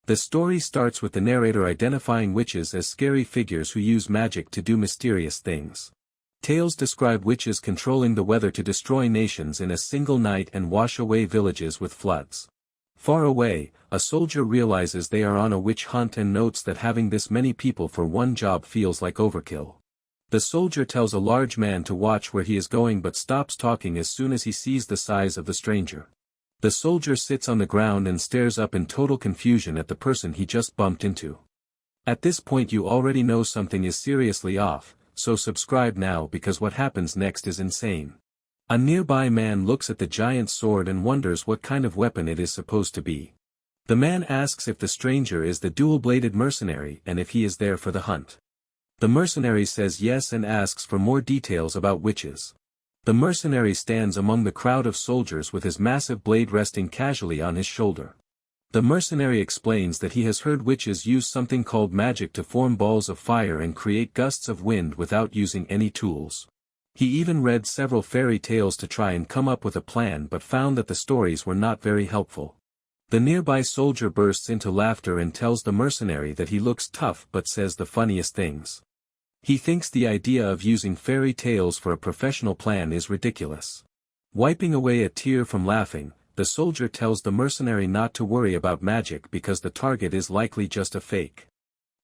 The story starts with the narrator identifying witches as scary figures who use magic to do mysterious things. Tales describe witches controlling the weather to destroy nations in a single night and wash away villages with floods. Far away, a soldier realizes they are on a witch hunt and notes that having this many people for one job feels like overkill. The soldier tells a large man to watch where he is going but stops talking as soon as he sees the size of the stranger. The soldier sits on the ground and stares up in total confusion at the person he just bumped into. At this point you already know something is seriously off, so subscribe now because what happens next is insane. A nearby man looks at the giant sword and wonders what kind of weapon it is supposed to be. The man asks if the stranger is the dual-bladed mercenary and if he is there for the hunt. The mercenary says yes and asks for more details about witches. The mercenary stands among the crowd of soldiers with his massive blade resting casually on his shoulder. The mercenary explains that he has heard witches use something called magic to form balls of fire and create gusts of wind without using any tools. He even read several fairy tales to try and come up with a plan but found that the stories were not very helpful. The nearby soldier bursts into laughter and tells the mercenary that he looks tough but says the funniest things. He thinks the idea of using fairy tales for a professional plan is ridiculous. Wiping away a tear from laughing, the soldier tells the mercenary not to worry about magic because the target is likely just a fake.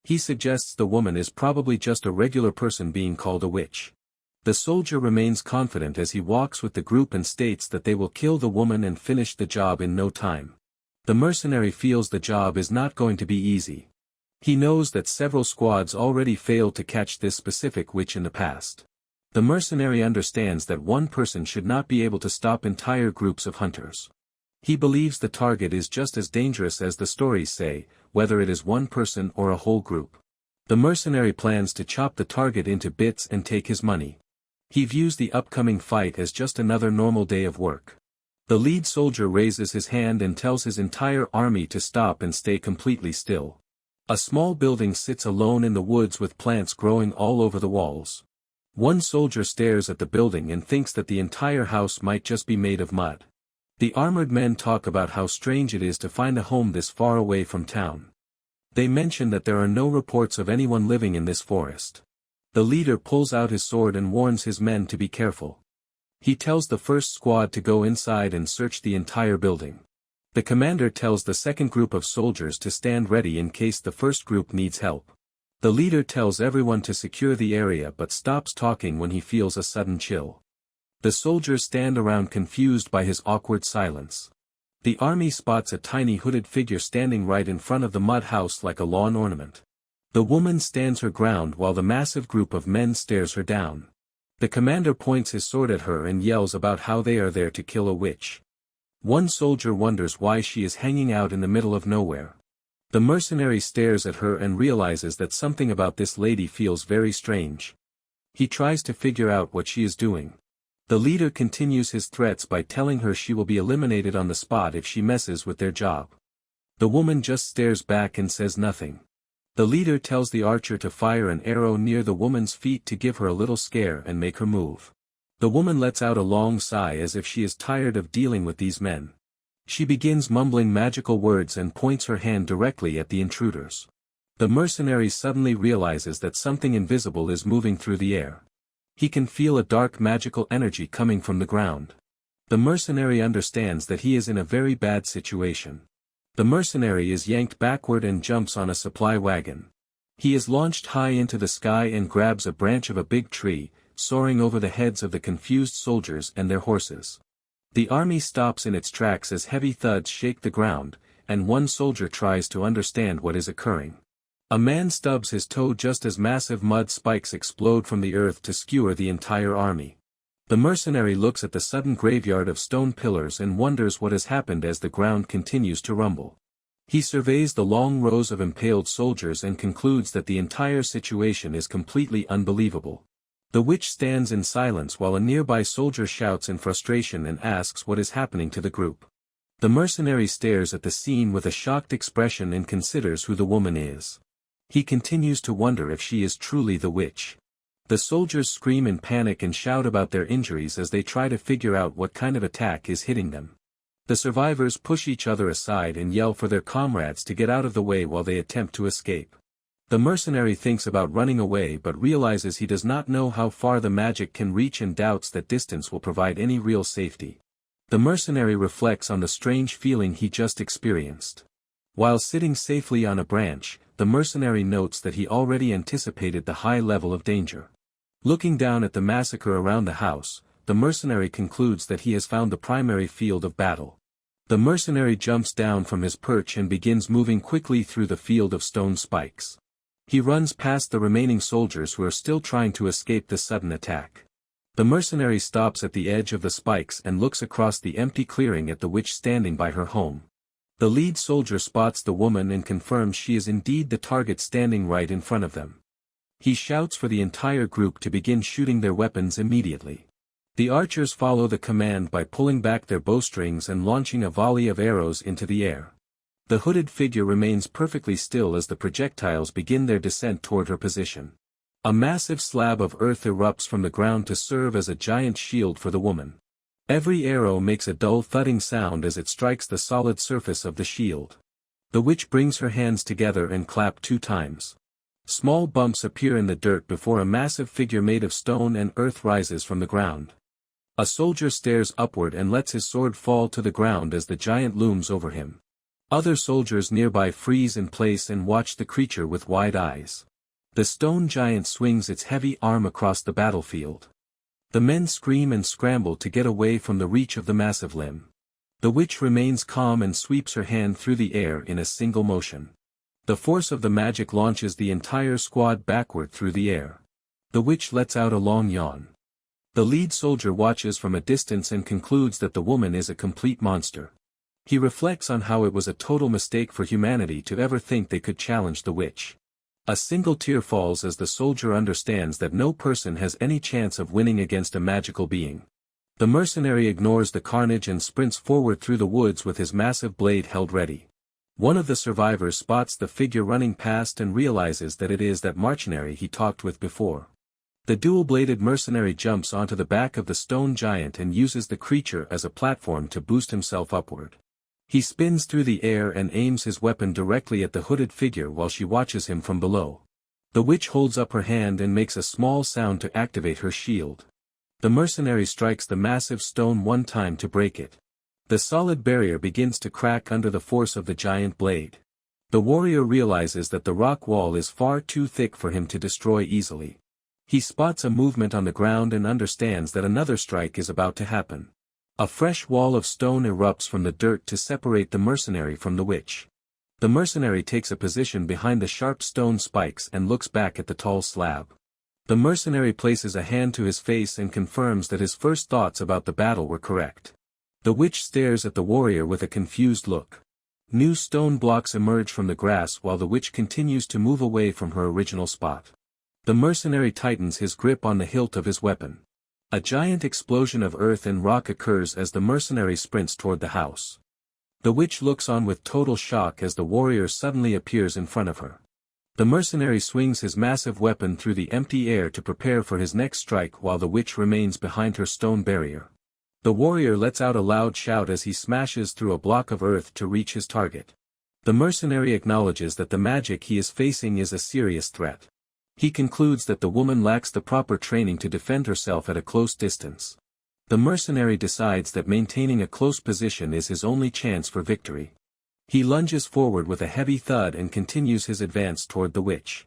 He suggests the woman is probably just a regular person being called a witch. The soldier remains confident as he walks with the group and states that they will kill the woman and finish the job in no time. The mercenary feels the job is not going to be easy. He knows that several squads already failed to catch this specific witch in the past. The mercenary understands that one person should not be able to stop entire groups of hunters. He believes the target is just as dangerous as the stories say, whether it is one person or a whole group. The mercenary plans to chop the target into bits and take his money. He views the upcoming fight as just another normal day of work. The lead soldier raises his hand and tells his entire army to stop and stay completely still. A small building sits alone in the woods with plants growing all over the walls. One soldier stares at the building and thinks that the entire house might just be made of mud. The armored men talk about how strange it is to find a home this far away from town. They mention that there are no reports of anyone living in this forest. The leader pulls out his sword and warns his men to be careful. He tells the first squad to go inside and search the entire building. The commander tells the second group of soldiers to stand ready in case the first group needs help. The leader tells everyone to secure the area but stops talking when he feels a sudden chill. The soldiers stand around confused by his awkward silence. The army spots a tiny hooded figure standing right in front of the mud house like a lawn ornament. The woman stands her ground while the massive group of men stares her down. The commander points his sword at her and yells about how they are there to kill a witch. One soldier wonders why she is hanging out in the middle of nowhere. The mercenary stares at her and realizes that something about this lady feels very strange. He tries to figure out what she is doing. The leader continues his threats by telling her she will be eliminated on the spot if she messes with their job. The woman just stares back and says nothing. The leader tells the archer to fire an arrow near the woman's feet to give her a little scare and make her move. The woman lets out a long sigh as if she is tired of dealing with these men. She begins mumbling magical words and points her hand directly at the intruders. The mercenary suddenly realizes that something invisible is moving through the air. He can feel a dark magical energy coming from the ground. The mercenary understands that he is in a very bad situation. The mercenary is yanked backward and jumps on a supply wagon. He is launched high into the sky and grabs a branch of a big tree, soaring over the heads of the confused soldiers and their horses. The army stops in its tracks as heavy thuds shake the ground, and one soldier tries to understand what is occurring. A man stubs his toe just as massive mud spikes explode from the earth to skewer the entire army. The mercenary looks at the sudden graveyard of stone pillars and wonders what has happened as the ground continues to rumble. He surveys the long rows of impaled soldiers and concludes that the entire situation is completely unbelievable. The witch stands in silence while a nearby soldier shouts in frustration and asks what is happening to the group. The mercenary stares at the scene with a shocked expression and considers who the woman is. He continues to wonder if she is truly the witch. The soldiers scream in panic and shout about their injuries as they try to figure out what kind of attack is hitting them. The survivors push each other aside and yell for their comrades to get out of the way while they attempt to escape. The mercenary thinks about running away but realizes he does not know how far the magic can reach and doubts that distance will provide any real safety. The mercenary reflects on the strange feeling he just experienced. While sitting safely on a branch, the mercenary notes that he already anticipated the high level of danger. Looking down at the massacre around the house, the mercenary concludes that he has found the primary field of battle. The mercenary jumps down from his perch and begins moving quickly through the field of stone spikes. He runs past the remaining soldiers who are still trying to escape the sudden attack. The mercenary stops at the edge of the spikes and looks across the empty clearing at the witch standing by her home. The lead soldier spots the woman and confirms she is indeed the target standing right in front of them. He shouts for the entire group to begin shooting their weapons immediately. The archers follow the command by pulling back their bowstrings and launching a volley of arrows into the air. The hooded figure remains perfectly still as the projectiles begin their descent toward her position. A massive slab of earth erupts from the ground to serve as a giant shield for the woman. Every arrow makes a dull thudding sound as it strikes the solid surface of the shield. The witch brings her hands together and claps 2 times. Small bumps appear in the dirt before a massive figure made of stone and earth rises from the ground. A soldier stares upward and lets his sword fall to the ground as the giant looms over him. Other soldiers nearby freeze in place and watch the creature with wide eyes. The stone giant swings its heavy arm across the battlefield. The men scream and scramble to get away from the reach of the massive limb. The witch remains calm and sweeps her hand through the air in a single motion. The force of the magic launches the entire squad backward through the air. The witch lets out a long yawn. The lead soldier watches from a distance and concludes that the woman is a complete monster. He reflects on how it was a total mistake for humanity to ever think they could challenge the witch. A single tear falls as the soldier understands that no person has any chance of winning against a magical being. The mercenary ignores the carnage and sprints forward through the woods with his massive blade held ready. One of the survivors spots the figure running past and realizes that it is that mercenary he talked with before. The dual-bladed mercenary jumps onto the back of the stone giant and uses the creature as a platform to boost himself upward. He spins through the air and aims his weapon directly at the hooded figure while she watches him from below. The witch holds up her hand and makes a small sound to activate her shield. The mercenary strikes the massive stone 1 time to break it. The solid barrier begins to crack under the force of the giant blade. The warrior realizes that the rock wall is far too thick for him to destroy easily. He spots a movement on the ground and understands that another strike is about to happen. A fresh wall of stone erupts from the dirt to separate the mercenary from the witch. The mercenary takes a position behind the sharp stone spikes and looks back at the tall slab. The mercenary places a hand to his face and confirms that his first thoughts about the battle were correct. The witch stares at the warrior with a confused look. New stone blocks emerge from the grass while the witch continues to move away from her original spot. The mercenary tightens his grip on the hilt of his weapon. A giant explosion of earth and rock occurs as the mercenary sprints toward the house. The witch looks on with total shock as the warrior suddenly appears in front of her. The mercenary swings his massive weapon through the empty air to prepare for his next strike while the witch remains behind her stone barrier. The warrior lets out a loud shout as he smashes through a block of earth to reach his target. The mercenary acknowledges that the magic he is facing is a serious threat. He concludes that the woman lacks the proper training to defend herself at a close distance. The mercenary decides that maintaining a close position is his only chance for victory. He lunges forward with a heavy thud and continues his advance toward the witch.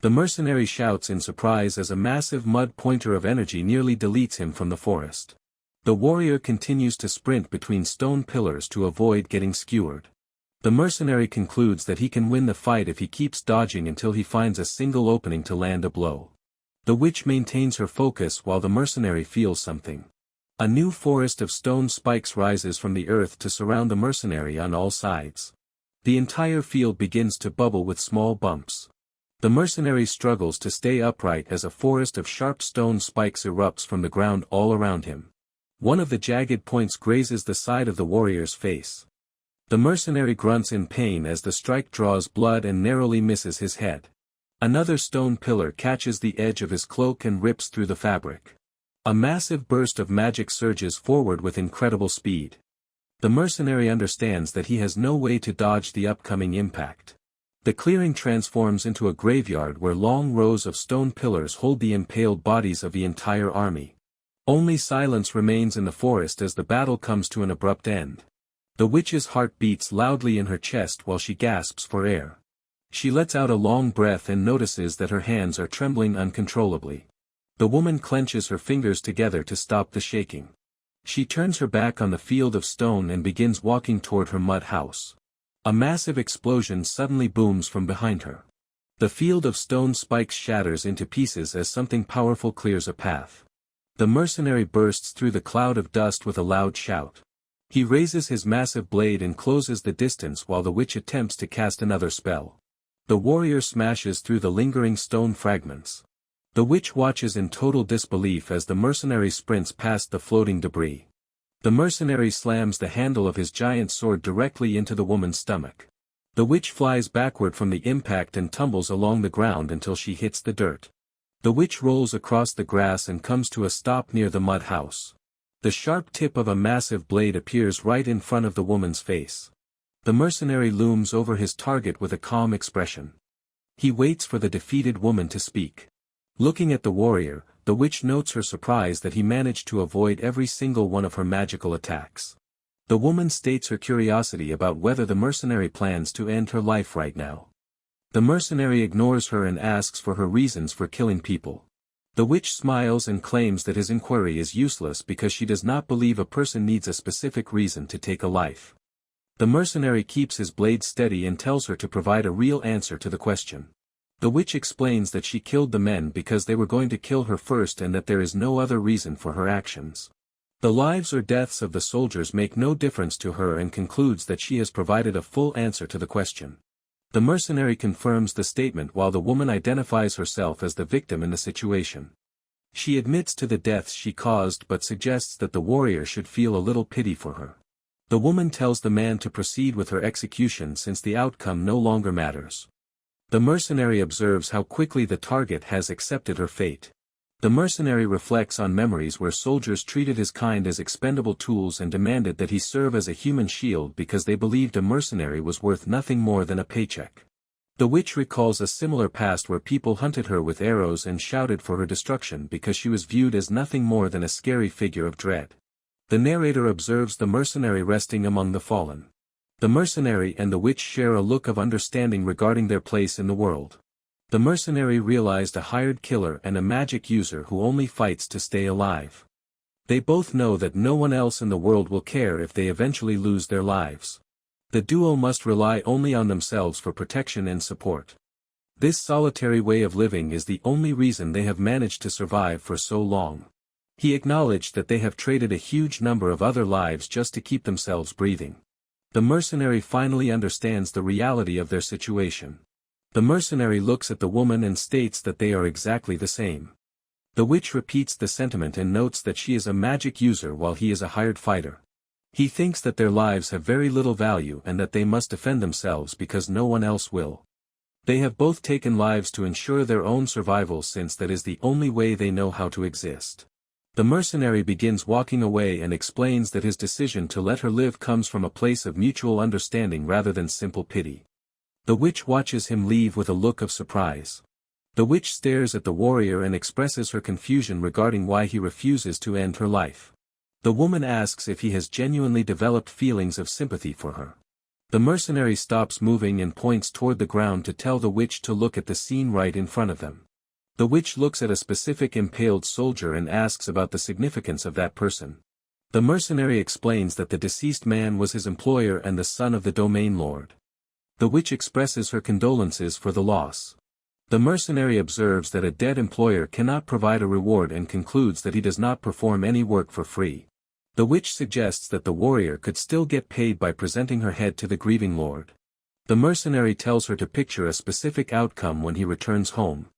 The mercenary shouts in surprise as a massive mud pointer of energy nearly deletes him from the forest. The warrior continues to sprint between stone pillars to avoid getting skewered. The mercenary concludes that he can win the fight if he keeps dodging until he finds a single opening to land a blow. The witch maintains her focus while the mercenary feels something. A new forest of stone spikes rises from the earth to surround the mercenary on all sides. The entire field begins to bubble with small bumps. The mercenary struggles to stay upright as a forest of sharp stone spikes erupts from the ground all around him. One of the jagged points grazes the side of the warrior's face. The mercenary grunts in pain as the strike draws blood and narrowly misses his head. Another stone pillar catches the edge of his cloak and rips through the fabric. A massive burst of magic surges forward with incredible speed. The mercenary understands that he has no way to dodge the upcoming impact. The clearing transforms into a graveyard where long rows of stone pillars hold the impaled bodies of the entire army. Only silence remains in the forest as the battle comes to an abrupt end. The witch's heart beats loudly in her chest while she gasps for air. She lets out a long breath and notices that her hands are trembling uncontrollably. The woman clenches her fingers together to stop the shaking. She turns her back on the field of stone and begins walking toward her mud house. A massive explosion suddenly booms from behind her. The field of stone spikes shatters into pieces as something powerful clears a path. The mercenary bursts through the cloud of dust with a loud shout. He raises his massive blade and closes the distance while the witch attempts to cast another spell. The warrior smashes through the lingering stone fragments. The witch watches in total disbelief as the mercenary sprints past the floating debris. The mercenary slams the handle of his giant sword directly into the woman's stomach. The witch flies backward from the impact and tumbles along the ground until she hits the dirt. The witch rolls across the grass and comes to a stop near the mud house. The sharp tip of a massive blade appears right in front of the woman's face. The mercenary looms over his target with a calm expression. He waits for the defeated woman to speak. Looking at the warrior, the witch notes her surprise that he managed to avoid every single one of her magical attacks. The woman states her curiosity about whether the mercenary plans to end her life right now. The mercenary ignores her and asks for her reasons for killing people. The witch smiles and claims that his inquiry is useless because she does not believe a person needs a specific reason to take a life. The mercenary keeps his blade steady and tells her to provide a real answer to the question. The witch explains that she killed the men because they were going to kill her first and that there is no other reason for her actions. The lives or deaths of the soldiers make no difference to her and concludes that she has provided a full answer to the question. The mercenary confirms the statement while the woman identifies herself as the victim in the situation. She admits to the deaths she caused but suggests that the warrior should feel a little pity for her. The woman tells the man to proceed with her execution since the outcome no longer matters. The mercenary observes how quickly the target has accepted her fate. The mercenary reflects on memories where soldiers treated his kind as expendable tools and demanded that he serve as a human shield because they believed a mercenary was worth nothing more than a paycheck. The witch recalls a similar past where people hunted her with arrows and shouted for her destruction because she was viewed as nothing more than a scary figure of dread. The narrator observes the mercenary resting among the fallen. The mercenary and the witch share a look of understanding regarding their place in the world. The mercenary realized a hired killer and a magic user who only fights to stay alive. They both know that no one else in the world will care if they eventually lose their lives. The duo must rely only on themselves for protection and support. This solitary way of living is the only reason they have managed to survive for so long. He acknowledged that they have traded a huge number of other lives just to keep themselves breathing. The mercenary finally understands the reality of their situation. The mercenary looks at the woman and states that they are exactly the same. The witch repeats the sentiment and notes that she is a magic user while he is a hired fighter. He thinks that their lives have very little value and that they must defend themselves because no one else will. They have both taken lives to ensure their own survival since that is the only way they know how to exist. The mercenary begins walking away and explains that his decision to let her live comes from a place of mutual understanding rather than simple pity. The witch watches him leave with a look of surprise. The witch stares at the warrior and expresses her confusion regarding why he refuses to end her life. The woman asks if he has genuinely developed feelings of sympathy for her. The mercenary stops moving and points toward the ground to tell the witch to look at the scene right in front of them. The witch looks at a specific impaled soldier and asks about the significance of that person. The mercenary explains that the deceased man was his employer and the son of the domain lord. The witch expresses her condolences for the loss. The mercenary observes that a dead employer cannot provide a reward and concludes that he does not perform any work for free. The witch suggests that the warrior could still get paid by presenting her head to the grieving lord. The mercenary tells her to picture a specific outcome when he returns home.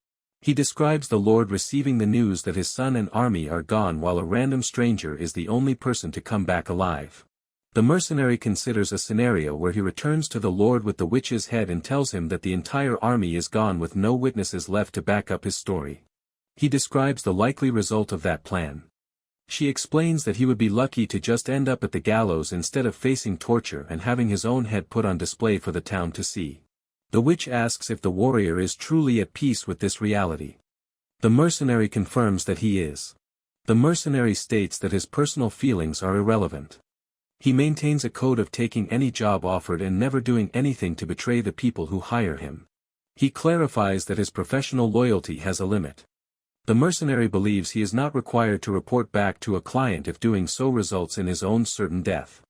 He describes the lord receiving the news that his son and army are gone while a random stranger is the only person to come back alive. The mercenary considers a scenario where he returns to the lord with the witch's head and tells him that the entire army is gone with no witnesses left to back up his story. He describes the likely result of that plan. She explains that he would be lucky to just end up at the gallows instead of facing torture and having his own head put on display for the town to see. The witch asks if the warrior is truly at peace with this reality. The mercenary confirms that he is. The mercenary states that his personal feelings are irrelevant. He maintains a code of taking any job offered and never doing anything to betray the people who hire him. He clarifies that his professional loyalty has a limit. The mercenary believes he is not required to report back to a client if doing so results in his own certain death.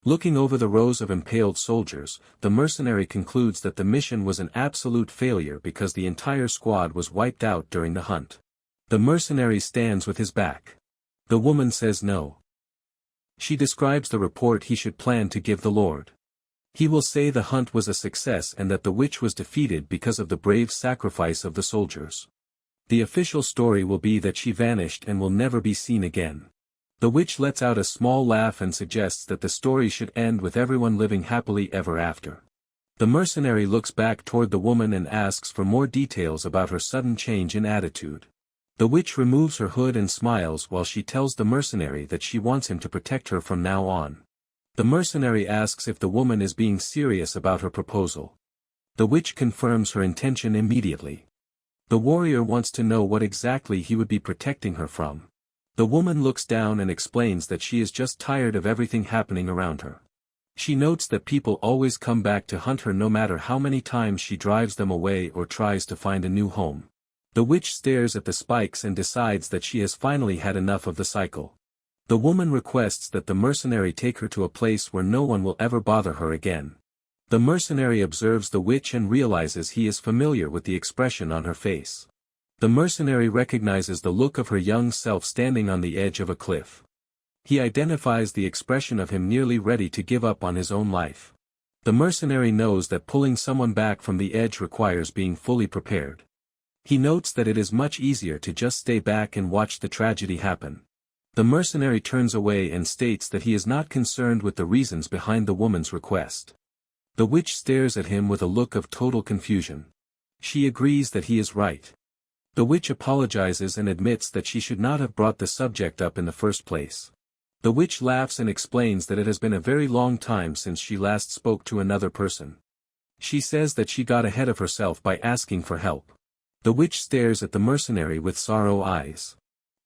Looking over the rows of impaled soldiers, the mercenary concludes that the mission was an absolute failure because the entire squad was wiped out during the hunt. The mercenary stands with his back. The woman says no. She describes the report he should plan to give the Lord. He will say the hunt was a success and that the witch was defeated because of the brave sacrifice of the soldiers. The official story will be that she vanished and will never be seen again. The witch lets out a small laugh and suggests that the story should end with everyone living happily ever after. The mercenary looks back toward the woman and asks for more details about her sudden change in attitude. The witch removes her hood and smiles while she tells the mercenary that she wants him to protect her from now on. The mercenary asks if the woman is being serious about her proposal. The witch confirms her intention immediately. The warrior wants to know what exactly he would be protecting her from. The woman looks down and explains that she is just tired of everything happening around her. She notes that people always come back to hunt her no matter how many times she drives them away or tries to find a new home. The witch stares at the spikes and decides that she has finally had enough of the cycle. The woman requests that the mercenary take her to a place where no one will ever bother her again. The mercenary observes the witch and realizes he is familiar with the expression on her face. The mercenary recognizes the look of her young self standing on the edge of a cliff. He identifies the expression of him nearly ready to give up on his own life. The mercenary knows that pulling someone back from the edge requires being fully prepared. He notes that it is much easier to just stay back and watch the tragedy happen. The mercenary turns away and states that he is not concerned with the reasons behind the woman's request. The witch stares at him with a look of total confusion. She agrees that he is right. The witch apologizes and admits that she should not have brought the subject up in the first place. The witch laughs and explains that it has been a very long time since she last spoke to another person. She says that she got ahead of herself by asking for help. The witch stares at the mercenary with sorrow eyes.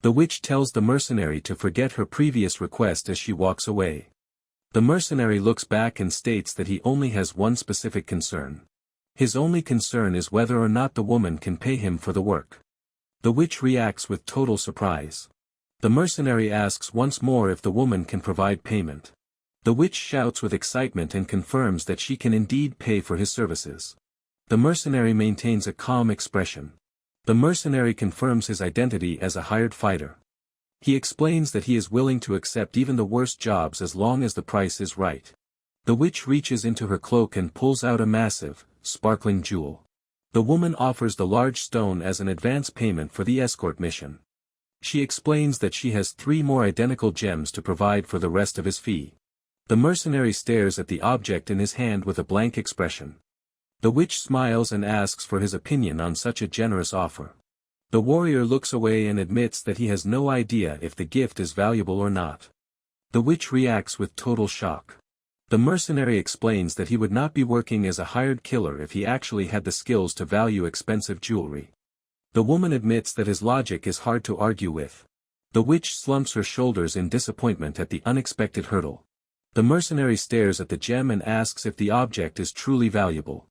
The witch tells the mercenary to forget her previous request as she walks away. The mercenary looks back and states that he only has one specific concern. His only concern is whether or not the woman can pay him for the work. The witch reacts with total surprise. The mercenary asks once more if the woman can provide payment. The witch shouts with excitement and confirms that she can indeed pay for his services. The mercenary maintains a calm expression. The mercenary confirms his identity as a hired fighter. He explains that he is willing to accept even the worst jobs as long as the price is right. The witch reaches into her cloak and pulls out a massive, sparkling jewel. The woman offers the large stone as an advance payment for the escort mission. She explains that she has 3 more identical gems to provide for the rest of his fee. The mercenary stares at the object in his hand with a blank expression. The witch smiles and asks for his opinion on such a generous offer. The warrior looks away and admits that he has no idea if the gift is valuable or not. The witch reacts with total shock. The mercenary explains that he would not be working as a hired killer if he actually had the skills to value expensive jewelry. The woman admits that his logic is hard to argue with. The witch slumps her shoulders in disappointment at the unexpected hurdle. The mercenary stares at the gem and asks if the object is truly valuable.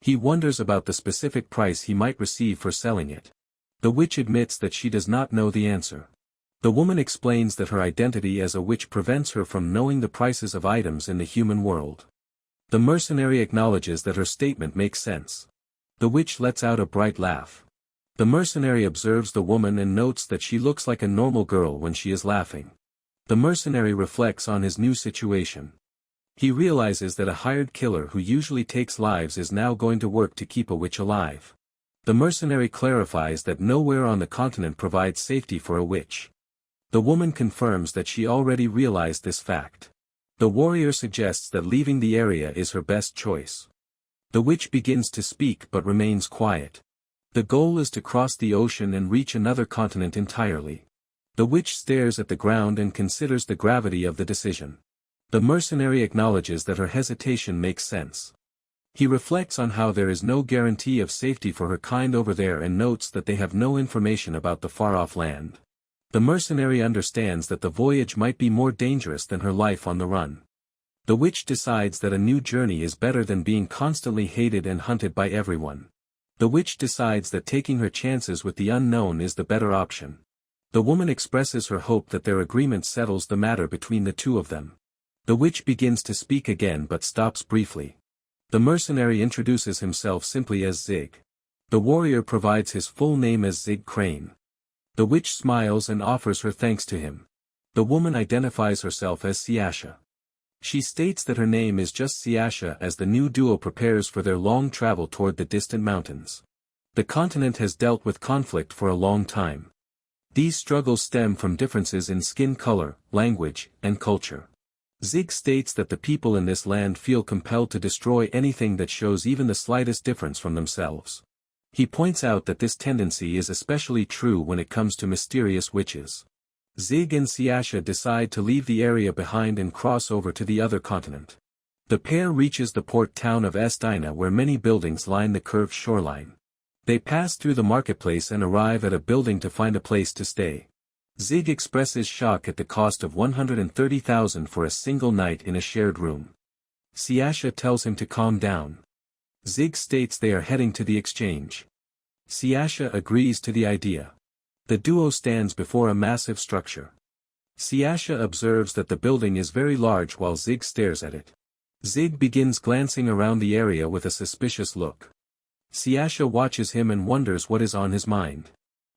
He wonders about the specific price he might receive for selling it. The witch admits that she does not know the answer. The woman explains that her identity as a witch prevents her from knowing the prices of items in the human world. The mercenary acknowledges that her statement makes sense. The witch lets out a bright laugh. The mercenary observes the woman and notes that she looks like a normal girl when she is laughing. The mercenary reflects on his new situation. He realizes that a hired killer who usually takes lives is now going to work to keep a witch alive. The mercenary clarifies that nowhere on the continent provides safety for a witch. The woman confirms that she already realized this fact. The warrior suggests that leaving the area is her best choice. The witch begins to speak but remains quiet. The goal is to cross the ocean and reach another continent entirely. The witch stares at the ground and considers the gravity of the decision. The mercenary acknowledges that her hesitation makes sense. He reflects on how there is no guarantee of safety for her kind over there and notes that they have no information about the far-off land. The mercenary understands that the voyage might be more dangerous than her life on the run. The witch decides that a new journey is better than being constantly hated and hunted by everyone. The witch decides that taking her chances with the unknown is the better option. The woman expresses her hope that their agreement settles the matter between the two of them. The witch begins to speak again but stops briefly. The mercenary introduces himself simply as Zig. The warrior provides his full name as Zig Crane. The witch smiles and offers her thanks to him. The woman identifies herself as Siasha. She states that her name is just Siasha as the new duo prepares for their long travel toward the distant mountains. The continent has dealt with conflict for a long time. These struggles stem from differences in skin color, language, and culture. Zig states that the people in this land feel compelled to destroy anything that shows even the slightest difference from themselves. He points out that this tendency is especially true when it comes to mysterious witches. Zig and Siasha decide to leave the area behind and cross over to the other continent. The pair reaches the port town of Estina where many buildings line the curved shoreline. They pass through the marketplace and arrive at a building to find a place to stay. Zig expresses shock at the cost of 130,000 for a single night in a shared room. Siasha tells him to calm down. Zig states they are heading to the exchange. Siasha agrees to the idea. The duo stands before a massive structure. Siasha observes that the building is very large while Zig stares at it. Zig begins glancing around the area with a suspicious look. Siasha watches him and wonders what is on his mind.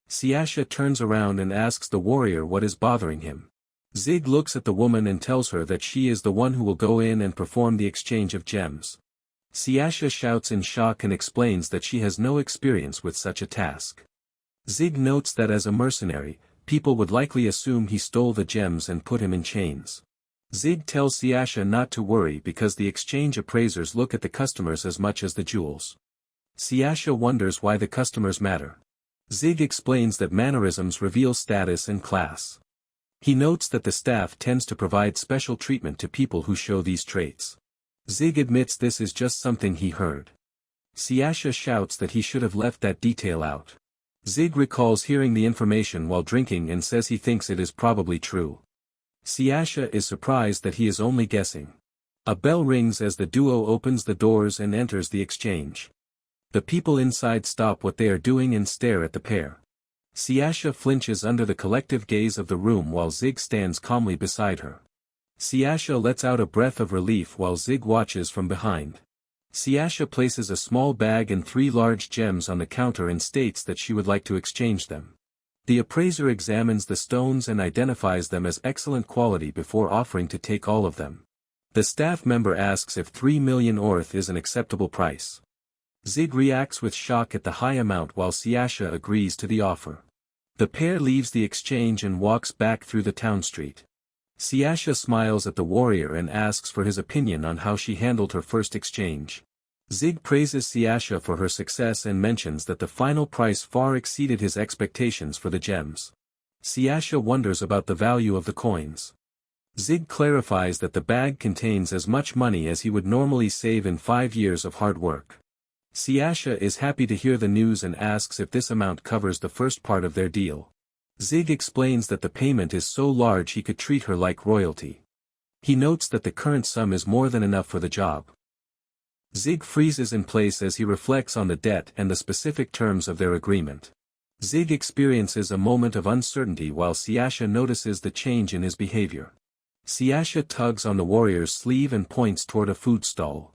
Siasha turns around and asks the warrior what is bothering him. Zig looks at the woman and tells her that she is the one who will go in and perform the exchange of gems. Siasha shouts in shock and explains that she has no experience with such a task. Zig notes that as a mercenary, people would likely assume he stole the gems and put him in chains. Zig tells Siasha not to worry because the exchange appraisers look at the customers as much as the jewels. Siasha wonders why the customers matter. Zig explains that mannerisms reveal status and class. He notes that the staff tends to provide special treatment to people who show these traits. Zig admits this is just something he heard. Siasha shouts that he should have left that detail out. Zig recalls hearing the information while drinking and says he thinks it is probably true. Siasha is surprised that he is only guessing. A bell rings as the duo opens the doors and enters the exchange. The people inside stop what they are doing and stare at the pair. Siasha flinches under the collective gaze of the room while Zig stands calmly beside her. Siasha lets out a breath of relief while Zig watches from behind. Siasha places a small bag and 3 large gems on the counter and states that she would like to exchange them. The appraiser examines the stones and identifies them as excellent quality before offering to take all of them. The staff member asks if 3 million orth is an acceptable price. Zig reacts with shock at the high amount while Siasha agrees to the offer. The pair leaves the exchange and walks back through the town street. Siasha smiles at the warrior and asks for his opinion on how she handled her first exchange. Zig praises Siasha for her success and mentions that the final price far exceeded his expectations for the gems. Siasha wonders about the value of the coins. Zig clarifies that the bag contains as much money as he would normally save in 5 years of hard work. Siasha is happy to hear the news and asks if this amount covers the first part of their deal. Zig explains that the payment is so large he could treat her like royalty. He notes that the current sum is more than enough for the job. Zig freezes in place as he reflects on the debt and the specific terms of their agreement. Zig experiences a moment of uncertainty while Siasha notices the change in his behavior. Siasha tugs on the warrior's sleeve and points toward a food stall.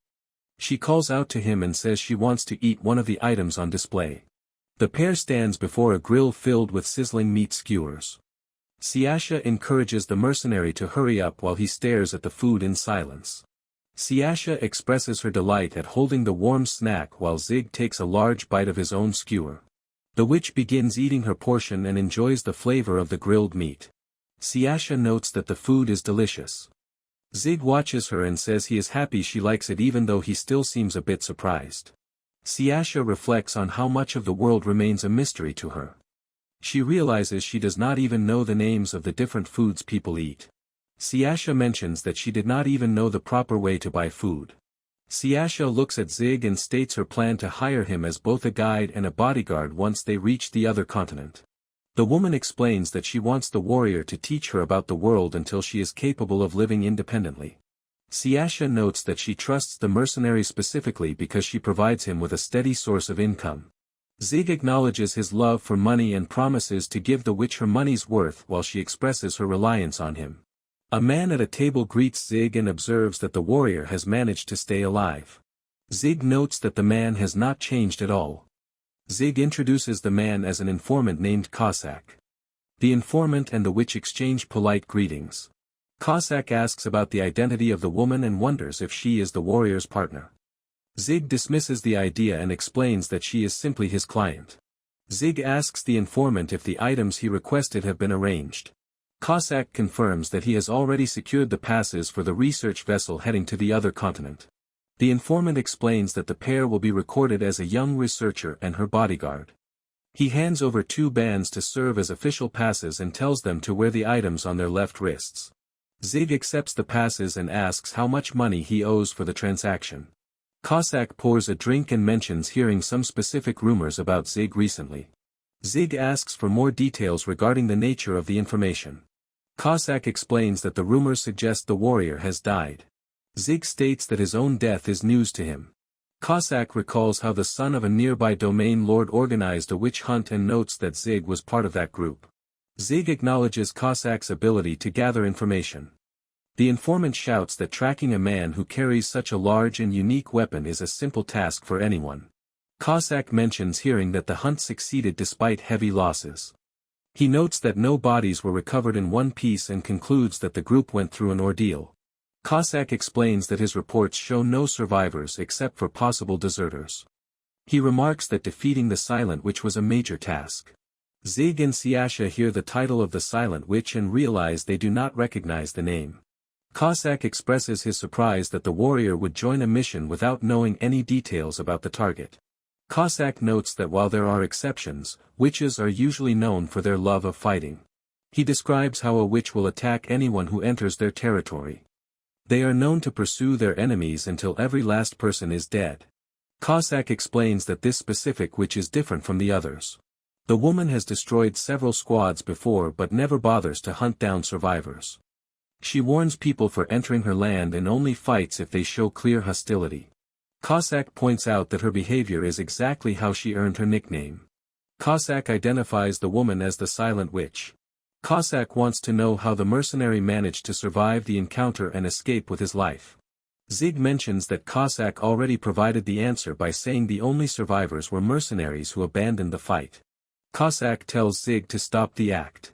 She calls out to him and says she wants to eat one of the items on display. The pair stands before a grill filled with sizzling meat skewers. Siasha encourages the mercenary to hurry up while he stares at the food in silence. Siasha expresses her delight at holding the warm snack while Zig takes a large bite of his own skewer. The witch begins eating her portion and enjoys the flavor of the grilled meat. Siasha notes that the food is delicious. Zig watches her and says he is happy she likes it even though he still seems a bit surprised. Siasha reflects on how much of the world remains a mystery to her. She realizes she does not even know the names of the different foods people eat. Siasha mentions that she did not even know the proper way to buy food. Siasha looks at Zig and states her plan to hire him as both a guide and a bodyguard once they reach the other continent. The woman explains that she wants the warrior to teach her about the world until she is capable of living independently. Siasha notes that she trusts the mercenary specifically because she provides him with a steady source of income. Zig acknowledges his love for money and promises to give the witch her money's worth while she expresses her reliance on him. A man at a table greets Zig and observes that the warrior has managed to stay alive. Zig notes that the man has not changed at all. Zig introduces the man as an informant named Cossack. The informant and the witch exchange polite greetings. Cossack asks about the identity of the woman and wonders if she is the warrior's partner. Zig dismisses the idea and explains that she is simply his client. Zig asks the informant if the items he requested have been arranged. Cossack confirms that he has already secured the passes for the research vessel heading to the other continent. The informant explains that the pair will be recorded as a young researcher and her bodyguard. He hands over 2 bands to serve as official passes and tells them to wear the items on their left wrists. Zig accepts the passes and asks how much money he owes for the transaction. Cossack pours a drink and mentions hearing some specific rumors about Zig recently. Zig asks for more details regarding the nature of the information. Cossack explains that the rumors suggest the warrior has died. Zig states that his own death is news to him. Cossack recalls how the son of a nearby domain lord organized a witch hunt and notes that Zig was part of that group. Zig acknowledges Cossack's ability to gather information. The informant shouts that tracking a man who carries such a large and unique weapon is a simple task for anyone. Cossack mentions hearing that the hunt succeeded despite heavy losses. He notes that no bodies were recovered in one piece and concludes that the group went through an ordeal. Cossack explains that his reports show no survivors except for possible deserters. He remarks that defeating the Silent Witch was a major task. Zig and Siasha hear the title of the Silent Witch and realize they do not recognize the name. Cossack expresses his surprise that the warrior would join a mission without knowing any details about the target. Cossack notes that while there are exceptions, witches are usually known for their love of fighting. He describes how a witch will attack anyone who enters their territory. They are known to pursue their enemies until every last person is dead. Cossack explains that this specific witch is different from the others. The woman has destroyed several squads before but never bothers to hunt down survivors. She warns people for entering her land and only fights if they show clear hostility. Cossack points out that her behavior is exactly how she earned her nickname. Cossack identifies the woman as the Silent Witch. Cossack wants to know how the mercenary managed to survive the encounter and escape with his life. Zig mentions that Cossack already provided the answer by saying the only survivors were mercenaries who abandoned the fight. Cossack tells Zig to stop the act.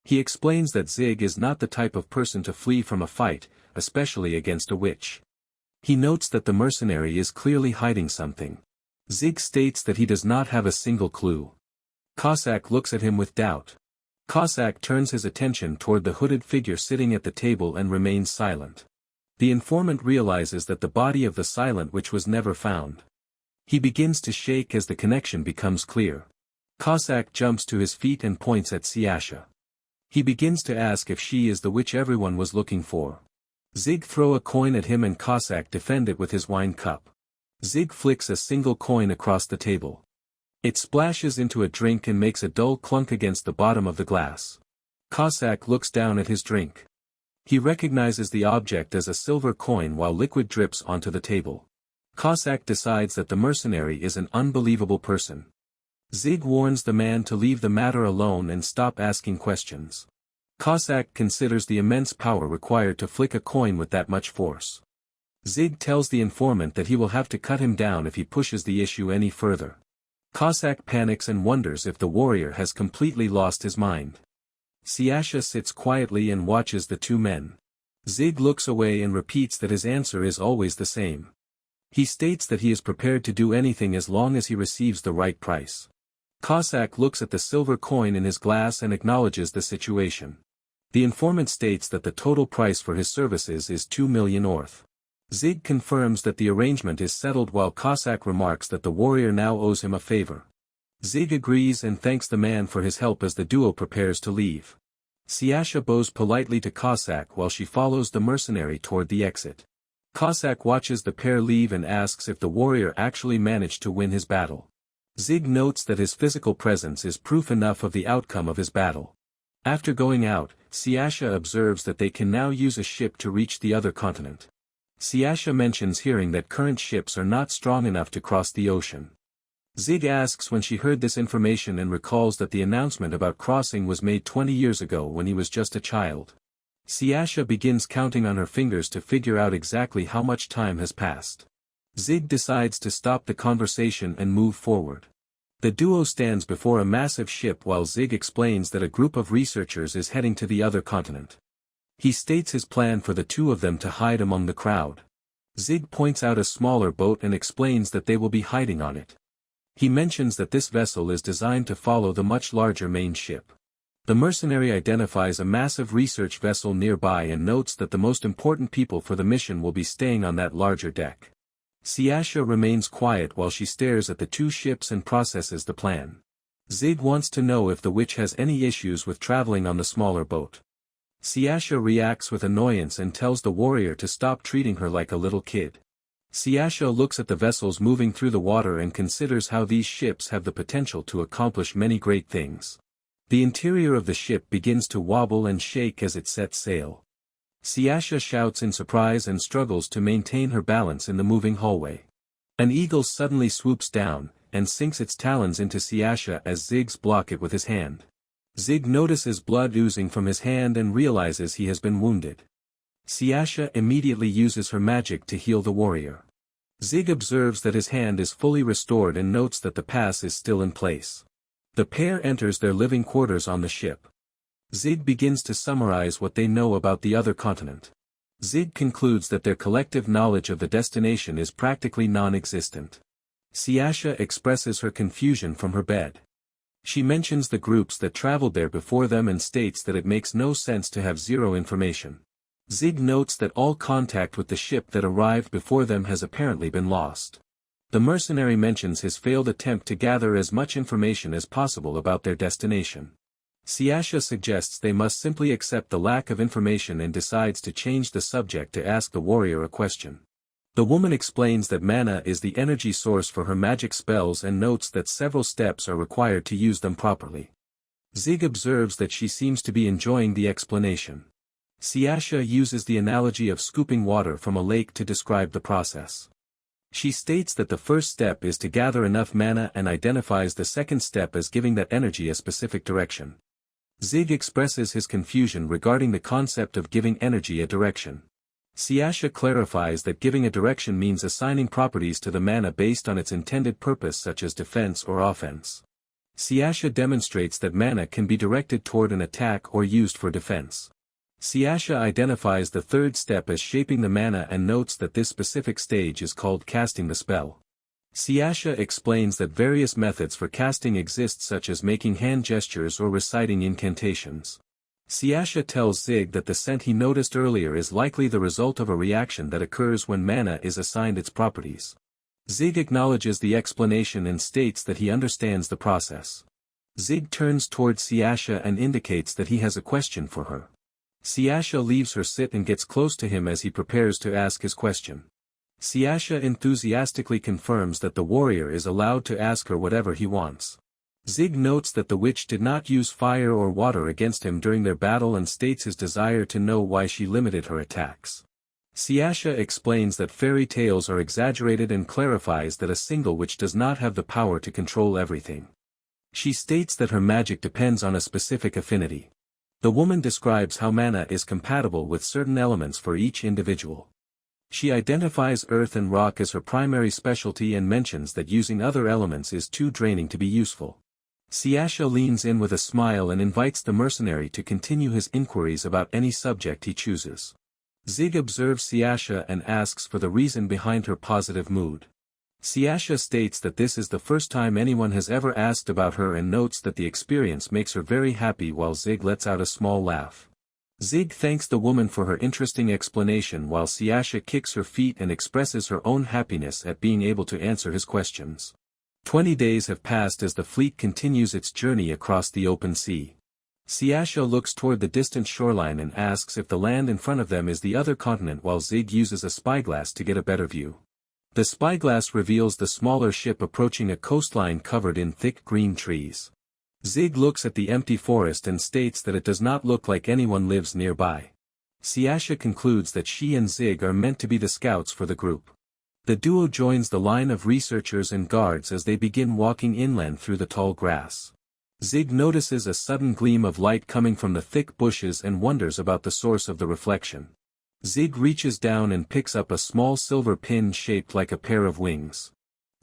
He explains that Zig is not the type of person to flee from a fight, especially against a witch. He notes that the mercenary is clearly hiding something. Zig states that he does not have a single clue. Cossack looks at him with doubt. Cossack turns his attention toward the hooded figure sitting at the table and remains silent. The informant realizes that the body of the Silent Witch was never found. He begins to shake as the connection becomes clear. Cossack jumps to his feet and points at Siasha. He begins to ask if she is the witch everyone was looking for. Zig throw a coin at him and Cossack defend it with his wine cup. Zig flicks a single coin across the table. It splashes into a drink and makes a dull clunk against the bottom of the glass. Cossack looks down at his drink. He recognizes the object as a silver coin while liquid drips onto the table. Cossack decides that the mercenary is an unbelievable person. Zig warns the man to leave the matter alone and stop asking questions. Cossack considers the immense power required to flick a coin with that much force. Zig tells the informant that he will have to cut him down if he pushes the issue any further. Cossack panics and wonders if the warrior has completely lost his mind. Siasha sits quietly and watches the two men. Zig looks away and repeats that his answer is always the same. He states that he is prepared to do anything as long as he receives the right price. Cossack looks at the silver coin in his glass and acknowledges the situation. The informant states that the total price for his services is 2 million orth. Zig confirms that the arrangement is settled while Cossack remarks that the warrior now owes him a favor. Zig agrees and thanks the man for his help as the duo prepares to leave. Siasha bows politely to Cossack while she follows the mercenary toward the exit. Cossack watches the pair leave and asks if the warrior actually managed to win his battle. Zig notes that his physical presence is proof enough of the outcome of his battle. After going out, Siasha observes that they can now use a ship to reach the other continent. Siasha mentions hearing that current ships are not strong enough to cross the ocean. Zig asks when she heard this information and recalls that the announcement about crossing was made 20 years ago when he was just a child. Siasha begins counting on her fingers to figure out exactly how much time has passed. Zig decides to stop the conversation and move forward. The duo stands before a massive ship while Zig explains that a group of researchers is heading to the other continent. He states his plan for the two of them to hide among the crowd. Zig points out a smaller boat and explains that they will be hiding on it. He mentions that this vessel is designed to follow the much larger main ship. The mercenary identifies a massive research vessel nearby and notes that the most important people for the mission will be staying on that larger deck. Siasha remains quiet while she stares at the two ships and processes the plan. Zig wants to know if the witch has any issues with traveling on the smaller boat. Siasha reacts with annoyance and tells the warrior to stop treating her like a little kid. Siasha looks at the vessels moving through the water and considers how these ships have the potential to accomplish many great things. The interior of the ship begins to wobble and shake as it sets sail. Siasha shouts in surprise and struggles to maintain her balance in the moving hallway. An eagle suddenly swoops down, and sinks its talons into Siasha as Zig's block it with his hand. Zig notices blood oozing from his hand and realizes he has been wounded. Siasha immediately uses her magic to heal the warrior. Zig observes that his hand is fully restored and notes that the pass is still in place. The pair enters their living quarters on the ship. Zig begins to summarize what they know about the other continent. Zig concludes that their collective knowledge of the destination is practically non-existent. Siasha expresses her confusion from her bed. She mentions the groups that traveled there before them and states that it makes no sense to have zero information. Zig notes that all contact with the ship that arrived before them has apparently been lost. The mercenary mentions his failed attempt to gather as much information as possible about their destination. Siasha suggests they must simply accept the lack of information and decides to change the subject to ask the warrior a question. The woman explains that mana is the energy source for her magic spells and notes that several steps are required to use them properly. Zig observes that she seems to be enjoying the explanation. Siasha uses the analogy of scooping water from a lake to describe the process. She states that the first step is to gather enough mana and identifies the second step as giving that energy a specific direction. Zig expresses his confusion regarding the concept of giving energy a direction. Siasha clarifies that giving a direction means assigning properties to the mana based on its intended purpose such as defense or offense. Siasha demonstrates that mana can be directed toward an attack or used for defense. Siasha identifies the third step as shaping the mana and notes that this specific stage is called casting the spell. Siasha explains that various methods for casting exist such as making hand gestures or reciting incantations. Siasha tells Zig that the scent he noticed earlier is likely the result of a reaction that occurs when mana is assigned its properties. Zig acknowledges the explanation and states that he understands the process. Zig turns towards Siasha and indicates that he has a question for her. Siasha leaves her sit and gets close to him as he prepares to ask his question. Siasha enthusiastically confirms that the warrior is allowed to ask her whatever he wants. Zig notes that the witch did not use fire or water against him during their battle and states his desire to know why she limited her attacks. Siasha explains that fairy tales are exaggerated and clarifies that a single witch does not have the power to control everything. She states that her magic depends on a specific affinity. The woman describes how mana is compatible with certain elements for each individual. She identifies earth and rock as her primary specialty and mentions that using other elements is too draining to be useful. Siasha leans in with a smile and invites the mercenary to continue his inquiries about any subject he chooses. Zig observes Siasha and asks for the reason behind her positive mood. Siasha states that this is the first time anyone has ever asked about her and notes that the experience makes her very happy while Zig lets out a small laugh. Zig thanks the woman for her interesting explanation while Siasha kicks her feet and expresses her own happiness at being able to answer his questions. 20 days have passed as the fleet continues its journey across the open sea. Siasha looks toward the distant shoreline and asks if the land in front of them is the other continent while Zig uses a spyglass to get a better view. The spyglass reveals the smaller ship approaching a coastline covered in thick green trees. Zig looks at the empty forest and states that it does not look like anyone lives nearby. Siasha concludes that she and Zig are meant to be the scouts for the group. The duo joins the line of researchers and guards as they begin walking inland through the tall grass. Zig notices a sudden gleam of light coming from the thick bushes and wonders about the source of the reflection. Zig reaches down and picks up a small silver pin shaped like a pair of wings.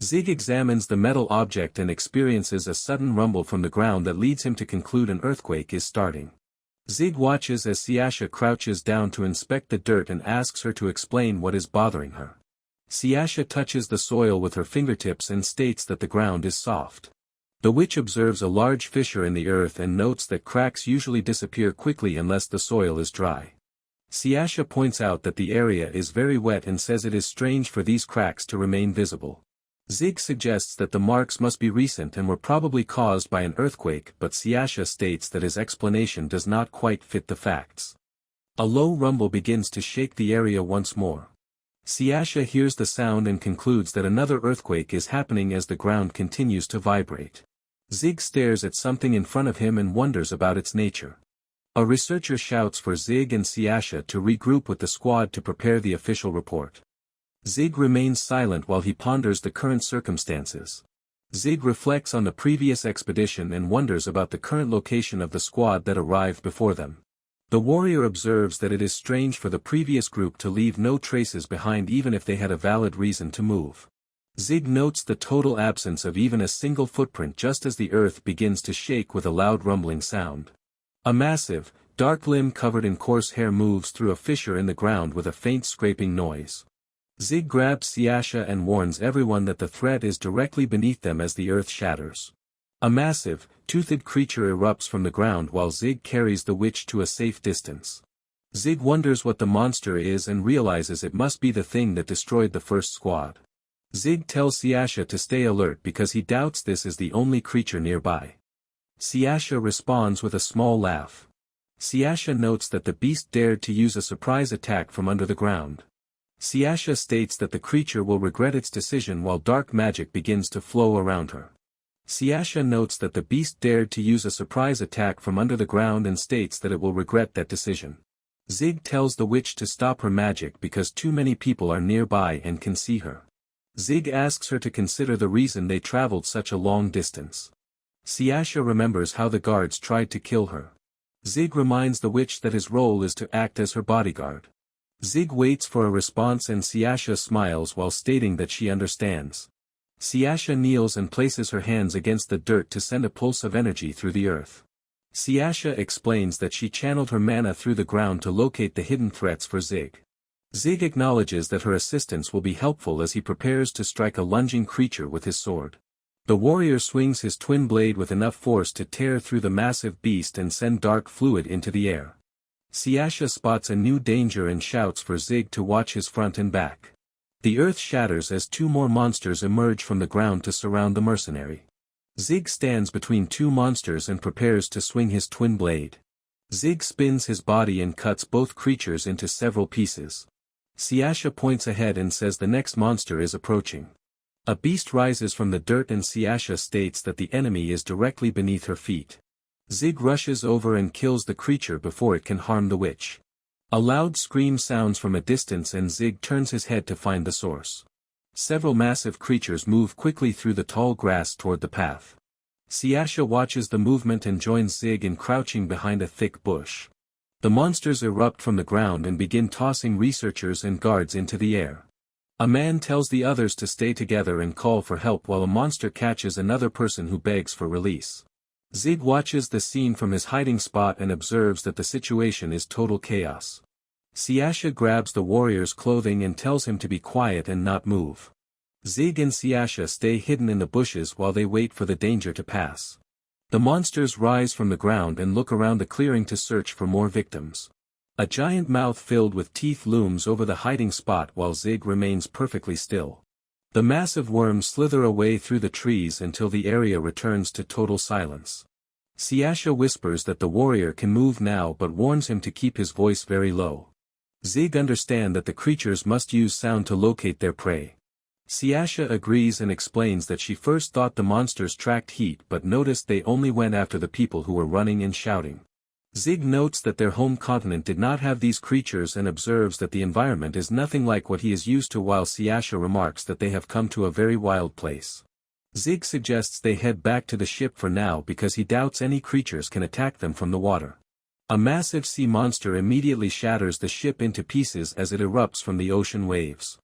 Zig examines the metal object and experiences a sudden rumble from the ground that leads him to conclude an earthquake is starting. Zig watches as Siasha crouches down to inspect the dirt and asks her to explain what is bothering her. Siasha touches the soil with her fingertips and states that the ground is soft. The witch observes a large fissure in the earth and notes that cracks usually disappear quickly unless the soil is dry. Siasha points out that the area is very wet and says it is strange for these cracks to remain visible. Zig suggests that the marks must be recent and were probably caused by an earthquake, but Siasha states that his explanation does not quite fit the facts. A low rumble begins to shake the area once more. Siasha hears the sound and concludes that another earthquake is happening as the ground continues to vibrate. Zig stares at something in front of him and wonders about its nature. A researcher shouts for Zig and Siasha to regroup with the squad to prepare the official report. Zig remains silent while he ponders the current circumstances. Zig reflects on the previous expedition and wonders about the current location of the squad that arrived before them. The warrior observes that it is strange for the previous group to leave no traces behind even if they had a valid reason to move. Zig notes the total absence of even a single footprint just as the earth begins to shake with a loud rumbling sound. A massive, dark limb covered in coarse hair moves through a fissure in the ground with a faint scraping noise. Zig grabs Siasha and warns everyone that the threat is directly beneath them as the earth shatters. A massive, toothed creature erupts from the ground while Zig carries the witch to a safe distance. Zig wonders what the monster is and realizes it must be the thing that destroyed the first squad. Zig tells Siasha to stay alert because he doubts this is the only creature nearby. Siasha responds with a small laugh. Siasha notes that the beast dared to use a surprise attack from under the ground. Siasha states that the creature will regret its decision while dark magic begins to flow around her. Siasha notes that the beast dared to use a surprise attack from under the ground and states that it will regret that decision. Zig tells the witch to stop her magic because too many people are nearby and can see her. Zig asks her to consider the reason they traveled such a long distance. Siasha remembers how the guards tried to kill her. Zig reminds the witch that his role is to act as her bodyguard. Zig waits for a response and Siasha smiles while stating that she understands. Siasha kneels and places her hands against the dirt to send a pulse of energy through the earth. Siasha explains that she channeled her mana through the ground to locate the hidden threats for Zig. Zig acknowledges that her assistance will be helpful as he prepares to strike a lunging creature with his sword. The warrior swings his twin blade with enough force to tear through the massive beast and send dark fluid into the air. Siasha spots a new danger and shouts for Zig to watch his front and back. The earth shatters as two more monsters emerge from the ground to surround the mercenary. Zig stands between two monsters and prepares to swing his twin blade. Zig spins his body and cuts both creatures into several pieces. Siasha points ahead and says the next monster is approaching. A beast rises from the dirt and Siasha states that the enemy is directly beneath her feet. Zig rushes over and kills the creature before it can harm the witch. A loud scream sounds from a distance and Zig turns his head to find the source. Several massive creatures move quickly through the tall grass toward the path. Siasha watches the movement and joins Zig in crouching behind a thick bush. The monsters erupt from the ground and begin tossing researchers and guards into the air. A man tells the others to stay together and call for help while a monster catches another person who begs for release. Zig watches the scene from his hiding spot and observes that the situation is total chaos. Siasha grabs the warrior's clothing and tells him to be quiet and not move. Zig and Siasha stay hidden in the bushes while they wait for the danger to pass. The monsters rise from the ground and look around the clearing to search for more victims. A giant mouth filled with teeth looms over the hiding spot while Zig remains perfectly still. The massive worms slither away through the trees until the area returns to total silence. Siasha whispers that the warrior can move now but warns him to keep his voice very low. Zig understands that the creatures must use sound to locate their prey. Siasha agrees and explains that she first thought the monsters tracked heat but noticed they only went after the people who were running and shouting. Zig notes that their home continent did not have these creatures and observes that the environment is nothing like what he is used to, while Siasha remarks that they have come to a very wild place. Zig suggests they head back to the ship for now because he doubts any creatures can attack them from the water. A massive sea monster immediately shatters the ship into pieces as it erupts from the ocean waves.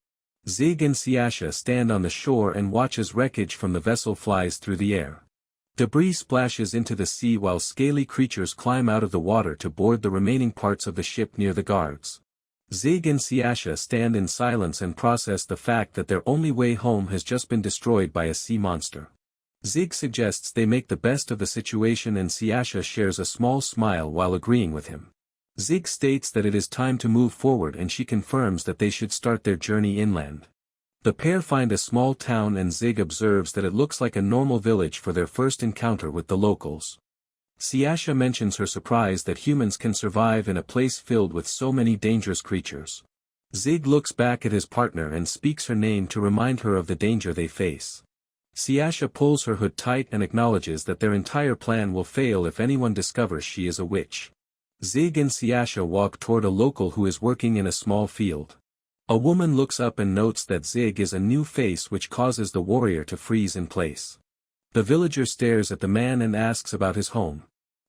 Zig and Siasha stand on the shore and watch as wreckage from the vessel flies through the air. Debris splashes into the sea while scaly creatures climb out of the water to board the remaining parts of the ship near the guards. Zig and Siasha stand in silence and process the fact that their only way home has just been destroyed by a sea monster. Zig suggests they make the best of the situation and Siasha shares a small smile while agreeing with him. Zig states that it is time to move forward and she confirms that they should start their journey inland. The pair find a small town and Zig observes that it looks like a normal village for their first encounter with the locals. Siasha mentions her surprise that humans can survive in a place filled with so many dangerous creatures. Zig looks back at his partner and speaks her name to remind her of the danger they face. Siasha pulls her hood tight and acknowledges that their entire plan will fail if anyone discovers she is a witch. Zig and Siasha walk toward a local who is working in a small field. A woman looks up and notes that Zig is a new face, which causes the warrior to freeze in place. The villager stares at the man and asks about his home.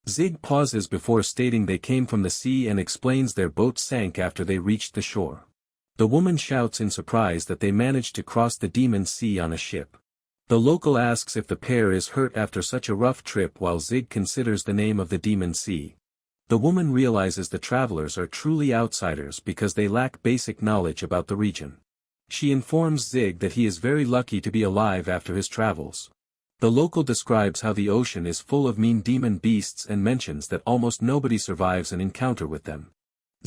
Zig pauses before stating they came from the sea and explains their boat sank after they reached the shore. The woman shouts in surprise that they managed to cross the demon sea on a ship. The local asks if the pair is hurt after such a rough trip while Zig considers the name of the demon sea. The woman realizes the travelers are truly outsiders because they lack basic knowledge about the region. She informs Zig that he is very lucky to be alive after his travels. The local describes how the ocean is full of mean demon beasts and mentions that almost nobody survives an encounter with them.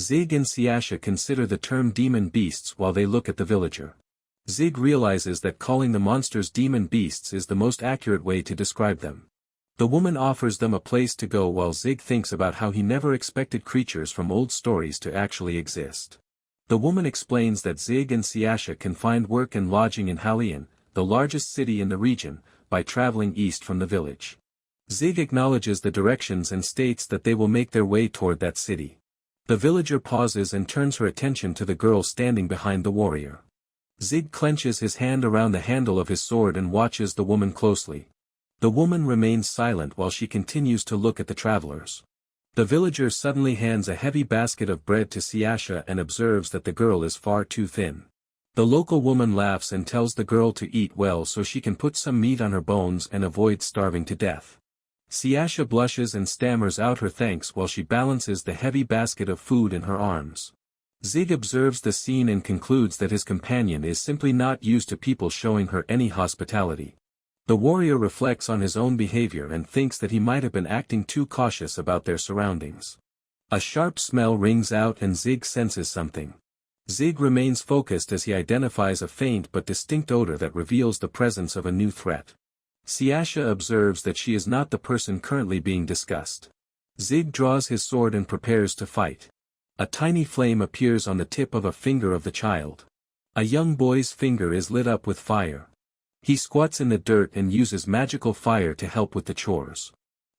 Zig and Siasha consider the term demon beasts while they look at the villager. Zig realizes that calling the monsters demon beasts is the most accurate way to describe them. The woman offers them a place to go while Zig thinks about how he never expected creatures from old stories to actually exist. The woman explains that Zig and Siasha can find work and lodging in Halian, the largest city in the region, by traveling east from the village. Zig acknowledges the directions and states that they will make their way toward that city. The villager pauses and turns her attention to the girl standing behind the warrior. Zig clenches his hand around the handle of his sword and watches the woman closely. The woman remains silent while she continues to look at the travelers. The villager suddenly hands a heavy basket of bread to Siasha and observes that the girl is far too thin. The local woman laughs and tells the girl to eat well so she can put some meat on her bones and avoid starving to death. Siasha blushes and stammers out her thanks while she balances the heavy basket of food in her arms. Zig observes the scene and concludes that his companion is simply not used to people showing her any hospitality. The warrior reflects on his own behavior and thinks that he might have been acting too cautious about their surroundings. A sharp smell rings out and Zig senses something. Zig remains focused as he identifies a faint but distinct odor that reveals the presence of a new threat. Siasha observes that she is not the person currently being discussed. Zig draws his sword and prepares to fight. A tiny flame appears on the tip of a finger of the child. A young boy's finger is lit up with fire. He squats in the dirt and uses magical fire to help with the chores.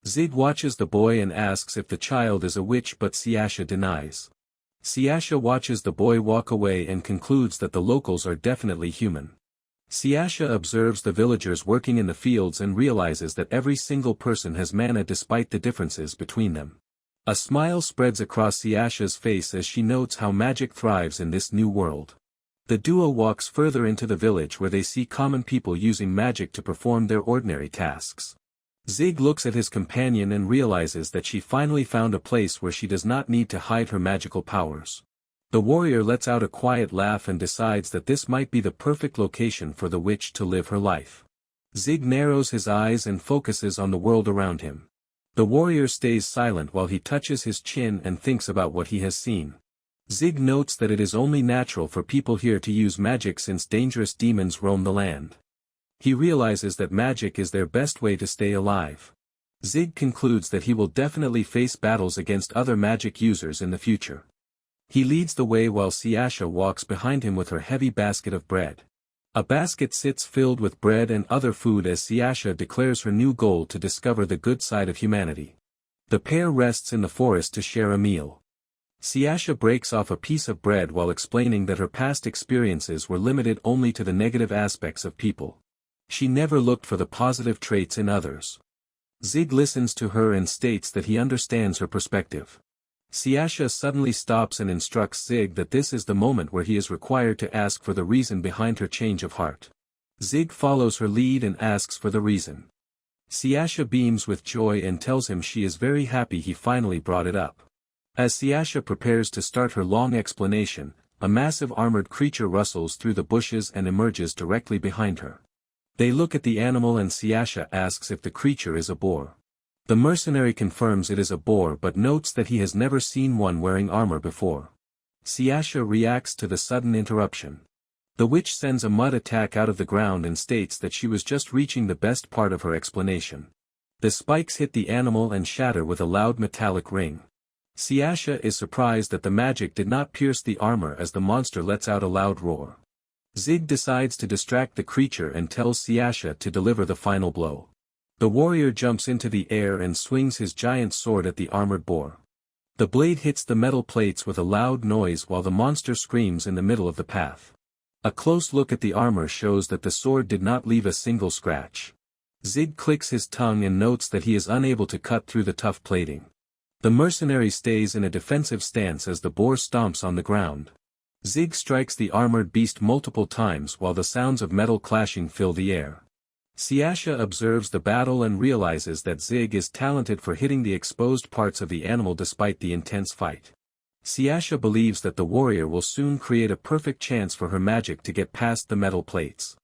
Zig watches the boy and asks if the child is a witch, but Siasha denies. Siasha watches the boy walk away and concludes that the locals are definitely human. Siasha observes the villagers working in the fields and realizes that every single person has mana despite the differences between them. A smile spreads across Siasha's face as she notes how magic thrives in this new world. The duo walks further into the village where they see common people using magic to perform their ordinary tasks. Zig looks at his companion and realizes that she finally found a place where she does not need to hide her magical powers. The warrior lets out a quiet laugh and decides that this might be the perfect location for the witch to live her life. Zig narrows his eyes and focuses on the world around him. The warrior stays silent while he touches his chin and thinks about what he has seen. Zig notes that it is only natural for people here to use magic since dangerous demons roam the land. He realizes that magic is their best way to stay alive. Zig concludes that he will definitely face battles against other magic users in the future. He leads the way while Siasha walks behind him with her heavy basket of bread. A basket sits filled with bread and other food as Siasha declares her new goal to discover the good side of humanity. The pair rests in the forest to share a meal. Siasha breaks off a piece of bread while explaining that her past experiences were limited only to the negative aspects of people. She never looked for the positive traits in others. Zig listens to her and states that he understands her perspective. Siasha suddenly stops and instructs Zig that this is the moment where he is required to ask for the reason behind her change of heart. Zig follows her lead and asks for the reason. Siasha beams with joy and tells him she is very happy he finally brought it up. As Siasha prepares to start her long explanation, a massive armored creature rustles through the bushes and emerges directly behind her. They look at the animal and Siasha asks if the creature is a boar. The mercenary confirms it is a boar but notes that he has never seen one wearing armor before. Siasha reacts to the sudden interruption. The witch sends a mud attack out of the ground and states that she was just reaching the best part of her explanation. The spikes hit the animal and shatter with a loud metallic ring. Siasha is surprised that the magic did not pierce the armor as the monster lets out a loud roar. Zig decides to distract the creature and tells Siasha to deliver the final blow. The warrior jumps into the air and swings his giant sword at the armored boar. The blade hits the metal plates with a loud noise while the monster screams in the middle of the path. A close look at the armor shows that the sword did not leave a single scratch. Zig clicks his tongue and notes that he is unable to cut through the tough plating. The mercenary stays in a defensive stance as the boar stomps on the ground. Zig strikes the armored beast multiple times while the sounds of metal clashing fill the air. Siasha observes the battle and realizes that Zig is talented for hitting the exposed parts of the animal despite the intense fight. Siasha believes that the warrior will soon create a perfect chance for her magic to get past the metal plates.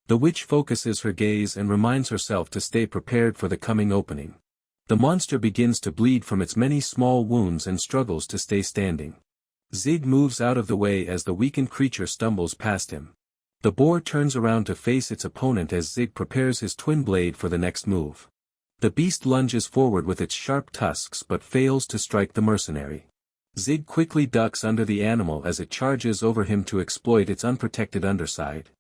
The witch focuses her gaze and reminds herself to stay prepared for the coming opening. The monster begins to bleed from its many small wounds and struggles to stay standing. Zig moves out of the way as the weakened creature stumbles past him. The boar turns around to face its opponent as Zig prepares his twin blade for the next move. The beast lunges forward with its sharp tusks but fails to strike the mercenary. Zig quickly ducks under the animal as it charges over him to exploit its unprotected underside.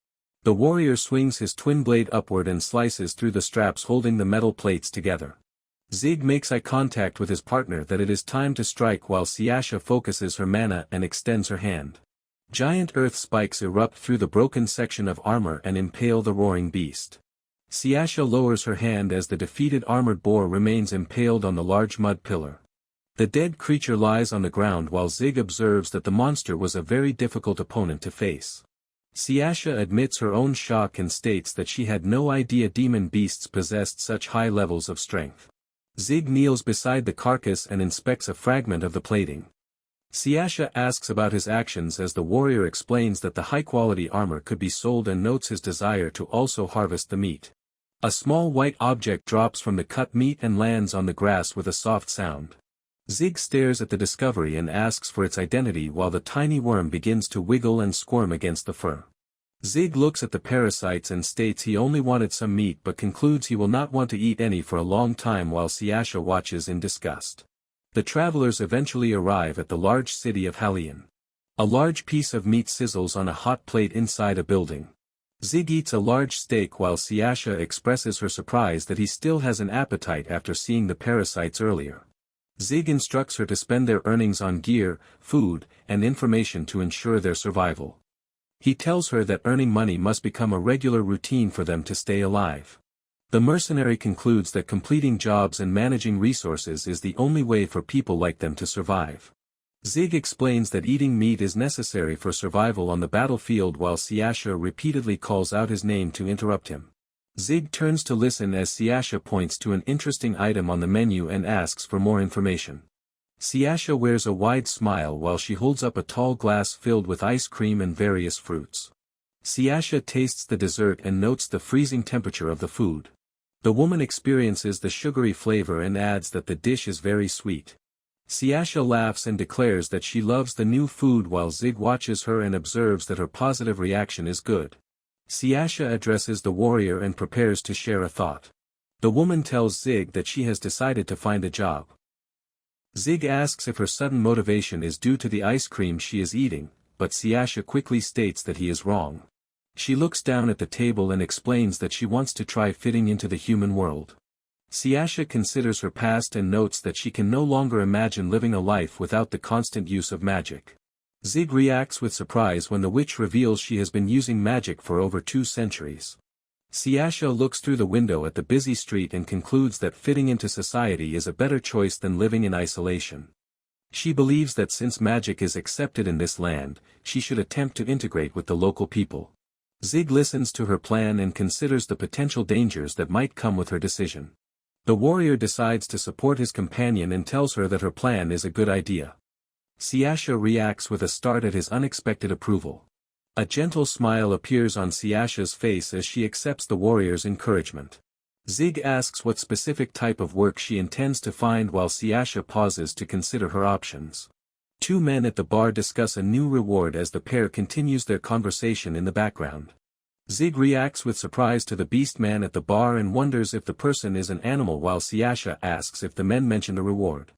The warrior swings his twin blade upward and slices through the straps holding the metal plates together. Zig makes eye contact with his partner that it is time to strike while Siasha focuses her mana and extends her hand. Giant earth spikes erupt through the broken section of armor and impale the roaring beast. Siasha lowers her hand as the defeated armored boar remains impaled on the large mud pillar. The dead creature lies on the ground while Zig observes that the monster was a very difficult opponent to face. Siasha admits her own shock and states that she had no idea demon beasts possessed such high levels of strength. Zig kneels beside the carcass and inspects a fragment of the plating. Siasha asks about his actions as the warrior explains that the high-quality armor could be sold and notes his desire to also harvest the meat. A small white object drops from the cut meat and lands on the grass with a soft sound. Zig stares at the discovery and asks for its identity while the tiny worm begins to wiggle and squirm against the fur. Zig looks at the parasites and states he only wanted some meat but concludes he will not want to eat any for a long time while Siasha watches in disgust. The travelers eventually arrive at the large city of Halion. A large piece of meat sizzles on a hot plate inside a building. Zig eats a large steak while Siasha expresses her surprise that he still has an appetite after seeing the parasites earlier. Zig instructs her to spend their earnings on gear, food, and information to ensure their survival. He tells her that earning money must become a regular routine for them to stay alive. The mercenary concludes that completing jobs and managing resources is the only way for people like them to survive. Zig explains that eating meat is necessary for survival on the battlefield while Siasha repeatedly calls out his name to interrupt him. Zig turns to listen as Siasha points to an interesting item on the menu and asks for more information. Siasha wears a wide smile while she holds up a tall glass filled with ice cream and various fruits. Siasha tastes the dessert and notes the freezing temperature of the food. The woman experiences the sugary flavor and adds that the dish is very sweet. Siasha laughs and declares that she loves the new food while Zig watches her and observes that her positive reaction is good. Siasha addresses the warrior and prepares to share a thought. The woman tells Zig that she has decided to find a job. Zig asks if her sudden motivation is due to the ice cream she is eating, but Siasha quickly states that he is wrong. She looks down at the table and explains that she wants to try fitting into the human world. Siasha considers her past and notes that she can no longer imagine living a life without the constant use of magic. Zig reacts with surprise when the witch reveals she has been using magic for over 2 centuries. Siasha looks through the window at the busy street and concludes that fitting into society is a better choice than living in isolation. She believes that since magic is accepted in this land, she should attempt to integrate with the local people. Zig listens to her plan and considers the potential dangers that might come with her decision. The warrior decides to support his companion and tells her that her plan is a good idea. Siasha reacts with a start at his unexpected approval. A gentle smile appears on Siasha's face as she accepts the warrior's encouragement. Zig asks what specific type of work she intends to find while Siasha pauses to consider her options. 2 men at the bar discuss a new reward as the pair continues their conversation in the background. Zig reacts with surprise to the beast man at the bar and wonders if the person is an animal while Siasha asks if the men mentioned a reward.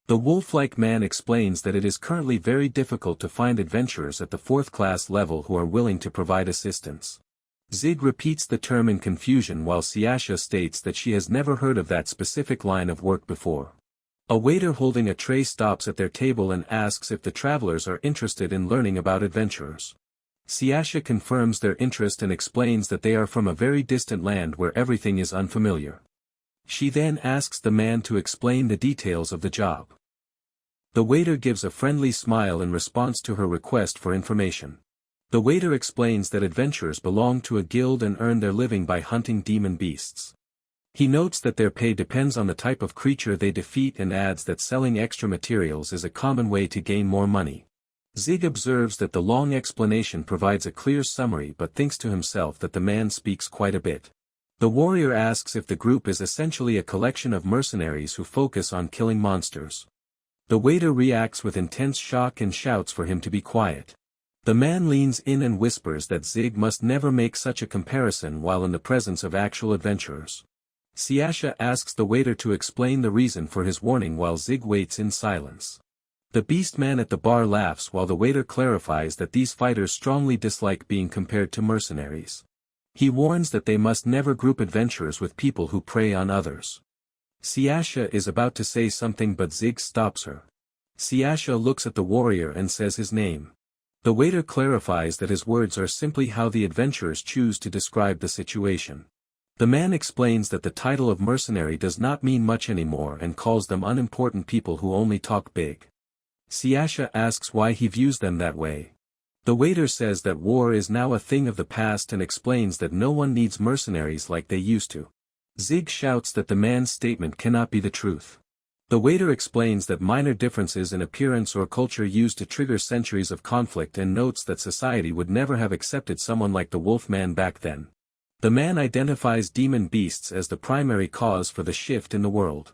The wolf-like man explains that it is currently very difficult to find adventurers at the 4th class level who are willing to provide assistance. Zig repeats the term in confusion while Siasha states that she has never heard of that specific line of work before. A waiter holding a tray stops at their table and asks if the travelers are interested in learning about adventurers. Siasha confirms their interest and explains that they are from a very distant land where everything is unfamiliar. She then asks the man to explain the details of the job. The waiter gives a friendly smile in response to her request for information. The waiter explains that adventurers belong to a guild and earn their living by hunting demon beasts. He notes that their pay depends on the type of creature they defeat and adds that selling extra materials is a common way to gain more money. Zig observes that the long explanation provides a clear summary but thinks to himself that the man speaks quite a bit. The warrior asks if the group is essentially a collection of mercenaries who focus on killing monsters. The waiter reacts with intense shock and shouts for him to be quiet. The man leans in and whispers that Zig must never make such a comparison while in the presence of actual adventurers. Siasha asks the waiter to explain the reason for his warning while Zig waits in silence. The beast man at the bar laughs while the waiter clarifies that these fighters strongly dislike being compared to mercenaries. He warns that they must never group adventurers with people who prey on others. Siasha is about to say something but Zig stops her. Siasha looks at the warrior and says his name. The waiter clarifies that his words are simply how the adventurers choose to describe the situation. The man explains that the title of mercenary does not mean much anymore and calls them unimportant people who only talk big. Siasha asks why he views them that way. The waiter says that war is now a thing of the past and explains that no one needs mercenaries like they used to. Zig shouts that the man's statement cannot be the truth. The waiter explains that minor differences in appearance or culture used to trigger centuries of conflict and notes that society would never have accepted someone like the Wolfman back then. The man identifies demon beasts as the primary cause for the shift in the world.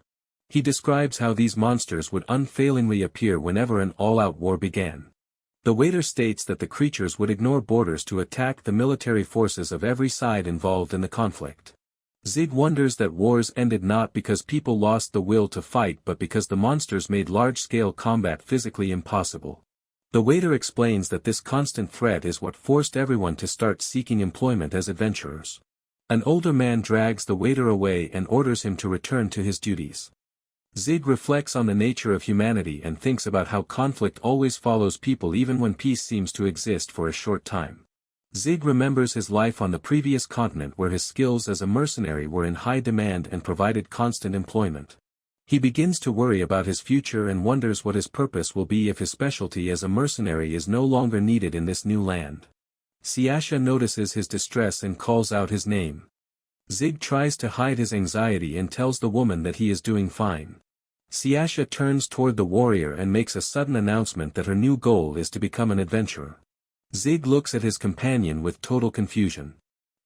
He describes how these monsters would unfailingly appear whenever an all-out war began. The waiter states that the creatures would ignore borders to attack the military forces of every side involved in the conflict. Zig wonders that wars ended not because people lost the will to fight but because the monsters made large-scale combat physically impossible. The waiter explains that this constant threat is what forced everyone to start seeking employment as adventurers. An older man drags the waiter away and orders him to return to his duties. Zig reflects on the nature of humanity and thinks about how conflict always follows people even when peace seems to exist for a short time. Zig remembers his life on the previous continent where his skills as a mercenary were in high demand and provided constant employment. He begins to worry about his future and wonders what his purpose will be if his specialty as a mercenary is no longer needed in this new land. Siasha notices his distress and calls out his name. Zig tries to hide his anxiety and tells the woman that he is doing fine. Siasha turns toward the warrior and makes a sudden announcement that her new goal is to become an adventurer. Zig looks at his companion with total confusion.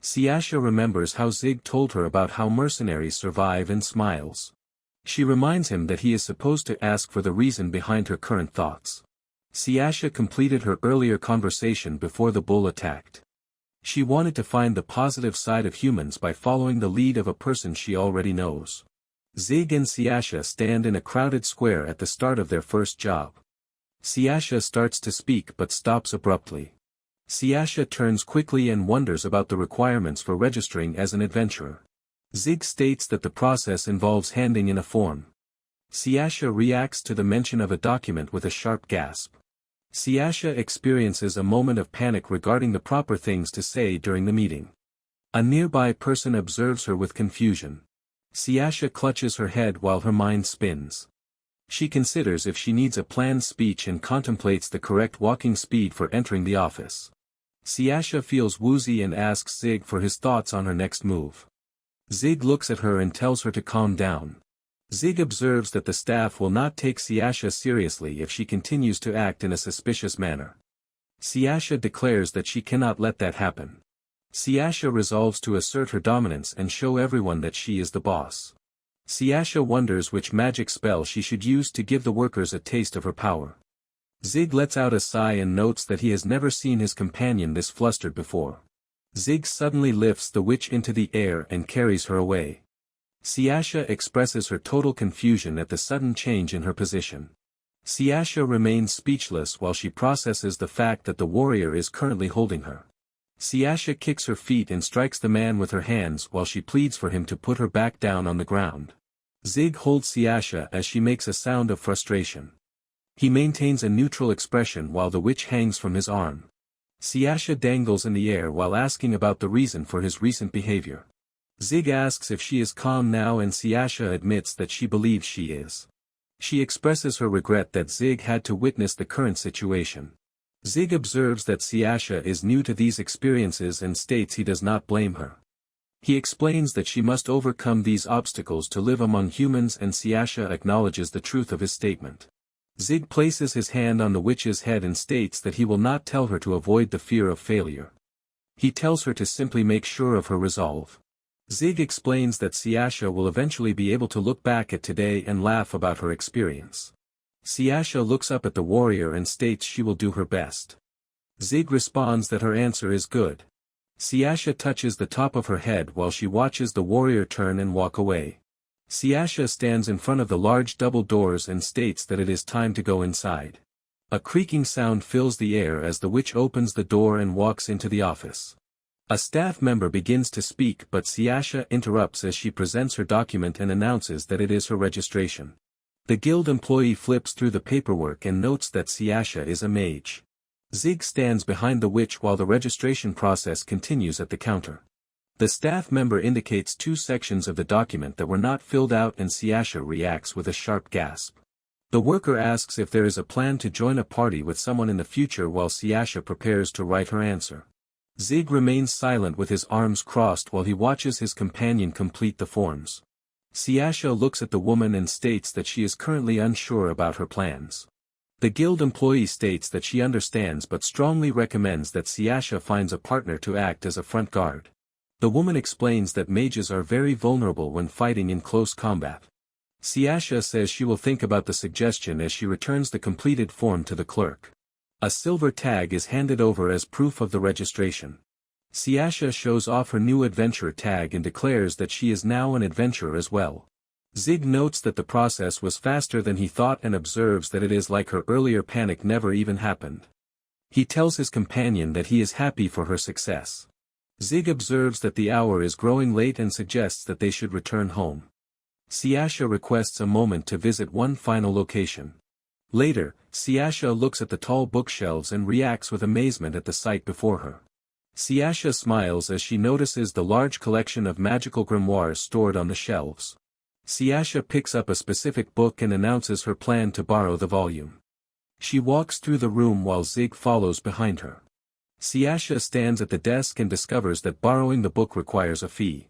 Siasha remembers how Zig told her about how mercenaries survive and smiles. She reminds him that he is supposed to ask for the reason behind her current thoughts. Siasha completed her earlier conversation before the bull attacked. She wanted to find the positive side of humans by following the lead of a person she already knows. Zig and Siasha stand in a crowded square at the start of their first job. Siasha starts to speak but stops abruptly. Siasha turns quickly and wonders about the requirements for registering as an adventurer. Zig states that the process involves handing in a form. Siasha reacts to the mention of a document with a sharp gasp. Siasha experiences a moment of panic regarding the proper things to say during the meeting. A nearby person observes her with confusion. Siasha clutches her head while her mind spins. She considers if she needs a planned speech and contemplates the correct walking speed for entering the office. Siasha feels woozy and asks Zig for his thoughts on her next move. Zig looks at her and tells her to calm down. Zig observes that the staff will not take Siasha seriously if she continues to act in a suspicious manner. Siasha declares that she cannot let that happen. Siasha resolves to assert her dominance and show everyone that she is the boss. Siasha wonders which magic spell she should use to give the workers a taste of her power. Zig lets out a sigh and notes that he has never seen his companion this flustered before. Zig suddenly lifts the witch into the air and carries her away. Siasha expresses her total confusion at the sudden change in her position. Siasha remains speechless while she processes the fact that the warrior is currently holding her. Siasha kicks her feet and strikes the man with her hands while she pleads for him to put her back down on the ground. Zig holds Siasha as she makes a sound of frustration. He maintains a neutral expression while the witch hangs from his arm. Siasha dangles in the air while asking about the reason for his recent behavior. Zig asks if she is calm now and Siasha admits that she believes she is. She expresses her regret that Zig had to witness the current situation. Zig observes that Siasha is new to these experiences and states he does not blame her. He explains that she must overcome these obstacles to live among humans and Siasha acknowledges the truth of his statement. Zig places his hand on the witch's head and states that he will not tell her to avoid the fear of failure. He tells her to simply make sure of her resolve. Zig explains that Siasha will eventually be able to look back at today and laugh about her experience. Siasha looks up at the warrior and states she will do her best. Zig responds that her answer is good. Siasha touches the top of her head while she watches the warrior turn and walk away. Siasha stands in front of the large double doors and states that it is time to go inside. A creaking sound fills the air as the witch opens the door and walks into the office. A staff member begins to speak but Siasha interrupts as she presents her document and announces that it is her registration. The guild employee flips through the paperwork and notes that Siasha is a mage. Zig stands behind the witch while the registration process continues at the counter. The staff member indicates 2 sections of the document that were not filled out and Siasha reacts with a sharp gasp. The worker asks if there is a plan to join a party with someone in the future while Siasha prepares to write her answer. Zig remains silent with his arms crossed while he watches his companion complete the forms. Siasha looks at the woman and states that she is currently unsure about her plans. The guild employee states that she understands but strongly recommends that Siasha finds a partner to act as a front guard. The woman explains that mages are very vulnerable when fighting in close combat. Siasha says she will think about the suggestion as she returns the completed form to the clerk. A silver tag is handed over as proof of the registration. Siasha shows off her new adventurer tag and declares that she is now an adventurer as well. Zig notes that the process was faster than he thought and observes that it is like her earlier panic never even happened. He tells his companion that he is happy for her success. Zig observes that the hour is growing late and suggests that they should return home. Siasha requests a moment to visit one final location. Later, Siasha looks at the tall bookshelves and reacts with amazement at the sight before her. Siasha smiles as she notices the large collection of magical grimoires stored on the shelves. Siasha picks up a specific book and announces her plan to borrow the volume. She walks through the room while Zig follows behind her. Siasha stands at the desk and discovers that borrowing the book requires a fee.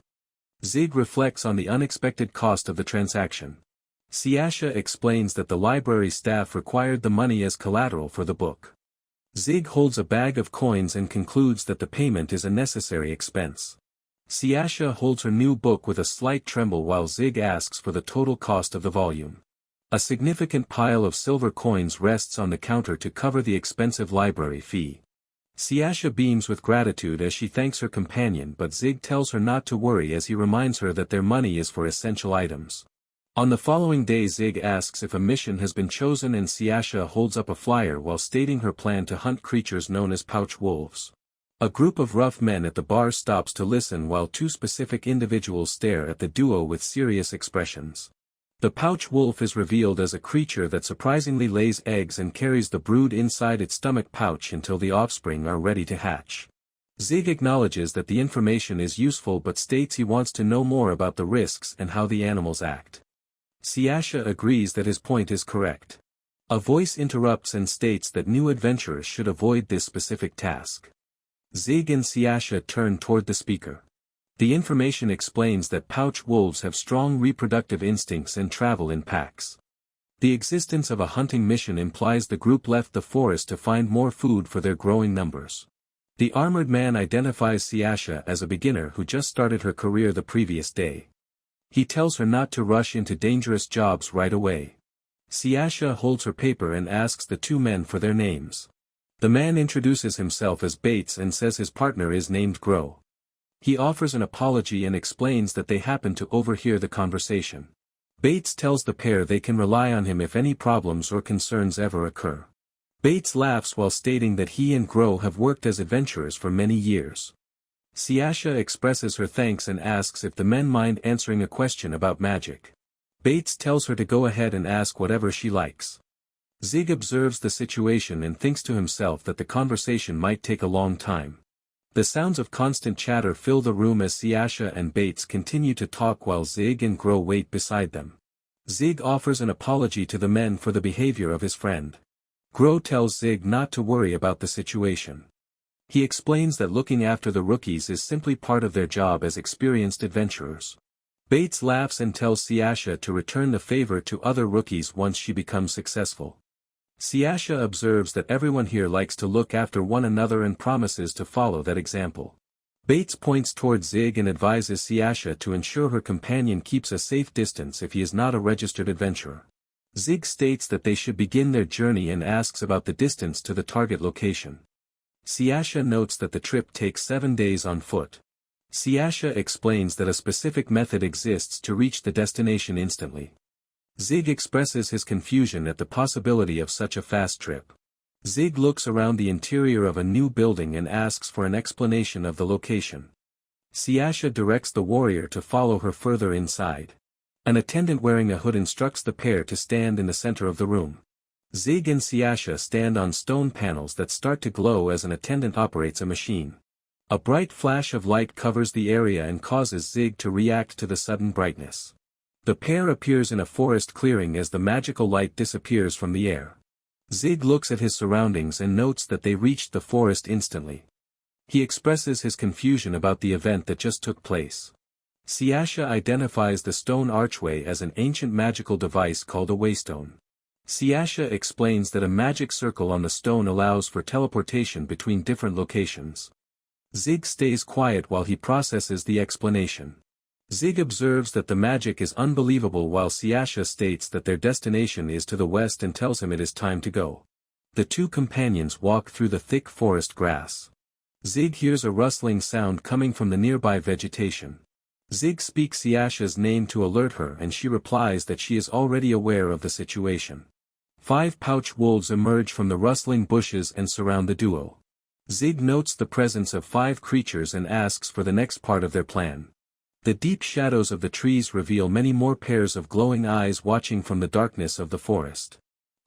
Zig reflects on the unexpected cost of the transaction. Siasha explains that the library staff required the money as collateral for the book. Zig holds a bag of coins and concludes that the payment is a necessary expense. Siasha holds her new book with a slight tremble while Zig asks for the total cost of the volume. A significant pile of silver coins rests on the counter to cover the expensive library fee. Siasha beams with gratitude as she thanks her companion, but Zig tells her not to worry as he reminds her that their money is for essential items. On the following day, Zig asks if a mission has been chosen and Siasha holds up a flyer while stating her plan to hunt creatures known as pouch wolves. A group of rough men at the bar stops to listen while two specific individuals stare at the duo with serious expressions. The pouch wolf is revealed as a creature that surprisingly lays eggs and carries the brood inside its stomach pouch until the offspring are ready to hatch. Zig acknowledges that the information is useful but states he wants to know more about the risks and how the animals act. Siasha agrees that his point is correct. A voice interrupts and states that new adventurers should avoid this specific task. Zig and Siasha turn toward the speaker. The information explains that pouch wolves have strong reproductive instincts and travel in packs. The existence of a hunting mission implies the group left the forest to find more food for their growing numbers. The armored man identifies Siasha as a beginner who just started her career the previous day. He tells her not to rush into dangerous jobs right away. Siasha holds her paper and asks the two men for their names. The man introduces himself as Bates and says his partner is named Grow. He offers an apology and explains that they happened to overhear the conversation. Bates tells the pair they can rely on him if any problems or concerns ever occur. Bates laughs while stating that he and Grow have worked as adventurers for many years. Siasha expresses her thanks and asks if the men mind answering a question about magic. Bates tells her to go ahead and ask whatever she likes. Zig observes the situation and thinks to himself that the conversation might take a long time. The sounds of constant chatter fill the room as Siasha and Bates continue to talk while Zig and Grow wait beside them. Zig offers an apology to the men for the behavior of his friend. Grow tells Zig not to worry about the situation. He explains that looking after the rookies is simply part of their job as experienced adventurers. Bates laughs and tells Siasha to return the favor to other rookies once she becomes successful. Siasha observes that everyone here likes to look after one another and promises to follow that example. Bates points towards Zig and advises Siasha to ensure her companion keeps a safe distance if he is not a registered adventurer. Zig states that they should begin their journey and asks about the distance to the target location. Siasha notes that the trip takes 7 days on foot. Siasha explains that a specific method exists to reach the destination instantly. Zig expresses his confusion at the possibility of such a fast trip. Zig looks around the interior of a new building and asks for an explanation of the location. Siasha directs the warrior to follow her further inside. An attendant wearing a hood instructs the pair to stand in the center of the room. Zig and Siasha stand on stone panels that start to glow as an attendant operates a machine. A bright flash of light covers the area and causes Zig to react to the sudden brightness. The pair appears in a forest clearing as the magical light disappears from the air. Zig looks at his surroundings and notes that they reached the forest instantly. He expresses his confusion about the event that just took place. Siasha identifies the stone archway as an ancient magical device called a waystone. Siasha explains that a magic circle on the stone allows for teleportation between different locations. Zig stays quiet while he processes the explanation. Zig observes that the magic is unbelievable while Siasha states that their destination is to the west and tells him it is time to go. The two companions walk through the thick forest grass. Zig hears a rustling sound coming from the nearby vegetation. Zig speaks Siasha's name to alert her and she replies that she is already aware of the situation. 5 pouch wolves emerge from the rustling bushes and surround the duo. Zig notes the presence of 5 creatures and asks for the next part of their plan. The deep shadows of the trees reveal many more pairs of glowing eyes watching from the darkness of the forest.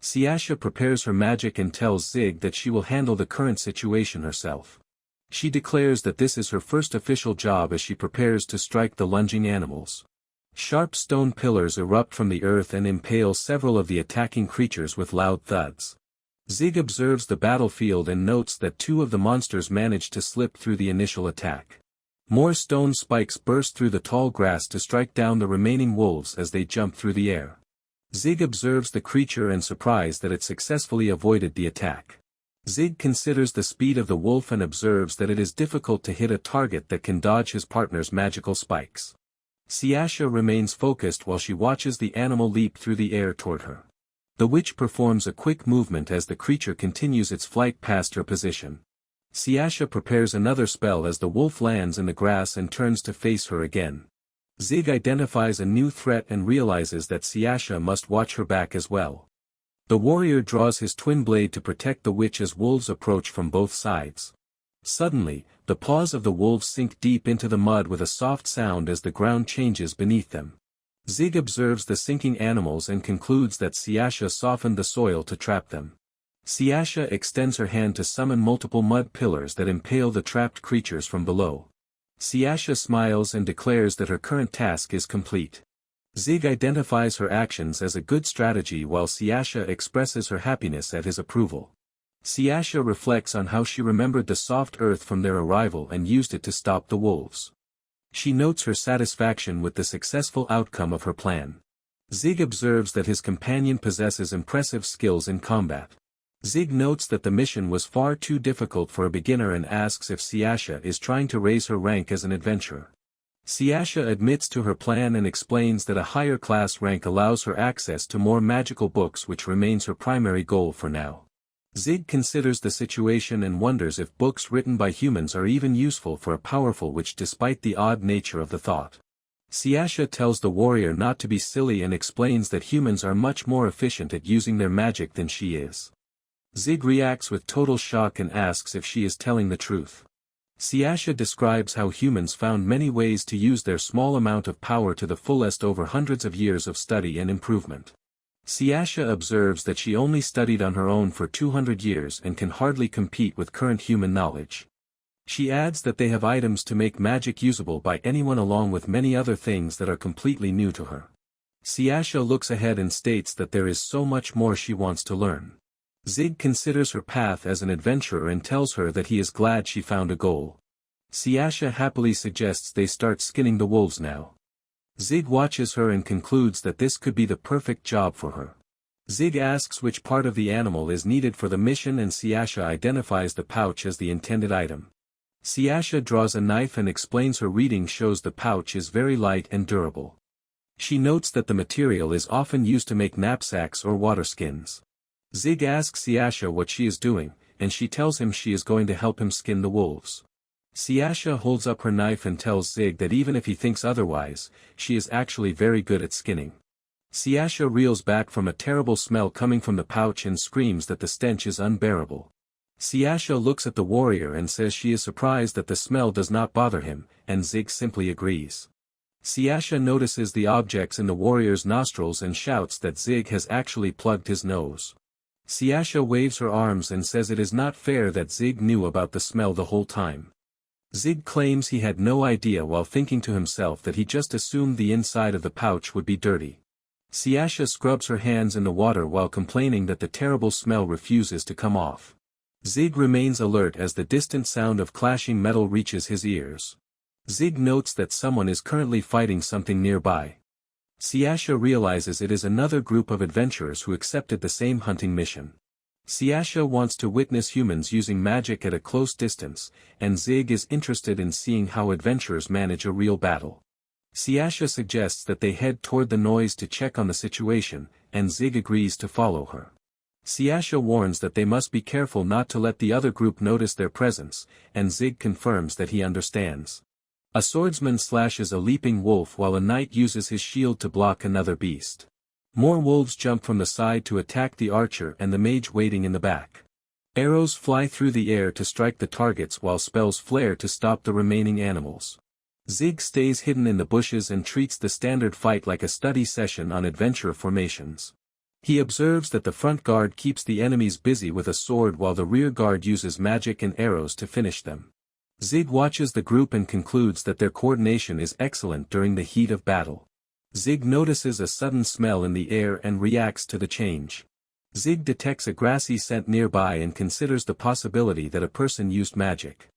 Siasha prepares her magic and tells Zig that she will handle the current situation herself. She declares that this is her first official job as she prepares to strike the lunging animals. Sharp stone pillars erupt from the earth and impale several of the attacking creatures with loud thuds. Zig observes the battlefield and notes that 2 of the monsters manage to slip through the initial attack. More stone spikes burst through the tall grass to strike down the remaining wolves as they jump through the air. Zig observes the creature and surprised that it successfully avoided the attack. Zig considers the speed of the wolf and observes that it is difficult to hit a target that can dodge his partner's magical spikes. Siasha remains focused while she watches the animal leap through the air toward her. The witch performs a quick movement as the creature continues its flight past her position. Siasha prepares another spell as the wolf lands in the grass and turns to face her again. Zig identifies a new threat and realizes that Siasha must watch her back as well. The warrior draws his twin blade to protect the witch as wolves approach from both sides. Suddenly, the paws of the wolves sink deep into the mud with a soft sound as the ground changes beneath them. Zig observes the sinking animals and concludes that Siasha softened the soil to trap them. Siasha extends her hand to summon multiple mud pillars that impale the trapped creatures from below. Siasha smiles and declares that her current task is complete. Zig identifies her actions as a good strategy while Siasha expresses her happiness at his approval. Siasha reflects on how she remembered the soft earth from their arrival and used it to stop the wolves. She notes her satisfaction with the successful outcome of her plan. Zig observes that his companion possesses impressive skills in combat. Zig notes that the mission was far too difficult for a beginner and asks if Siasha is trying to raise her rank as an adventurer. Siasha admits to her plan and explains that a higher class rank allows her access to more magical books, which remains her primary goal for now. Zig considers the situation and wonders if books written by humans are even useful for a powerful witch despite the odd nature of the thought. Siasha tells the warrior not to be silly and explains that humans are much more efficient at using their magic than she is. Zig reacts with total shock and asks if she is telling the truth. Siasha describes how humans found many ways to use their small amount of power to the fullest over hundreds of years of study and improvement. Siasha observes that she only studied on her own for 200 years and can hardly compete with current human knowledge. She adds that they have items to make magic usable by anyone along with many other things that are completely new to her. Siasha looks ahead and states that there is so much more she wants to learn. Zig considers her path as an adventurer and tells her that he is glad she found a goal. Siasha happily suggests they start skinning the wolves now. Zig watches her and concludes that this could be the perfect job for her. Zig asks which part of the animal is needed for the mission and Siasha identifies the pouch as the intended item. Siasha draws a knife and explains her reading shows the pouch is very light and durable. She notes that the material is often used to make knapsacks or water skins. Zig asks Siasha what she is doing, and she tells him she is going to help him skin the wolves. Siasha holds up her knife and tells Zig that even if he thinks otherwise, she is actually very good at skinning. Siasha reels back from a terrible smell coming from the pouch and screams that the stench is unbearable. Siasha looks at the warrior and says she is surprised that the smell does not bother him, and Zig simply agrees. Siasha notices the objects in the warrior's nostrils and shouts that Zig has actually plugged his nose. Siasha waves her arms and says it is not fair that Zig knew about the smell the whole time. Zig claims he had no idea while thinking to himself that he just assumed the inside of the pouch would be dirty. Siasha scrubs her hands in the water while complaining that the terrible smell refuses to come off. Zig remains alert as the distant sound of clashing metal reaches his ears. Zig notes that someone is currently fighting something nearby. Siasha realizes it is another group of adventurers who accepted the same hunting mission. Siasha wants to witness humans using magic at a close distance, and Zig is interested in seeing how adventurers manage a real battle. Siasha suggests that they head toward the noise to check on the situation, and Zig agrees to follow her. Siasha warns that they must be careful not to let the other group notice their presence, and Zig confirms that he understands. A swordsman slashes a leaping wolf while a knight uses his shield to block another beast. More wolves jump from the side to attack the archer and the mage waiting in the back. Arrows fly through the air to strike the targets while spells flare to stop the remaining animals. Zig stays hidden in the bushes and treats the standard fight like a study session on adventure formations. He observes that the front guard keeps the enemies busy with a sword while the rear guard uses magic and arrows to finish them. Zig watches the group and concludes that their coordination is excellent during the heat of battle. Zig notices a sudden smell in the air and reacts to the change. Zig detects a grassy scent nearby and considers the possibility that a person used magic.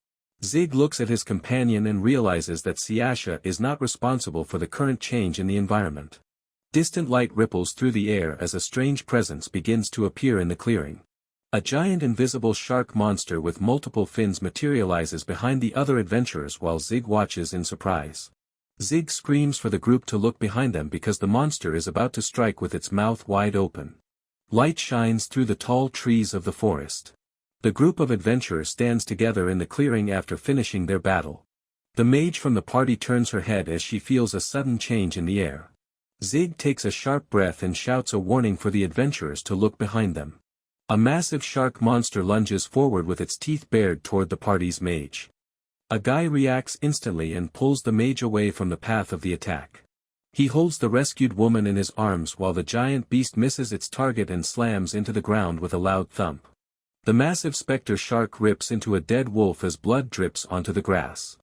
Zig looks at his companion and realizes that Siasha is not responsible for the current change in the environment. Distant light ripples through the air as a strange presence begins to appear in the clearing. A giant invisible shark monster with multiple fins materializes behind the other adventurers while Zig watches in surprise. Zig screams for the group to look behind them because the monster is about to strike with its mouth wide open. Light shines through the tall trees of the forest. The group of adventurers stands together in the clearing after finishing their battle. The mage from the party turns her head as she feels a sudden change in the air. Zig takes a sharp breath and shouts a warning for the adventurers to look behind them. A massive shark monster lunges forward with its teeth bared toward the party's mage. A guy reacts instantly and pulls the mage away from the path of the attack. He holds the rescued woman in his arms while the giant beast misses its target and slams into the ground with a loud thump. The massive spectre shark rips into a dead wolf as blood drips onto the grass.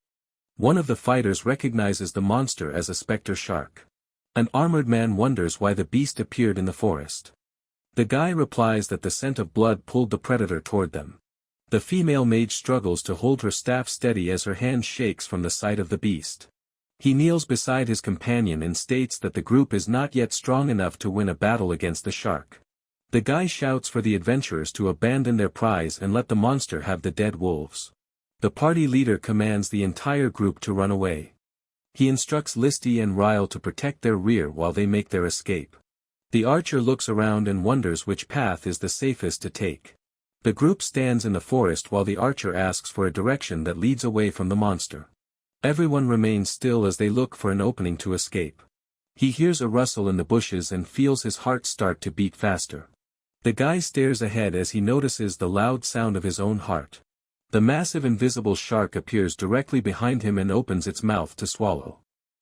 One of the fighters recognizes the monster as a spectre shark. An armored man wonders why the beast appeared in the forest. The guy replies that the scent of blood pulled the predator toward them. The female mage struggles to hold her staff steady as her hand shakes from the sight of the beast. He kneels beside his companion and states that the group is not yet strong enough to win a battle against the shark. The guy shouts for the adventurers to abandon their prize and let the monster have the dead wolves. The party leader commands the entire group to run away. He instructs Listy and Ryle to protect their rear while they make their escape. The archer looks around and wonders which path is the safest to take. The group stands in the forest while the archer asks for a direction that leads away from the monster. Everyone remains still as they look for an opening to escape. He hears a rustle in the bushes and feels his heart start to beat faster. The guy stares ahead as he notices the loud sound of his own heart. The massive invisible shark appears directly behind him and opens its mouth to swallow.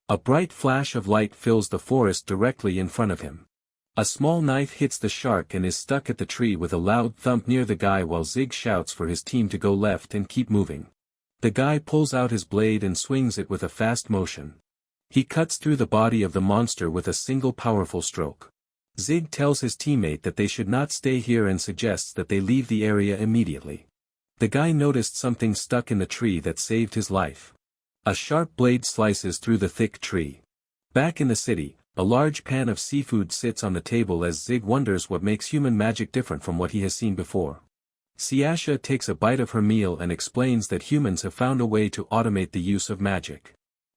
A bright flash of light fills the forest directly in front of him. A small knife hits the shark and is stuck at the tree with a loud thump near the guy while Zig shouts for his team to go left and keep moving. The guy pulls out his blade and swings it with a fast motion. He cuts through the body of the monster with a single powerful stroke. Zig tells his teammate that they should not stay here and suggests that they leave the area immediately. The guy noticed something stuck in the tree that saved his life. A sharp blade slices through the thick tree. Back in the city, a large pan of seafood sits on the table as Zig wonders what makes human magic different from what he has seen before. Siasha takes a bite of her meal and explains that humans have found a way to automate the use of magic.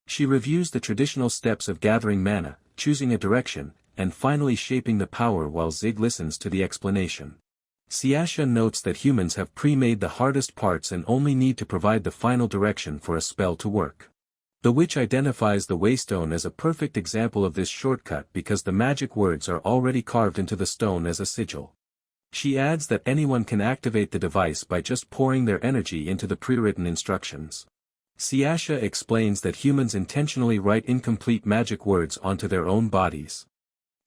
She reviews the traditional steps of gathering mana, choosing a direction, and finally shaping the power while Zig listens to the explanation. Siasha notes that humans have pre-made the hardest parts and only need to provide the final direction for a spell to work. The witch identifies the waystone as a perfect example of this shortcut because the magic words are already carved into the stone as a sigil. She adds that anyone can activate the device by just pouring their energy into the pre-written instructions. Siasha explains that humans intentionally write incomplete magic words onto their own bodies.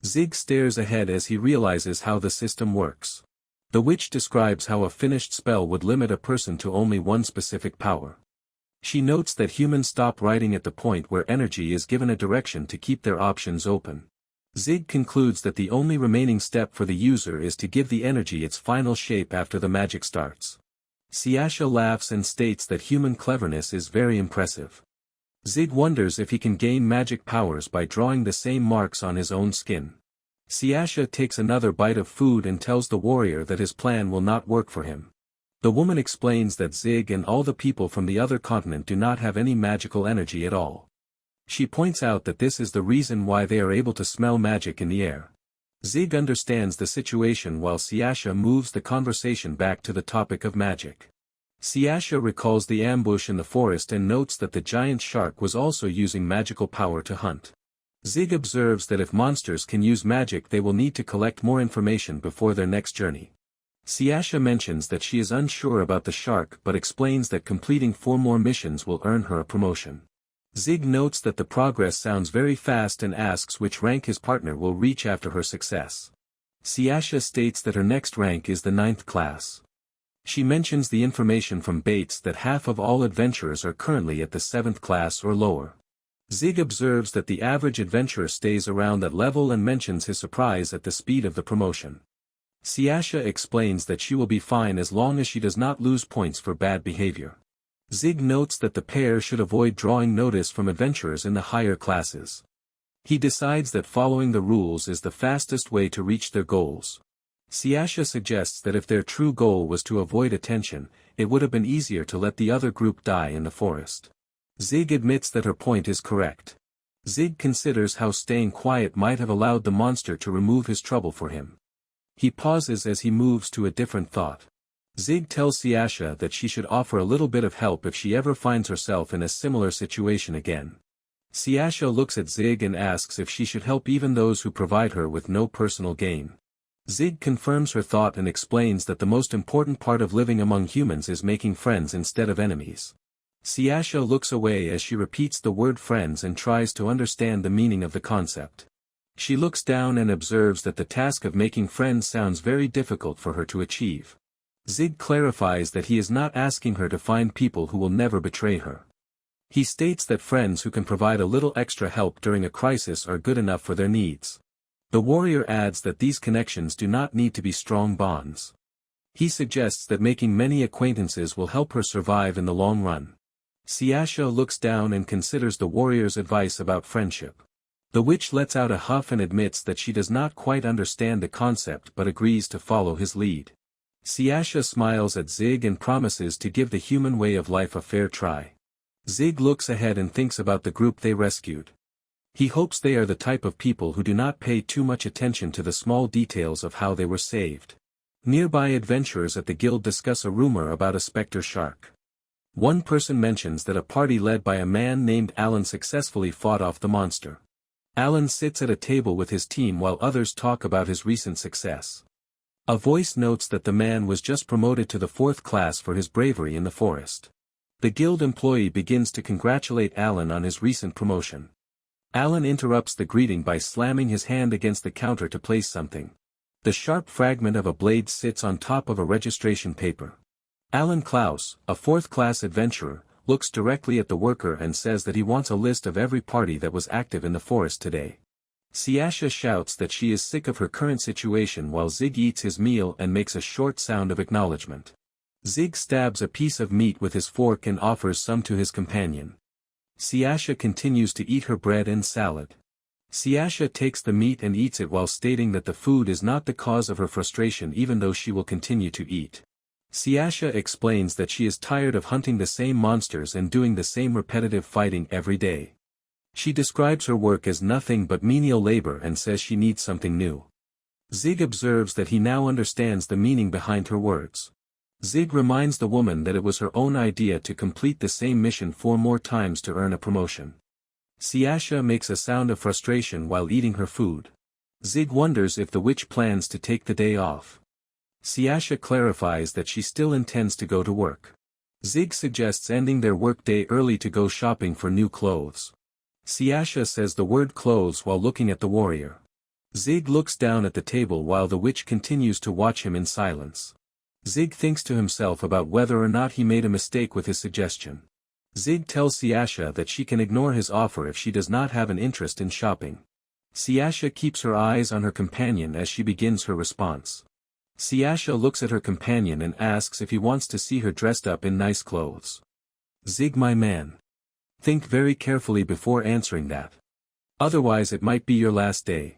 Zig stares ahead as he realizes how the system works. The witch describes how a finished spell would limit a person to only one specific power. She notes that humans stop writing at the point where energy is given a direction to keep their options open. Zig concludes that the only remaining step for the user is to give the energy its final shape after the magic starts. Siasha laughs and states that human cleverness is very impressive. Zig wonders if he can gain magic powers by drawing the same marks on his own skin. Siasha takes another bite of food and tells the warrior that his plan will not work for him. The woman explains that Zig and all the people from the other continent do not have any magical energy at all. She points out that this is the reason why they are able to smell magic in the air. Zig understands the situation while Siasha moves the conversation back to the topic of magic. Siasha recalls the ambush in the forest and notes that the giant shark was also using magical power to hunt. Zig observes that if monsters can use magic they will need to collect more information before their next journey. Siasha mentions that she is unsure about the shark but explains that completing 4 more missions will earn her a promotion. Zig notes that the progress sounds very fast and asks which rank his partner will reach after her success. Siasha states that her next rank is the 9th class. She mentions the information from Bates that half of all adventurers are currently at the 7th class or lower. Zig observes that the average adventurer stays around that level and mentions his surprise at the speed of the promotion. Siasha explains that she will be fine as long as she does not lose points for bad behavior. Zig notes that the pair should avoid drawing notice from adventurers in the higher classes. He decides that following the rules is the fastest way to reach their goals. Siasha suggests that if their true goal was to avoid attention, it would have been easier to let the other group die in the forest. Zig admits that her point is correct. Zig considers how staying quiet might have allowed the monster to remove his trouble for him. He pauses as he moves to a different thought. Zig tells Siasha that she should offer a little bit of help if she ever finds herself in a similar situation again. Siasha looks at Zig and asks if she should help even those who provide her with no personal gain. Zig confirms her thought and explains that the most important part of living among humans is making friends instead of enemies. Siasha looks away as she repeats the word friends and tries to understand the meaning of the concept. She looks down and observes that the task of making friends sounds very difficult for her to achieve. Zig clarifies that he is not asking her to find people who will never betray her. He states that friends who can provide a little extra help during a crisis are good enough for their needs. The warrior adds that these connections do not need to be strong bonds. He suggests that making many acquaintances will help her survive in the long run. Siasha looks down and considers the warrior's advice about friendship. The witch lets out a huff and admits that she does not quite understand the concept but agrees to follow his lead. Siasha smiles at Zig and promises to give the human way of life a fair try. Zig looks ahead and thinks about the group they rescued. He hopes they are the type of people who do not pay too much attention to the small details of how they were saved. Nearby adventurers at the guild discuss a rumor about a spectre shark. One person mentions that a party led by a man named Alan successfully fought off the monster. Alan sits at a table with his team while others talk about his recent success. A voice notes that the man was just promoted to the 4th class for his bravery in the forest. The guild employee begins to congratulate Alan on his recent promotion. Alan interrupts the greeting by slamming his hand against the counter to place something. The sharp fragment of a blade sits on top of a registration paper. Alan Klaus, a 4th-class adventurer, looks directly at the worker and says that he wants a list of every party that was active in the forest today. Siasha shouts that she is sick of her current situation while Zig eats his meal and makes a short sound of acknowledgement. Zig stabs a piece of meat with his fork and offers some to his companion. Siasha continues to eat her bread and salad. Siasha takes the meat and eats it while stating that the food is not the cause of her frustration even though she will continue to eat. Siasha explains that she is tired of hunting the same monsters and doing the same repetitive fighting every day. She describes her work as nothing but menial labor and says she needs something new. Zig observes that he now understands the meaning behind her words. Zig reminds the woman that it was her own idea to complete the same mission 4 more times to earn a promotion. Siasha makes a sound of frustration while eating her food. Zig wonders if the witch plans to take the day off. Siasha clarifies that she still intends to go to work. Zig suggests ending their workday early to go shopping for new clothes. Siasha says the word clothes while looking at the warrior. Zig looks down at the table while the witch continues to watch him in silence. Zig thinks to himself about whether or not he made a mistake with his suggestion. Zig tells Siasha that she can ignore his offer if she does not have an interest in shopping. Siasha keeps her eyes on her companion as she begins her response. Siasha looks at her companion and asks if he wants to see her dressed up in nice clothes. Zig, my man. Think very carefully before answering that. Otherwise it might be your last day.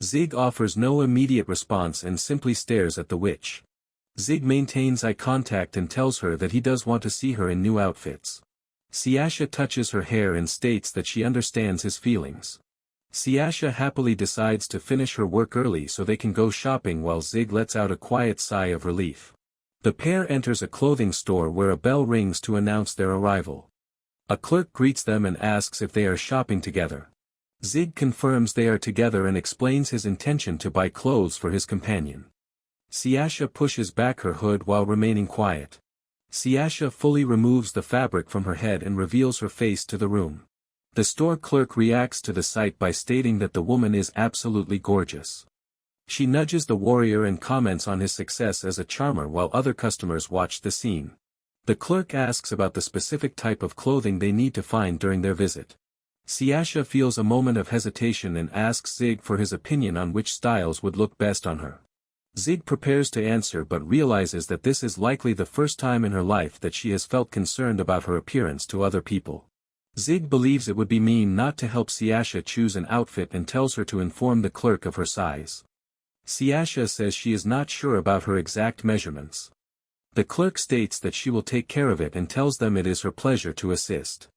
Zig offers no immediate response and simply stares at the witch. Zig maintains eye contact and tells her that he does want to see her in new outfits. Siasha touches her hair and states that she understands his feelings. Siasha happily decides to finish her work early so they can go shopping while Zig lets out a quiet sigh of relief. The pair enters a clothing store where a bell rings to announce their arrival. A clerk greets them and asks if they are shopping together. Zig confirms they are together and explains his intention to buy clothes for his companion. Siasha pushes back her hood while remaining quiet. Siasha fully removes the fabric from her head and reveals her face to the room. The store clerk reacts to the sight by stating that the woman is absolutely gorgeous. She nudges the warrior and comments on his success as a charmer while other customers watch the scene. The clerk asks about the specific type of clothing they need to find during their visit. Siasha feels a moment of hesitation and asks Zig for his opinion on which styles would look best on her. Zig prepares to answer but realizes that this is likely the first time in her life that she has felt concerned about her appearance to other people. Zig believes it would be mean not to help Siasha choose an outfit and tells her to inform the clerk of her size. Siasha says she is not sure about her exact measurements. The clerk states that she will take care of it and tells them it is her pleasure to assist.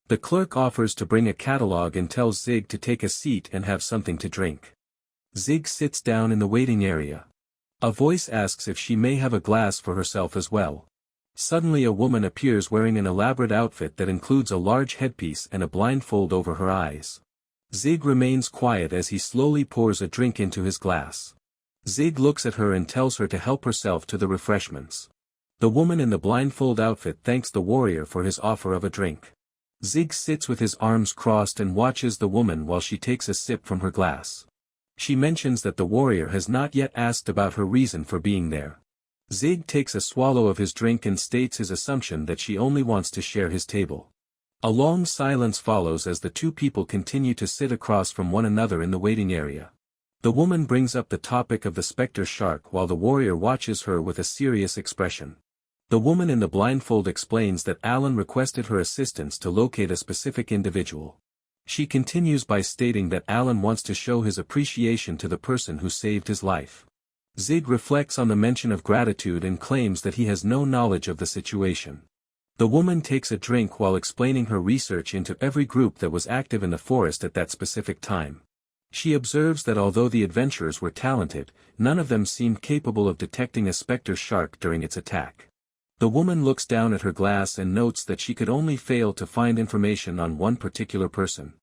The clerk offers to bring a catalog and tells Zig to take a seat and have something to drink. Zig sits down in the waiting area. A voice asks if she may have a glass for herself as well. Suddenly a woman appears wearing an elaborate outfit that includes a large headpiece and a blindfold over her eyes. Zig remains quiet as he slowly pours a drink into his glass. Zig looks at her and tells her to help herself to the refreshments. The woman in the blindfold outfit thanks the warrior for his offer of a drink. Zig sits with his arms crossed and watches the woman while she takes a sip from her glass. She mentions that the warrior has not yet asked about her reason for being there. Zig takes a swallow of his drink and states his assumption that she only wants to share his table. A long silence follows as the two people continue to sit across from one another in the waiting area. The woman brings up the topic of the spectre shark while the warrior watches her with a serious expression. The woman in the blindfold explains that Alan requested her assistance to locate a specific individual. She continues by stating that Alan wants to show his appreciation to the person who saved his life. Zig reflects on the mention of gratitude and claims that he has no knowledge of the situation. The woman takes a drink while explaining her research into every group that was active in the forest at that specific time. She observes that although the adventurers were talented, none of them seemed capable of detecting a spectre shark during its attack. The woman looks down at her glass and notes that she could only fail to find information on one particular person.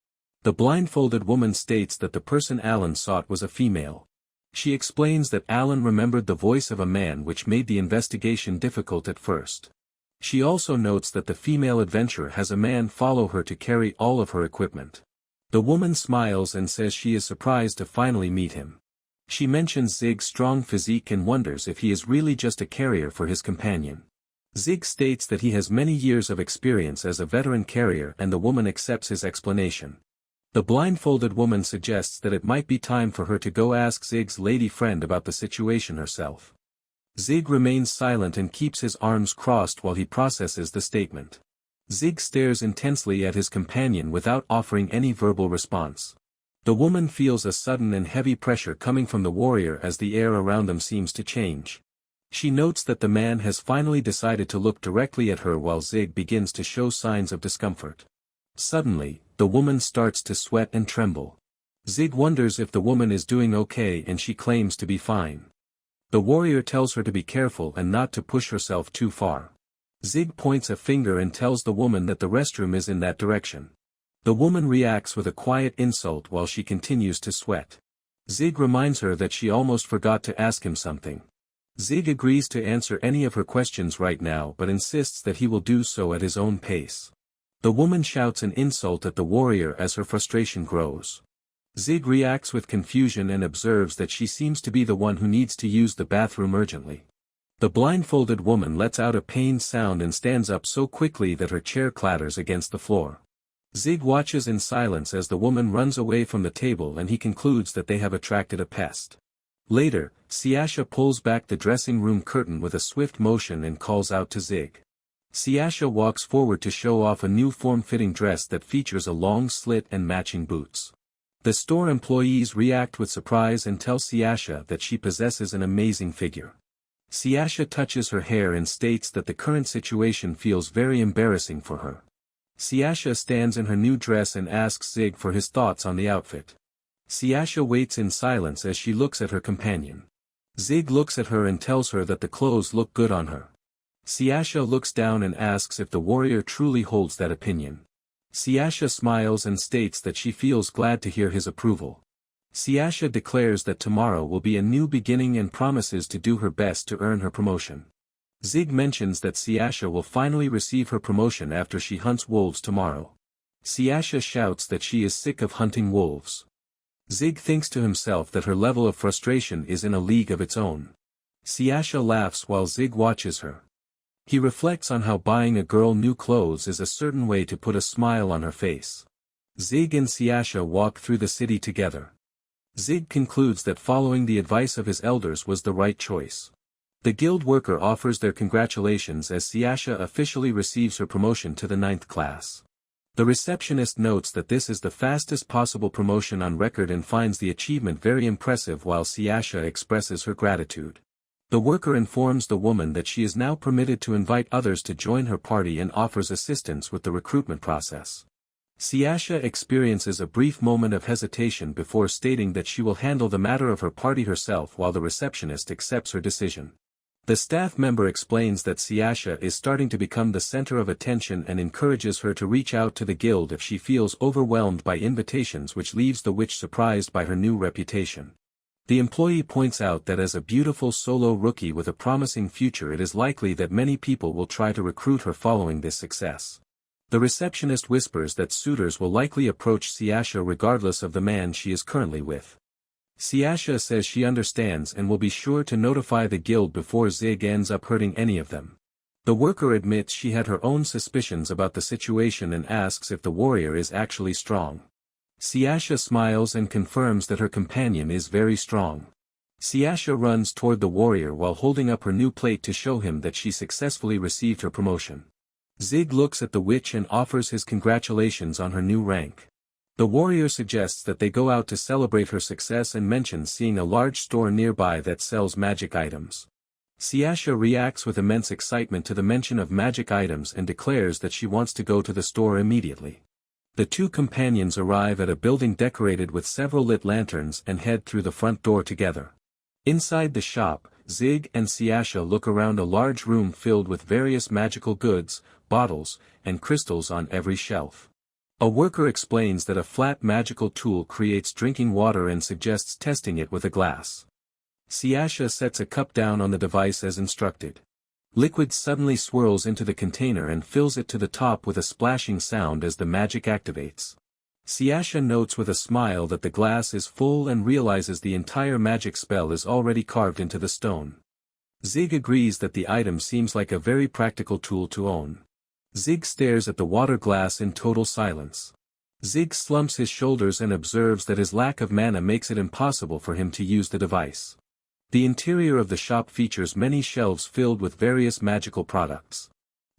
The blindfolded woman states that the person Alan sought was a female. She explains that Alan remembered the voice of a man, which made the investigation difficult at first. She also notes that the female adventurer has a man follow her to carry all of her equipment. The woman smiles and says she is surprised to finally meet him. She mentions Zig's strong physique and wonders if he is really just a carrier for his companion. Zig states that he has many years of experience as a veteran carrier and the woman accepts his explanation. The blindfolded woman suggests that it might be time for her to go ask Zig's lady friend about the situation herself. Zig remains silent and keeps his arms crossed while he processes the statement. Zig stares intensely at his companion without offering any verbal response. The woman feels a sudden and heavy pressure coming from the warrior as the air around them seems to change. She notes that the man has finally decided to look directly at her while Zig begins to show signs of discomfort. Suddenly, the woman starts to sweat and tremble. Zig wonders if the woman is doing okay and she claims to be fine. The warrior tells her to be careful and not to push herself too far. Zig points a finger and tells the woman that the restroom is in that direction. The woman reacts with a quiet insult while she continues to sweat. Zig reminds her that she almost forgot to ask him something. Zig agrees to answer any of her questions right now but insists that he will do so at his own pace. The woman shouts an insult at the warrior as her frustration grows. Zig reacts with confusion and observes that she seems to be the one who needs to use the bathroom urgently. The blindfolded woman lets out a pained sound and stands up so quickly that her chair clatters against the floor. Zig watches in silence as the woman runs away from the table and he concludes that they have attracted a pest. Later, Siasha pulls back the dressing room curtain with a swift motion and calls out to Zig. Siasha walks forward to show off a new form-fitting dress that features a long slit and matching boots. The store employees react with surprise and tell Siasha that she possesses an amazing figure. Siasha touches her hair and states that the current situation feels very embarrassing for her. Siasha stands in her new dress and asks Zig for his thoughts on the outfit. Siasha waits in silence as she looks at her companion. Zig looks at her and tells her that the clothes look good on her. Siasha looks down and asks if the warrior truly holds that opinion. Siasha smiles and states that she feels glad to hear his approval. Siasha declares that tomorrow will be a new beginning and promises to do her best to earn her promotion. Zig mentions that Siasha will finally receive her promotion after she hunts wolves tomorrow. Siasha shouts that she is sick of hunting wolves. Zig thinks to himself that her level of frustration is in a league of its own. Siasha laughs while Zig watches her. He reflects on how buying a girl new clothes is a certain way to put a smile on her face. Zig and Siasha walk through the city together. Zig concludes that following the advice of his elders was the right choice. The guild worker offers their congratulations as Siasha officially receives her promotion to the 9th class. The receptionist notes that this is the fastest possible promotion on record and finds the achievement very impressive while Siasha expresses her gratitude. The worker informs the woman that she is now permitted to invite others to join her party and offers assistance with the recruitment process. Siasha experiences a brief moment of hesitation before stating that she will handle the matter of her party herself while the receptionist accepts her decision. The staff member explains that Siasha is starting to become the center of attention and encourages her to reach out to the guild if she feels overwhelmed by invitations, which leaves the witch surprised by her new reputation. The employee points out that as a beautiful solo rookie with a promising future, it is likely that many people will try to recruit her following this success. The receptionist whispers that suitors will likely approach Siasha regardless of the man she is currently with. Siasha says she understands and will be sure to notify the guild before Zig ends up hurting any of them. The worker admits she had her own suspicions about the situation and asks if the warrior is actually strong. Siasha smiles and confirms that her companion is very strong. Siasha runs toward the warrior while holding up her new plate to show him that she successfully received her promotion. Zig looks at the witch and offers his congratulations on her new rank. The warrior suggests that they go out to celebrate her success and mentions seeing a large store nearby that sells magic items. Siasha reacts with immense excitement to the mention of magic items and declares that she wants to go to the store immediately. The two companions arrive at a building decorated with several lit lanterns and head through the front door together. Inside the shop, Zig and Siasha look around a large room filled with various magical goods, bottles, and crystals on every shelf. A worker explains that a flat magical tool creates drinking water and suggests testing it with a glass. Siasha sets a cup down on the device as instructed. Liquid suddenly swirls into the container and fills it to the top with a splashing sound as the magic activates. Siasha notes with a smile that the glass is full and realizes the entire magic spell is already carved into the stone. Zig agrees that the item seems like a very practical tool to own. Zig stares at the water glass in total silence. Zig slumps his shoulders and observes that his lack of mana makes it impossible for him to use the device. The interior of the shop features many shelves filled with various magical products.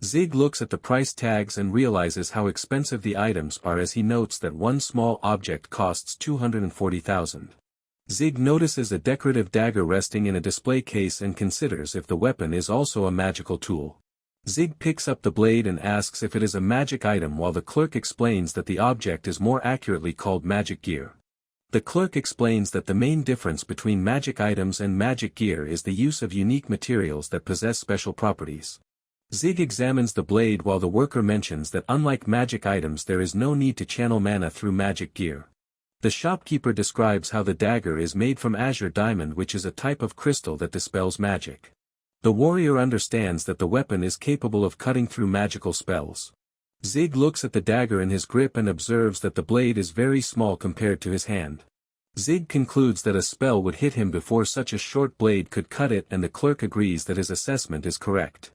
Zig looks at the price tags and realizes how expensive the items are as he notes that one small object costs 240,000. Zig notices a decorative dagger resting in a display case and considers if the weapon is also a magical tool. Zig picks up the blade and asks if it is a magic item while the clerk explains that the object is more accurately called magic gear. The clerk explains that the main difference between magic items and magic gear is the use of unique materials that possess special properties. Zig examines the blade while the worker mentions that unlike magic items there is no need to channel mana through magic gear. The shopkeeper describes how the dagger is made from azure diamond, which is a type of crystal that dispels magic. The warrior understands that the weapon is capable of cutting through magical spells. Zig looks at the dagger in his grip and observes that the blade is very small compared to his hand. Zig concludes that a spell would hit him before such a short blade could cut it, and the clerk agrees that his assessment is correct.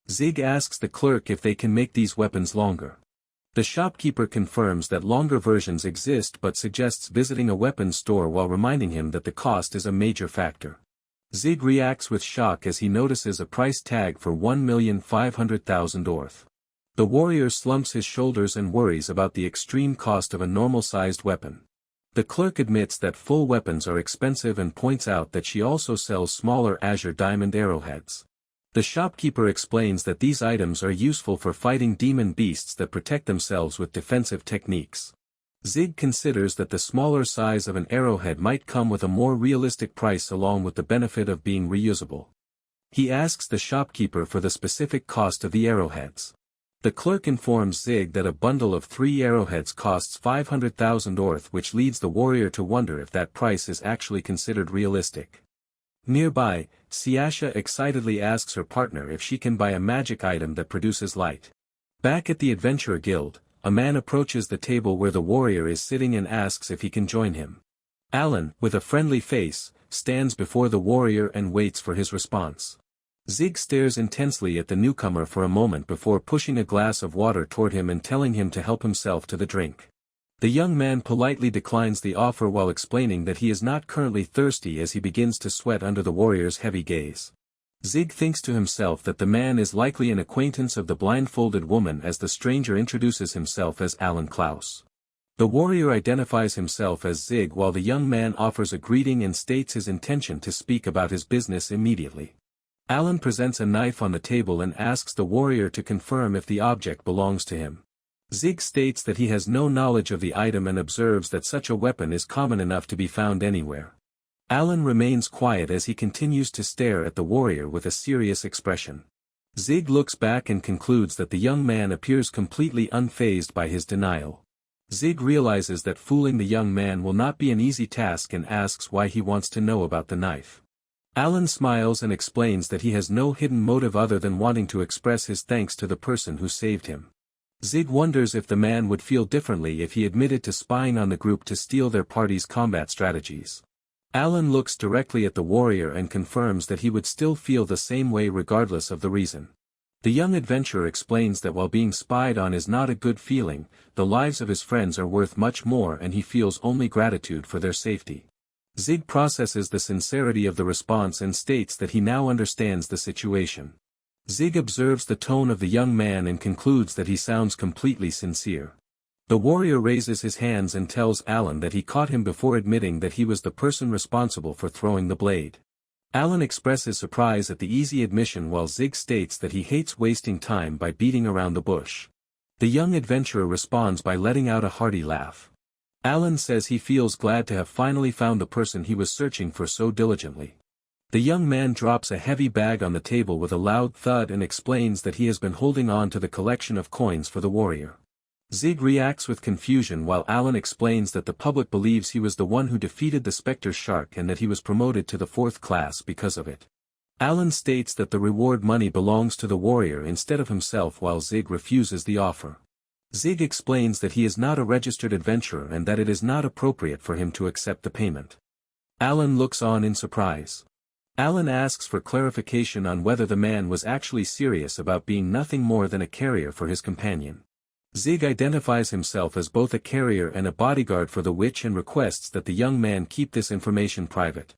Zig asks the clerk if they can make these weapons longer. The shopkeeper confirms that longer versions exist but suggests visiting a weapons store while reminding him that the cost is a major factor. Zig reacts with shock as he notices a price tag for 1,500,000 orth. The warrior slumps his shoulders and worries about the extreme cost of a normal-sized weapon. The clerk admits that full weapons are expensive and points out that she also sells smaller azure diamond arrowheads. The shopkeeper explains that these items are useful for fighting demon beasts that protect themselves with defensive techniques. Zig considers that the smaller size of an arrowhead might come with a more realistic price along with the benefit of being reusable. He asks the shopkeeper for the specific cost of the arrowheads. The clerk informs Zig that a bundle of 3 arrowheads costs 500,000 orth, which leads the warrior to wonder if that price is actually considered realistic. Nearby, Siasha excitedly asks her partner if she can buy a magic item that produces light. Back at the Adventurer Guild, a man approaches the table where the warrior is sitting and asks if he can join him. Alan, with a friendly face, stands before the warrior and waits for his response. Zig stares intensely at the newcomer for a moment before pushing a glass of water toward him and telling him to help himself to the drink. The young man politely declines the offer while explaining that he is not currently thirsty as he begins to sweat under the warrior's heavy gaze. Zig thinks to himself that the man is likely an acquaintance of the blindfolded woman as the stranger introduces himself as Alan Klaus. The warrior identifies himself as Zig while the young man offers a greeting and states his intention to speak about his business immediately. Alan presents a knife on the table and asks the warrior to confirm if the object belongs to him. Zig states that he has no knowledge of the item and observes that such a weapon is common enough to be found anywhere. Alan remains quiet as he continues to stare at the warrior with a serious expression. Zig looks back and concludes that the young man appears completely unfazed by his denial. Zig realizes that fooling the young man will not be an easy task and asks why he wants to know about the knife. Alan smiles and explains that he has no hidden motive other than wanting to express his thanks to the person who saved him. Zig wonders if the man would feel differently if he admitted to spying on the group to steal their party's combat strategies. Alan looks directly at the warrior and confirms that he would still feel the same way regardless of the reason. The young adventurer explains that while being spied on is not a good feeling, the lives of his friends are worth much more and he feels only gratitude for their safety. Zig processes the sincerity of the response and states that he now understands the situation. Zig observes the tone of the young man and concludes that he sounds completely sincere. The warrior raises his hands and tells Alan that he caught him before admitting that he was the person responsible for throwing the blade. Alan expresses surprise at the easy admission while Zig states that he hates wasting time by beating around the bush. The young adventurer responds by letting out a hearty laugh. Alan says he feels glad to have finally found the person he was searching for so diligently. The young man drops a heavy bag on the table with a loud thud and explains that he has been holding on to the collection of coins for the warrior. Zig reacts with confusion while Alan explains that the public believes he was the one who defeated the spectre shark and that he was promoted to the 4th class because of it. Alan states that the reward money belongs to the warrior instead of himself while Zig refuses the offer. Zig explains that he is not a registered adventurer and that it is not appropriate for him to accept the payment. Alan looks on in surprise. Alan asks for clarification on whether the man was actually serious about being nothing more than a carrier for his companion. Zig identifies himself as both a carrier and a bodyguard for the witch and requests that the young man keep this information private.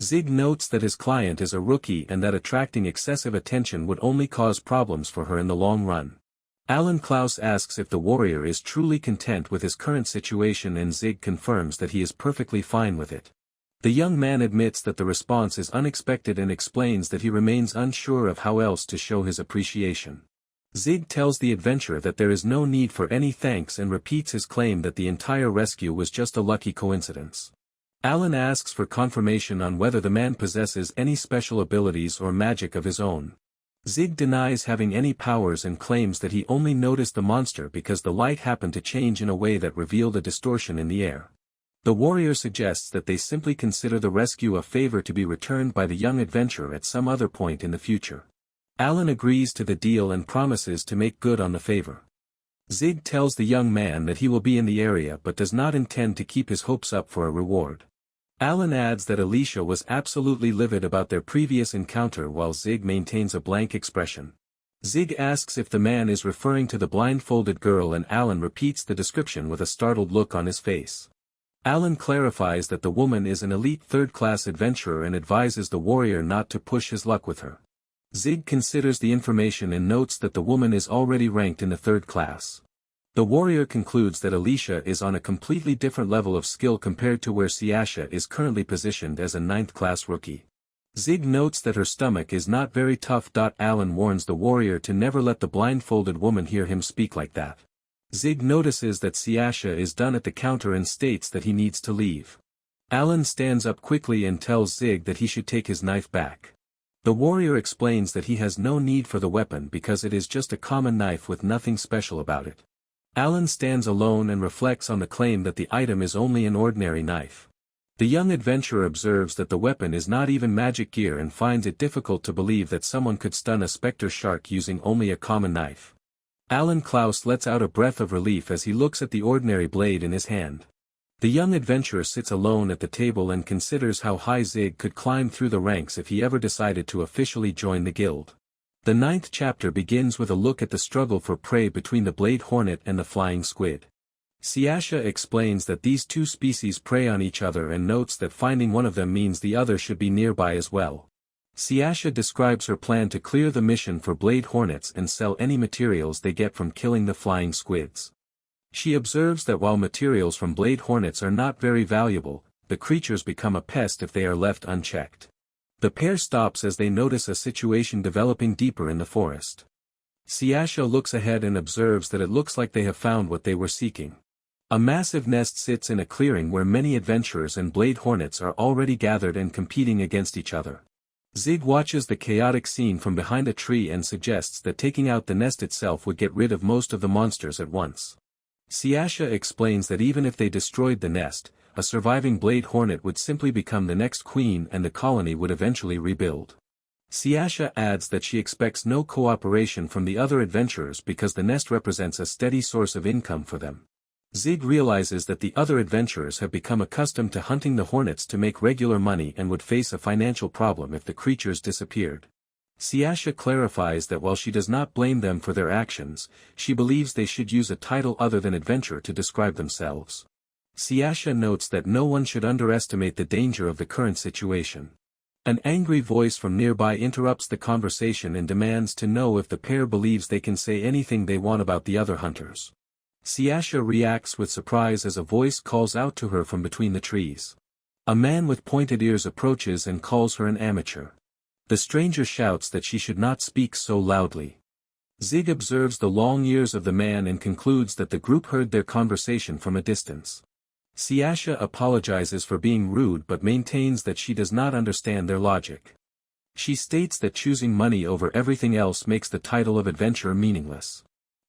Zig notes that his client is a rookie and that attracting excessive attention would only cause problems for her in the long run. Alan Klaus asks if the warrior is truly content with his current situation and Zig confirms that he is perfectly fine with it. The young man admits that the response is unexpected and explains that he remains unsure of how else to show his appreciation. Zig tells the adventurer that there is no need for any thanks and repeats his claim that the entire rescue was just a lucky coincidence. Alan asks for confirmation on whether the man possesses any special abilities or magic of his own. Zig denies having any powers and claims that he only noticed the monster because the light happened to change in a way that revealed a distortion in the air. The warrior suggests that they simply consider the rescue a favor to be returned by the young adventurer at some other point in the future. Alan agrees to the deal and promises to make good on the favor. Zig tells the young man that he will be in the area but does not intend to keep his hopes up for a reward. Alan adds that Alicia was absolutely livid about their previous encounter while Zig maintains a blank expression. Zig asks if the man is referring to the blindfolded girl and Alan repeats the description with a startled look on his face. Alan clarifies that the woman is an elite 3rd-class adventurer and advises the warrior not to push his luck with her. Zig considers the information and notes that the woman is already ranked in the 3rd class. The warrior concludes that Alicia is on a completely different level of skill compared to where Siasha is currently positioned as a 9th-class rookie. Zig notes that her stomach is not very tough. Alan warns the warrior to never let the blindfolded woman hear him speak like that. Zig notices that Siasha is done at the counter and states that he needs to leave. Alan stands up quickly and tells Zig that he should take his knife back. The warrior explains that he has no need for the weapon because it is just a common knife with nothing special about it. Alan stands alone and reflects on the claim that the item is only an ordinary knife. The young adventurer observes that the weapon is not even magic gear and finds it difficult to believe that someone could stun a spectre shark using only a common knife. Alan Klaus lets out a breath of relief as he looks at the ordinary blade in his hand. The young adventurer sits alone at the table and considers how high Zig could climb through the ranks if he ever decided to officially join the guild. The 9th chapter begins with a look at the struggle for prey between the blade hornet and the flying squid. Siasha explains that these two species prey on each other and notes that finding one of them means the other should be nearby as well. Siasha describes her plan to clear the mission for blade hornets and sell any materials they get from killing the flying squids. She observes that while materials from blade hornets are not very valuable, the creatures become a pest if they are left unchecked. The pair stops as they notice a situation developing deeper in the forest. Siasha looks ahead and observes that it looks like they have found what they were seeking. A massive nest sits in a clearing where many adventurers and blade hornets are already gathered and competing against each other. Zig watches the chaotic scene from behind a tree and suggests that taking out the nest itself would get rid of most of the monsters at once. Siasha explains that even if they destroyed the nest, a surviving blade hornet would simply become the next queen and the colony would eventually rebuild. Siasha adds that she expects no cooperation from the other adventurers because the nest represents a steady source of income for them. Zig realizes that the other adventurers have become accustomed to hunting the hornets to make regular money and would face a financial problem if the creatures disappeared. Siasha clarifies that while she does not blame them for their actions, she believes they should use a title other than adventurer to describe themselves. Siasha notes that no one should underestimate the danger of the current situation. An angry voice from nearby interrupts the conversation and demands to know if the pair believes they can say anything they want about the other hunters. Siasha reacts with surprise as a voice calls out to her from between the trees. A man with pointed ears approaches and calls her an amateur. The stranger shouts that she should not speak so loudly. Zig observes the long ears of the man and concludes that the group heard their conversation from a distance. Siasha apologizes for being rude but maintains that she does not understand their logic. She states that choosing money over everything else makes the title of adventurer meaningless.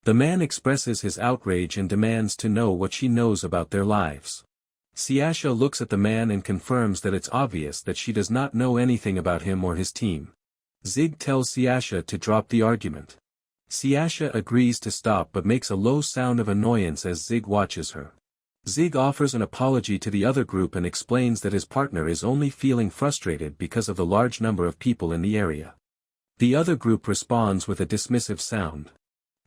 The man expresses his outrage and demands to know what she knows about their lives. Siasha looks at the man and confirms that it's obvious that she does not know anything about him or his team. Zig tells Siasha to drop the argument. Siasha agrees to stop but makes a low sound of annoyance as Zig watches her. Zig offers an apology to the other group and explains that his partner is only feeling frustrated because of the large number of people in the area. The other group responds with a dismissive sound.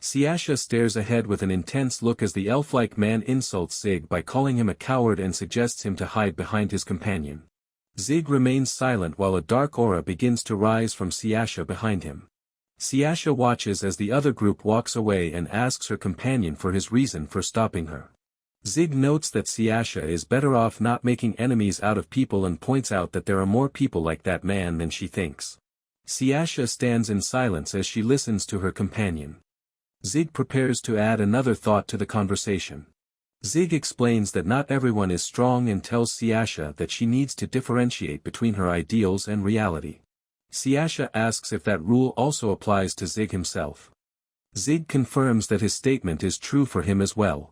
Siasha stares ahead with an intense look as the elf-like man insults Zig by calling him a coward and suggests him to hide behind his companion. Zig remains silent while a dark aura begins to rise from Siasha behind him. Siasha watches as the other group walks away and asks her companion for his reason for stopping her. Zig notes that Siasha is better off not making enemies out of people and points out that there are more people like that man than she thinks. Siasha stands in silence as she listens to her companion. Zig prepares to add another thought to the conversation. Zig explains that not everyone is strong and tells Siasha that she needs to differentiate between her ideals and reality. Siasha asks if that rule also applies to Zig himself. Zig confirms that his statement is true for him as well.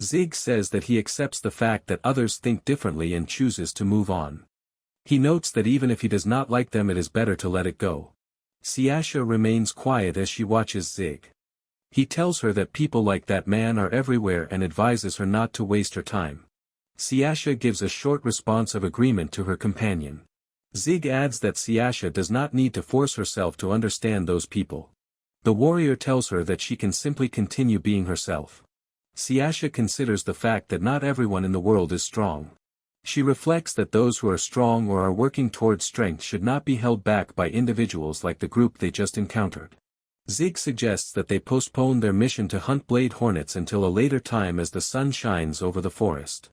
Zig says that he accepts the fact that others think differently and chooses to move on. He notes that even if he does not like them, it is better to let it go. Siasha remains quiet as she watches Zig. He tells her that people like that man are everywhere and advises her not to waste her time. Siasha gives a short response of agreement to her companion. Zig adds that Siasha does not need to force herself to understand those people. The warrior tells her that she can simply continue being herself. Siasha considers the fact that not everyone in the world is strong. She reflects that those who are strong or are working towards strength should not be held back by individuals like the group they just encountered. Zig suggests that they postpone their mission to hunt blade hornets until a later time as the sun shines over the forest.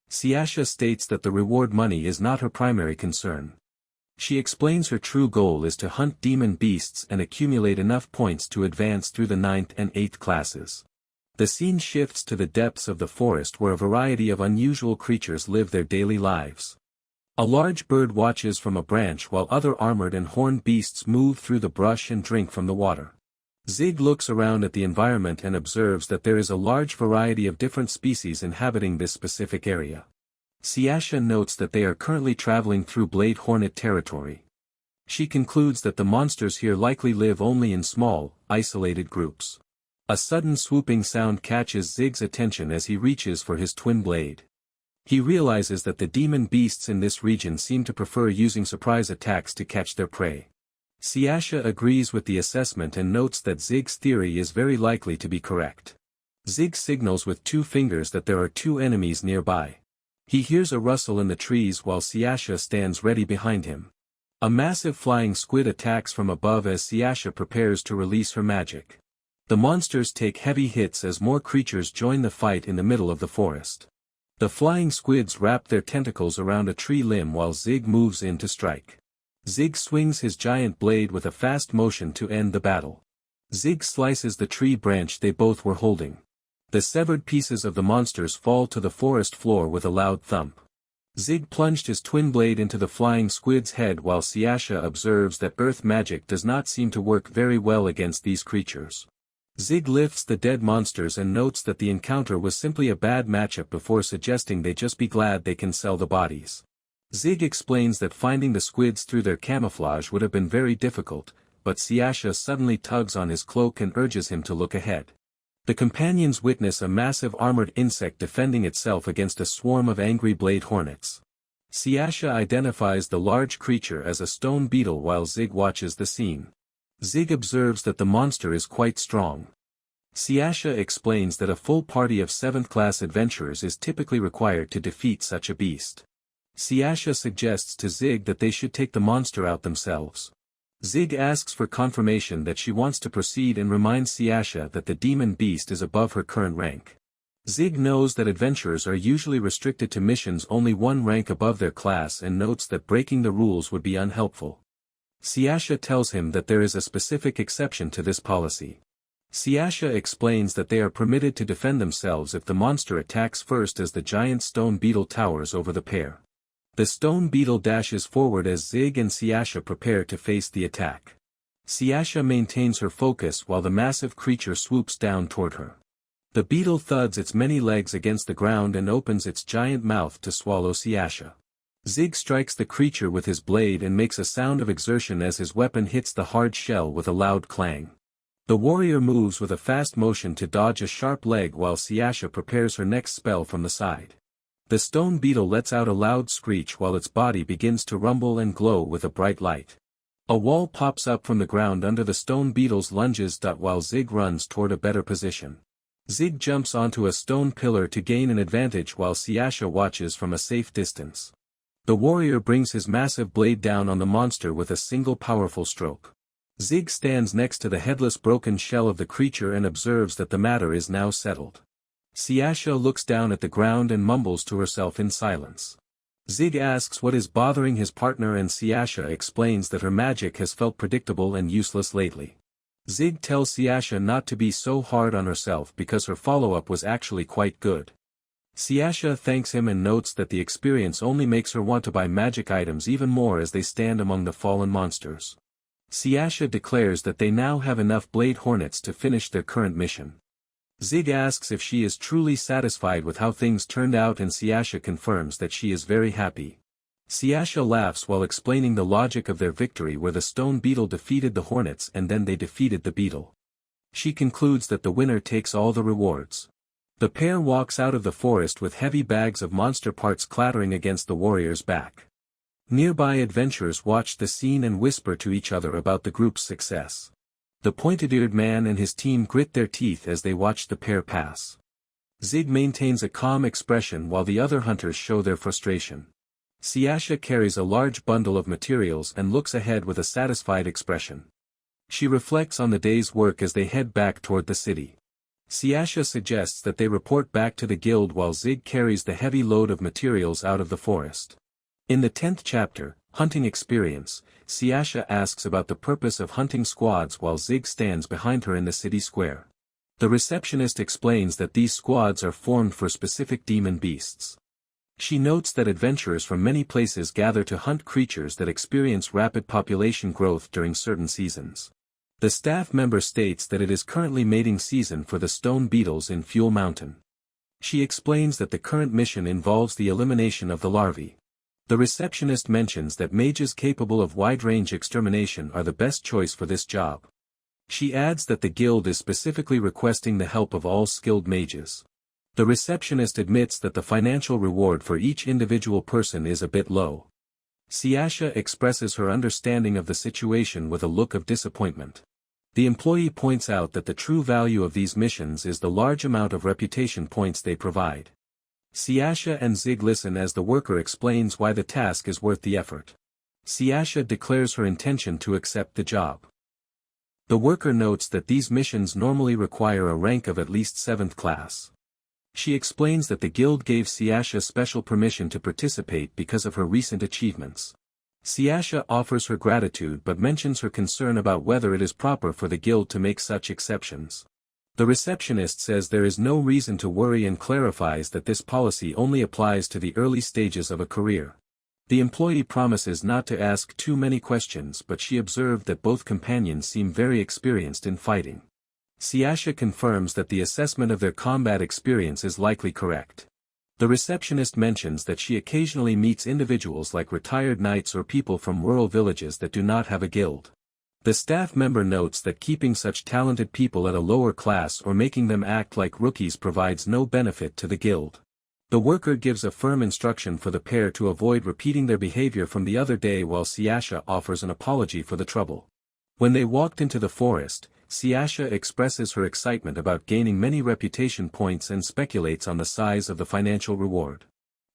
Siasha states that the reward money is not her primary concern. She explains her true goal is to hunt demon beasts and accumulate enough points to advance through the 9th and 8th classes. The scene shifts to the depths of the forest where a variety of unusual creatures live their daily lives. A large bird watches from a branch while other armored and horned beasts move through the brush and drink from the water. Zig looks around at the environment and observes that there is a large variety of different species inhabiting this specific area. Siasha notes that they are currently traveling through blade hornet territory. She concludes that the monsters here likely live only in small, isolated groups. A sudden swooping sound catches Zig's attention as he reaches for his twin blade. He realizes that the demon beasts in this region seem to prefer using surprise attacks to catch their prey. Siasha agrees with the assessment and notes that Zig's theory is very likely to be correct. Zig signals with 2 fingers that there are 2 enemies nearby. He hears a rustle in the trees while Siasha stands ready behind him. A massive flying squid attacks from above as Siasha prepares to release her magic. The monsters take heavy hits as more creatures join the fight in the middle of the forest. The flying squids wrap their tentacles around a tree limb while Zig moves in to strike. Zig swings his giant blade with a fast motion to end the battle. Zig slices the tree branch they both were holding. The severed pieces of the monsters fall to the forest floor with a loud thump. Zig plunged his twin blade into the flying squid's head while Siasha observes that earth magic does not seem to work very well against these creatures. Zig lifts the dead monsters and notes that the encounter was simply a bad matchup before suggesting they just be glad they can sell the bodies. Zig explains that finding the squids through their camouflage would have been very difficult, but Siasha suddenly tugs on his cloak and urges him to look ahead. The companions witness a massive armored insect defending itself against a swarm of angry blade hornets. Siasha identifies the large creature as a stone beetle while Zig watches the scene. Zig observes that the monster is quite strong. Siasha explains that a full party of 7th-class adventurers is typically required to defeat such a beast. Siasha suggests to Zig that they should take the monster out themselves. Zig asks for confirmation that she wants to proceed and reminds Siasha that the demon beast is above her current rank. Zig knows that adventurers are usually restricted to missions only one rank above their class and notes that breaking the rules would be unhelpful. Siasha tells him that there is a specific exception to this policy. Siasha explains that they are permitted to defend themselves if the monster attacks first as the giant stone beetle towers over the pair. The stone beetle dashes forward as Zig and Siasha prepare to face the attack. Siasha maintains her focus while the massive creature swoops down toward her. The beetle thuds its many legs against the ground and opens its giant mouth to swallow Siasha. Zig strikes the creature with his blade and makes a sound of exertion as his weapon hits the hard shell with a loud clang. The warrior moves with a fast motion to dodge a sharp leg while Siasha prepares her next spell from the side. The stone beetle lets out a loud screech while its body begins to rumble and glow with a bright light. A wall pops up from the ground under the stone beetle's lunges. While Zig runs toward a better position. Zig jumps onto a stone pillar to gain an advantage while Siasha watches from a safe distance. The warrior brings his massive blade down on the monster with a single powerful stroke. Zig stands next to the headless broken shell of the creature and observes that the matter is now settled. Siasha looks down at the ground and mumbles to herself in silence. Zig asks what is bothering his partner and Siasha explains that her magic has felt predictable and useless lately. Zig tells Siasha not to be so hard on herself because her follow-up was actually quite good. Siasha thanks him and notes that the experience only makes her want to buy magic items even more as they stand among the fallen monsters. Siasha declares that they now have enough blade hornets to finish their current mission. Zig asks if she is truly satisfied with how things turned out and Siasha confirms that she is very happy. Siasha laughs while explaining the logic of their victory where the stone beetle defeated the hornets and then they defeated the beetle. She concludes that the winner takes all the rewards. The pair walks out of the forest with heavy bags of monster parts clattering against the warrior's back. Nearby adventurers watch the scene and whisper to each other about the group's success. The pointed-eared man and his team grit their teeth as they watch the pair pass. Zig maintains a calm expression while the other hunters show their frustration. Siasha carries a large bundle of materials and looks ahead with a satisfied expression. She reflects on the day's work as they head back toward the city. Siasha suggests that they report back to the guild while Zig carries the heavy load of materials out of the forest. In the 10th chapter, Hunting Experience, Siasha asks about the purpose of hunting squads while Zig stands behind her in the city square. The receptionist explains that these squads are formed for specific demon beasts. She notes that adventurers from many places gather to hunt creatures that experience rapid population growth during certain seasons. The staff member states that it is currently mating season for the stone beetles in Fuel Mountain. She explains that the current mission involves the elimination of the larvae. The receptionist mentions that mages capable of wide-range extermination are the best choice for this job. She adds that the guild is specifically requesting the help of all skilled mages. The receptionist admits that the financial reward for each individual person is a bit low. Siasha expresses her understanding of the situation with a look of disappointment. The employee points out that the true value of these missions is the large amount of reputation points they provide. Siasha and Zig listen as the worker explains why the task is worth the effort. Siasha declares her intention to accept the job. The worker notes that these missions normally require a rank of at least 7th class. She explains that the guild gave Siasha special permission to participate because of her recent achievements. Siasha offers her gratitude but mentions her concern about whether it is proper for the guild to make such exceptions. The receptionist says there is no reason to worry and clarifies that this policy only applies to the early stages of a career. The employee promises not to ask too many questions, but she observed that both companions seem very experienced in fighting. Siasha confirms that the assessment of their combat experience is likely correct. The receptionist mentions that she occasionally meets individuals like retired knights or people from rural villages that do not have a guild. The staff member notes that keeping such talented people at a lower class or making them act like rookies provides no benefit to the guild. The worker gives a firm instruction for the pair to avoid repeating their behavior from the other day, while Siasha offers an apology for the trouble. When they walked into the forest, Siasha expresses her excitement about gaining many reputation points and speculates on the size of the financial reward.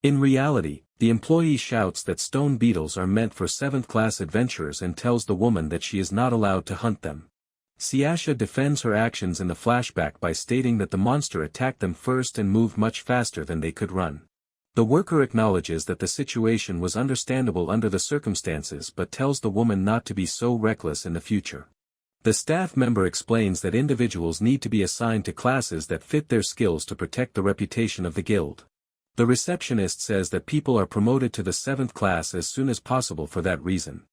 In reality, the employee shouts that stone beetles are meant for 7th-class adventurers and tells the woman that she is not allowed to hunt them. Siasha defends her actions in the flashback by stating that the monster attacked them first and moved much faster than they could run. The worker acknowledges that the situation was understandable under the circumstances but tells the woman not to be so reckless in the future. The staff member explains that individuals need to be assigned to classes that fit their skills to protect the reputation of the guild. The receptionist says that people are promoted to the 7th class as soon as possible for that reason.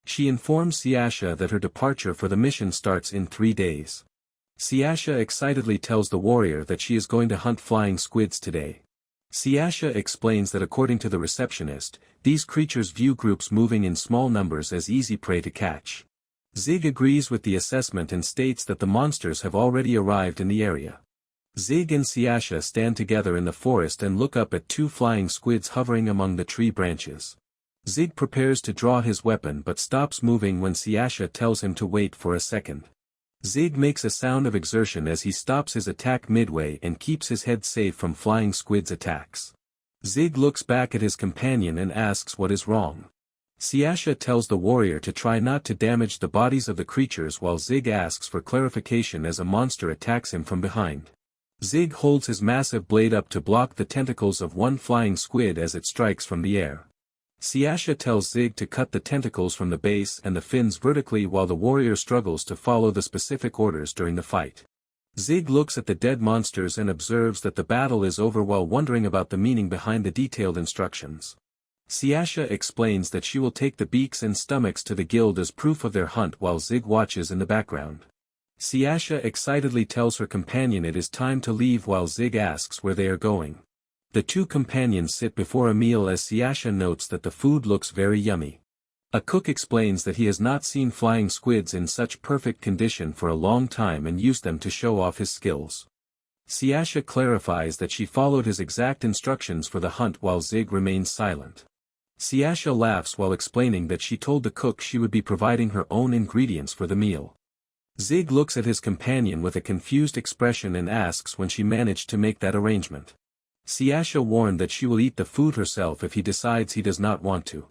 She informs Siasha that her departure for the mission starts in 3 days. Siasha excitedly tells the warrior that she is going to hunt flying squids today. Siasha explains that according to the receptionist, these creatures view groups moving in small numbers as easy prey to catch. Zig agrees with the assessment and states that the monsters have already arrived in the area. Zig and Siasha stand together in the forest and look up at 2 flying squids hovering among the tree branches. Zig prepares to draw his weapon but stops moving when Siasha tells him to wait for a second. Zig makes a sound of exertion as he stops his attack midway and keeps his head safe from flying squids' attacks. Zig looks back at his companion and asks what is wrong. Siasha tells the warrior to try not to damage the bodies of the creatures, while Zig asks for clarification as a monster attacks him from behind. Zig holds his massive blade up to block the tentacles of one flying squid as it strikes from the air. Siasha tells Zig to cut the tentacles from the base and the fins vertically while the warrior struggles to follow the specific orders during the fight. Zig looks at the dead monsters and observes that the battle is over while wondering about the meaning behind the detailed instructions. Siasha explains that she will take the beaks and stomachs to the guild as proof of their hunt while Zig watches in the background. Siasha excitedly tells her companion it is time to leave while Zig asks where they are going. The 2 companions sit before a meal as Siasha notes that the food looks very yummy. A cook explains that he has not seen flying squids in such perfect condition for a long time and used them to show off his skills. Siasha clarifies that she followed his exact instructions for the hunt while Zig remains silent. Siasha laughs while explaining that she told the cook she would be providing her own ingredients for the meal. Zig looks at his companion with a confused expression and asks when she managed to make that arrangement. Siasha warned that she will eat the food herself if he decides he does not want to.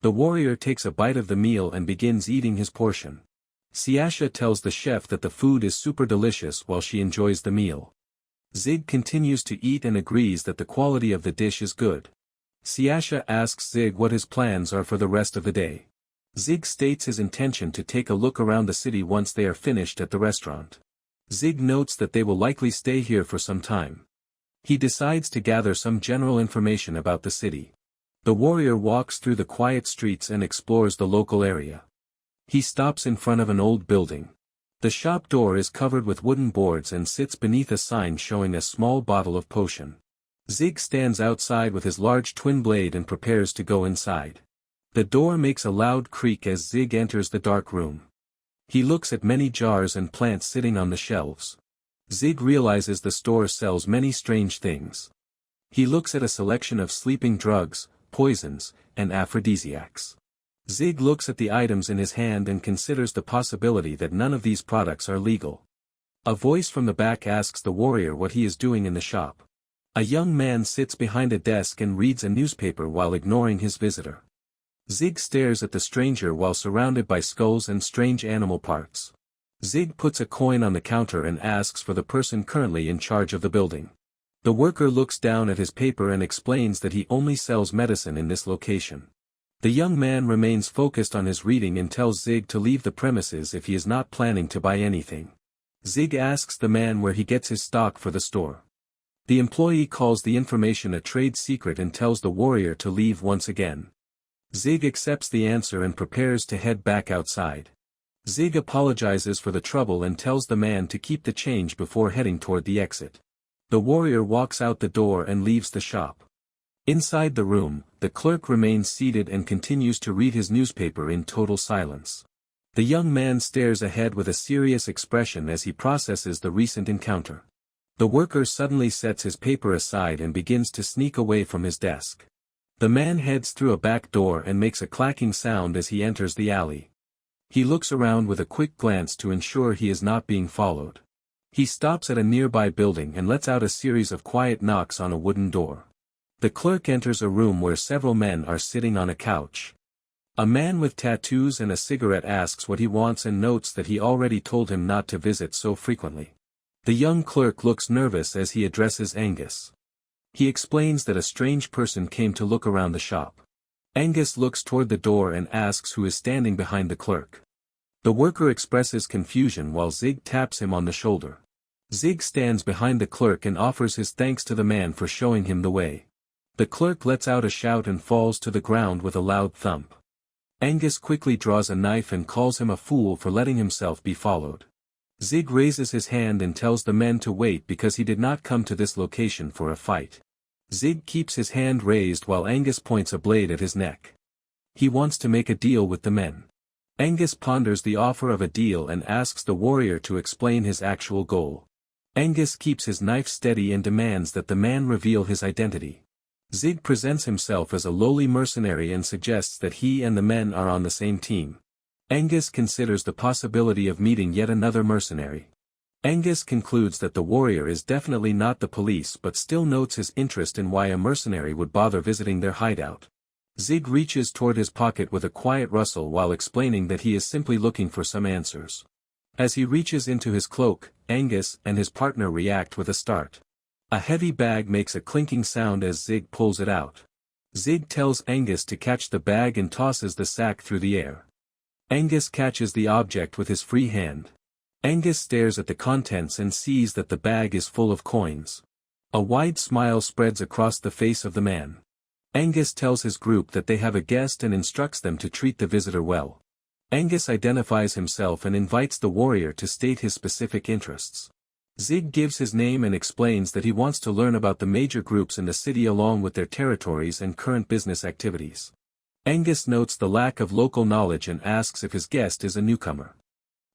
The warrior takes a bite of the meal and begins eating his portion. Siasha tells the chef that the food is super delicious while she enjoys the meal. Zig continues to eat and agrees that the quality of the dish is good. Siasha asks Zig what his plans are for the rest of the day. Zig states his intention to take a look around the city once they are finished at the restaurant. Zig notes that they will likely stay here for some time. He decides to gather some general information about the city. The warrior walks through the quiet streets and explores the local area. He stops in front of an old building. The shop door is covered with wooden boards and sits beneath a sign showing a small bottle of potion. Zig stands outside with his large twin blade and prepares to go inside. The door makes a loud creak as Zig enters the dark room. He looks at many jars and plants sitting on the shelves. Zig realizes the store sells many strange things. He looks at a selection of sleeping drugs, poisons, and aphrodisiacs. Zig looks at the items in his hand and considers the possibility that none of these products are legal. A voice from the back asks the warrior what he is doing in the shop. A young man sits behind a desk and reads a newspaper while ignoring his visitor. Zig stares at the stranger while surrounded by skulls and strange animal parts. Zig puts a coin on the counter and asks for the person currently in charge of the building. The worker looks down at his paper and explains that he only sells medicine in this location. The young man remains focused on his reading and tells Zig to leave the premises if he is not planning to buy anything. Zig asks the man where he gets his stock for the store. The employee calls the information a trade secret and tells the warrior to leave once again. Zig accepts the answer and prepares to head back outside. Zig apologizes for the trouble and tells the man to keep the change before heading toward the exit. The warrior walks out the door and leaves the shop. Inside the room, the clerk remains seated and continues to read his newspaper in total silence. The young man stares ahead with a serious expression as he processes the recent encounter. The worker suddenly sets his paper aside and begins to sneak away from his desk. The man heads through a back door and makes a clacking sound as he enters the alley. He looks around with a quick glance to ensure he is not being followed. He stops at a nearby building and lets out a series of quiet knocks on a wooden door. The clerk enters a room where several men are sitting on a couch. A man with tattoos and a cigarette asks what he wants and notes that he already told him not to visit so frequently. The young clerk looks nervous as he addresses Angus. He explains that a strange person came to look around the shop. Angus looks toward the door and asks who is standing behind the clerk. The worker expresses confusion while Zig taps him on the shoulder. Zig stands behind the clerk and offers his thanks to the man for showing him the way. The clerk lets out a shout and falls to the ground with a loud thump. Angus quickly draws a knife and calls him a fool for letting himself be followed. Zig raises his hand and tells the men to wait because he did not come to this location for a fight. Zig keeps his hand raised while Angus points a blade at his neck. He wants to make a deal with the men. Angus ponders the offer of a deal and asks the warrior to explain his actual goal. Angus keeps his knife steady and demands that the man reveal his identity. Zig presents himself as a lowly mercenary and suggests that he and the men are on the same team. Angus considers the possibility of meeting yet another mercenary. Angus concludes that the warrior is definitely not the police but still notes his interest in why a mercenary would bother visiting their hideout. Zig reaches toward his pocket with a quiet rustle while explaining that he is simply looking for some answers. As he reaches into his cloak, Angus and his partner react with a start. A heavy bag makes a clinking sound as Zig pulls it out. Zig tells Angus to catch the bag and tosses the sack through the air. Angus catches the object with his free hand. Angus stares at the contents and sees that the bag is full of coins. A wide smile spreads across the face of the man. Angus tells his group that they have a guest and instructs them to treat the visitor well. Angus identifies himself and invites the warrior to state his specific interests. Zig gives his name and explains that he wants to learn about the major groups in the city along with their territories and current business activities. Angus notes the lack of local knowledge and asks if his guest is a newcomer.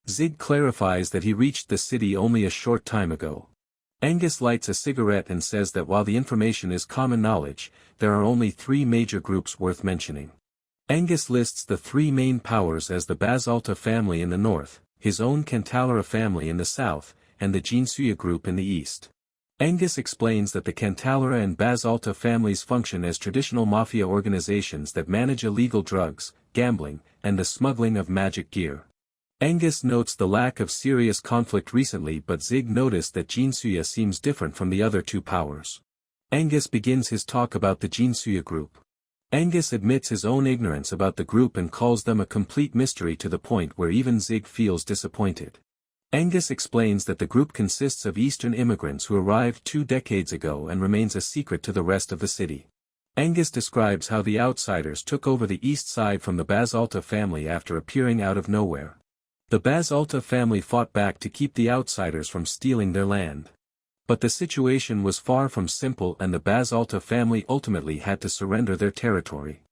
Zig clarifies that he reached the city only a short time ago. Angus lights a cigarette and says that while the information is common knowledge, there are only 3 major groups worth mentioning. Angus lists the 3 main powers as the Basalta family in the north, his own Cantalera family in the south, and the Jinsuya group in the east. Angus explains that the Cantalera and Basalta families function as traditional mafia organizations that manage illegal drugs, gambling, and the smuggling of magic gear. Angus notes the lack of serious conflict recently, but Zig noticed that Jinsuya seems different from the other 2 powers. Angus begins his talk about the Jinsuya group. Angus admits his own ignorance about the group and calls them a complete mystery to the point where even Zig feels disappointed. Angus explains that the group consists of Eastern immigrants who arrived 2 decades ago and remains a secret to the rest of the city. Angus describes how the outsiders took over the east side from the Basalta family after appearing out of nowhere. The Basalta family fought back to keep the outsiders from stealing their land. But the situation was far from simple and the Basalta family ultimately had to surrender their territory.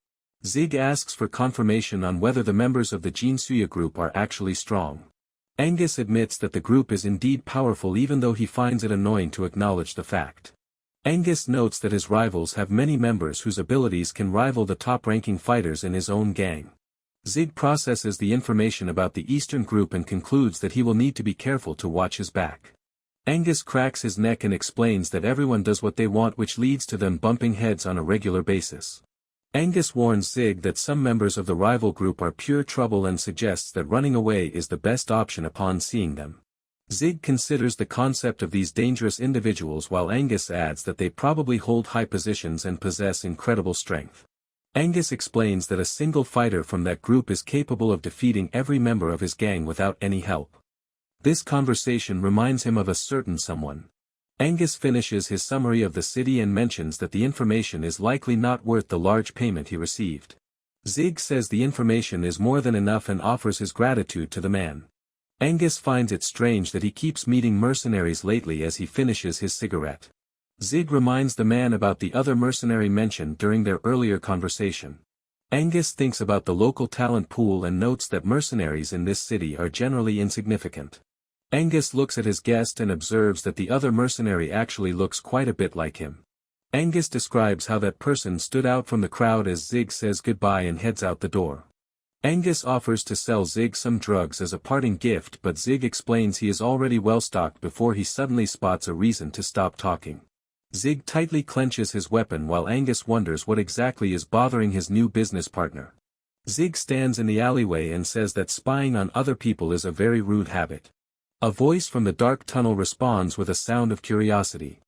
Zig asks for confirmation on whether the members of the Jinsuya group are actually strong. Angus admits that the group is indeed powerful even though he finds it annoying to acknowledge the fact. Angus notes that his rivals have many members whose abilities can rival the top-ranking fighters in his own gang. Zig processes the information about the Eastern group and concludes that he will need to be careful to watch his back. Angus cracks his neck and explains that everyone does what they want, which leads to them bumping heads on a regular basis. Angus warns Zig that some members of the rival group are pure trouble and suggests that running away is the best option upon seeing them. Zig considers the concept of these dangerous individuals while Angus adds that they probably hold high positions and possess incredible strength. Angus explains that a single fighter from that group is capable of defeating every member of his gang without any help. This conversation reminds him of a certain someone. Angus finishes his summary of the city and mentions that the information is likely not worth the large payment he received. Zig says the information is more than enough and offers his gratitude to the man. Angus finds it strange that he keeps meeting mercenaries lately as he finishes his cigarette. Zig reminds the man about the other mercenary mentioned during their earlier conversation. Angus thinks about the local talent pool and notes that mercenaries in this city are generally insignificant. Angus looks at his guest and observes that the other mercenary actually looks quite a bit like him. Angus describes how that person stood out from the crowd as Zig says goodbye and heads out the door. Angus offers to sell Zig some drugs as a parting gift, but Zig explains he is already well stocked before he suddenly spots a reason to stop talking. Zig tightly clenches his weapon while Angus wonders what exactly is bothering his new business partner. Zig stands in the alleyway and says that spying on other people is a very rude habit. A voice from the dark tunnel responds with a sound of curiosity.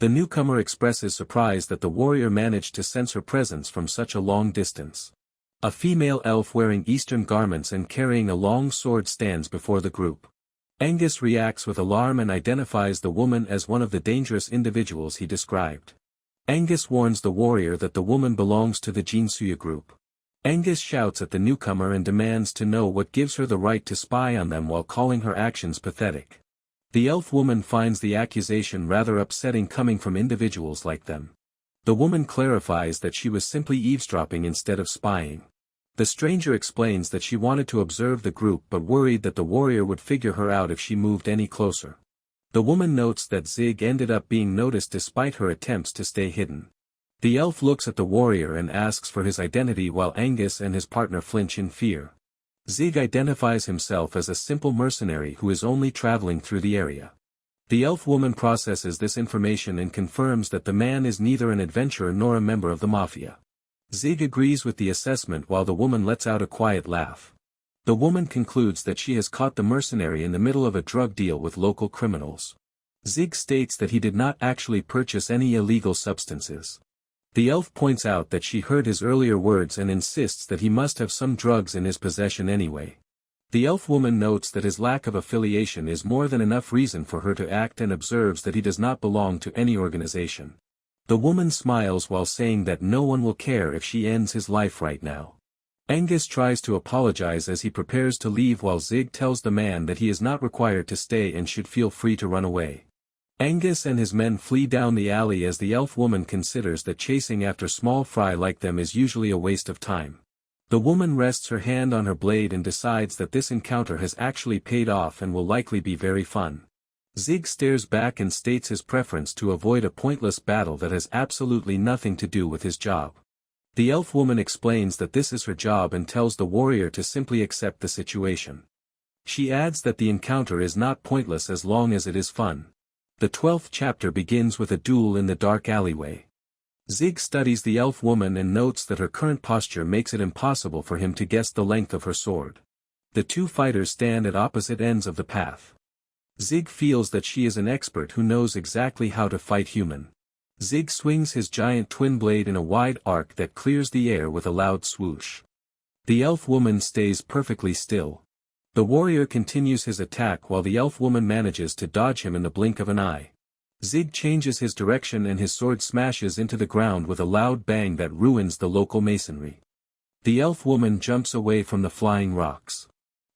The newcomer expresses surprise that the warrior managed to sense her presence from such a long distance. A female elf wearing Eastern garments and carrying a long sword stands before the group. Angus reacts with alarm and identifies the woman as one of the dangerous individuals he described. Angus warns the warrior that the woman belongs to the Jinsuya group. Angus shouts at the newcomer and demands to know what gives her the right to spy on them while calling her actions pathetic. The elf woman finds the accusation rather upsetting coming from individuals like them. The woman clarifies that she was simply eavesdropping instead of spying. The stranger explains that she wanted to observe the group but worried that the warrior would figure her out if she moved any closer. The woman notes that Zig ended up being noticed despite her attempts to stay hidden. The elf looks at the warrior and asks for his identity while Angus and his partner flinch in fear. Zig identifies himself as a simple mercenary who is only traveling through the area. The elf woman processes this information and confirms that the man is neither an adventurer nor a member of the mafia. Zig agrees with the assessment while the woman lets out a quiet laugh. The woman concludes that she has caught the mercenary in the middle of a drug deal with local criminals. Zig states that he did not actually purchase any illegal substances. The elf points out that she heard his earlier words and insists that he must have some drugs in his possession anyway. The elf woman notes that his lack of affiliation is more than enough reason for her to act and observes that he does not belong to any organization. The woman smiles while saying that no one will care if she ends his life right now. Angus tries to apologize as he prepares to leave while Zig tells the man that he is not required to stay and should feel free to run away. Angus and his men flee down the alley as the elf woman considers that chasing after small fry like them is usually a waste of time. The woman rests her hand on her blade and decides that this encounter has actually paid off and will likely be very fun. Zig stares back and states his preference to avoid a pointless battle that has absolutely nothing to do with his job. The elf woman explains that this is her job and tells the warrior to simply accept the situation. She adds that the encounter is not pointless as long as it is fun. The 12th chapter begins with a duel in the dark alleyway. Zig studies the elf woman and notes that her current posture makes it impossible for him to guess the length of her sword. The two fighters stand at opposite ends of the path. Zig feels that she is an expert who knows exactly how to fight human. Zig swings his giant twin blade in a wide arc that clears the air with a loud swoosh. The elf woman stays perfectly still. The warrior continues his attack while the elf woman manages to dodge him in the blink of an eye. Zig changes his direction and his sword smashes into the ground with a loud bang that ruins the local masonry. The elf woman jumps away from the flying rocks.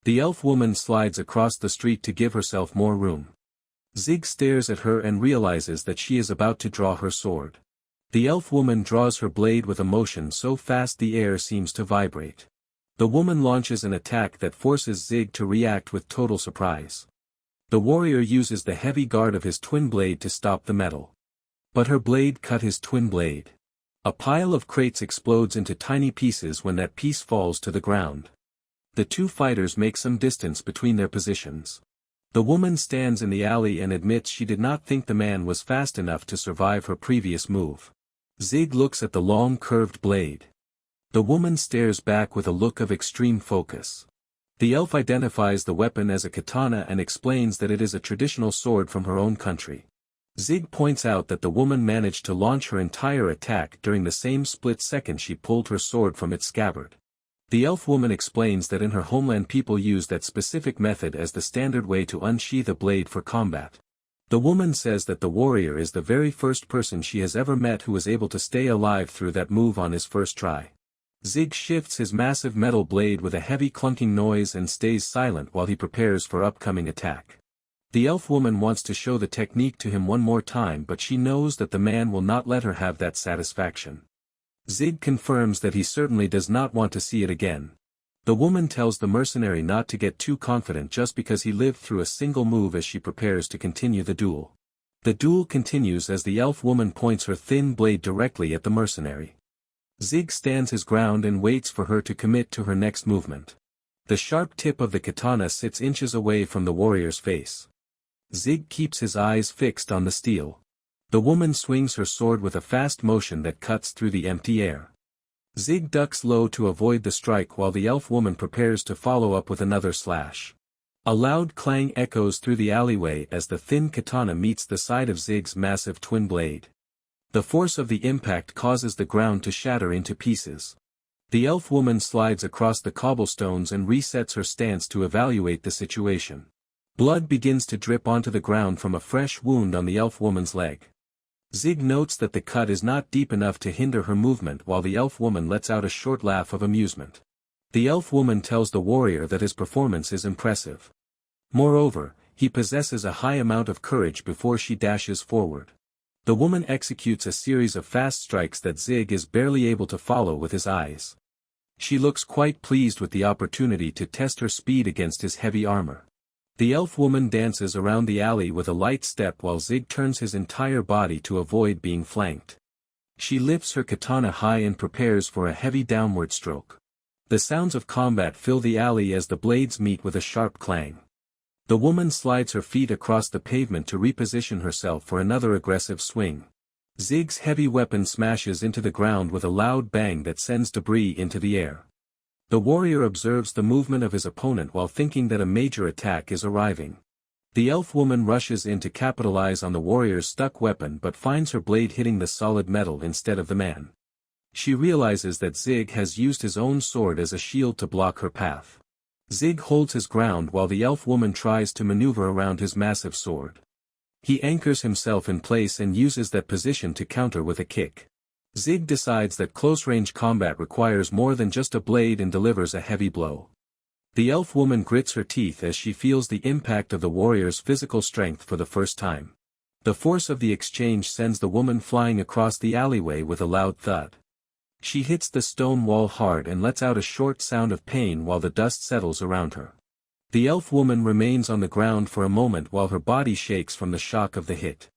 The elf woman slides across the street to give herself more room. Zig stares at her and realizes that she is about to draw her sword. The elf woman draws her blade with a motion so fast the air seems to vibrate. The woman launches an attack that forces Zig to react with total surprise. The warrior uses the heavy guard of his twin blade to stop the metal. But her blade cut his twin blade. A pile of crates explodes into tiny pieces when that piece falls to the ground. The two fighters make some distance between their positions. The woman stands in the alley and admits she did not think the man was fast enough to survive her previous move. Zig looks at the long curved blade. The woman stares back with a look of extreme focus. The elf identifies the weapon as a katana and explains that it is a traditional sword from her own country. Zig points out that the woman managed to launch her entire attack during the same split second she pulled her sword from its scabbard. The elf woman explains that in her homeland people use that specific method as the standard way to unsheath a blade for combat. The woman says that the warrior is the very first person she has ever met who was able to stay alive through that move on his first try. Zig shifts his massive metal blade with a heavy clunking noise and stays silent while he prepares for upcoming attack. The elf woman wants to show the technique to him one more time, but she knows that the man will not let her have that satisfaction. Zig confirms that he certainly does not want to see it again. The woman tells the mercenary not to get too confident just because he lived through a single move as she prepares to continue the duel. The duel continues as the elf woman points her thin blade directly at the mercenary. Zig stands his ground and waits for her to commit to her next movement. The sharp tip of the katana sits inches away from the warrior's face. Zig keeps his eyes fixed on the steel. The woman swings her sword with a fast motion that cuts through the empty air. Zig ducks low to avoid the strike while the elf woman prepares to follow up with another slash. A loud clang echoes through the alleyway as the thin katana meets the side of Zig's massive twin blade. The force of the impact causes the ground to shatter into pieces. The elf woman slides across the cobblestones and resets her stance to evaluate the situation. Blood begins to drip onto the ground from a fresh wound on the elf woman's leg. Zig notes that the cut is not deep enough to hinder her movement while the elf woman lets out a short laugh of amusement. The elf woman tells the warrior that his performance is impressive. Moreover, he possesses a high amount of courage before she dashes forward. The woman executes a series of fast strikes that Zig is barely able to follow with his eyes. She looks quite pleased with the opportunity to test her speed against his heavy armor. The elf woman dances around the alley with a light step while Zig turns his entire body to avoid being flanked. She lifts her katana high and prepares for a heavy downward stroke. The sounds of combat fill the alley as the blades meet with a sharp clang. The woman slides her feet across the pavement to reposition herself for another aggressive swing. Zig's heavy weapon smashes into the ground with a loud bang that sends debris into the air. The warrior observes the movement of his opponent while thinking that a major attack is arriving. The elf woman rushes in to capitalize on the warrior's stuck weapon but finds her blade hitting the solid metal instead of the man. She realizes that Zig has used his own sword as a shield to block her path. Zig holds his ground while the elf woman tries to maneuver around his massive sword. He anchors himself in place and uses that position to counter with a kick. Zig decides that close-range combat requires more than just a blade and delivers a heavy blow. The elf woman grits her teeth as she feels the impact of the warrior's physical strength for the first time. The force of the exchange sends the woman flying across the alleyway with a loud thud. She hits the stone wall hard and lets out a short sound of pain while the dust settles around her. The elf woman remains on the ground for a moment while her body shakes from the shock of the hit.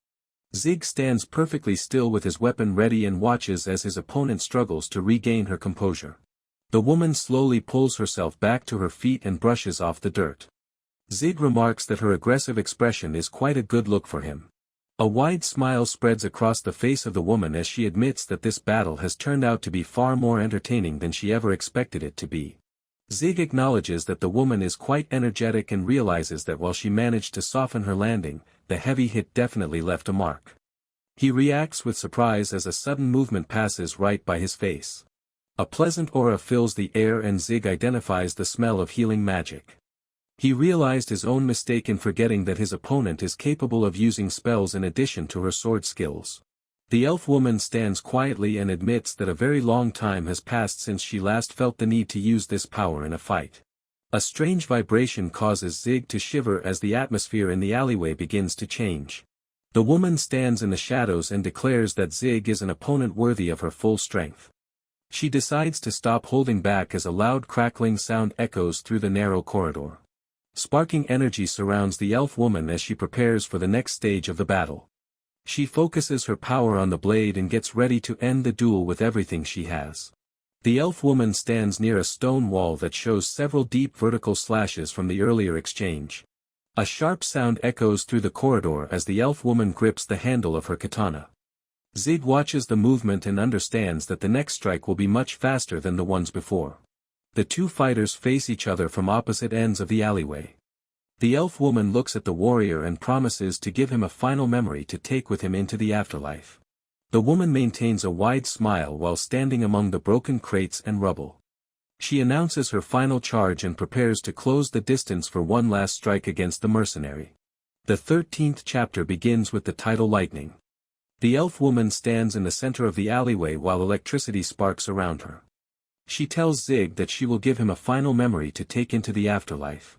Zig stands perfectly still with his weapon ready and watches as his opponent struggles to regain her composure. The woman slowly pulls herself back to her feet and brushes off the dirt. Zig remarks that her aggressive expression is quite a good look for him. A wide smile spreads across the face of the woman as she admits that this battle has turned out to be far more entertaining than she ever expected it to be. Zig acknowledges that the woman is quite energetic and realizes that while she managed to soften her landing, the heavy hit definitely left a mark. He reacts with surprise as a sudden movement passes right by his face. A pleasant aura fills the air and Zig identifies the smell of healing magic. He realized his own mistake in forgetting that his opponent is capable of using spells in addition to her sword skills. The elf woman stands quietly and admits that a very long time has passed since she last felt the need to use this power in a fight. A strange vibration causes Zig to shiver as the atmosphere in the alleyway begins to change. The woman stands in the shadows and declares that Zig is an opponent worthy of her full strength. She decides to stop holding back as a loud crackling sound echoes through the narrow corridor. Sparking energy surrounds the elf woman as she prepares for the next stage of the battle. She focuses her power on the blade and gets ready to end the duel with everything she has. The elf woman stands near a stone wall that shows several deep vertical slashes from the earlier exchange. A sharp sound echoes through the corridor as the elf woman grips the handle of her katana. Zig watches the movement and understands that the next strike will be much faster than the ones before. The two fighters face each other from opposite ends of the alleyway. The elf woman looks at the warrior and promises to give him a final memory to take with him into the afterlife. The woman maintains a wide smile while standing among the broken crates and rubble. She announces her final charge and prepares to close the distance for one last strike against the mercenary. The 13th chapter begins with the title Lightning. The elf woman stands in the center of the alleyway while electricity sparks around her. She tells Zig that she will give him a final memory to take into the afterlife.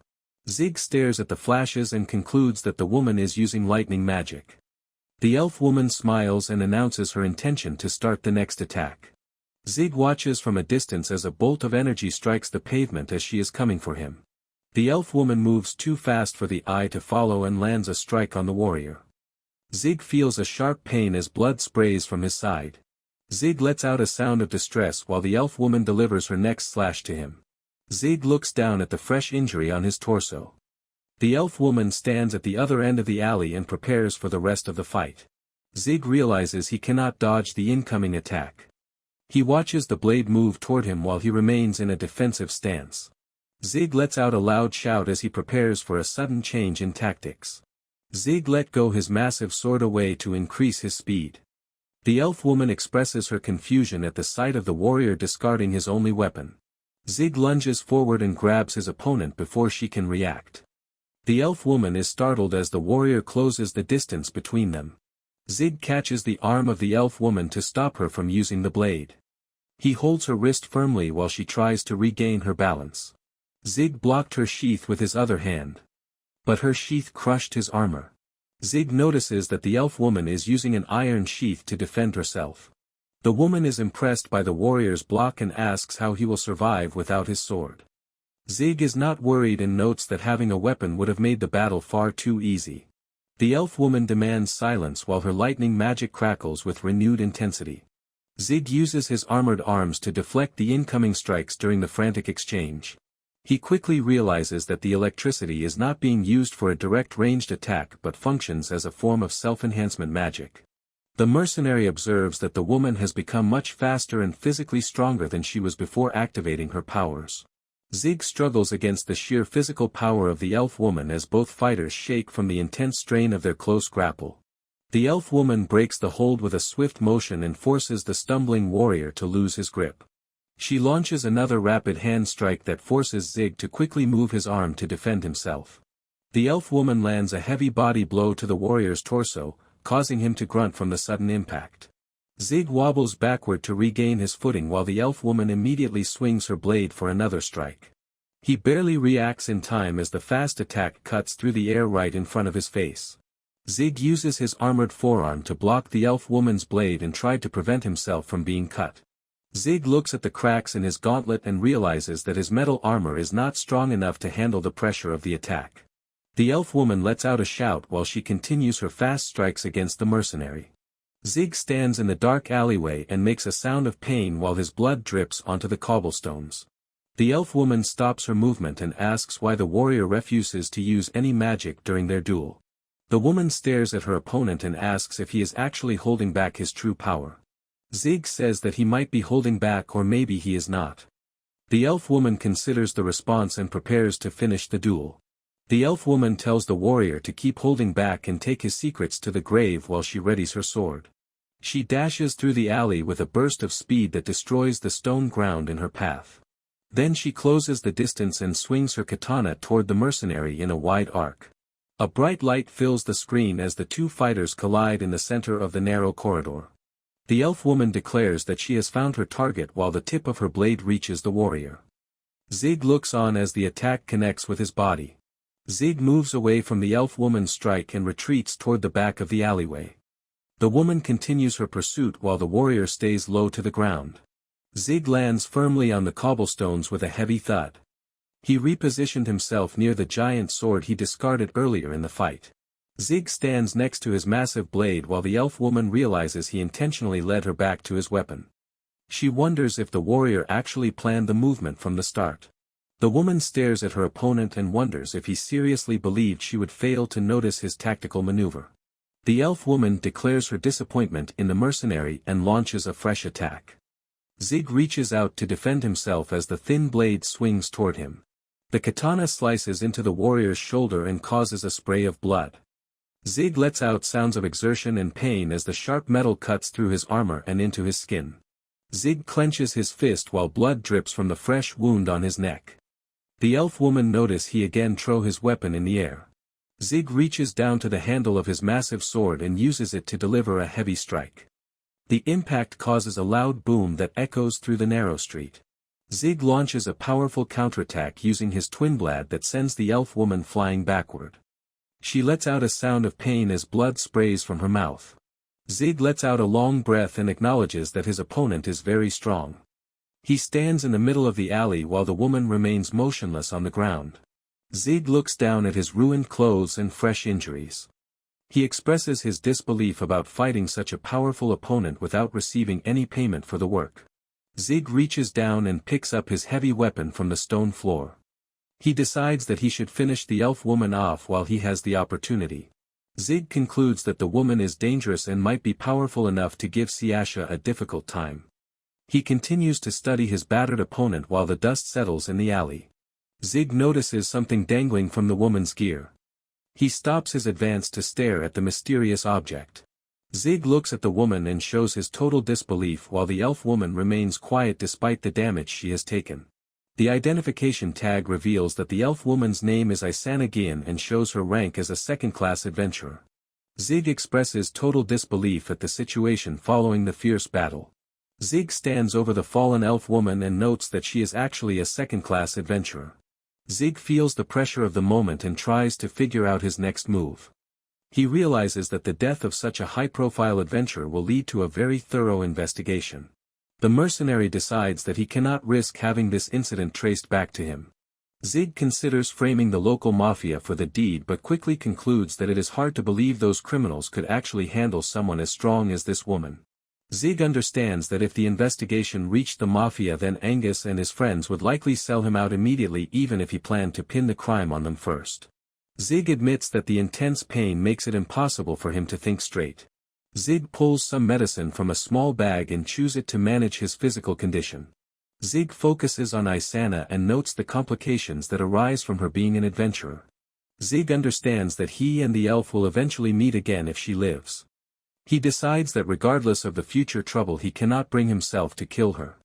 Zig stares at the flashes and concludes that the woman is using lightning magic. The elf woman smiles and announces her intention to start the next attack. Zig watches from a distance as a bolt of energy strikes the pavement as she is coming for him. The elf woman moves too fast for the eye to follow and lands a strike on the warrior. Zig feels a sharp pain as blood sprays from his side. Zig lets out a sound of distress while the elf woman delivers her next slash to him. Zig looks down at the fresh injury on his torso. The elf woman stands at the other end of the alley and prepares for the rest of the fight. Zig realizes he cannot dodge the incoming attack. He watches the blade move toward him while he remains in a defensive stance. Zig lets out a loud shout as he prepares for a sudden change in tactics. Zig let go his massive sword away to increase his speed. The elf woman expresses her confusion at the sight of the warrior discarding his only weapon. Zig lunges forward and grabs his opponent before she can react. The elf woman is startled as the warrior closes the distance between them. Zig catches the arm of the elf woman to stop her from using the blade. He holds her wrist firmly while she tries to regain her balance. Zig blocked her sheath with his other hand. But her sheath crushed his armor. Zig notices that the elf woman is using an iron sheath to defend herself. The woman is impressed by the warrior's block and asks how he will survive without his sword. Zig is not worried and notes that having a weapon would have made the battle far too easy. The elf woman demands silence while her lightning magic crackles with renewed intensity. Zig uses his armored arms to deflect the incoming strikes during the frantic exchange. He quickly realizes that the electricity is not being used for a direct ranged attack but functions as a form of self-enhancement magic. The mercenary observes that the woman has become much faster and physically stronger than she was before activating her powers. Zig struggles against the sheer physical power of the elf woman as both fighters shake from the intense strain of their close grapple. The elf woman breaks the hold with a swift motion and forces the stumbling warrior to lose his grip. She launches another rapid hand strike that forces Zig to quickly move his arm to defend himself. The elf woman lands a heavy body blow to the warrior's torso, causing him to grunt from the sudden impact. Zig wobbles backward to regain his footing while the elf woman immediately swings her blade for another strike. He barely reacts in time as the fast attack cuts through the air right in front of his face. Zig uses his armored forearm to block the elf woman's blade and try to prevent himself from being cut. Zig looks at the cracks in his gauntlet and realizes that his metal armor is not strong enough to handle the pressure of the attack. The elf woman lets out a shout while she continues her fast strikes against the mercenary. Zig stands in the dark alleyway and makes a sound of pain while his blood drips onto the cobblestones. The elf woman stops her movement and asks why the warrior refuses to use any magic during their duel. The woman stares at her opponent and asks if he is actually holding back his true power. Zig says that he might be holding back or maybe he is not. The elf woman considers the response and prepares to finish the duel. The elf woman tells the warrior to keep holding back and take his secrets to the grave while she readies her sword. She dashes through the alley with a burst of speed that destroys the stone ground in her path. Then she closes the distance and swings her katana toward the mercenary in a wide arc. A bright light fills the screen as the two fighters collide in the center of the narrow corridor. The elf woman declares that she has found her target while the tip of her blade reaches the warrior. Zig looks on as the attack connects with his body. Zig moves away from the elf woman's strike and retreats toward the back of the alleyway. The woman continues her pursuit while the warrior stays low to the ground. Zig lands firmly on the cobblestones with a heavy thud. He repositioned himself near the giant sword he discarded earlier in the fight. Zig stands next to his massive blade while the elf woman realizes he intentionally led her back to his weapon. She wonders if the warrior actually planned the movement from the start. The woman stares at her opponent and wonders if he seriously believed she would fail to notice his tactical maneuver. The elf woman declares her disappointment in the mercenary and launches a fresh attack. Zig reaches out to defend himself as the thin blade swings toward him. The katana slices into the warrior's shoulder and causes a spray of blood. Zig lets out sounds of exertion and pain as the sharp metal cuts through his armor and into his skin. Zig clenches his fist while blood drips from the fresh wound on his neck. The elf woman notices he again throws his weapon in the air. Zig reaches down to the handle of his massive sword and uses it to deliver a heavy strike. The impact causes a loud boom that echoes through the narrow street. Zig launches a powerful counterattack using his twin blade that sends the elf woman flying backward. She lets out a sound of pain as blood sprays from her mouth. Zig lets out a long breath and acknowledges that his opponent is very strong. He stands in the middle of the alley while the woman remains motionless on the ground. Zig looks down at his ruined clothes and fresh injuries. He expresses his disbelief about fighting such a powerful opponent without receiving any payment for the work. Zig reaches down and picks up his heavy weapon from the stone floor. He decides that he should finish the elf woman off while he has the opportunity. Zig concludes that the woman is dangerous and might be powerful enough to give Siasha a difficult time. He continues to study his battered opponent while the dust settles in the alley. Zig notices something dangling from the woman's gear. He stops his advance to stare at the mysterious object. Zig looks at the woman and shows his total disbelief while the elf woman remains quiet despite the damage she has taken. The identification tag reveals that the elf woman's name is Isana Gian and shows her rank as a second-class adventurer. Zig expresses total disbelief at the situation following the fierce battle. Zig stands over the fallen elf woman and notes that she is actually a second-class adventurer. Zig feels the pressure of the moment and tries to figure out his next move. He realizes that the death of such a high-profile adventurer will lead to a very thorough investigation. The mercenary decides that he cannot risk having this incident traced back to him. Zig considers framing the local mafia for the deed but quickly concludes that it is hard to believe those criminals could actually handle someone as strong as this woman. Zig understands that if the investigation reached the mafia then Angus and his friends would likely sell him out immediately even if he planned to pin the crime on them first. Zig admits that the intense pain makes it impossible for him to think straight. Zig pulls some medicine from a small bag and chews it to manage his physical condition. Zig focuses on Isana and notes the complications that arise from her being an adventurer. Zig understands that he and the elf will eventually meet again if she lives. He decides that regardless of the future trouble he cannot bring himself to kill her.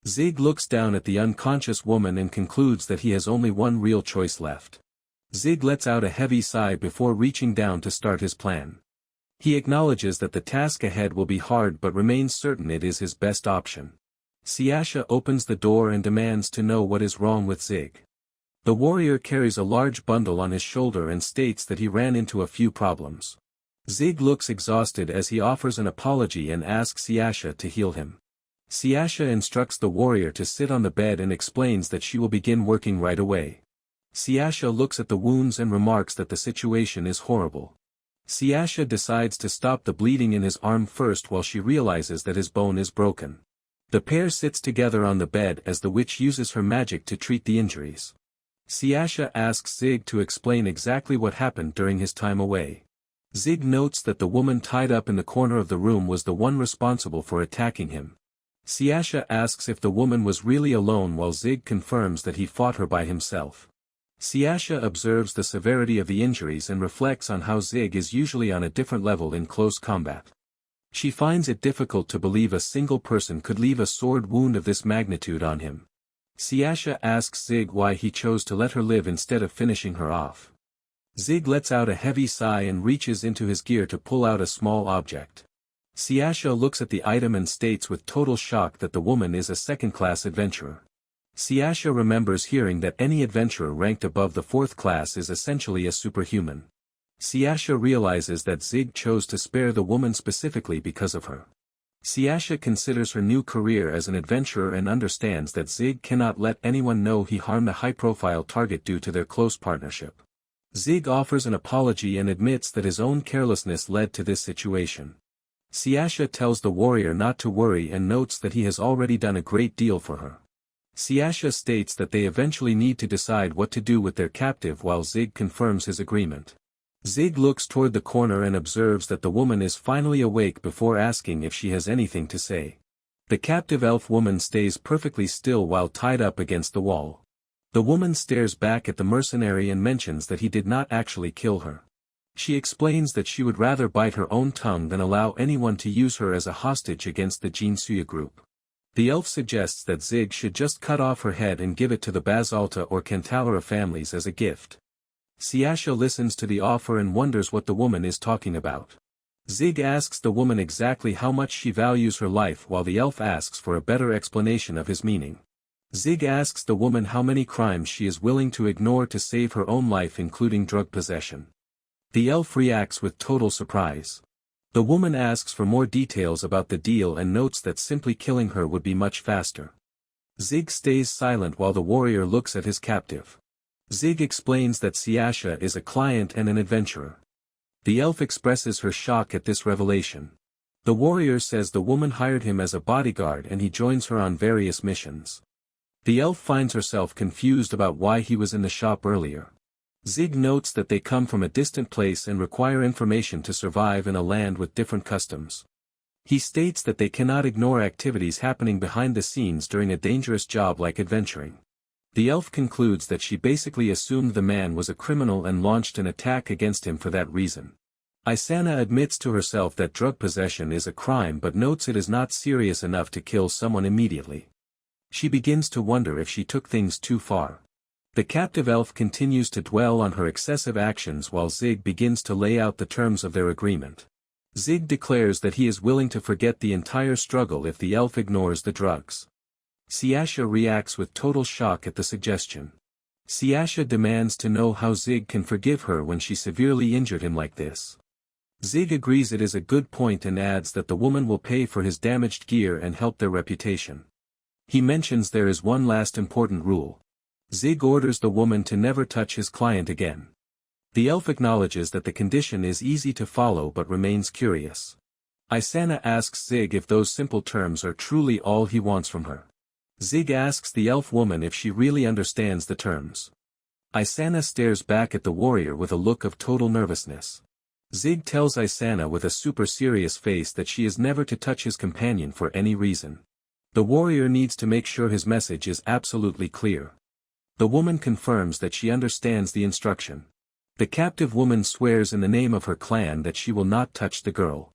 Zig looks down at the unconscious woman and concludes that he has only one real choice left. Zig lets out a heavy sigh before reaching down to start his plan. He acknowledges that the task ahead will be hard but remains certain it is his best option. Siasha opens the door and demands to know what is wrong with Zig. The warrior carries a large bundle on his shoulder and states that he ran into a few problems. Zig looks exhausted as he offers an apology and asks Siasha to heal him. Siasha instructs the warrior to sit on the bed and explains that she will begin working right away. Siasha looks at the wounds and remarks that the situation is horrible. Siasha decides to stop the bleeding in his arm first while she realizes that his bone is broken. The pair sits together on the bed as the witch uses her magic to treat the injuries. Siasha asks Zig to explain exactly what happened during his time away. Zig notes that the woman tied up in the corner of the room was the one responsible for attacking him. Siasha asks if the woman was really alone while Zig confirms that he fought her by himself. Siasha observes the severity of the injuries and reflects on how Zig is usually on a different level in close combat. She finds it difficult to believe a single person could leave a sword wound of this magnitude on him. Siasha asks Zig why he chose to let her live instead of finishing her off. Zig lets out a heavy sigh and reaches into his gear to pull out a small object. Siasha looks at the item and states with total shock that the woman is a second-class adventurer. Siasha remembers hearing that any adventurer ranked above the 4th class is essentially a superhuman. Siasha realizes that Zig chose to spare the woman specifically because of her. Siasha considers her new career as an adventurer and understands that Zig cannot let anyone know he harmed a high-profile target due to their close partnership. Zig offers an apology and admits that his own carelessness led to this situation. Siasha tells the warrior not to worry and notes that he has already done a great deal for her. Siasha states that they eventually need to decide what to do with their captive while Zig confirms his agreement. Zig looks toward the corner and observes that the woman is finally awake before asking if she has anything to say. The captive elf woman stays perfectly still while tied up against the wall. The woman stares back at the mercenary and mentions that he did not actually kill her. She explains that she would rather bite her own tongue than allow anyone to use her as a hostage against the Jinsuya group. The elf suggests that Zig should just cut off her head and give it to the Basalta or Cantalera families as a gift. Siasha listens to the offer and wonders what the woman is talking about. Zig asks the woman exactly how much she values her life while the elf asks for a better explanation of his meaning. Zig asks the woman how many crimes she is willing to ignore to save her own life, including drug possession. The elf reacts with total surprise. The woman asks for more details about the deal and notes that simply killing her would be much faster. Zig stays silent while the warrior looks at his captive. Zig explains that Siasha is a client and an adventurer. The elf expresses her shock at this revelation. The warrior says the woman hired him as a bodyguard and he joins her on various missions. The elf finds herself confused about why he was in the shop earlier. Zig notes that they come from a distant place and require information to survive in a land with different customs. He states that they cannot ignore activities happening behind the scenes during a dangerous job like adventuring. The elf concludes that she basically assumed the man was a criminal and launched an attack against him for that reason. Isana admits to herself that drug possession is a crime but notes it is not serious enough to kill someone immediately. She begins to wonder if she took things too far. The captive elf continues to dwell on her excessive actions while Zig begins to lay out the terms of their agreement. Zig declares that he is willing to forget the entire struggle if the elf ignores the drugs. Siasha reacts with total shock at the suggestion. Siasha demands to know how Zig can forgive her when she severely injured him like this. Zig agrees it is a good point and adds that the woman will pay for his damaged gear and help their reputation. He mentions there is one last important rule. Zig orders the woman to never touch his client again. The elf acknowledges that the condition is easy to follow but remains curious. Isana asks Zig if those simple terms are truly all he wants from her. Zig asks the elf woman if she really understands the terms. Isana stares back at the warrior with a look of total nervousness. Zig tells Isana with a super serious face that she is never to touch his companion for any reason. The warrior needs to make sure his message is absolutely clear. The woman confirms that she understands the instruction. The captive woman swears in the name of her clan that she will not touch the girl.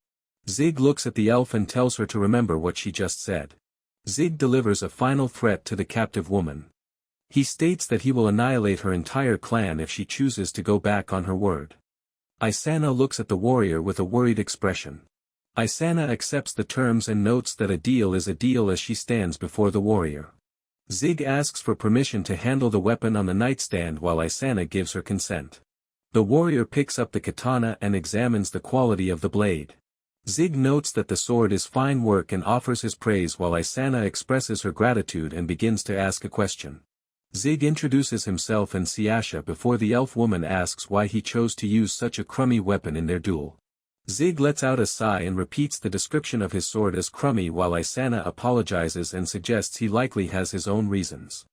Zig looks at the elf and tells her to remember what she just said. Zig delivers a final threat to the captive woman. He states that he will annihilate her entire clan if she chooses to go back on her word. Isana looks at the warrior with a worried expression. Isana accepts the terms and notes that a deal is a deal as she stands before the warrior. Zig asks for permission to handle the weapon on the nightstand while Isana gives her consent. The warrior picks up the katana and examines the quality of the blade. Zig notes that the sword is fine work and offers his praise while Isana expresses her gratitude and begins to ask a question. Zig introduces himself and Siasha before the elf woman asks why he chose to use such a crummy weapon in their duel. Zig lets out a sigh and repeats the description of his sword as crummy while Isana apologizes and suggests he likely has his own reasons.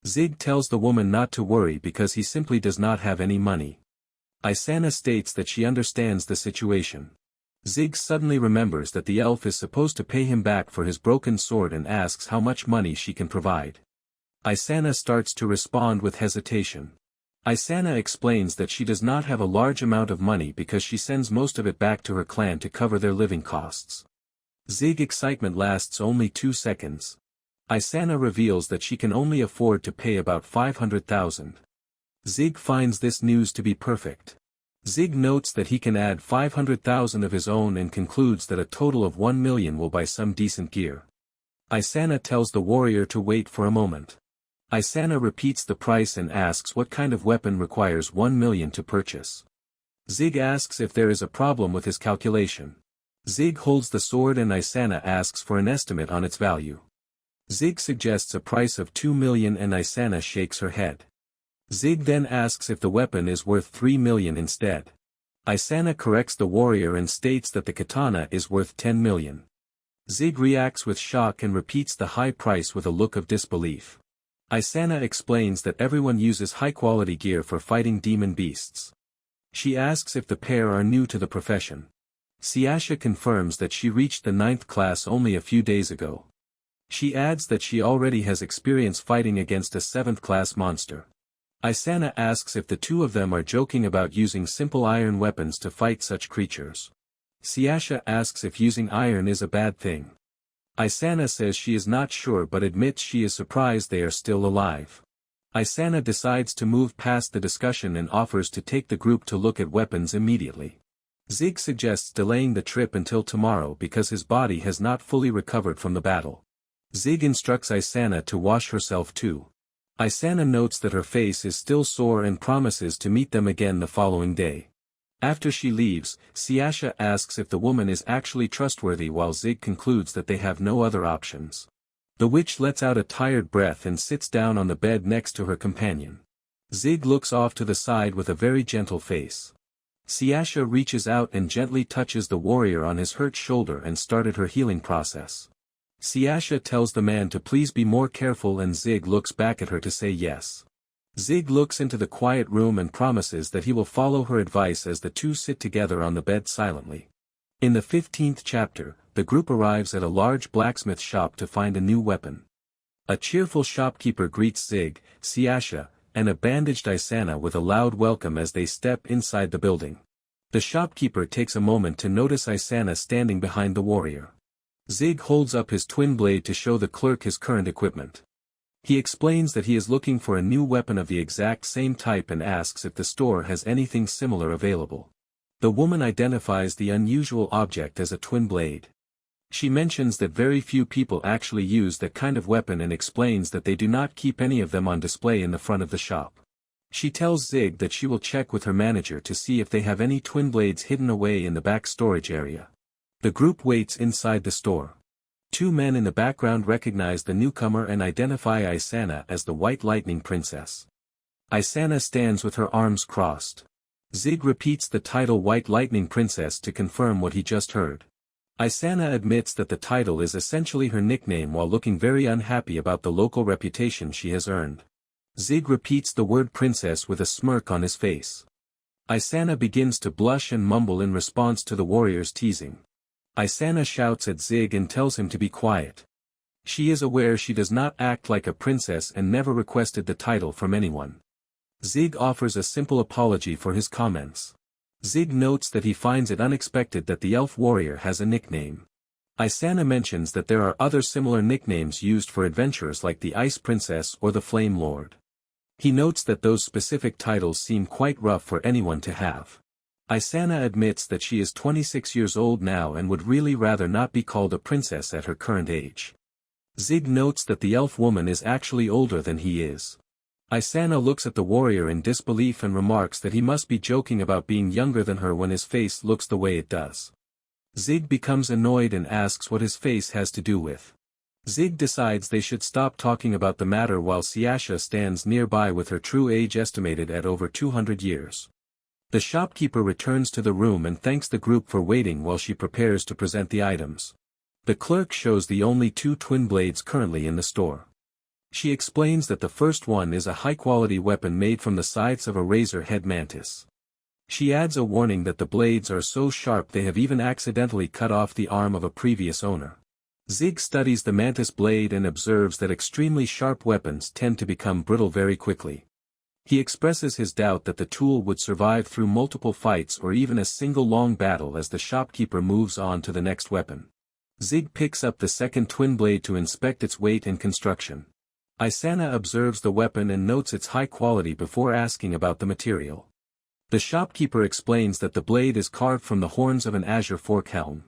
Zig tells the woman not to worry because he simply does not have any money. Isana states that she understands the situation. Zig suddenly remembers that the elf is supposed to pay him back for his broken sword and asks how much money she can provide. Isana starts to respond with hesitation. Isana explains that she does not have a large amount of money because she sends most of it back to her clan to cover their living costs. Zig's excitement lasts only 2 seconds. Isana reveals that she can only afford to pay about 500,000. Zig finds this news to be perfect. Zig notes that he can add 500,000 of his own and concludes that a total of 1 million will buy some decent gear. Isana tells the warrior to wait for a moment. Isana repeats the price and asks what kind of weapon requires 1 million to purchase. Zig asks if there is a problem with his calculation. Zig holds the sword and Isana asks for an estimate on its value. Zig suggests a price of 2 million and Isana shakes her head. Zig then asks if the weapon is worth 3 million instead. Isana corrects the warrior and states that the katana is worth 10 million. Zig reacts with shock and repeats the high price with a look of disbelief. Isana explains that everyone uses high-quality gear for fighting demon beasts. She asks if the pair are new to the profession. Siasha confirms that she reached the 9th class only a few days ago. She adds that she already has experience fighting against a 7th class monster. Isana asks if the two of them are joking about using simple iron weapons to fight such creatures. Siasha asks if using iron is a bad thing. Isana says she is not sure but admits she is surprised they are still alive. Isana decides to move past the discussion and offers to take the group to look at weapons immediately. Zig suggests delaying the trip until tomorrow because his body has not fully recovered from the battle. Zig instructs Isana to wash herself too. Isana notes that her face is still sore and promises to meet them again the following day. After she leaves, Siasha asks if the woman is actually trustworthy while Zig concludes that they have no other options. The witch lets out a tired breath and sits down on the bed next to her companion. Zig looks off to the side with a very gentle face. Siasha reaches out and gently touches the warrior on his hurt shoulder and started her healing process. Siasha tells the man to please be more careful and Zig looks back at her to say yes. Zig looks into the quiet room and promises that he will follow her advice as the two sit together on the bed silently. In the 15th chapter, the group arrives at a large blacksmith shop to find a new weapon. A cheerful shopkeeper greets Zig, Siasha, and a bandaged Isana with a loud welcome as they step inside the building. The shopkeeper takes a moment to notice Isana standing behind the warrior. Zig holds up his twin blade to show the clerk his current equipment. He explains that he is looking for a new weapon of the exact same type and asks if the store has anything similar available. The woman identifies the unusual object as a twin blade. She mentions that very few people actually use that kind of weapon and explains that they do not keep any of them on display in the front of the shop. She tells Zig that she will check with her manager to see if they have any twin blades hidden away in the back storage area. The group waits inside the store. Two men in the background recognize the newcomer and identify Isana as the White Lightning Princess. Isana stands with her arms crossed. Zig repeats the title White Lightning Princess to confirm what he just heard. Isana admits that the title is essentially her nickname while looking very unhappy about the local reputation she has earned. Zig repeats the word princess with a smirk on his face. Isana begins to blush and mumble in response to the warrior's teasing. Isana shouts at Zig and tells him to be quiet. She is aware she does not act like a princess and never requested the title from anyone. Zig offers a simple apology for his comments. Zig notes that he finds it unexpected that the elf warrior has a nickname. Isana mentions that there are other similar nicknames used for adventurers like the Ice Princess or the Flame Lord. He notes that those specific titles seem quite rough for anyone to have. Isana admits that she is 26 years old now and would really rather not be called a princess at her current age. Zig notes that the elf woman is actually older than he is. Isana looks at the warrior in disbelief and remarks that he must be joking about being younger than her when his face looks the way it does. Zig becomes annoyed and asks what his face has to do with. Zig decides they should stop talking about the matter while Siasha stands nearby with her true age estimated at over 200 years. The shopkeeper returns to the room and thanks the group for waiting while she prepares to present the items. The clerk shows the only two twin blades currently in the store. She explains that the first one is a high-quality weapon made from the scythes of a razor-head mantis. She adds a warning that the blades are so sharp they have even accidentally cut off the arm of a previous owner. Zig studies the mantis blade and observes that extremely sharp weapons tend to become brittle very quickly. He expresses his doubt that the tool would survive through multiple fights or even a single long battle as the shopkeeper moves on to the next weapon. Zig picks up the second twin blade to inspect its weight and construction. Isana observes the weapon and notes its high quality before asking about the material. The shopkeeper explains that the blade is carved from the horns of an azure fork helm.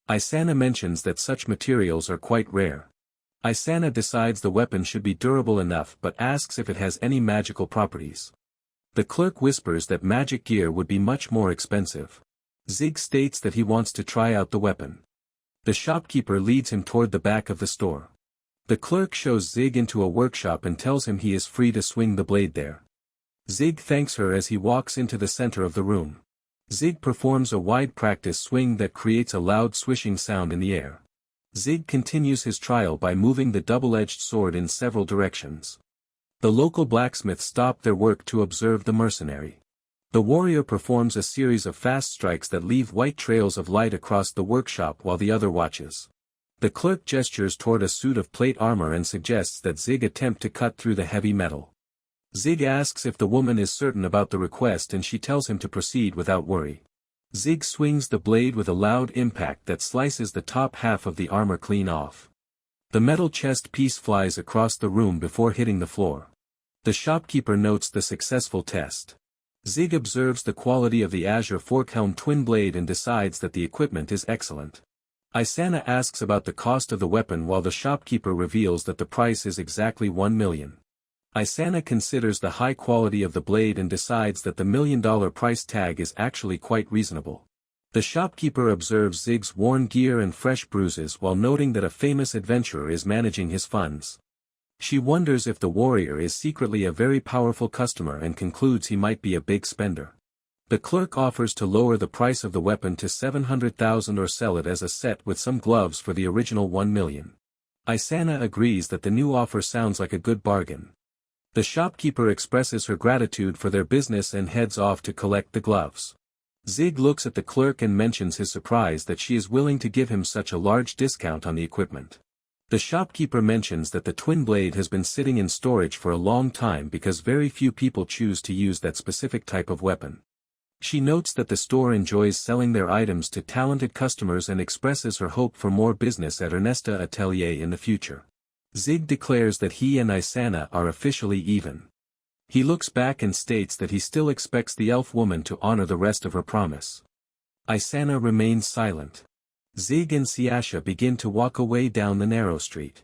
Isana mentions that such materials are quite rare. Isana decides the weapon should be durable enough but asks if it has any magical properties. The clerk whispers that magic gear would be much more expensive. Zig states that he wants to try out the weapon. The shopkeeper leads him toward the back of the store. The clerk shows Zig into a workshop and tells him he is free to swing the blade there. Zig thanks her as he walks into the center of the room. Zig performs a wide practice swing that creates a loud swishing sound in the air. Zig continues his trial by moving the double-edged sword in several directions. The local blacksmiths stop their work to observe the mercenary. The warrior performs a series of fast strikes that leave white trails of light across the workshop while the other watches. The clerk gestures toward a suit of plate armor and suggests that Zig attempt to cut through the heavy metal. Zig asks if the woman is certain about the request and she tells him to proceed without worry. Zig swings the blade with a loud impact that slices the top half of the armor clean off. The metal chest piece flies across the room before hitting the floor. The shopkeeper notes the successful test. Zig observes the quality of the Azure Forkhelm twin blade and decides that the equipment is excellent. Isana asks about the cost of the weapon while the shopkeeper reveals that the price is exactly 1 million. Isana considers the high quality of the blade and decides that the $1 million price tag is actually quite reasonable. The shopkeeper observes Zig's worn gear and fresh bruises while noting that a famous adventurer is managing his funds. She wonders if the warrior is secretly a very powerful customer and concludes he might be a big spender. The clerk offers to lower the price of the weapon to 700,000 or sell it as a set with some gloves for the original 1 million. Isana agrees that the new offer sounds like a good bargain. The shopkeeper expresses her gratitude for their business and heads off to collect the gloves. Zig looks at the clerk and mentions his surprise that she is willing to give him such a large discount on the equipment. The shopkeeper mentions that the twin blade has been sitting in storage for a long time because very few people choose to use that specific type of weapon. She notes that the store enjoys selling their items to talented customers and expresses her hope for more business at Ernesta Atelier in the future. Zig declares that he and Isana are officially even. He looks back and states that he still expects the elf woman to honor the rest of her promise. Isana remains silent. Zig and Siasha begin to walk away down the narrow street.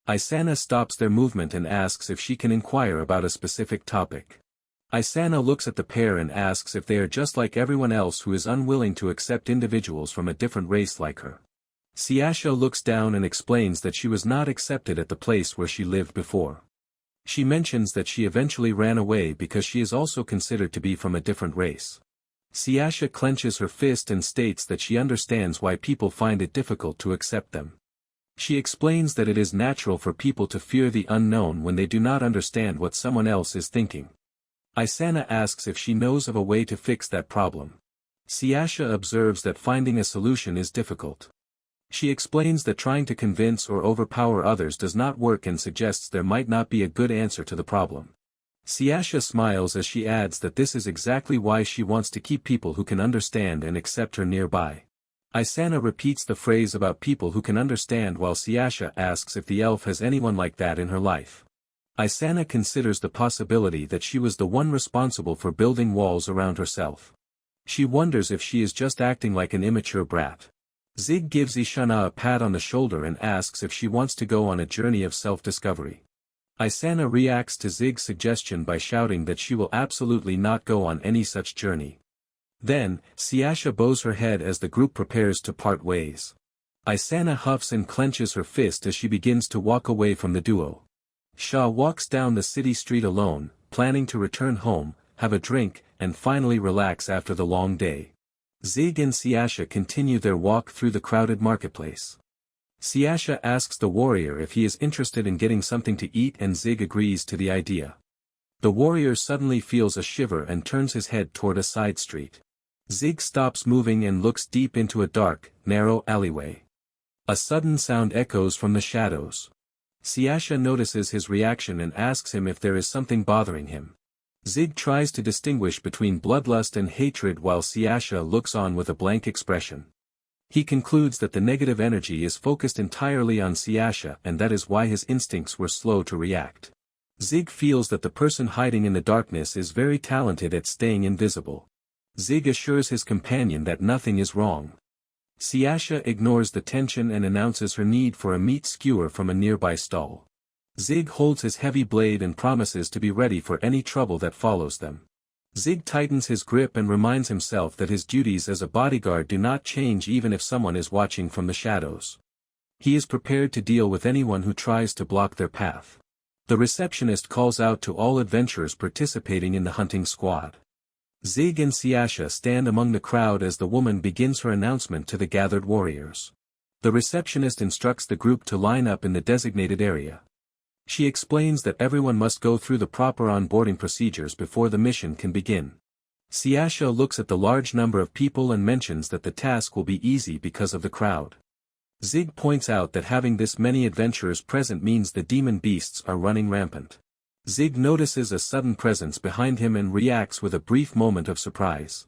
Isana stops their movement and asks if she can inquire about a specific topic. Isana looks at the pair and asks if they are just like everyone else who is unwilling to accept individuals from a different race like her. Siasha looks down and explains that she was not accepted at the place where she lived before. She mentions that she eventually ran away because she is also considered to be from a different race. Siasha clenches her fist and states that she understands why people find it difficult to accept them. She explains that it is natural for people to fear the unknown when they do not understand what someone else is thinking. Isana asks if she knows of a way to fix that problem. Siasha observes that finding a solution is difficult. She explains that trying to convince or overpower others does not work and suggests there might not be a good answer to the problem. Siasha smiles as she adds that this is exactly why she wants to keep people who can understand and accept her nearby. Isana repeats the phrase about people who can understand while Siasha asks if the elf has anyone like that in her life. Isana considers the possibility that she was the one responsible for building walls around herself. She wonders if she is just acting like an immature brat. Zig gives Ishana a pat on the shoulder and asks if she wants to go on a journey of self-discovery. Isana reacts to Zig's suggestion by shouting that she will absolutely not go on any such journey. Then, Siasha bows her head as the group prepares to part ways. Isana huffs and clenches her fist as she begins to walk away from the duo. Shah walks down the city street alone, planning to return home, have a drink, and finally relax after the long day. Zig and Siasha continue their walk through the crowded marketplace. Siasha asks the warrior if he is interested in getting something to eat and Zig agrees to the idea. The warrior suddenly feels a shiver and turns his head toward a side street. Zig stops moving and looks deep into a dark, narrow alleyway. A sudden sound echoes from the shadows. Siasha notices his reaction and asks him if there is something bothering him. Zig tries to distinguish between bloodlust and hatred while Siasha looks on with a blank expression. He concludes that the negative energy is focused entirely on Siasha and that is why his instincts were slow to react. Zig feels that the person hiding in the darkness is very talented at staying invisible. Zig assures his companion that nothing is wrong. Siasha ignores the tension and announces her need for a meat skewer from a nearby stall. Zig holds his heavy blade and promises to be ready for any trouble that follows them. Zig tightens his grip and reminds himself that his duties as a bodyguard do not change even if someone is watching from the shadows. He is prepared to deal with anyone who tries to block their path. The receptionist calls out to all adventurers participating in the hunting squad. Zig and Siasha stand among the crowd as the woman begins her announcement to the gathered warriors. The receptionist instructs the group to line up in the designated area. She explains that everyone must go through the proper onboarding procedures before the mission can begin. Siasha looks at the large number of people and mentions that the task will be easy because of the crowd. Zig points out that having this many adventurers present means the demon beasts are running rampant. Zig notices a sudden presence behind him and reacts with a brief moment of surprise.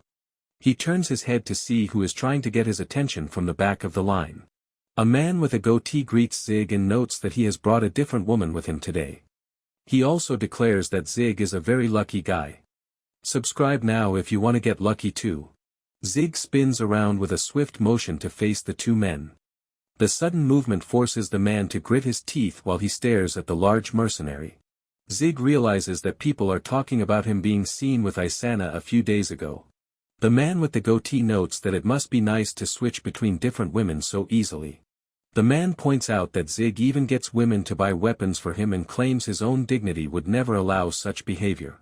He turns his head to see who is trying to get his attention from the back of the line. A man with a goatee greets Zig and notes that he has brought a different woman with him today. He also declares that Zig is a very lucky guy. Subscribe now if you want to get lucky too. Zig spins around with a swift motion to face the two men. The sudden movement forces the man to grit his teeth while he stares at the large mercenary. Zig realizes that people are talking about him being seen with Isana a few days ago. The man with the goatee notes that it must be nice to switch between different women so easily. The man points out that Zig even gets women to buy weapons for him and claims his own dignity would never allow such behavior.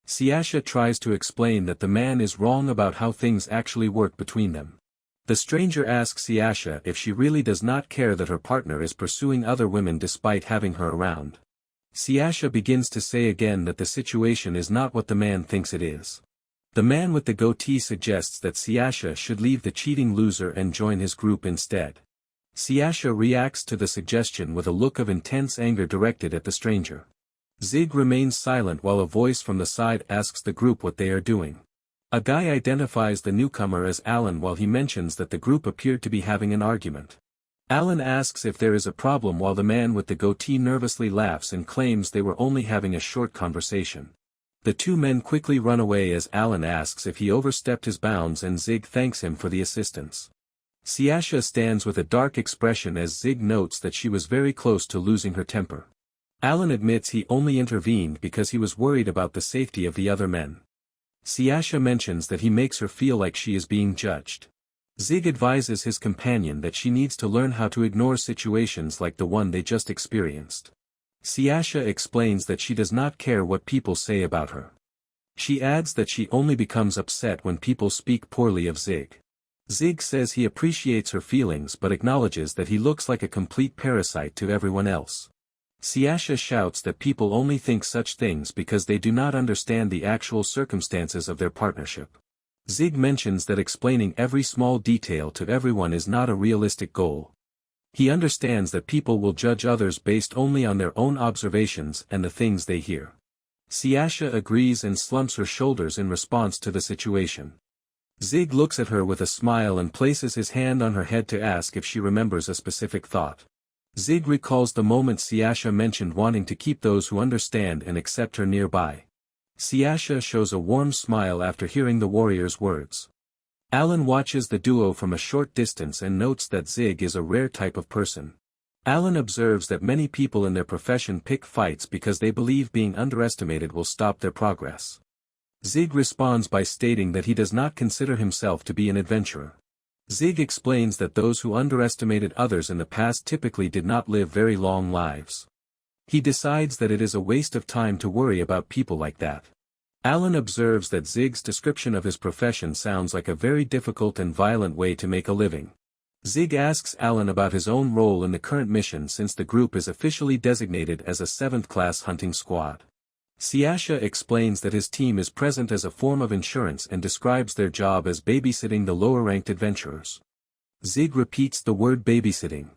Siasha tries to explain that the man is wrong about how things actually work between them. The stranger asks Siasha if she really does not care that her partner is pursuing other women despite having her around. Siasha begins to say again that the situation is not what the man thinks it is. The man with the goatee suggests that Siasha should leave the cheating loser and join his group instead. Siasha reacts to the suggestion with a look of intense anger directed at the stranger. Zig remains silent while a voice from the side asks the group what they are doing. A guy identifies the newcomer as Alan while he mentions that the group appeared to be having an argument. Alan asks if there is a problem while the man with the goatee nervously laughs and claims they were only having a short conversation. The two men quickly run away as Alan asks if he overstepped his bounds and Zig thanks him for the assistance. Siasha stands with a dark expression as Zig notes that she was very close to losing her temper. Alan admits he only intervened because he was worried about the safety of the other men. Siasha mentions that he makes her feel like she is being judged. Zig advises his companion that she needs to learn how to ignore situations like the one they just experienced. Siasha explains that she does not care what people say about her. She adds that she only becomes upset when people speak poorly of Zig. Zig says he appreciates her feelings but acknowledges that he looks like a complete parasite to everyone else. Siasha shouts that people only think such things because they do not understand the actual circumstances of their partnership. Zig mentions that explaining every small detail to everyone is not a realistic goal. He understands that people will judge others based only on their own observations and the things they hear. Siasha agrees and slumps her shoulders in response to the situation. Zig looks at her with a smile and places his hand on her head to ask if she remembers a specific thought. Zig recalls the moment Siasha mentioned wanting to keep those who understand and accept her nearby. Siasha shows a warm smile after hearing the warrior's words. Alan watches the duo from a short distance and notes that Zig is a rare type of person. Alan observes that many people in their profession pick fights because they believe being underestimated will stop their progress. Zig responds by stating that he does not consider himself to be an adventurer. Zig explains that those who underestimated others in the past typically did not live very long lives. He decides that it is a waste of time to worry about people like that. Alan observes that Zig's description of his profession sounds like a very difficult and violent way to make a living. Zig asks Alan about his own role in the current mission since the group is officially designated as a 7th-class hunting squad. Siasha explains that his team is present as a form of insurance and describes their job as babysitting the lower-ranked adventurers. Zig repeats the word babysitting.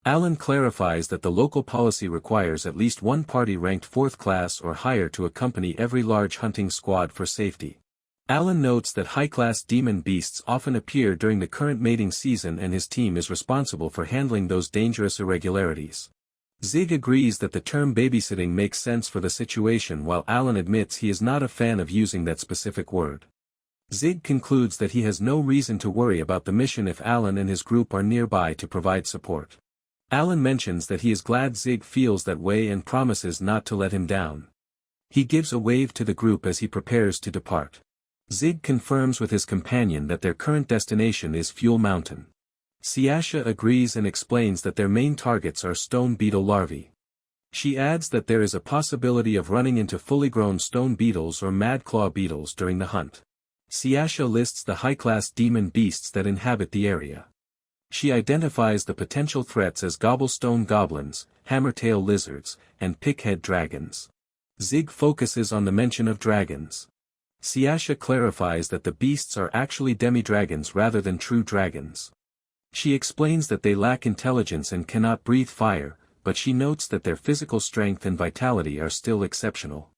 Alan clarifies that the local policy requires at least one party ranked 4th class or higher to accompany every large hunting squad for safety. Alan notes that high-class demon beasts often appear during the current mating season and his team is responsible for handling those dangerous irregularities. Zig agrees that the term babysitting makes sense for the situation while Alan admits he is not a fan of using that specific word. Zig concludes that he has no reason to worry about the mission if Alan and his group are nearby to provide support. Alan mentions that he is glad Zig feels that way and promises not to let him down. He gives a wave to the group as he prepares to depart. Zig confirms with his companion that their current destination is Fuel Mountain. Siasha agrees and explains that their main targets are stone beetle larvae. She adds that there is a possibility of running into fully grown stone beetles or mad claw beetles during the hunt. Siasha lists the high-class demon beasts that inhabit the area. She identifies the potential threats as gobblestone goblins, hammertail lizards, and pickhead dragons. Zig focuses on the mention of dragons. Siasha clarifies that the beasts are actually demi-dragons rather than true dragons. She explains that they lack intelligence and cannot breathe fire, but she notes that their physical strength and vitality are still exceptional.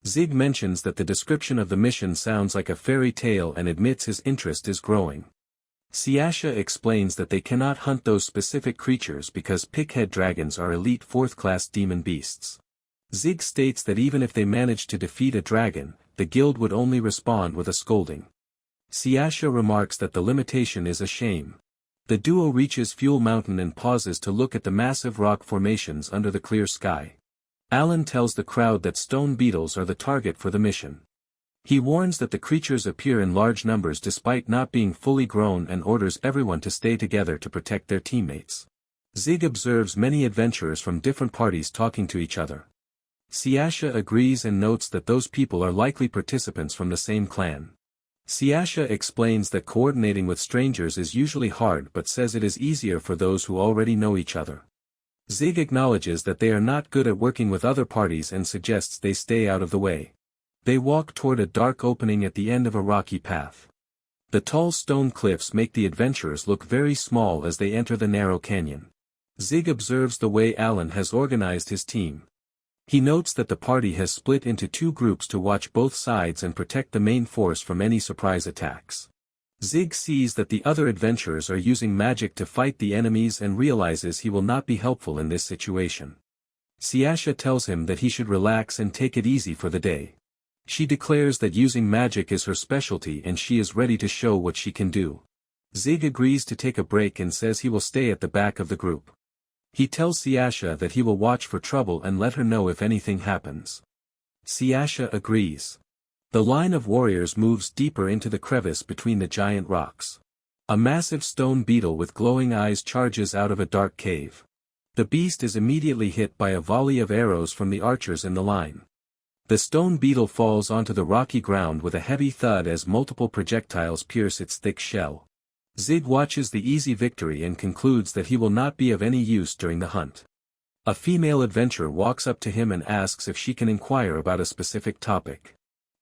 Zig mentions that the description of the mission sounds like a fairy tale and admits his interest is growing. Siasha explains that they cannot hunt those specific creatures because pighead dragons are elite 4th-class demon beasts. Zig states that even if they managed to defeat a dragon, the guild would only respond with a scolding. Siasha remarks that the limitation is a shame. The duo reaches Fuel Mountain and pauses to look at the massive rock formations under the clear sky. Alan tells the crowd that stone beetles are the target for the mission. He warns that the creatures appear in large numbers despite not being fully grown and orders everyone to stay together to protect their teammates. Zig observes many adventurers from different parties talking to each other. Siasha agrees and notes that those people are likely participants from the same clan. Siasha explains that coordinating with strangers is usually hard but says it is easier for those who already know each other. Zig acknowledges that they are not good at working with other parties and suggests they stay out of the way. They walk toward a dark opening at the end of a rocky path. The tall stone cliffs make the adventurers look very small as they enter the narrow canyon. Zig observes the way Alan has organized his team. He notes that the party has split into 2 groups to watch both sides and protect the main force from any surprise attacks. Zig sees that the other adventurers are using magic to fight the enemies and realizes he will not be helpful in this situation. Siasha tells him that he should relax and take it easy for the day. She declares that using magic is her specialty and she is ready to show what she can do. Zig agrees to take a break and says he will stay at the back of the group. He tells Siasha that he will watch for trouble and let her know if anything happens. Siasha agrees. The line of warriors moves deeper into the crevice between the giant rocks. A massive stone beetle with glowing eyes charges out of a dark cave. The beast is immediately hit by a volley of arrows from the archers in the line. The stone beetle falls onto the rocky ground with a heavy thud as multiple projectiles pierce its thick shell. Zig watches the easy victory and concludes that he will not be of any use during the hunt. A female adventurer walks up to him and asks if she can inquire about a specific topic.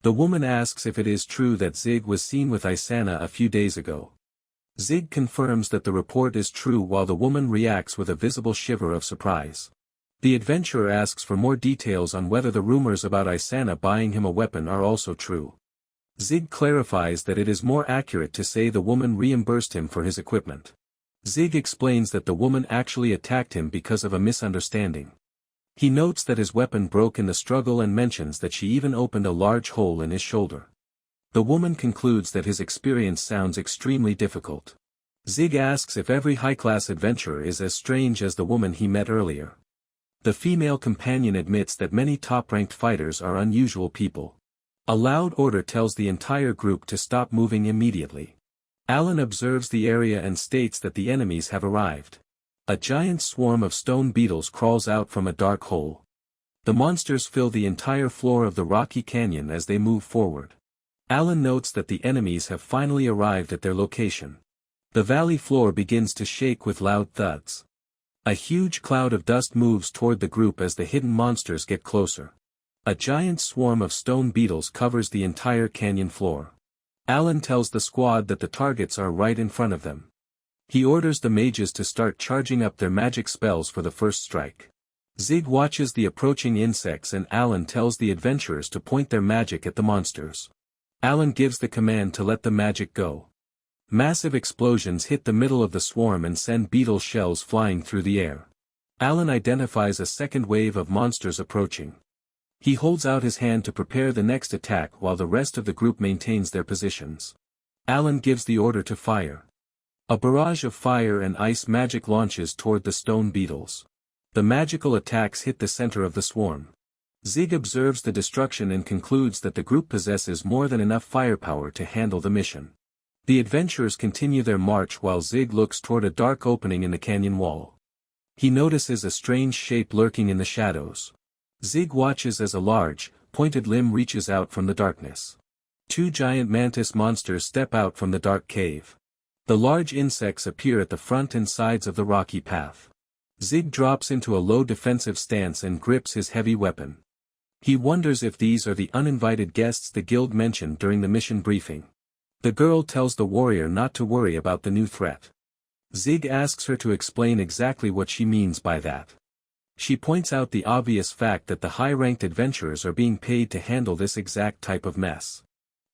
The woman asks if it is true that Zig was seen with Isana a few days ago. Zig confirms that the report is true while the woman reacts with a visible shiver of surprise. The adventurer asks for more details on whether the rumors about Isana buying him a weapon are also true. Zig clarifies that it is more accurate to say the woman reimbursed him for his equipment. Zig explains that the woman actually attacked him because of a misunderstanding. He notes that his weapon broke in the struggle and mentions that she even opened a large hole in his shoulder. The woman concludes that his experience sounds extremely difficult. Zig asks if every high-class adventurer is as strange as the woman he met earlier. The female companion admits that many top-ranked fighters are unusual people. A loud order tells the entire group to stop moving immediately. Alan observes the area and states that the enemies have arrived. A giant swarm of stone beetles crawls out from a dark hole. The monsters fill the entire floor of the rocky canyon as they move forward. Alan notes that the enemies have finally arrived at their location. The valley floor begins to shake with loud thuds. A huge cloud of dust moves toward the group as the hidden monsters get closer. A giant swarm of stone beetles covers the entire canyon floor. Alan tells the squad that the targets are right in front of them. He orders the mages to start charging up their magic spells for the first strike. Zig watches the approaching insects and Alan tells the adventurers to point their magic at the monsters. Alan gives the command to let the magic go. Massive explosions hit the middle of the swarm and send beetle shells flying through the air. Alan identifies a second wave of monsters approaching. He holds out his hand to prepare the next attack while the rest of the group maintains their positions. Alan gives the order to fire. A barrage of fire and ice magic launches toward the stone beetles. The magical attacks hit the center of the swarm. Zig observes the destruction and concludes that the group possesses more than enough firepower to handle the mission. The adventurers continue their march while Zig looks toward a dark opening in the canyon wall. He notices a strange shape lurking in the shadows. Zig watches as a large, pointed limb reaches out from the darkness. 2 giant mantis monsters step out from the dark cave. The large insects appear at the front and sides of the rocky path. Zig drops into a low defensive stance and grips his heavy weapon. He wonders if these are the uninvited guests the guild mentioned during the mission briefing. The girl tells the warrior not to worry about the new threat. Zig asks her to explain exactly what she means by that. She points out the obvious fact that the high-ranked adventurers are being paid to handle this exact type of mess.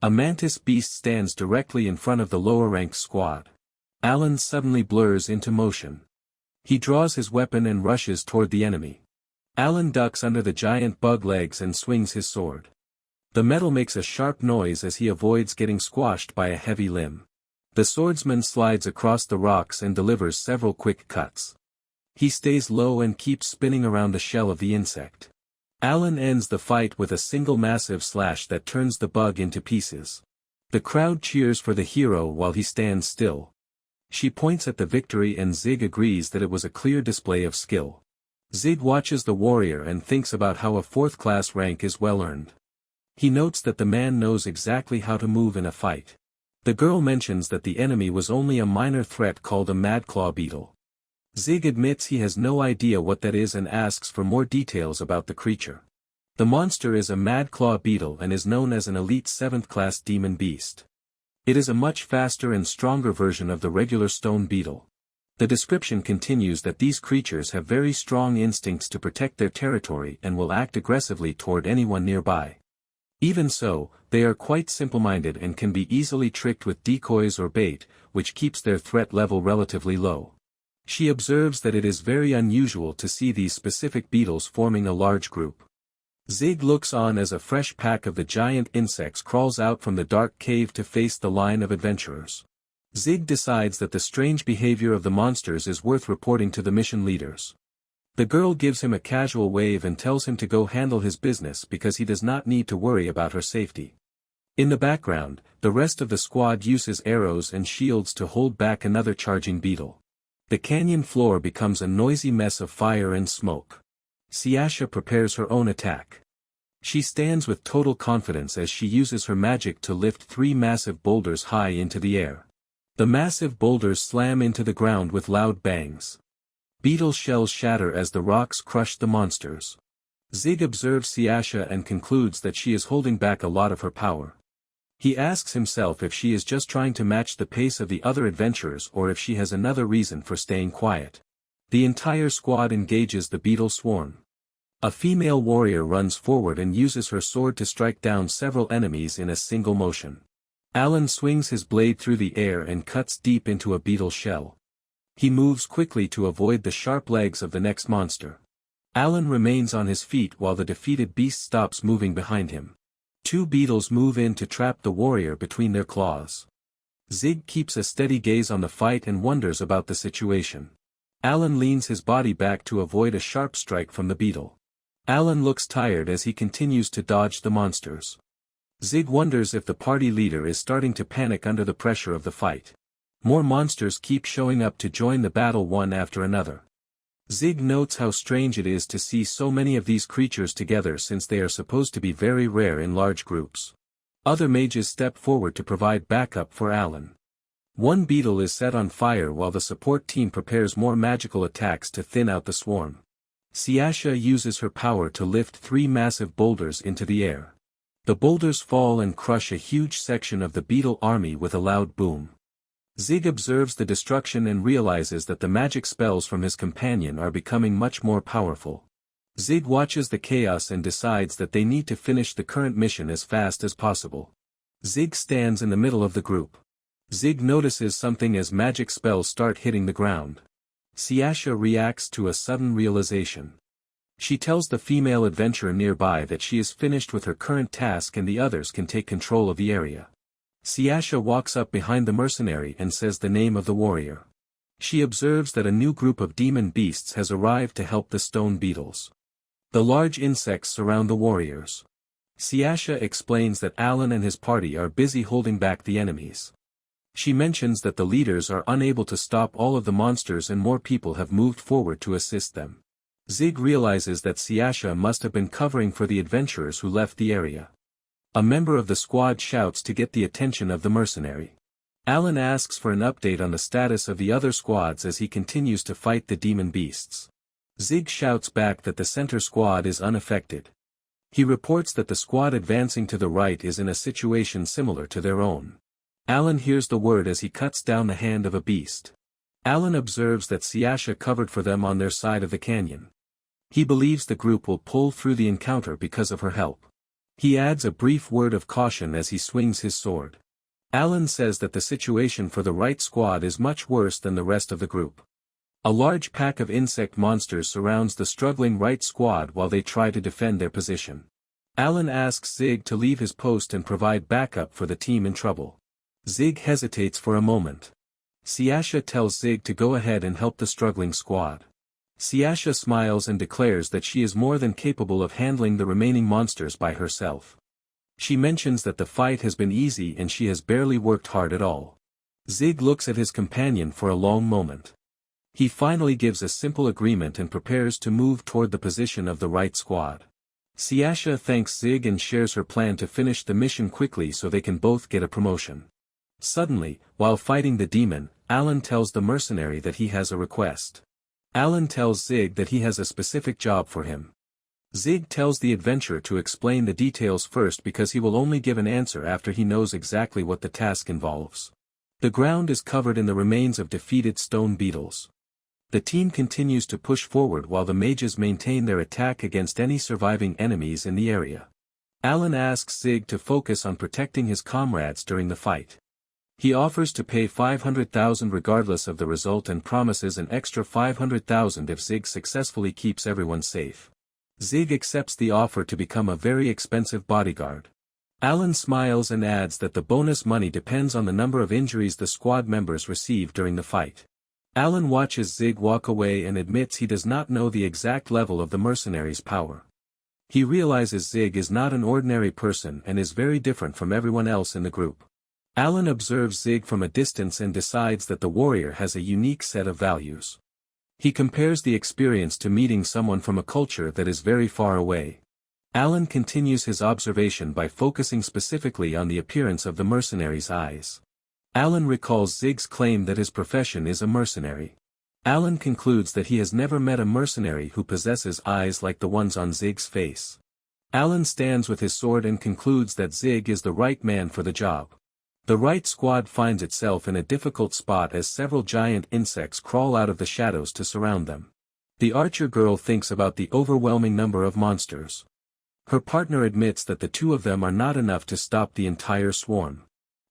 A mantis beast stands directly in front of the lower-ranked squad. Alan suddenly blurs into motion. He draws his weapon and rushes toward the enemy. Alan ducks under the giant bug legs and swings his sword. The metal makes a sharp noise as he avoids getting squashed by a heavy limb. The swordsman slides across the rocks and delivers several quick cuts. He stays low and keeps spinning around the shell of the insect. Alan ends the fight with a single massive slash that turns the bug into pieces. The crowd cheers for the hero while he stands still. She points at the victory and Zig agrees that it was a clear display of skill. Zig watches the warrior and thinks about how a fourth-class rank is well earned. He notes that the man knows exactly how to move in a fight. The girl mentions that the enemy was only a minor threat called a madclaw beetle. Zig admits he has no idea what that is and asks for more details about the creature. The monster is a madclaw beetle and is known as an elite 7th-class demon beast. It is a much faster and stronger version of the regular stone beetle. The description continues that these creatures have very strong instincts to protect their territory and will act aggressively toward anyone nearby. Even so, they are quite simple-minded and can be easily tricked with decoys or bait, which keeps their threat level relatively low. She observes that it is very unusual to see these specific beetles forming a large group. Zig looks on as a fresh pack of the giant insects crawls out from the dark cave to face the line of adventurers. Zig decides that the strange behavior of the monsters is worth reporting to the mission leaders. The girl gives him a casual wave and tells him to go handle his business because he does not need to worry about her safety. In the background, the rest of the squad uses arrows and shields to hold back another charging beetle. The canyon floor becomes a noisy mess of fire and smoke. Siasha prepares her own attack. She stands with total confidence as she uses her magic to lift 3 massive boulders high into the air. The massive boulders slam into the ground with loud bangs. Beetle shells shatter as the rocks crush the monsters. Zig observes Siasha and concludes that she is holding back a lot of her power. He asks himself if she is just trying to match the pace of the other adventurers or if she has another reason for staying quiet. The entire squad engages the beetle swarm. A female warrior runs forward and uses her sword to strike down several enemies in a single motion. Alan swings his blade through the air and cuts deep into a beetle shell. He moves quickly to avoid the sharp legs of the next monster. Alan remains on his feet while the defeated beast stops moving behind him. 2 beetles move in to trap the warrior between their claws. Zig keeps a steady gaze on the fight and wonders about the situation. Alan leans his body back to avoid a sharp strike from the beetle. Alan looks tired as he continues to dodge the monsters. Zig wonders if the party leader is starting to panic under the pressure of the fight. More monsters keep showing up to join the battle one after another. Zig notes how strange it is to see so many of these creatures together since they are supposed to be very rare in large groups. Other mages step forward to provide backup for Alan. One beetle is set on fire while the support team prepares more magical attacks to thin out the swarm. Siasha uses her power to lift 3 massive boulders into the air. The boulders fall and crush a huge section of the beetle army with a loud boom. Zig observes the destruction and realizes that the magic spells from his companion are becoming much more powerful. Zig watches the chaos and decides that they need to finish the current mission as fast as possible. Zig stands in the middle of the group. Zig notices something as magic spells start hitting the ground. Siasha reacts to a sudden realization. She tells the female adventurer nearby that she is finished with her current task and the others can take control of the area. Siasha walks up behind the mercenary and says the name of the warrior. She observes that a new group of demon beasts has arrived to help the stone beetles. The large insects surround the warriors. Siasha explains that Alan and his party are busy holding back the enemies. She mentions that the leaders are unable to stop all of the monsters and more people have moved forward to assist them. Zig realizes that Siasha must have been covering for the adventurers who left the area. A member of the squad shouts to get the attention of the mercenary. Alan asks for an update on the status of the other squads as he continues to fight the demon beasts. Zig shouts back that the center squad is unaffected. He reports that the squad advancing to the right is in a situation similar to their own. Alan hears the word as he cuts down the hand of a beast. Alan observes that Siasha covered for them on their side of the canyon. He believes the group will pull through the encounter because of her help. He adds a brief word of caution as he swings his sword. Alan says that the situation for the right squad is much worse than the rest of the group. A large pack of insect monsters surrounds the struggling right squad while they try to defend their position. Alan asks Zig to leave his post and provide backup for the team in trouble. Zig hesitates for a moment. Siasha tells Zig to go ahead and help the struggling squad. Siasha smiles and declares that she is more than capable of handling the remaining monsters by herself. She mentions that the fight has been easy and she has barely worked hard at all. Zig looks at his companion for a long moment. He finally gives a simple agreement and prepares to move toward the position of the right squad. Siasha thanks Zig and shares her plan to finish the mission quickly so they can both get a promotion. Suddenly, while fighting the demon, Alan tells the mercenary that he has a request. Alan tells Zig that he has a specific job for him. Zig tells the adventurer to explain the details first because he will only give an answer after he knows exactly what the task involves. The ground is covered in the remains of defeated stone beetles. The team continues to push forward while the mages maintain their attack against any surviving enemies in the area. Alan asks Zig to focus on protecting his comrades during the fight. He offers to pay 500,000 regardless of the result and promises an extra 500,000 if Zig successfully keeps everyone safe. Zig accepts the offer to become a very expensive bodyguard. Alan smiles and adds that the bonus money depends on the number of injuries the squad members receive during the fight. Alan watches Zig walk away and admits he does not know the exact level of the mercenary's power. He realizes Zig is not an ordinary person and is very different from everyone else in the group. Alan observes Zig from a distance and decides that the warrior has a unique set of values. He compares the experience to meeting someone from a culture that is very far away. Alan continues his observation by focusing specifically on the appearance of the mercenary's eyes. Alan recalls Zig's claim that his profession is a mercenary. Alan concludes that he has never met a mercenary who possesses eyes like the ones on Zig's face. Alan stands with his sword and concludes that Zig is the right man for the job. The right squad finds itself in a difficult spot as several giant insects crawl out of the shadows to surround them. The archer girl thinks about the overwhelming number of monsters. Her partner admits that the two of them are not enough to stop the entire swarm.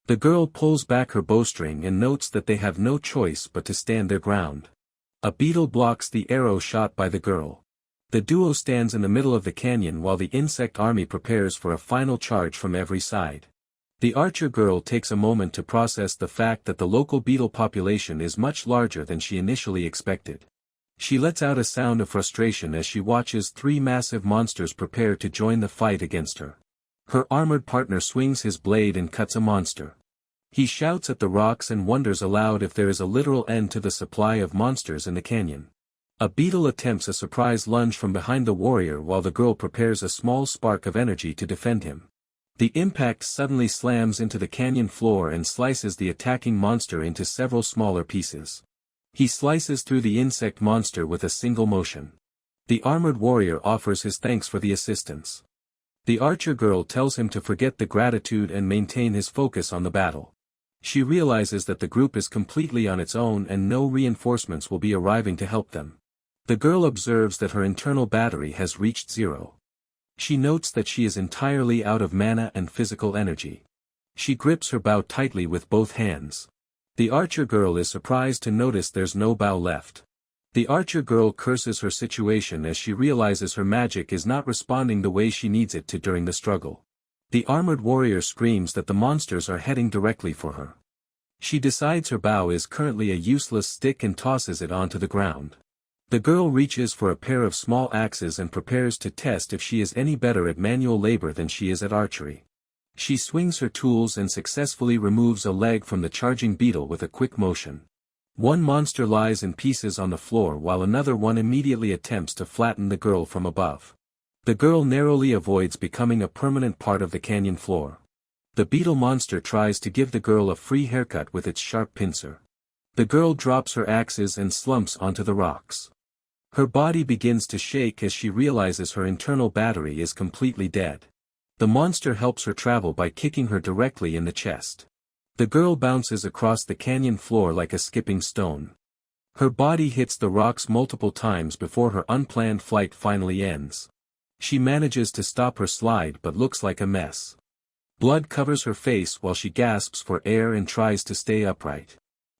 The girl pulls back her bowstring and notes that they have no choice but to stand their ground. A beetle blocks the arrow shot by the girl. The duo stands in the middle of the canyon while the insect army prepares for a final charge from every side. The archer girl takes a moment to process the fact that the local beetle population is much larger than she initially expected. She lets out a sound of frustration as she watches three massive monsters prepare to join the fight against her. Her armored partner swings his blade and cuts a monster. He shouts at the rocks and wonders aloud if there is a literal end to the supply of monsters in the canyon. A beetle attempts a surprise lunge from behind the warrior while the girl prepares a small spark of energy to defend him. The impact suddenly slams into the canyon floor and slices the attacking monster into several smaller pieces. He slices through the insect monster with a single motion. The armored warrior offers his thanks for the assistance. The archer girl tells him to forget the gratitude and maintain his focus on the battle. She realizes that the group is completely on its own and no reinforcements will be arriving to help them. The girl observes that her internal battery has reached zero. She notes that she is entirely out of mana and physical energy. She grips her bow tightly with both hands. The archer girl is surprised to notice there's no bow left. The archer girl curses her situation as she realizes her magic is not responding the way she needs it to during the struggle. The armored warrior screams that the monsters are heading directly for her. She decides her bow is currently a useless stick and tosses it onto the ground. The girl reaches for a pair of small axes and prepares to test if she is any better at manual labor than she is at archery. She swings her tools and successfully removes a leg from the charging beetle with a quick motion. One monster lies in pieces on the floor while another one immediately attempts to flatten the girl from above. The girl narrowly avoids becoming a permanent part of the canyon floor. The beetle monster tries to give the girl a free haircut with its sharp pincer. The girl drops her axes and slumps onto the rocks. Her body begins to shake as she realizes her internal battery is completely dead. The monster helps her travel by kicking her directly in the chest. The girl bounces across the canyon floor like a skipping stone. Her body hits the rocks multiple times before her unplanned flight finally ends. She manages to stop her slide but looks like a mess. Blood covers her face while she gasps for air and tries to stay upright.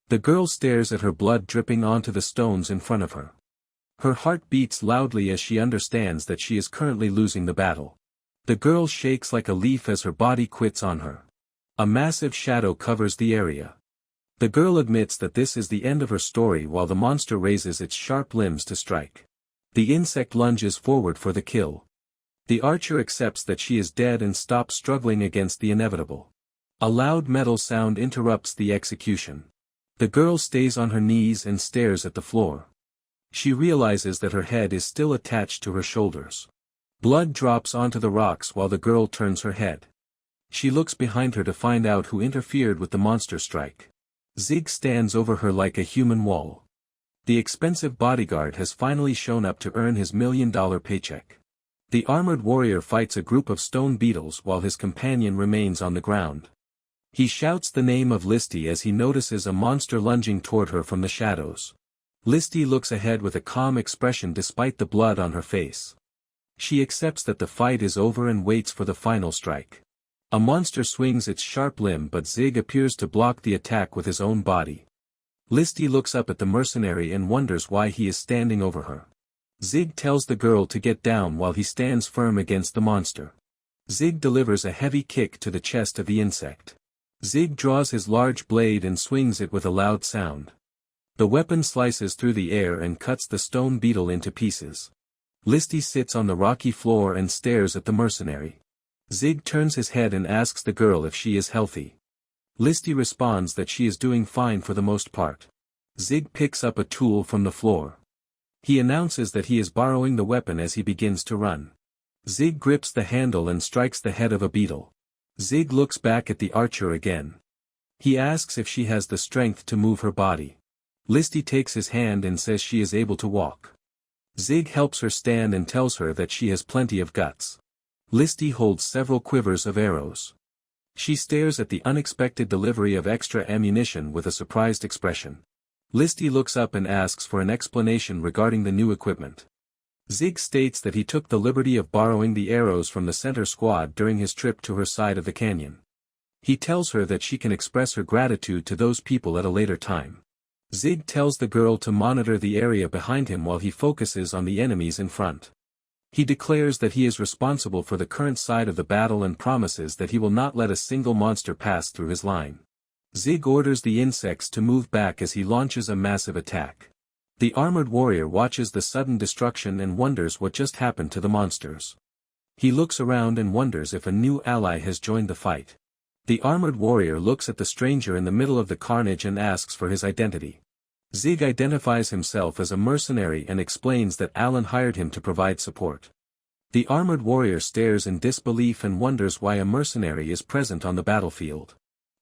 The girl stares at her blood dripping onto the stones in front of her. Her heart beats loudly as she understands that she is currently losing the battle. The girl shakes like a leaf as her body quits on her. A massive shadow covers the area. The girl admits that this is the end of her story while the monster raises its sharp limbs to strike. The insect lunges forward for the kill. The archer accepts that she is dead and stops struggling against the inevitable. A loud metal sound interrupts the execution. The girl stays on her knees and stares at the floor. She realizes that her head is still attached to her shoulders. Blood drops onto the rocks while the girl turns her head. She looks behind her to find out who interfered with the monster strike. Zig stands over her like a human wall. The expensive bodyguard has finally shown up to earn his $1 million paycheck. The armored warrior fights a group of stone beetles while his companion remains on the ground. He shouts the name of Listy as he notices a monster lunging toward her from the shadows. Listy looks ahead with a calm expression despite the blood on her face. She accepts that the fight is over and waits for the final strike. A monster swings its sharp limb but Zig appears to block the attack with his own body. Listy looks up at the mercenary and wonders why he is standing over her. Zig tells the girl to get down while he stands firm against the monster. Zig delivers a heavy kick to the chest of the insect. Zig draws his large blade and swings it with a loud sound. The weapon slices through the air and cuts the stone beetle into pieces. Listy sits on the rocky floor and stares at the mercenary. Zig turns his head and asks the girl if she is healthy. Listy responds that she is doing fine for the most part. Zig picks up a tool from the floor. He announces that he is borrowing the weapon as he begins to run. Zig grips the handle and strikes the head of a beetle. Zig looks back at the archer again. He asks if she has the strength to move her body. Listy takes his hand and says she is able to walk. Zig helps her stand and tells her that she has plenty of guts. Listy holds several quivers of arrows. She stares at the unexpected delivery of extra ammunition with a surprised expression. Listy looks up and asks for an explanation regarding the new equipment. Zig states that he took the liberty of borrowing the arrows from the center squad during his trip to her side of the canyon. He tells her that she can express her gratitude to those people at a later time. Zig tells the girl to monitor the area behind him while he focuses on the enemies in front. He declares that he is responsible for the current side of the battle and promises that he will not let a single monster pass through his line. Zig orders the insects to move back as he launches a massive attack. The armored warrior watches the sudden destruction and wonders what just happened to the monsters. He looks around and wonders if a new ally has joined the fight. The armored warrior looks at the stranger in the middle of the carnage and asks for his identity. Zig identifies himself as a mercenary and explains that Alan hired him to provide support. The armored warrior stares in disbelief and wonders why a mercenary is present on the battlefield.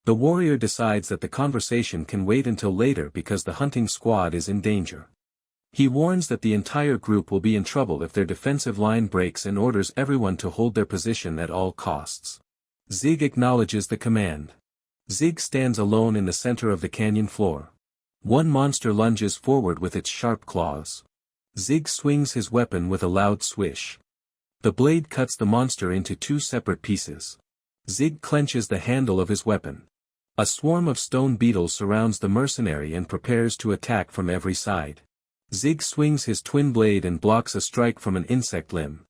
The warrior decides that the conversation can wait until later because the hunting squad is in danger. He warns that the entire group will be in trouble if their defensive line breaks and orders everyone to hold their position at all costs. Zig acknowledges the command. Zig stands alone in the center of the canyon floor. One monster lunges forward with its sharp claws. Zig swings his weapon with a loud swish. The blade cuts the monster into two separate pieces. Zig clenches the handle of his weapon. A swarm of stone beetles surrounds the mercenary and prepares to attack from every side. Zig swings his twin blade and blocks a strike from an insect limb.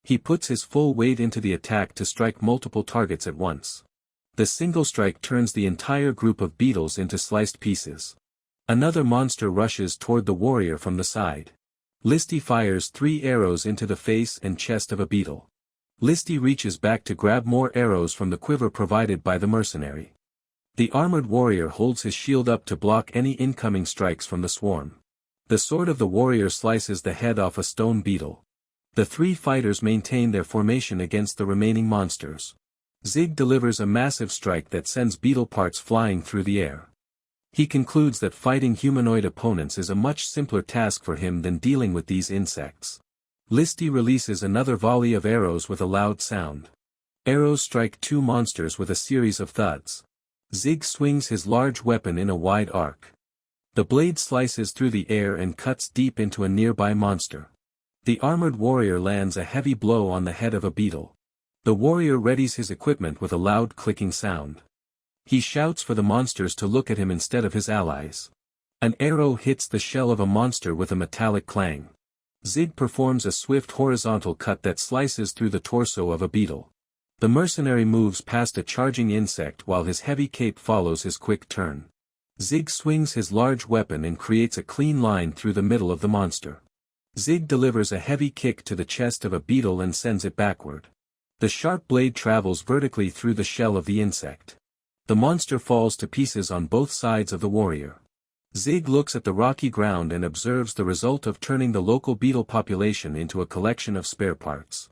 He puts his full weight into the attack to strike multiple targets at once. The single strike turns the entire group of beetles into sliced pieces. Another monster rushes toward the warrior from the side. Listy fires 3 arrows into the face and chest of a beetle. Listy reaches back to grab more arrows from the quiver provided by the mercenary. The armored warrior holds his shield up to block any incoming strikes from the swarm. The sword of the warrior slices the head off a stone beetle. The 3 fighters maintain their formation against the remaining monsters. Zig delivers a massive strike that sends beetle parts flying through the air. He concludes that fighting humanoid opponents is a much simpler task for him than dealing with these insects. Listy releases another volley of arrows with a loud sound. Arrows strike two monsters with a series of thuds. Zig swings his large weapon in a wide arc. The blade slices through the air and cuts deep into a nearby monster. The armored warrior lands a heavy blow on the head of a beetle. The warrior readies his equipment with a loud clicking sound. He shouts for the monsters to look at him instead of his allies. An arrow hits the shell of a monster with a metallic clang. Zig performs a swift horizontal cut that slices through the torso of a beetle. The mercenary moves past a charging insect while his heavy cape follows his quick turn. Zig swings his large weapon and creates a clean line through the middle of the monster. Zig delivers a heavy kick to the chest of a beetle and sends it backward. The sharp blade travels vertically through the shell of the insect. The monster falls to pieces on both sides of the warrior. Zig looks at the rocky ground and observes the result of turning the local beetle population into a collection of spare parts.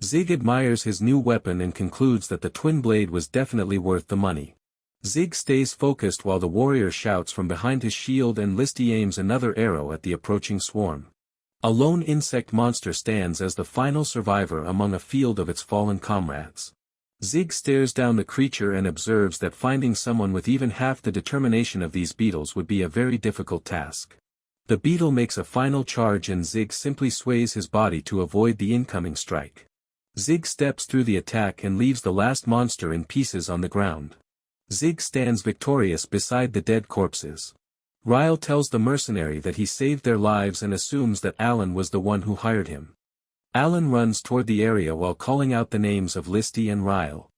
Zig admires his new weapon and concludes that the twin blade was definitely worth the money. Zig stays focused while the warrior shouts from behind his shield and Listy aims another arrow at the approaching swarm. A lone insect monster stands as the final survivor among a field of its fallen comrades. Zig stares down the creature and observes that finding someone with even half the determination of these beetles would be a very difficult task. The beetle makes a final charge and Zig simply sways his body to avoid the incoming strike. Zig steps through the attack and leaves the last monster in pieces on the ground. Zig stands victorious beside the dead corpses. Ryle tells the mercenary that he saved their lives and assumes that Alan was the one who hired him. Alan runs toward the area while calling out the names of Listy and Ryle.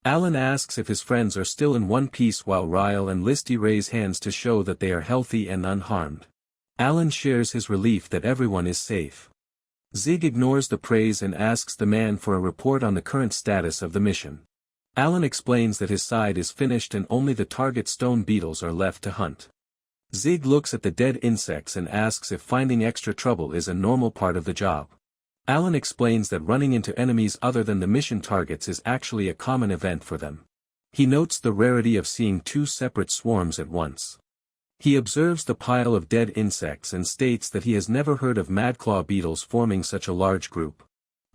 Alan asks if his friends are still in one piece while Ryle and Listy raise hands to show that they are healthy and unharmed. Alan shares his relief that everyone is safe. Zig ignores the praise and asks the man for a report on the current status of the mission. Alan explains that his side is finished and only the target stone beetles are left to hunt. Zig looks at the dead insects and asks if finding extra trouble is a normal part of the job. Alan explains that running into enemies other than the mission targets is actually a common event for them. He notes the rarity of seeing two separate swarms at once. He observes the pile of dead insects and states that he has never heard of madclaw beetles forming such a large group.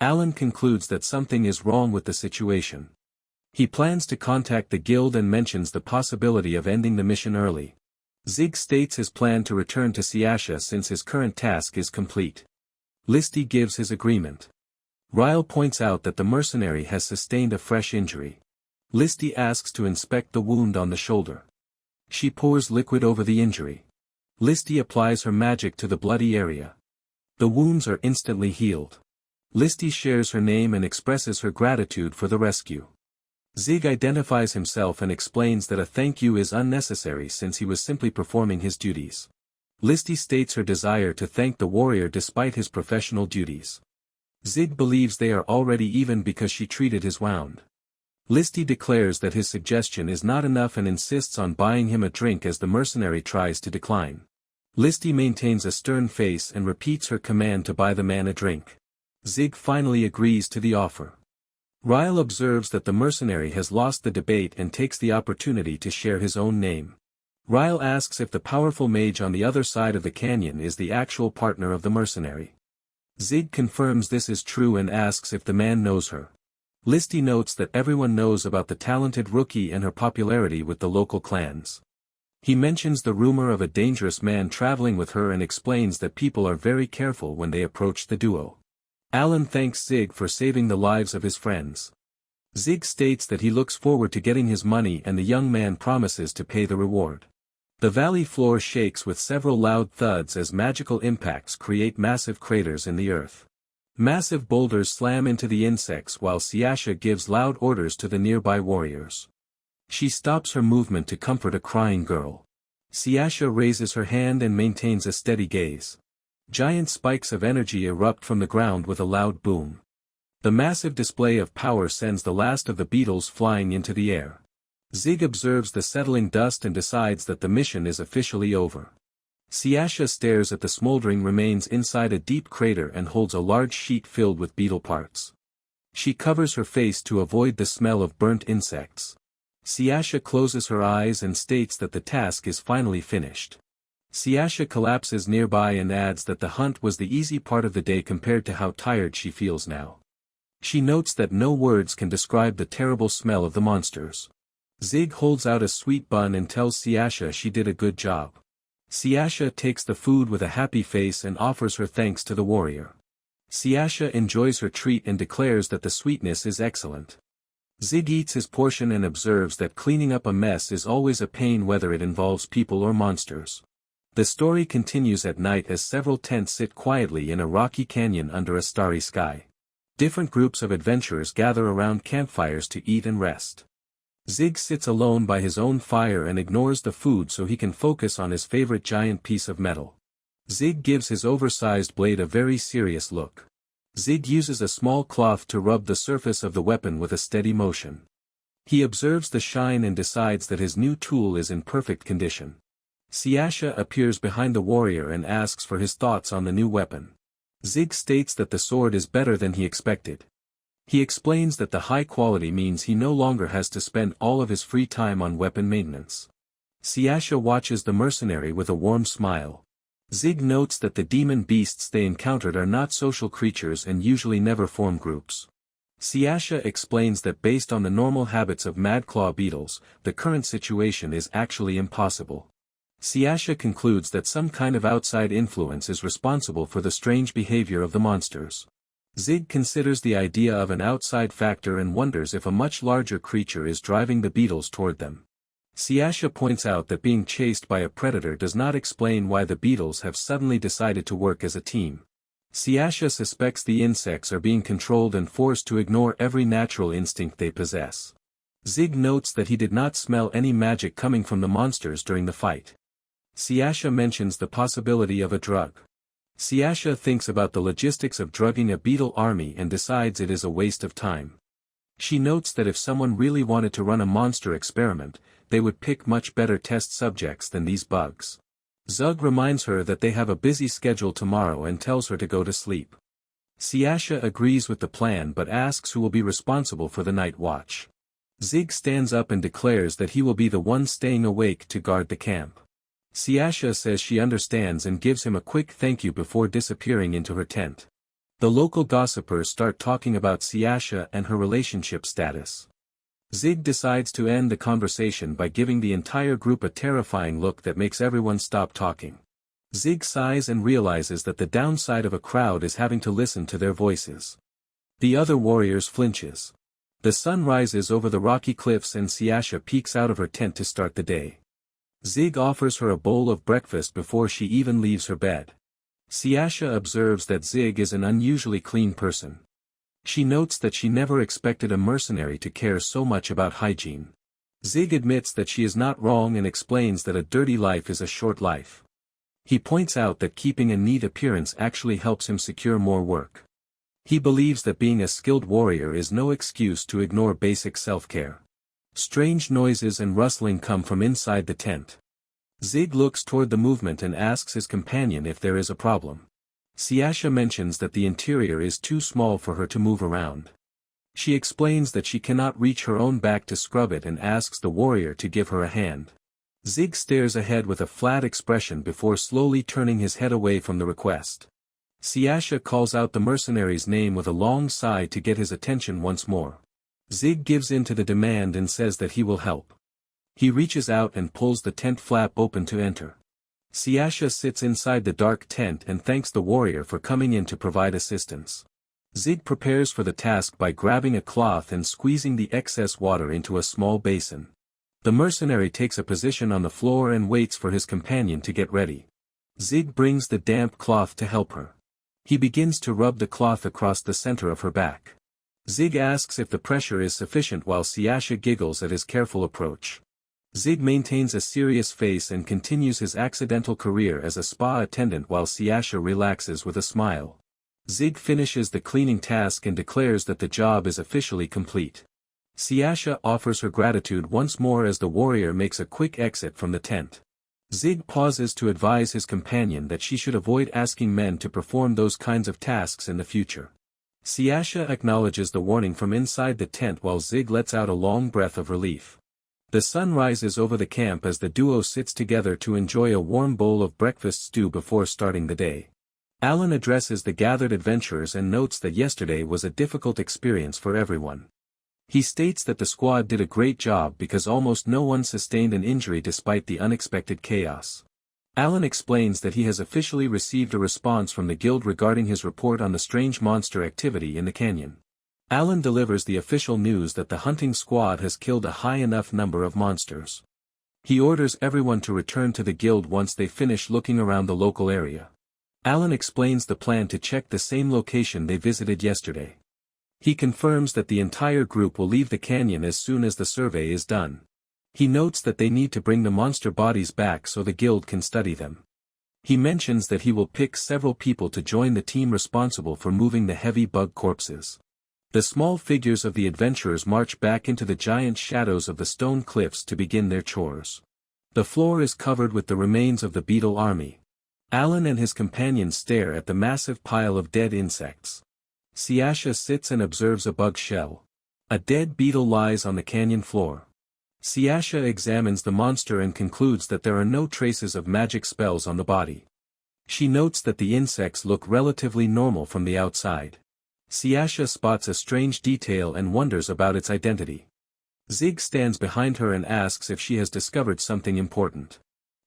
Alan concludes that something is wrong with the situation. He plans to contact the guild and mentions the possibility of ending the mission early. Zig states his plan to return to Siasha since his current task is complete. Listy gives his agreement. Ryle points out that the mercenary has sustained a fresh injury. Listy asks to inspect the wound on the shoulder. She pours liquid over the injury. Listy applies her magic to the bloody area. The wounds are instantly healed. Listy shares her name and expresses her gratitude for the rescue. Zig identifies himself and explains that a thank you is unnecessary since he was simply performing his duties. Listy states her desire to thank the warrior despite his professional duties. Zig believes they are already even because she treated his wound. Listy declares that his suggestion is not enough and insists on buying him a drink as the mercenary tries to decline. Listy maintains a stern face and repeats her command to buy the man a drink. Zig finally agrees to the offer. Ryle observes that the mercenary has lost the debate and takes the opportunity to share his own name. Ryle asks if the powerful mage on the other side of the canyon is the actual partner of the mercenary. Zig confirms this is true and asks if the man knows her. Listy notes that everyone knows about the talented rookie and her popularity with the local clans. He mentions the rumor of a dangerous man traveling with her and explains that people are very careful when they approach the duo. Alan thanks Zig for saving the lives of his friends. Zig states that he looks forward to getting his money and the young man promises to pay the reward. The valley floor shakes with several loud thuds as magical impacts create massive craters in the earth. Massive boulders slam into the insects while Siasha gives loud orders to the nearby warriors. She stops her movement to comfort a crying girl. Siasha raises her hand and maintains a steady gaze. Giant spikes of energy erupt from the ground with a loud boom. The massive display of power sends the last of the beetles flying into the air. Zig observes the settling dust and decides that the mission is officially over. Siasha stares at the smoldering remains inside a deep crater and holds a large sheet filled with beetle parts. She covers her face to avoid the smell of burnt insects. Siasha closes her eyes and states that the task is finally finished. Siasha collapses nearby and adds that the hunt was the easy part of the day compared to how tired she feels now. She notes that no words can describe the terrible smell of the monsters. Zig holds out a sweet bun and tells Siasha she did a good job. Siasha takes the food with a happy face and offers her thanks to the warrior. Siasha enjoys her treat and declares that the sweetness is excellent. Zig eats his portion and observes that cleaning up a mess is always a pain whether it involves people or monsters. The story continues at night as several tents sit quietly in a rocky canyon under a starry sky. Different groups of adventurers gather around campfires to eat and rest. Zig sits alone by his own fire and ignores the food so he can focus on his favorite giant piece of metal. Zig gives his oversized blade a very serious look. Zig uses a small cloth to rub the surface of the weapon with a steady motion. He observes the shine and decides that his new tool is in perfect condition. Siasha appears behind the warrior and asks for his thoughts on the new weapon. Zig states that the sword is better than he expected. He explains that the high quality means he no longer has to spend all of his free time on weapon maintenance. Siasha watches the mercenary with a warm smile. Zig notes that the demon beasts they encountered are not social creatures and usually never form groups. Siasha explains that based on the normal habits of madclaw beetles, the current situation is actually impossible. Siasha concludes that some kind of outside influence is responsible for the strange behavior of the monsters. Zig considers the idea of an outside factor and wonders if a much larger creature is driving the beetles toward them. Siasha points out that being chased by a predator does not explain why the beetles have suddenly decided to work as a team. Siasha suspects the insects are being controlled and forced to ignore every natural instinct they possess. Zig notes that he did not smell any magic coming from the monsters during the fight. Siasha mentions the possibility of a drug. Siasha thinks about the logistics of drugging a beetle army and decides it is a waste of time. She notes that if someone really wanted to run a monster experiment, they would pick much better test subjects than these bugs. Zug reminds her that they have a busy schedule tomorrow and tells her to go to sleep. Siasha agrees with the plan but asks who will be responsible for the night watch. Zig stands up and declares that he will be the one staying awake to guard the camp. Siasha says she understands and gives him a quick thank you before disappearing into her tent. The local gossipers start talking about Siasha and her relationship status. Zig decides to end the conversation by giving the entire group a terrifying look that makes everyone stop talking. Zig sighs and realizes that the downside of a crowd is having to listen to their voices. The other warriors flinches. The sun rises over the rocky cliffs and Siasha peeks out of her tent to start the day. Zig offers her a bowl of breakfast before she even leaves her bed. Siasha observes that Zig is an unusually clean person. She notes that she never expected a mercenary to care so much about hygiene. Zig admits that she is not wrong and explains that a dirty life is a short life. He points out that keeping a neat appearance actually helps him secure more work. He believes that being a skilled warrior is no excuse to ignore basic self-care. Strange noises and rustling come from inside the tent. Zig looks toward the movement and asks his companion if there is a problem. Siasha mentions that the interior is too small for her to move around. She explains that she cannot reach her own back to scrub it and asks the warrior to give her a hand. Zig stares ahead with a flat expression before slowly turning his head away from the request. Siasha calls out the mercenary's name with a long sigh to get his attention once more. Zig gives in to the demand and says that he will help. He reaches out and pulls the tent flap open to enter. Siasha sits inside the dark tent and thanks the warrior for coming in to provide assistance. Zig prepares for the task by grabbing a cloth and squeezing the excess water into a small basin. The mercenary takes a position on the floor and waits for his companion to get ready. Zig brings the damp cloth to help her. He begins to rub the cloth across the center of her back. Zig asks if the pressure is sufficient while Siasha giggles at his careful approach. Zig maintains a serious face and continues his accidental career as a spa attendant while Siasha relaxes with a smile. Zig finishes the cleaning task and declares that the job is officially complete. Siasha offers her gratitude once more as the warrior makes a quick exit from the tent. Zig pauses to advise his companion that she should avoid asking men to perform those kinds of tasks in the future. Siasha acknowledges the warning from inside the tent while Zig lets out a long breath of relief. The sun rises over the camp as the duo sits together to enjoy a warm bowl of breakfast stew before starting the day. Alan addresses the gathered adventurers and notes that yesterday was a difficult experience for everyone. He states that the squad did a great job because almost no one sustained an injury despite the unexpected chaos. Alan explains that he has officially received a response from the guild regarding his report on the strange monster activity in the canyon. Alan delivers the official news that the hunting squad has killed a high enough number of monsters. He orders everyone to return to the guild once they finish looking around the local area. Alan explains the plan to check the same location they visited yesterday. He confirms that the entire group will leave the canyon as soon as the survey is done. He notes that they need to bring the monster bodies back so the guild can study them. He mentions that he will pick several people to join the team responsible for moving the heavy bug corpses. The small figures of the adventurers march back into the giant shadows of the stone cliffs to begin their chores. The floor is covered with the remains of the beetle army. Alan and his companions stare at the massive pile of dead insects. Siasha sits and observes a bug shell. A dead beetle lies on the canyon floor. Siasha examines the monster and concludes that there are no traces of magic spells on the body. She notes that the insects look relatively normal from the outside. Siasha spots a strange detail and wonders about its identity. Zig stands behind her and asks if she has discovered something important.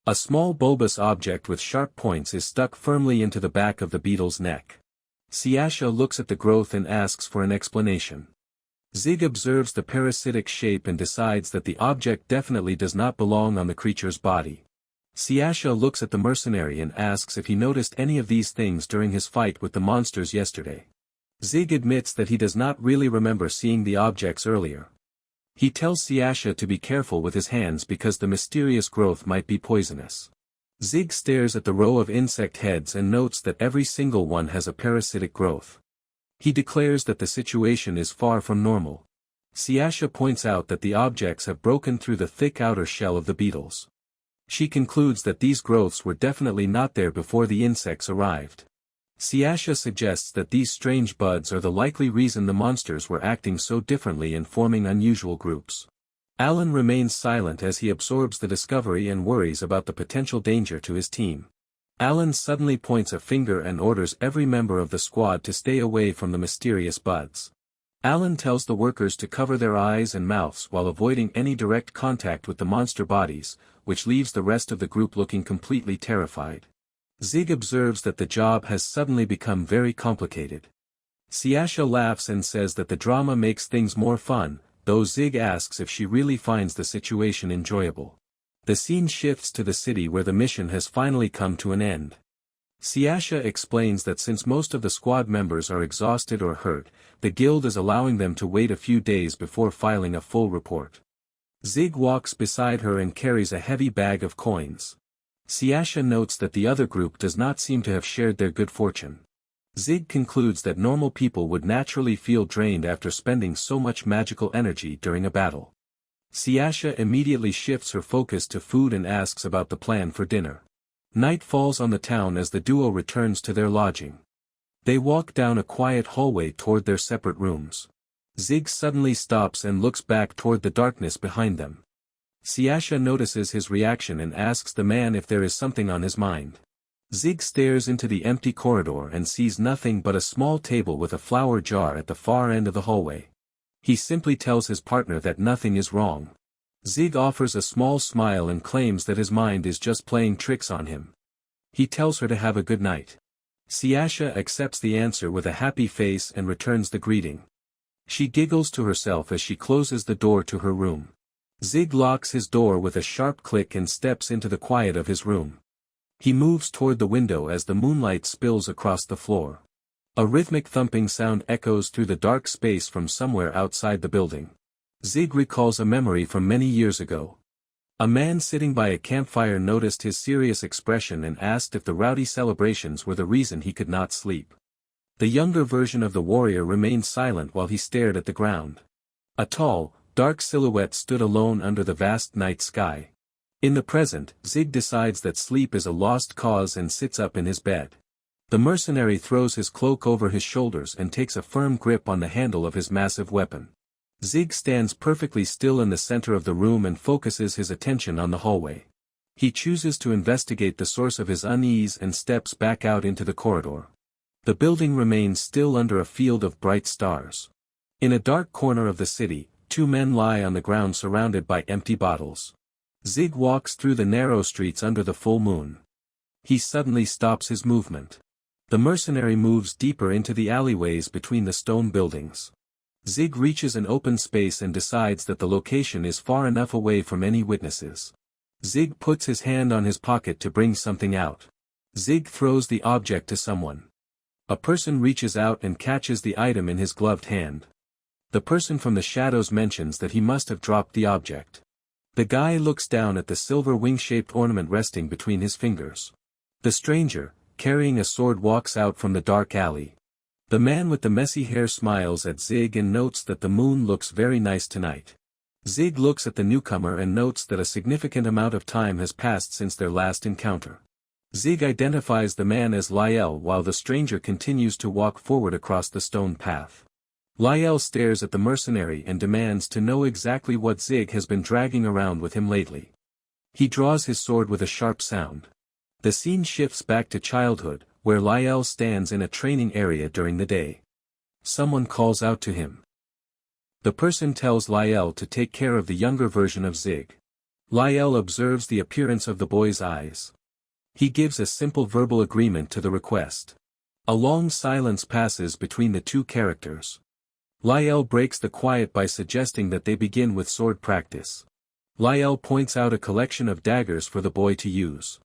A small bulbous object with sharp points is stuck firmly into the back of the beetle's neck. Siasha looks at the growth and asks for an explanation. Zig observes the parasitic shape and decides that the object definitely does not belong on the creature's body. Siasha looks at the mercenary and asks if he noticed any of these things during his fight with the monsters yesterday. Zig admits that he does not really remember seeing the objects earlier. He tells Siasha to be careful with his hands because the mysterious growth might be poisonous. Zig stares at the row of insect heads and notes that every single one has a parasitic growth. He declares that the situation is far from normal. Siasha points out that the objects have broken through the thick outer shell of the beetles. She concludes that these growths were definitely not there before the insects arrived. Siasha suggests that these strange buds are the likely reason the monsters were acting so differently and forming unusual groups. Alan remains silent as he absorbs the discovery and worries about the potential danger to his team. Alan suddenly points a finger and orders every member of the squad to stay away from the mysterious buds. Alan tells the workers to cover their eyes and mouths while avoiding any direct contact with the monster bodies, which leaves the rest of the group looking completely terrified. Zig observes that the job has suddenly become very complicated. Siasha laughs and says that the drama makes things more fun, though Zig asks if she really finds the situation enjoyable. The scene shifts to the city where the mission has finally come to an end. Siasha explains that since most of the squad members are exhausted or hurt, the guild is allowing them to wait a few days before filing a full report. Zig walks beside her and carries a heavy bag of coins. Siasha notes that the other group does not seem to have shared their good fortune. Zig concludes that normal people would naturally feel drained after spending so much magical energy during a battle. Siasha immediately shifts her focus to food and asks about the plan for dinner. Night falls on the town as the duo returns to their lodging. They walk down a quiet hallway toward their separate rooms. Zig suddenly stops and looks back toward the darkness behind them. Siasha notices his reaction and asks the man if there is something on his mind. Zig stares into the empty corridor and sees nothing but a small table with a flower jar at the far end of the hallway. He simply tells his partner that nothing is wrong. Zig offers a small smile and claims that his mind is just playing tricks on him. He tells her to have a good night. Siasha accepts the answer with a happy face and returns the greeting. She giggles to herself as she closes the door to her room. Zig locks his door with a sharp click and steps into the quiet of his room. He moves toward the window as the moonlight spills across the floor. A rhythmic thumping sound echoes through the dark space from somewhere outside the building. Zig recalls a memory from many years ago. A man sitting by a campfire noticed his serious expression and asked if the rowdy celebrations were the reason he could not sleep. The younger version of the warrior remained silent while he stared at the ground. A tall, dark silhouette stood alone under the vast night sky. In the present, Zig decides that sleep is a lost cause and sits up in his bed. The mercenary throws his cloak over his shoulders and takes a firm grip on the handle of his massive weapon. Zig stands perfectly still in the center of the room and focuses his attention on the hallway. He chooses to investigate the source of his unease and steps back out into the corridor. The building remains still under a field of bright stars. In a dark corner of the city, two men lie on the ground surrounded by empty bottles. Zig walks through the narrow streets under the full moon. He suddenly stops his movement. The mercenary moves deeper into the alleyways between the stone buildings. Zig reaches an open space and decides that the location is far enough away from any witnesses. Zig puts his hand on his pocket to bring something out. Zig throws the object to someone. A person reaches out and catches the item in his gloved hand. The person from the shadows mentions that he must have dropped the object. The guy looks down at the silver wing-shaped ornament resting between his fingers. The stranger, carrying a sword, walks out from the dark alley. The man with the messy hair smiles at Zig and notes that the moon looks very nice tonight. Zig looks at the newcomer and notes that a significant amount of time has passed since their last encounter. Zig identifies the man as Lyell while the stranger continues to walk forward across the stone path. Lyell stares at the mercenary and demands to know exactly what Zig has been dragging around with him lately. He draws his sword with a sharp sound. The scene shifts back to childhood, where Lyell stands in a training area during the day. Someone calls out to him. The person tells Lyell to take care of the younger version of Zig. Lyell observes the appearance of the boy's eyes. He gives a simple verbal agreement to the request. A long silence passes between the two characters. Lyell breaks the quiet by suggesting that they begin with sword practice. Lyell points out a collection of daggers for the boy to use.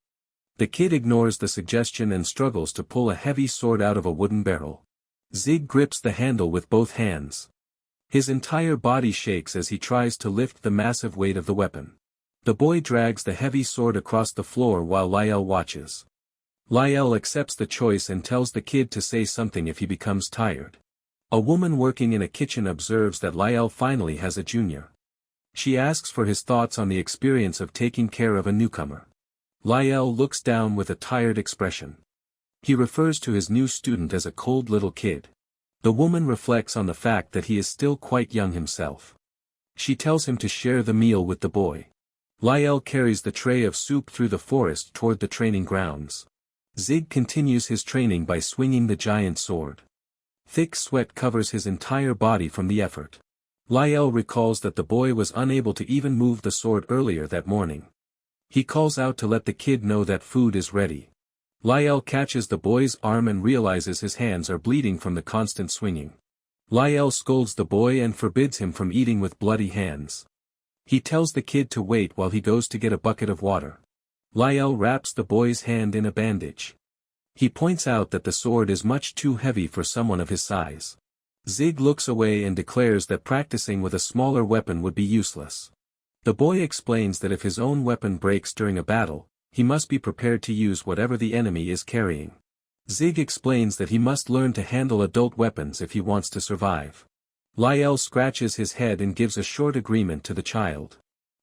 The kid ignores the suggestion and struggles to pull a heavy sword out of a wooden barrel. Zig grips the handle with both hands. His entire body shakes as he tries to lift the massive weight of the weapon. The boy drags the heavy sword across the floor while Lyell watches. Lyell accepts the choice and tells the kid to say something if he becomes tired. A woman working in a kitchen observes that Lyell finally has a junior. She asks for his thoughts on the experience of taking care of a newcomer. Lyell looks down with a tired expression. He refers to his new student as a cold little kid. The woman reflects on the fact that he is still quite young himself. She tells him to share the meal with the boy. Lyell carries the tray of soup through the forest toward the training grounds. Zig continues his training by swinging the giant sword. Thick sweat covers his entire body from the effort. Lyell recalls that the boy was unable to even move the sword earlier that morning. He calls out to let the kid know that food is ready. Lyell catches the boy's arm and realizes his hands are bleeding from the constant swinging. Lyell scolds the boy and forbids him from eating with bloody hands. He tells the kid to wait while he goes to get a bucket of water. Lyell wraps the boy's hand in a bandage. He points out that the sword is much too heavy for someone of his size. Zig looks away and declares that practicing with a smaller weapon would be useless. The boy explains that if his own weapon breaks during a battle, he must be prepared to use whatever the enemy is carrying. Zig explains that he must learn to handle adult weapons if he wants to survive. Lyell scratches his head and gives a short agreement to the child.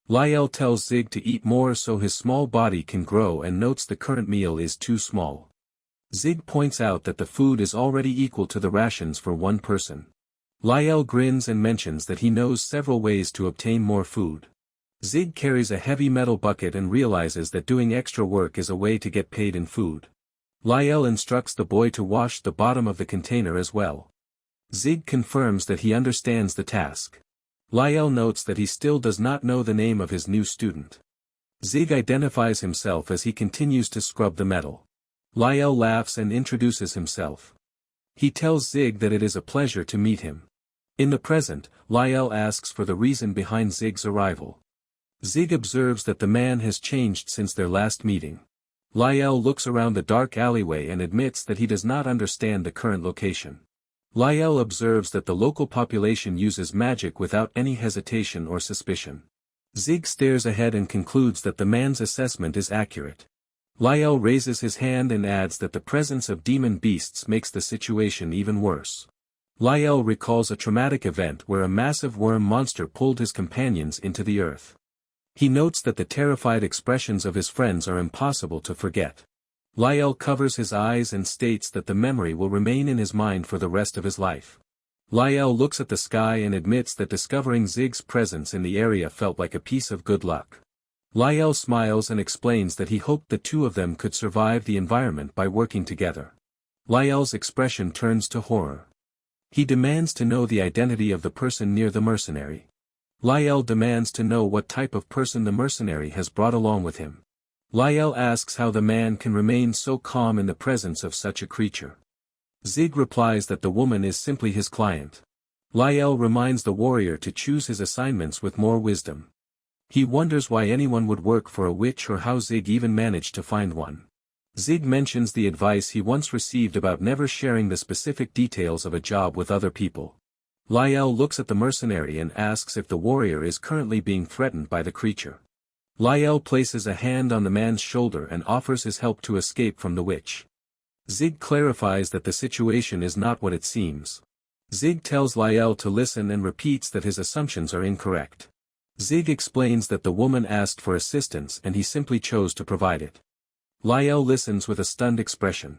Lyell tells Zig to eat more so his small body can grow and notes the current meal is too small. Zig points out that the food is already equal to the rations for one person. Lyell grins and mentions that he knows several ways to obtain more food. Zig carries a heavy metal bucket and realizes that doing extra work is a way to get paid in food. Lyell instructs the boy to wash the bottom of the container as well. Zig confirms that he understands the task. Lyell notes that he still does not know the name of his new student. Zig identifies himself as he continues to scrub the metal. Lyell laughs and introduces himself. He tells Zig that it is a pleasure to meet him. In the present, Lyell asks for the reason behind Zig's arrival. Zig observes that the man has changed since their last meeting. Lyell looks around the dark alleyway and admits that he does not understand the current location. Lyell observes that the local population uses magic without any hesitation or suspicion. Zig stares ahead and concludes that the man's assessment is accurate. Lyell raises his hand and adds that the presence of demon beasts makes the situation even worse. Lyell recalls a traumatic event where a massive worm monster pulled his companions into the earth. He notes that the terrified expressions of his friends are impossible to forget. Lyell covers his eyes and states that the memory will remain in his mind for the rest of his life. Lyell looks at the sky and admits that discovering Zig's presence in the area felt like a piece of good luck. Lyell smiles and explains that he hoped the two of them could survive the environment by working together. Lyell's expression turns to horror. He demands to know the identity of the person near the mercenary. Lyell demands to know what type of person the mercenary has brought along with him. Lyell asks how the man can remain so calm in the presence of such a creature. Zig replies that the woman is simply his client. Lyell reminds the warrior to choose his assignments with more wisdom. He wonders why anyone would work for a witch or how Zig even managed to find one. Zig mentions the advice he once received about never sharing the specific details of a job with other people. Lyell looks at the mercenary and asks if the warrior is currently being threatened by the creature. Lyell places a hand on the man's shoulder and offers his help to escape from the witch. Zig clarifies that the situation is not what it seems. Zig tells Lyell to listen and repeats that his assumptions are incorrect. Zig explains that the woman asked for assistance and he simply chose to provide it. Lyell listens with a stunned expression.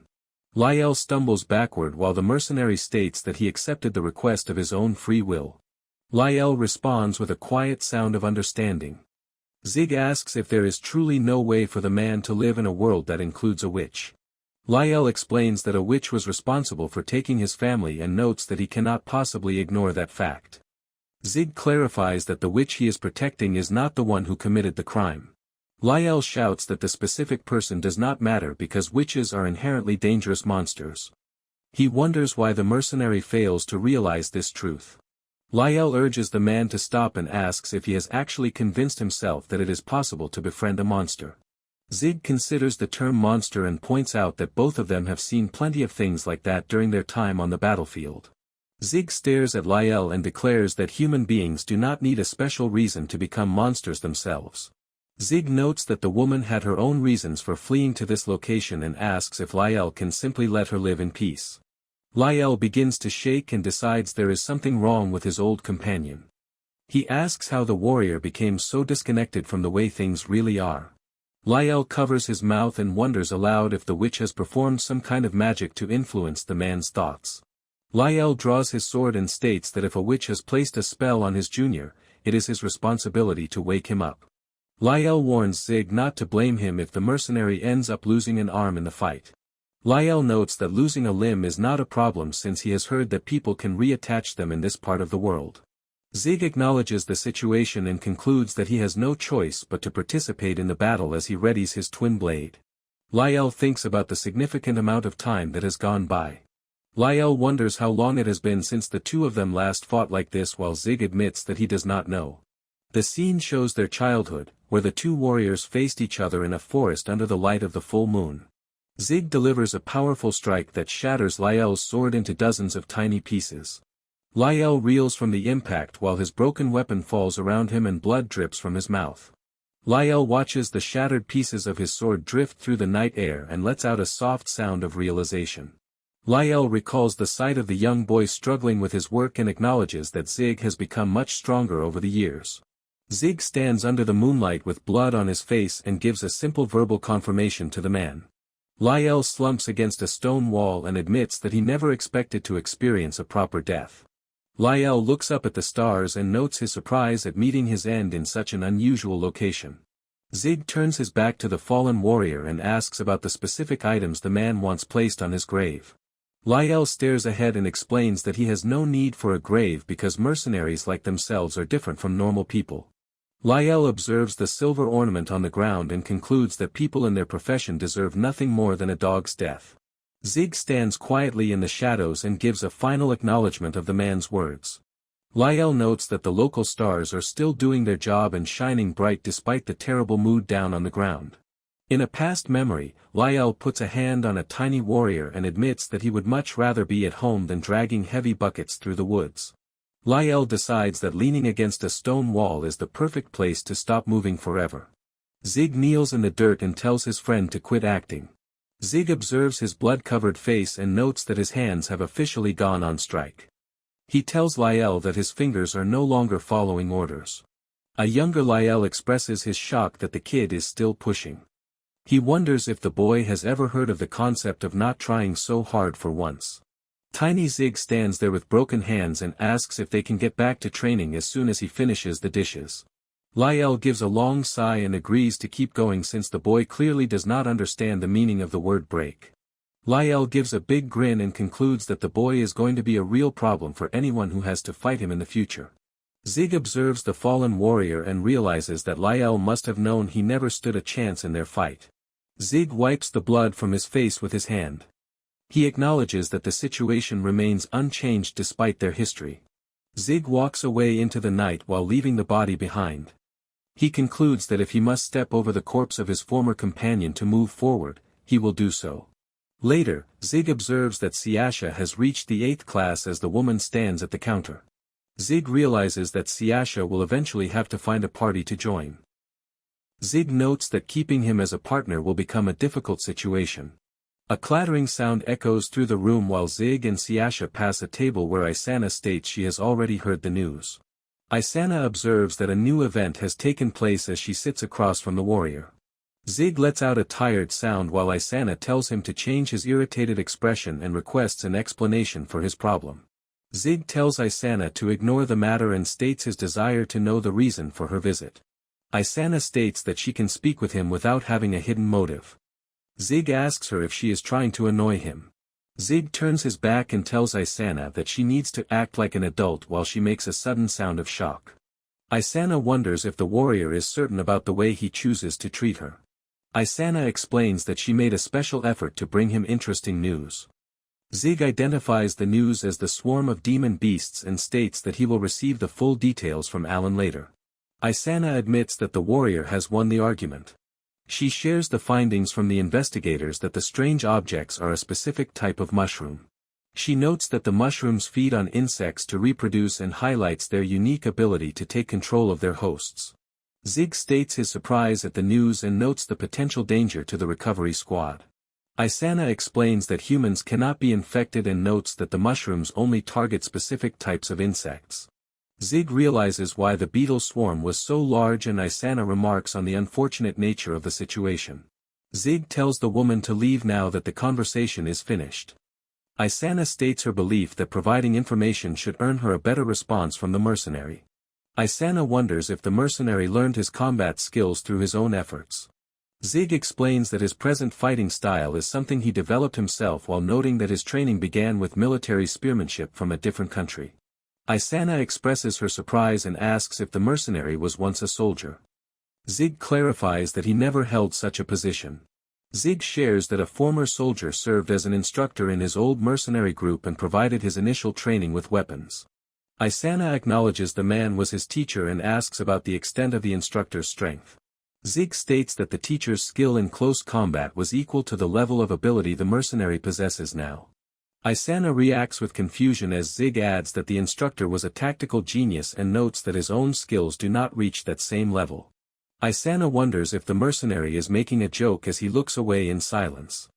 Lyell stumbles backward while the mercenary states that he accepted the request of his own free will. Lyell responds with a quiet sound of understanding. Zig asks if there is truly no way for the man to live in a world that includes a witch. Lyell explains that a witch was responsible for taking his family and notes that he cannot possibly ignore that fact. Zig clarifies that the witch he is protecting is not the one who committed the crime. Lyell shouts that the specific person does not matter because witches are inherently dangerous monsters. He wonders why the mercenary fails to realize this truth. Lyell urges the man to stop and asks if he has actually convinced himself that it is possible to befriend a monster. Zig considers the term monster and points out that both of them have seen plenty of things like that during their time on the battlefield. Zig stares at Lyell and declares that human beings do not need a special reason to become monsters themselves. Zig notes that the woman had her own reasons for fleeing to this location and asks if Lyell can simply let her live in peace. Lyell begins to shake and decides there is something wrong with his old companion. He asks how the warrior became so disconnected from the way things really are. Lyell covers his mouth and wonders aloud if the witch has performed some kind of magic to influence the man's thoughts. Lyell draws his sword and states that if a witch has placed a spell on his junior, it is his responsibility to wake him up. Lyell warns Zig not to blame him if the mercenary ends up losing an arm in the fight. Lyell notes that losing a limb is not a problem since he has heard that people can reattach them in this part of the world. Zig acknowledges the situation and concludes that he has no choice but to participate in the battle as he readies his twin blade. Lyell thinks about the significant amount of time that has gone by. Lyell wonders how long it has been since the two of them last fought like this while Zig admits that he does not know. The scene shows their childhood, where the two warriors faced each other in a forest under the light of the full moon. Zig delivers a powerful strike that shatters Lyell's sword into dozens of tiny pieces. Lyell reels from the impact while his broken weapon falls around him and blood drips from his mouth. Lyell watches the shattered pieces of his sword drift through the night air and lets out a soft sound of realization. Lyell recalls the sight of the young boy struggling with his work and acknowledges that Zig has become much stronger over the years. Zig stands under the moonlight with blood on his face and gives a simple verbal confirmation to the man. Lyell slumps against a stone wall and admits that he never expected to experience a proper death. Lyell looks up at the stars and notes his surprise at meeting his end in such an unusual location. Zig turns his back to the fallen warrior and asks about the specific items the man wants placed on his grave. Lyell stares ahead and explains that he has no need for a grave because mercenaries like themselves are different from normal people. Lyell observes the silver ornament on the ground and concludes that people in their profession deserve nothing more than a dog's death. Zig stands quietly in the shadows and gives a final acknowledgement of the man's words. Lyell notes that the local stars are still doing their job and shining bright despite the terrible mood down on the ground. In a past memory, Lyell puts a hand on a tiny warrior and admits that he would much rather be at home than dragging heavy buckets through the woods. Lyell decides that leaning against a stone wall is the perfect place to stop moving forever. Zig kneels in the dirt and tells his friend to quit acting. Zig observes his blood-covered face and notes that his hands have officially gone on strike. He tells Lyell that his fingers are no longer following orders. A younger Lyell expresses his shock that the kid is still pushing. He wonders if the boy has ever heard of the concept of not trying so hard for once. Tiny Zig stands there with broken hands and asks if they can get back to training as soon as he finishes the dishes. Lyell gives a long sigh and agrees to keep going since the boy clearly does not understand the meaning of the word break. Lyell gives a big grin and concludes that the boy is going to be a real problem for anyone who has to fight him in the future. Zig observes the fallen warrior and realizes that Lyell must have known he never stood a chance in their fight. Zig wipes the blood from his face with his hand. He acknowledges that the situation remains unchanged despite their history. Zig walks away into the night while leaving the body behind. He concludes that if he must step over the corpse of his former companion to move forward, he will do so. Later, Zig observes that Siasha has reached the 8th class as the woman stands at the counter. Zig realizes that Siasha will eventually have to find a party to join. Zig notes that keeping him as a partner will become a difficult situation. A clattering sound echoes through the room while Zig and Siasha pass a table where Isana states she has already heard the news. Isana observes that a new event has taken place as she sits across from the warrior. Zig lets out a tired sound while Isana tells him to change his irritated expression and requests an explanation for his problem. Zig tells Isana to ignore the matter and states his desire to know the reason for her visit. Isana states that she can speak with him without having a hidden motive. Zig asks her if she is trying to annoy him. Zig turns his back and tells Isana that she needs to act like an adult while she makes a sudden sound of shock. Isana wonders if the warrior is certain about the way he chooses to treat her. Isana explains that she made a special effort to bring him interesting news. Zig identifies the news as the swarm of demon beasts and states that he will receive the full details from Alan later. Isana admits that the warrior has won the argument. She shares the findings from the investigators that the strange objects are a specific type of mushroom. She notes that the mushrooms feed on insects to reproduce and highlights their unique ability to take control of their hosts. Zig states his surprise at the news and notes the potential danger to the recovery squad. Isana explains that humans cannot be infected and notes that the mushrooms only target specific types of insects. Zig realizes why the beetle swarm was so large and Isana remarks on the unfortunate nature of the situation. Zig tells the woman to leave now that the conversation is finished. Isana states her belief that providing information should earn her a better response from the mercenary. Isana wonders if the mercenary learned his combat skills through his own efforts. Zig explains that his present fighting style is something he developed himself while noting that his training began with military spearmanship from a different country. Isana expresses her surprise and asks if the mercenary was once a soldier. Zig clarifies that he never held such a position. Zig shares that a former soldier served as an instructor in his old mercenary group and provided his initial training with weapons. Isana acknowledges the man was his teacher and asks about the extent of the instructor's strength. Zig states that the teacher's skill in close combat was equal to the level of ability the mercenary possesses now. Isana reacts with confusion as Zig adds that the instructor was a tactical genius and notes that his own skills do not reach that same level. Isana wonders if the mercenary is making a joke as he looks away in silence.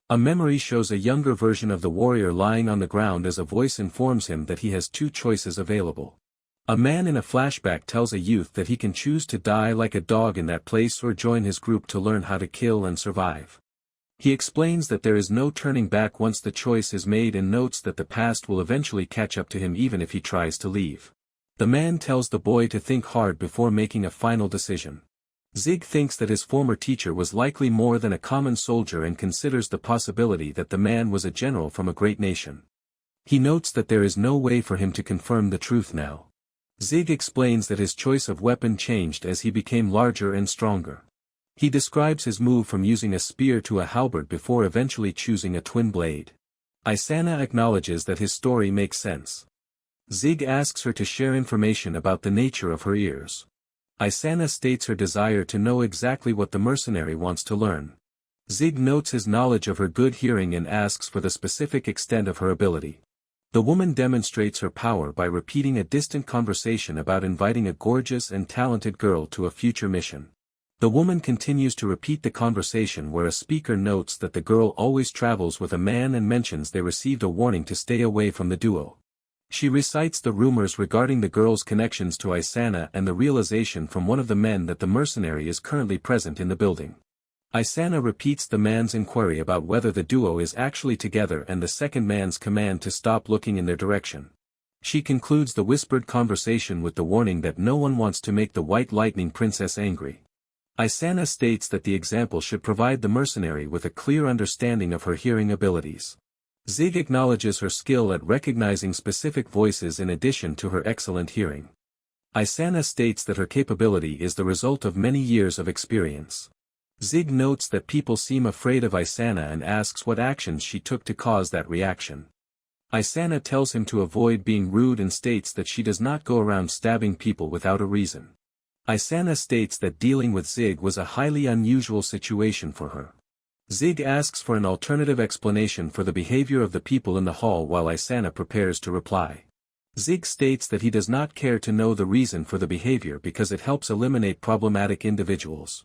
A memory shows a younger version of the warrior lying on the ground as a voice informs him that he has two choices available. A man in a flashback tells a youth that he can choose to die like a dog in that place or join his group to learn how to kill and survive. He explains that there is no turning back once the choice is made and notes that the past will eventually catch up to him even if he tries to leave. The man tells the boy to think hard before making a final decision. Zig thinks that his former teacher was likely more than a common soldier and considers the possibility that the man was a general from a great nation. He notes that there is no way for him to confirm the truth now. Zig explains that his choice of weapon changed as he became larger and stronger. He describes his move from using a spear to a halberd before eventually choosing a twin blade. Isana acknowledges that his story makes sense. Zig asks her to share information about the nature of her ears. Isana states her desire to know exactly what the mercenary wants to learn. Zig notes his knowledge of her good hearing and asks for the specific extent of her ability. The woman demonstrates her power by repeating a distant conversation about inviting a gorgeous and talented girl to a future mission. The woman continues to repeat the conversation where a speaker notes that the girl always travels with a man and mentions they received a warning to stay away from the duo. She recites the rumors regarding the girl's connections to Isana and the realization from one of the men that the mercenary is currently present in the building. Isana repeats the man's inquiry about whether the duo is actually together and the second man's command to stop looking in their direction. She concludes the whispered conversation with the warning that no one wants to make the White Lightning Princess angry. Isana states that the example should provide the mercenary with a clear understanding of her hearing abilities. Zig acknowledges her skill at recognizing specific voices in addition to her excellent hearing. Isana states that her capability is the result of many years of experience. Zig notes that people seem afraid of Isana and asks what actions she took to cause that reaction. Isana tells him to avoid being rude and states that she does not go around stabbing people without a reason. Isana states that dealing with Zig was a highly unusual situation for her. Zig asks for an alternative explanation for the behavior of the people in the hall while Isana prepares to reply. Zig states that he does not care to know the reason for the behavior because it helps eliminate problematic individuals.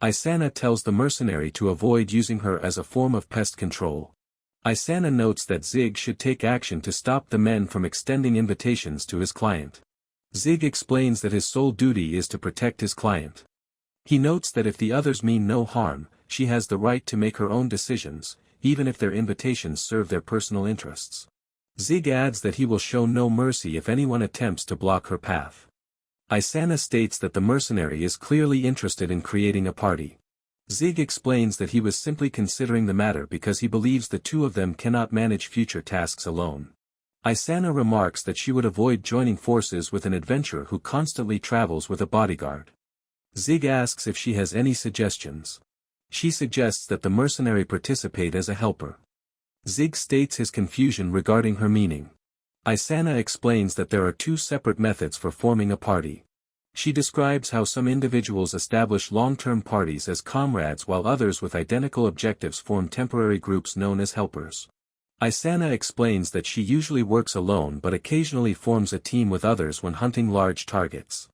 Isana tells the mercenary to avoid using her as a form of pest control. Isana notes that Zig should take action to stop the men from extending invitations to his client. Zig explains that his sole duty is to protect his client. He notes that if the others mean no harm, she has the right to make her own decisions, even if their invitations serve their personal interests. Zig adds that he will show no mercy if anyone attempts to block her path. Isana states that the mercenary is clearly interested in creating a party. Zig explains that he was simply considering the matter because he believes the two of them cannot manage future tasks alone. Isana remarks that she would avoid joining forces with an adventurer who constantly travels with a bodyguard. Zig asks if she has any suggestions. She suggests that the mercenary participate as a helper. Zig states his confusion regarding her meaning. Isana explains that there are two separate methods for forming a party. She describes how some individuals establish long-term parties as comrades while others with identical objectives form temporary groups known as helpers. Isana explains that she usually works alone but occasionally forms a team with others when hunting large targets.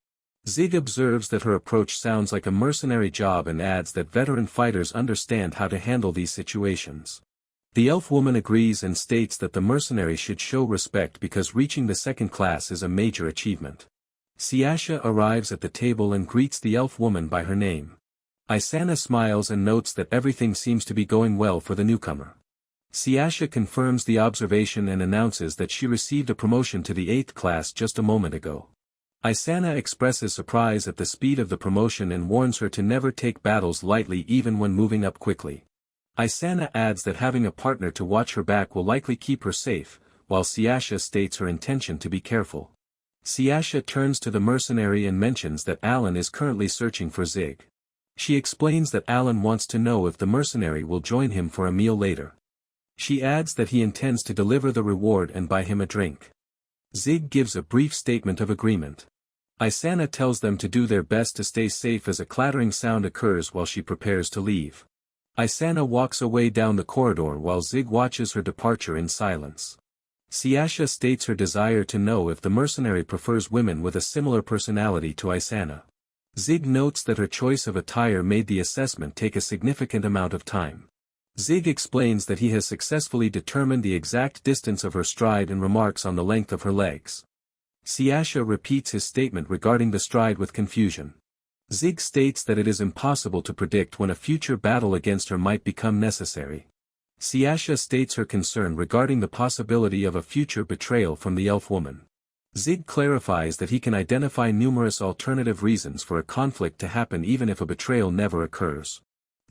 Zig observes that her approach sounds like a mercenary job and adds that veteran fighters understand how to handle these situations. The elf woman agrees and states that the mercenary should show respect because reaching the second class is a major achievement. Siasha arrives at the table and greets the elf woman by her name. Isana smiles and notes that everything seems to be going well for the newcomer. Siasha confirms the observation and announces that she received a promotion to the 8th class just a moment ago. Isana expresses surprise at the speed of the promotion and warns her to never take battles lightly even when moving up quickly. Isana adds that having a partner to watch her back will likely keep her safe, while Siasha states her intention to be careful. Siasha turns to the mercenary and mentions that Alan is currently searching for Zig. She explains that Alan wants to know if the mercenary will join him for a meal later. She adds that he intends to deliver the reward and buy him a drink. Zig gives a brief statement of agreement. Isana tells them to do their best to stay safe as a clattering sound occurs while she prepares to leave. Isana walks away down the corridor while Zig watches her departure in silence. Siasha states her desire to know if the mercenary prefers women with a similar personality to Isana. Zig notes that her choice of attire made the assessment take a significant amount of time. Zig explains that he has successfully determined the exact distance of her stride and remarks on the length of her legs. Siasha repeats his statement regarding the stride with confusion. Zig states that it is impossible to predict when a future battle against her might become necessary. Siasha states her concern regarding the possibility of a future betrayal from the elf woman. Zig clarifies that he can identify numerous alternative reasons for a conflict to happen even if a betrayal never occurs.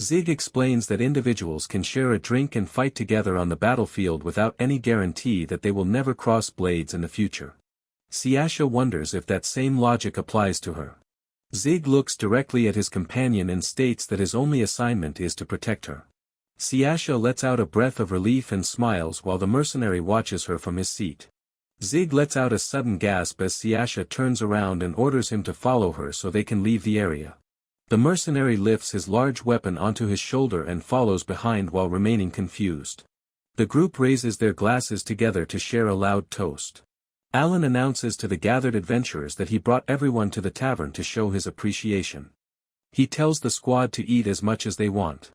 Zig explains that individuals can share a drink and fight together on the battlefield without any guarantee that they will never cross blades in the future. Siasha wonders if that same logic applies to her. Zig looks directly at his companion and states that his only assignment is to protect her. Siasha lets out a breath of relief and smiles while the mercenary watches her from his seat. Zig lets out a sudden gasp as Siasha turns around and orders him to follow her so they can leave the area. The mercenary lifts his large weapon onto his shoulder and follows behind while remaining confused. The group raises their glasses together to share a loud toast. Alan announces to the gathered adventurers that he brought everyone to the tavern to show his appreciation. He tells the squad to eat as much as they want.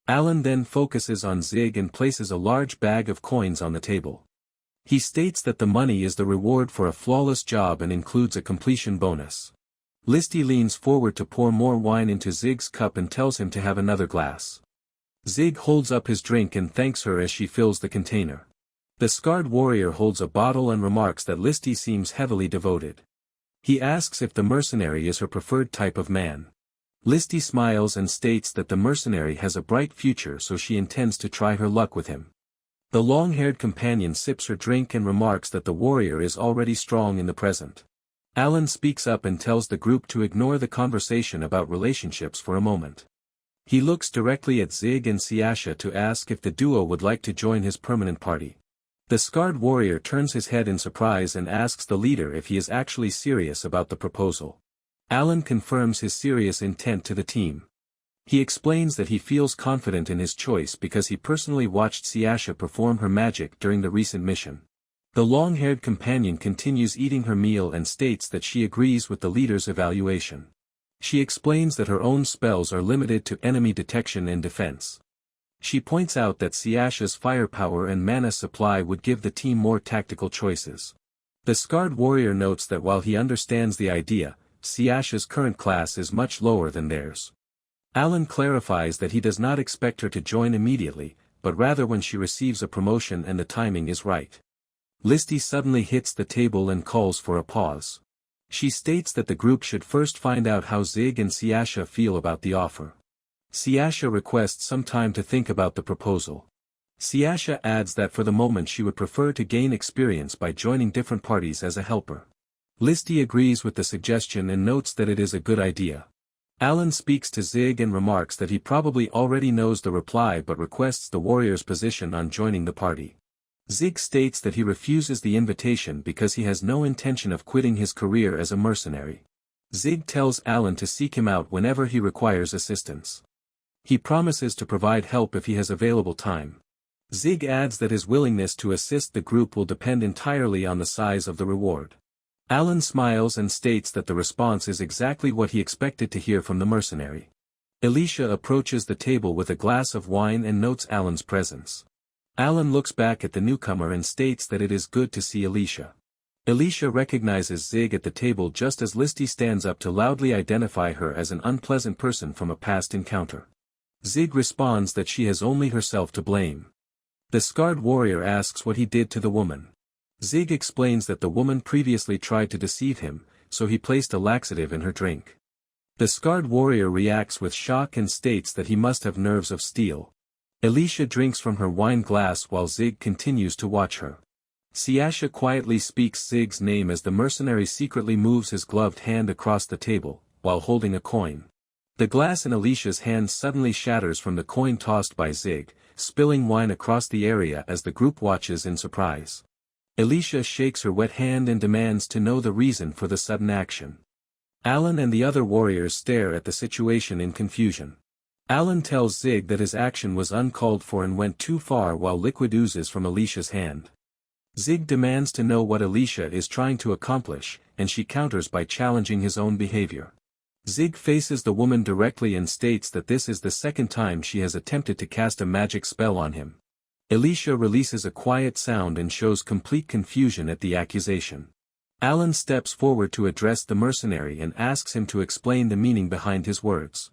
Alan then focuses on Zig and places a large bag of coins on the table. He states that the money is the reward for a flawless job and includes a completion bonus. Listy leans forward to pour more wine into Zig's cup and tells him to have another glass. Zig holds up his drink and thanks her as she fills the container. The scarred warrior holds a bottle and remarks that Listy seems heavily devoted. He asks if the mercenary is her preferred type of man. Listy smiles and states that the mercenary has a bright future, so she intends to try her luck with him. The long-haired companion sips her drink and remarks that the warrior is already strong in the present. Alan speaks up and tells the group to ignore the conversation about relationships for a moment. He looks directly at Zig and Siasha to ask if the duo would like to join his permanent party. The scarred warrior turns his head in surprise and asks the leader if he is actually serious about the proposal. Alan confirms his serious intent to the team. He explains that he feels confident in his choice because he personally watched Siasha perform her magic during the recent mission. The long-haired companion continues eating her meal and states that she agrees with the leader's evaluation. She explains that her own spells are limited to enemy detection and defense. She points out that Siasha's firepower and mana supply would give the team more tactical choices. The scarred warrior notes that while he understands the idea, Siasha's current class is much lower than theirs. Alan clarifies that he does not expect her to join immediately, but rather when she receives a promotion and the timing is right. Listy suddenly hits the table and calls for a pause. She states that the group should first find out how Zig and Siasha feel about the offer. Siasha requests some time to think about the proposal. Siasha adds that for the moment she would prefer to gain experience by joining different parties as a helper. Listy agrees with the suggestion and notes that it is a good idea. Alan speaks to Zig and remarks that he probably already knows the reply but requests the warrior's position on joining the party. Zig states that he refuses the invitation because he has no intention of quitting his career as a mercenary. Zig tells Alan to seek him out whenever he requires assistance. He promises to provide help if he has available time. Zig adds that his willingness to assist the group will depend entirely on the size of the reward. Alan smiles and states that the response is exactly what he expected to hear from the mercenary. Alicia approaches the table with a glass of wine and notes Alan's presence. Alan looks back at the newcomer and states that it is good to see Alicia. Alicia recognizes Zig at the table just as Listy stands up to loudly identify her as an unpleasant person from a past encounter. Zig responds that she has only herself to blame. The scarred warrior asks what he did to the woman. Zig explains that the woman previously tried to deceive him, so he placed a laxative in her drink. The scarred warrior reacts with shock and states that he must have nerves of steel. Alicia drinks from her wine glass while Zig continues to watch her. Siasha quietly speaks Zig's name as the mercenary secretly moves his gloved hand across the table, while holding a coin. The glass in Alicia's hand suddenly shatters from the coin tossed by Zig, spilling wine across the area as the group watches in surprise. Alicia shakes her wet hand and demands to know the reason for the sudden action. Alan and the other warriors stare at the situation in confusion. Alan tells Zig that his action was uncalled for and went too far while liquid oozes from Alicia's hand. Zig demands to know what Alicia is trying to accomplish, and she counters by challenging his own behavior. Zig faces the woman directly and states that this is the second time she has attempted to cast a magic spell on him. Alicia releases a quiet sound and shows complete confusion at the accusation. Alan steps forward to address the mercenary and asks him to explain the meaning behind his words.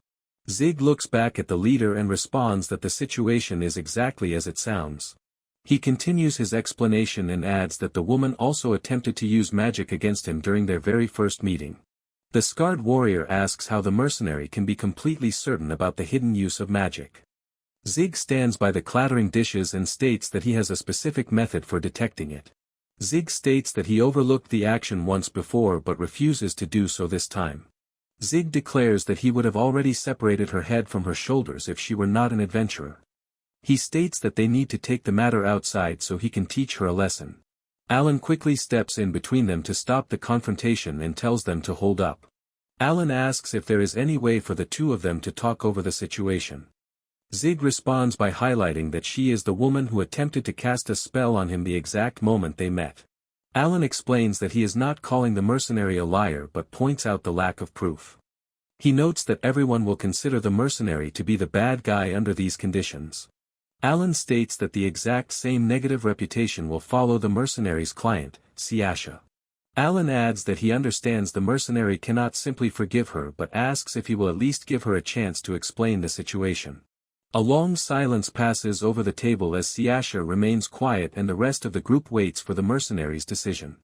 Zig looks back at the leader and responds that the situation is exactly as it sounds. He continues his explanation and adds that the woman also attempted to use magic against him during their very first meeting. The scarred warrior asks how the mercenary can be completely certain about the hidden use of magic. Zig stands by the clattering dishes and states that he has a specific method for detecting it. Zig states that he overlooked the action once before but refuses to do so this time. Zig declares that he would have already separated her head from her shoulders if she were not an adventurer. He states that they need to take the matter outside so he can teach her a lesson. Alan quickly steps in between them to stop the confrontation and tells them to hold up. Alan asks if there is any way for the two of them to talk over the situation. Zig responds by highlighting that she is the woman who attempted to cast a spell on him the exact moment they met. Alan explains that he is not calling the mercenary a liar but points out the lack of proof. He notes that everyone will consider the mercenary to be the bad guy under these conditions. Alan states that the exact same negative reputation will follow the mercenary's client, Siasha. Alan adds that he understands the mercenary cannot simply forgive her but asks if he will at least give her a chance to explain the situation. A long silence passes over the table as Siasha remains quiet and the rest of the group waits for the mercenary's decision.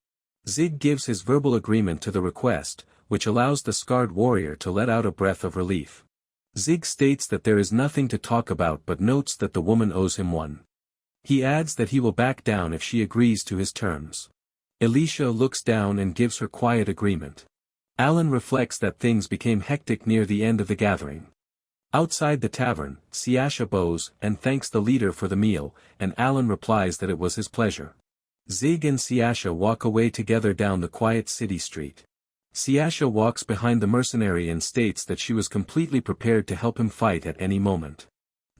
Zig gives his verbal agreement to the request, which allows the scarred warrior to let out a breath of relief. Zig states that there is nothing to talk about but notes that the woman owes him one. He adds that he will back down if she agrees to his terms. Alicia looks down and gives her quiet agreement. Alan reflects that things became hectic near the end of the gathering. Outside the tavern, Siasha bows and thanks the leader for the meal, and Alan replies that it was his pleasure. Zig and Siasha walk away together down the quiet city street. Siasha walks behind the mercenary and states that she was completely prepared to help him fight at any moment.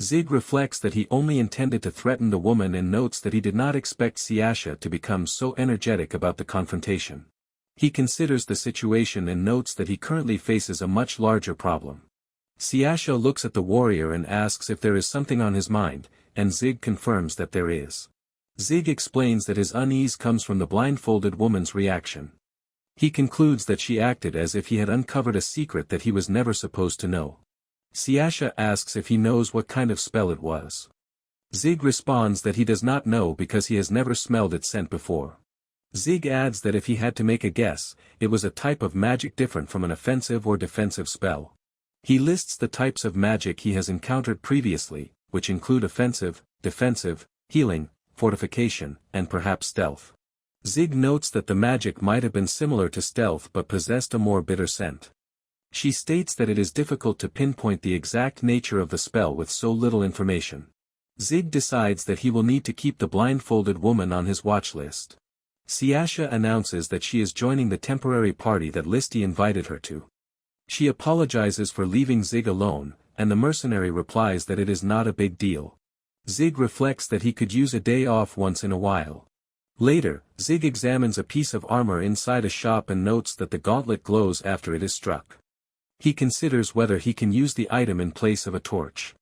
Zig reflects that he only intended to threaten the woman and notes that he did not expect Siasha to become so energetic about the confrontation. He considers the situation and notes that he currently faces a much larger problem. Siasha looks at the warrior and asks if there is something on his mind, and Zig confirms that there is. Zig explains that his unease comes from the blindfolded woman's reaction. He concludes that she acted as if he had uncovered a secret that he was never supposed to know. Siasha asks if he knows what kind of spell it was. Zig responds that he does not know because he has never smelled its scent before. Zig adds that if he had to make a guess, it was a type of magic different from an offensive or defensive spell. He lists the types of magic he has encountered previously, which include offensive, defensive, healing, fortification, and perhaps stealth. Zig notes that the magic might have been similar to stealth but possessed a more bitter scent. She states that it is difficult to pinpoint the exact nature of the spell with so little information. Zig decides that he will need to keep the blindfolded woman on his watch list. Siasha announces that she is joining the temporary party that Listy invited her to. She apologizes for leaving Zig alone, and the mercenary replies that it is not a big deal. Zig reflects that he could use a day off once in a while. Later, Zig examines a piece of armor inside a shop and notes that the gauntlet glows after it is struck. He considers whether he can use the item in place of a torch.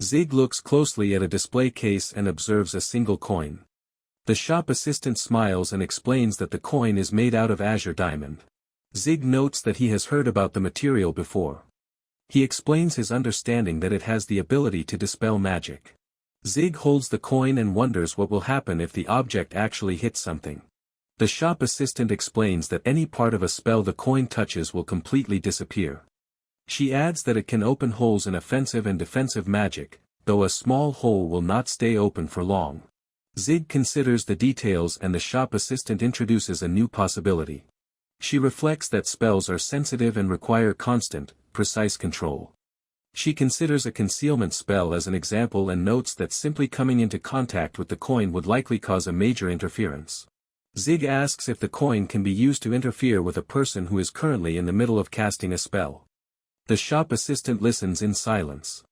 Zig looks closely at a display case and observes a single coin. The shop assistant smiles and explains that the coin is made out of azure diamond. Zig notes that he has heard about the material before. He explains his understanding that it has the ability to dispel magic. Zig holds the coin and wonders what will happen if the object actually hits something. The shop assistant explains that any part of a spell the coin touches will completely disappear. She adds that it can open holes in offensive and defensive magic, though a small hole will not stay open for long. Zig considers the details and the shop assistant introduces a new possibility. She reflects that spells are sensitive and require constant, precise control. She considers a concealment spell as an example and notes that simply coming into contact with the coin would likely cause a major interference. Zig asks if the coin can be used to interfere with a person who is currently in the middle of casting a spell. The shop assistant listens in silence.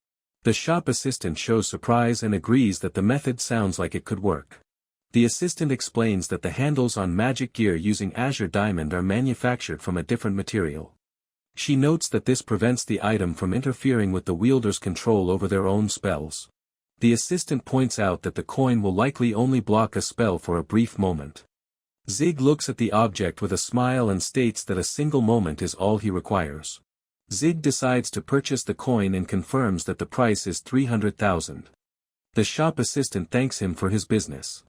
The shop assistant shows surprise and agrees that the method sounds like it could work. The assistant explains that the handles on magic gear using azure diamond are manufactured from a different material. She notes that this prevents the item from interfering with the wielder's control over their own spells. The assistant points out that the coin will likely only block a spell for a brief moment. Zig looks at the object with a smile and states that a single moment is all he requires. Zig decides to purchase the coin and confirms that the price is 300,000. The shop assistant thanks him for his business.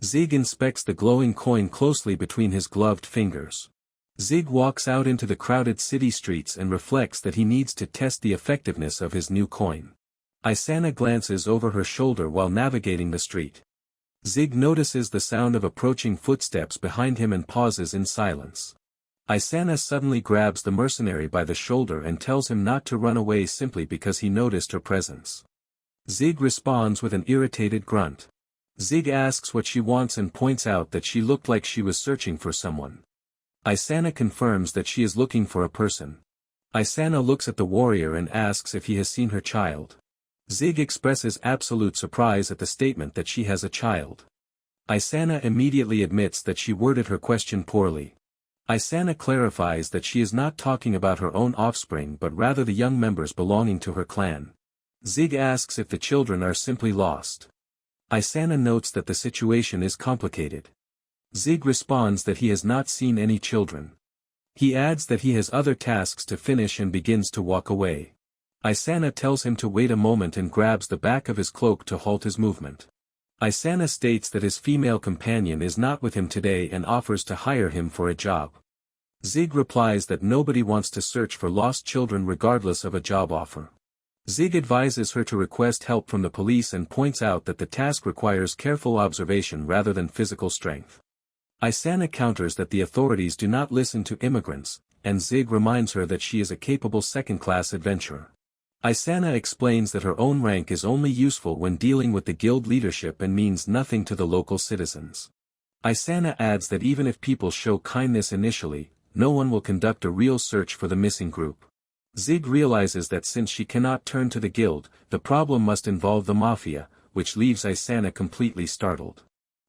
Zig inspects the glowing coin closely between his gloved fingers. Zig walks out into the crowded city streets and reflects that he needs to test the effectiveness of his new coin. Isana glances over her shoulder while navigating the street. Zig notices the sound of approaching footsteps behind him and pauses in silence. Isana suddenly grabs the mercenary by the shoulder and tells him not to run away simply because he noticed her presence. Zig responds with an irritated grunt. Zig asks what she wants and points out that she looked like she was searching for someone. Isana confirms that she is looking for a person. Isana looks at the warrior and asks if he has seen her child. Zig expresses absolute surprise at the statement that she has a child. Isana immediately admits that she worded her question poorly. Isana clarifies that she is not talking about her own offspring but rather the young members belonging to her clan. Zig asks if the children are simply lost. Isana notes that the situation is complicated. Zig responds that he has not seen any children. He adds that he has other tasks to finish and begins to walk away. Isana tells him to wait a moment and grabs the back of his cloak to halt his movement. Isana states that his female companion is not with him today and offers to hire him for a job. Zig replies that nobody wants to search for lost children regardless of a job offer. Zig advises her to request help from the police and points out that the task requires careful observation rather than physical strength. Isana counters that the authorities do not listen to immigrants, and Zig reminds her that she is a capable second-class adventurer. Isana explains that her own rank is only useful when dealing with the guild leadership and means nothing to the local citizens. Isana adds that even if people show kindness initially, no one will conduct a real search for the missing group. Zig realizes that since she cannot turn to the guild, the problem must involve the mafia, which leaves Isana completely startled.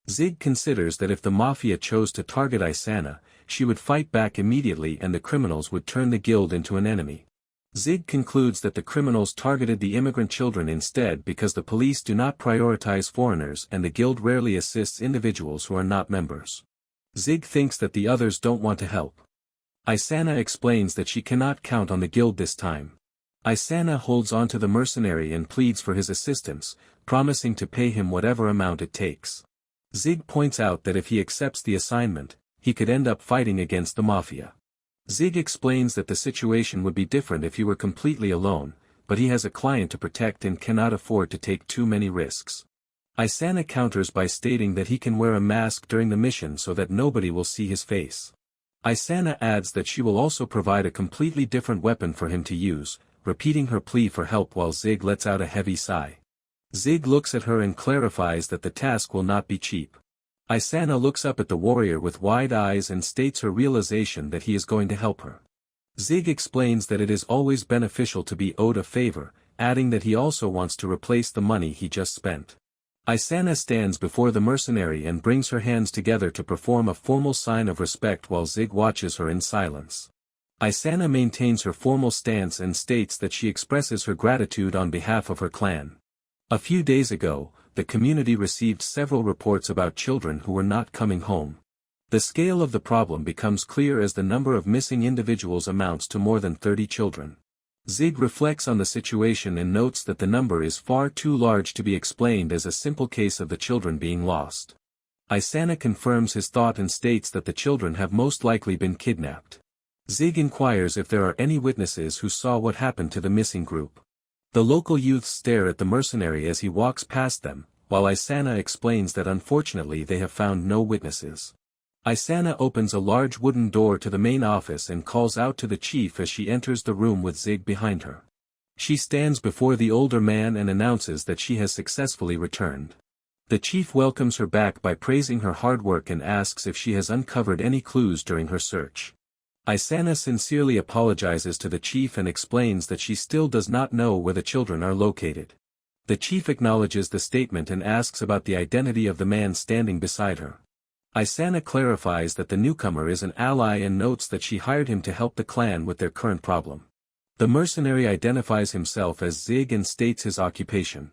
Zig considers that if the mafia chose to target Isana, she would fight back immediately and the criminals would turn the guild into an enemy. Zig concludes that the criminals targeted the immigrant children instead because the police do not prioritize foreigners and the guild rarely assists individuals who are not members. Zig thinks that the others don't want to help. Isana explains that she cannot count on the guild this time. Isana holds on to the mercenary and pleads for his assistance, promising to pay him whatever amount it takes. Zig points out that if he accepts the assignment, he could end up fighting against the mafia. Zig explains that the situation would be different if he were completely alone, but he has a client to protect and cannot afford to take too many risks. Isana counters by stating that he can wear a mask during the mission so that nobody will see his face. Isana adds that she will also provide a completely different weapon for him to use, repeating her plea for help while Zig lets out a heavy sigh. Zig looks at her and clarifies that the task will not be cheap. Isana looks up at the warrior with wide eyes and states her realization that he is going to help her. Zig explains that it is always beneficial to be owed a favor, adding that he also wants to replace the money he just spent. Isana stands before the mercenary and brings her hands together to perform a formal sign of respect while Zig watches her in silence. Isana maintains her formal stance and states that she expresses her gratitude on behalf of her clan. A few days ago, the community received several reports about children who were not coming home. The scale of the problem becomes clear as the number of missing individuals amounts to more than 30 children. Zig reflects on the situation and notes that the number is far too large to be explained as a simple case of the children being lost. Isana confirms his thought and states that the children have most likely been kidnapped. Zig inquires if there are any witnesses who saw what happened to the missing group. The local youths stare at the mercenary as he walks past them, while Isana explains that unfortunately they have found no witnesses. Isana opens a large wooden door to the main office and calls out to the chief as she enters the room with Zig behind her. She stands before the older man and announces that she has successfully returned. The chief welcomes her back by praising her hard work and asks if she has uncovered any clues during her search. Isana sincerely apologizes to the chief and explains that she still does not know where the children are located. The chief acknowledges the statement and asks about the identity of the man standing beside her. Isana clarifies that the newcomer is an ally and notes that she hired him to help the clan with their current problem. The mercenary identifies himself as Zig and states his occupation.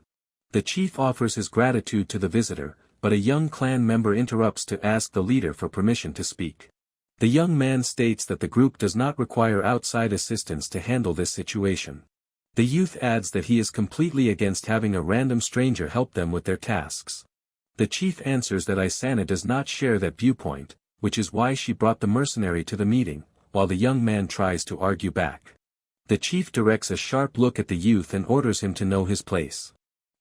The chief offers his gratitude to the visitor, but a young clan member interrupts to ask the leader for permission to speak. The young man states that the group does not require outside assistance to handle this situation. The youth adds that he is completely against having a random stranger help them with their tasks. The chief answers that Isana does not share that viewpoint, which is why she brought the mercenary to the meeting, while the young man tries to argue back. The chief directs a sharp look at the youth and orders him to know his place.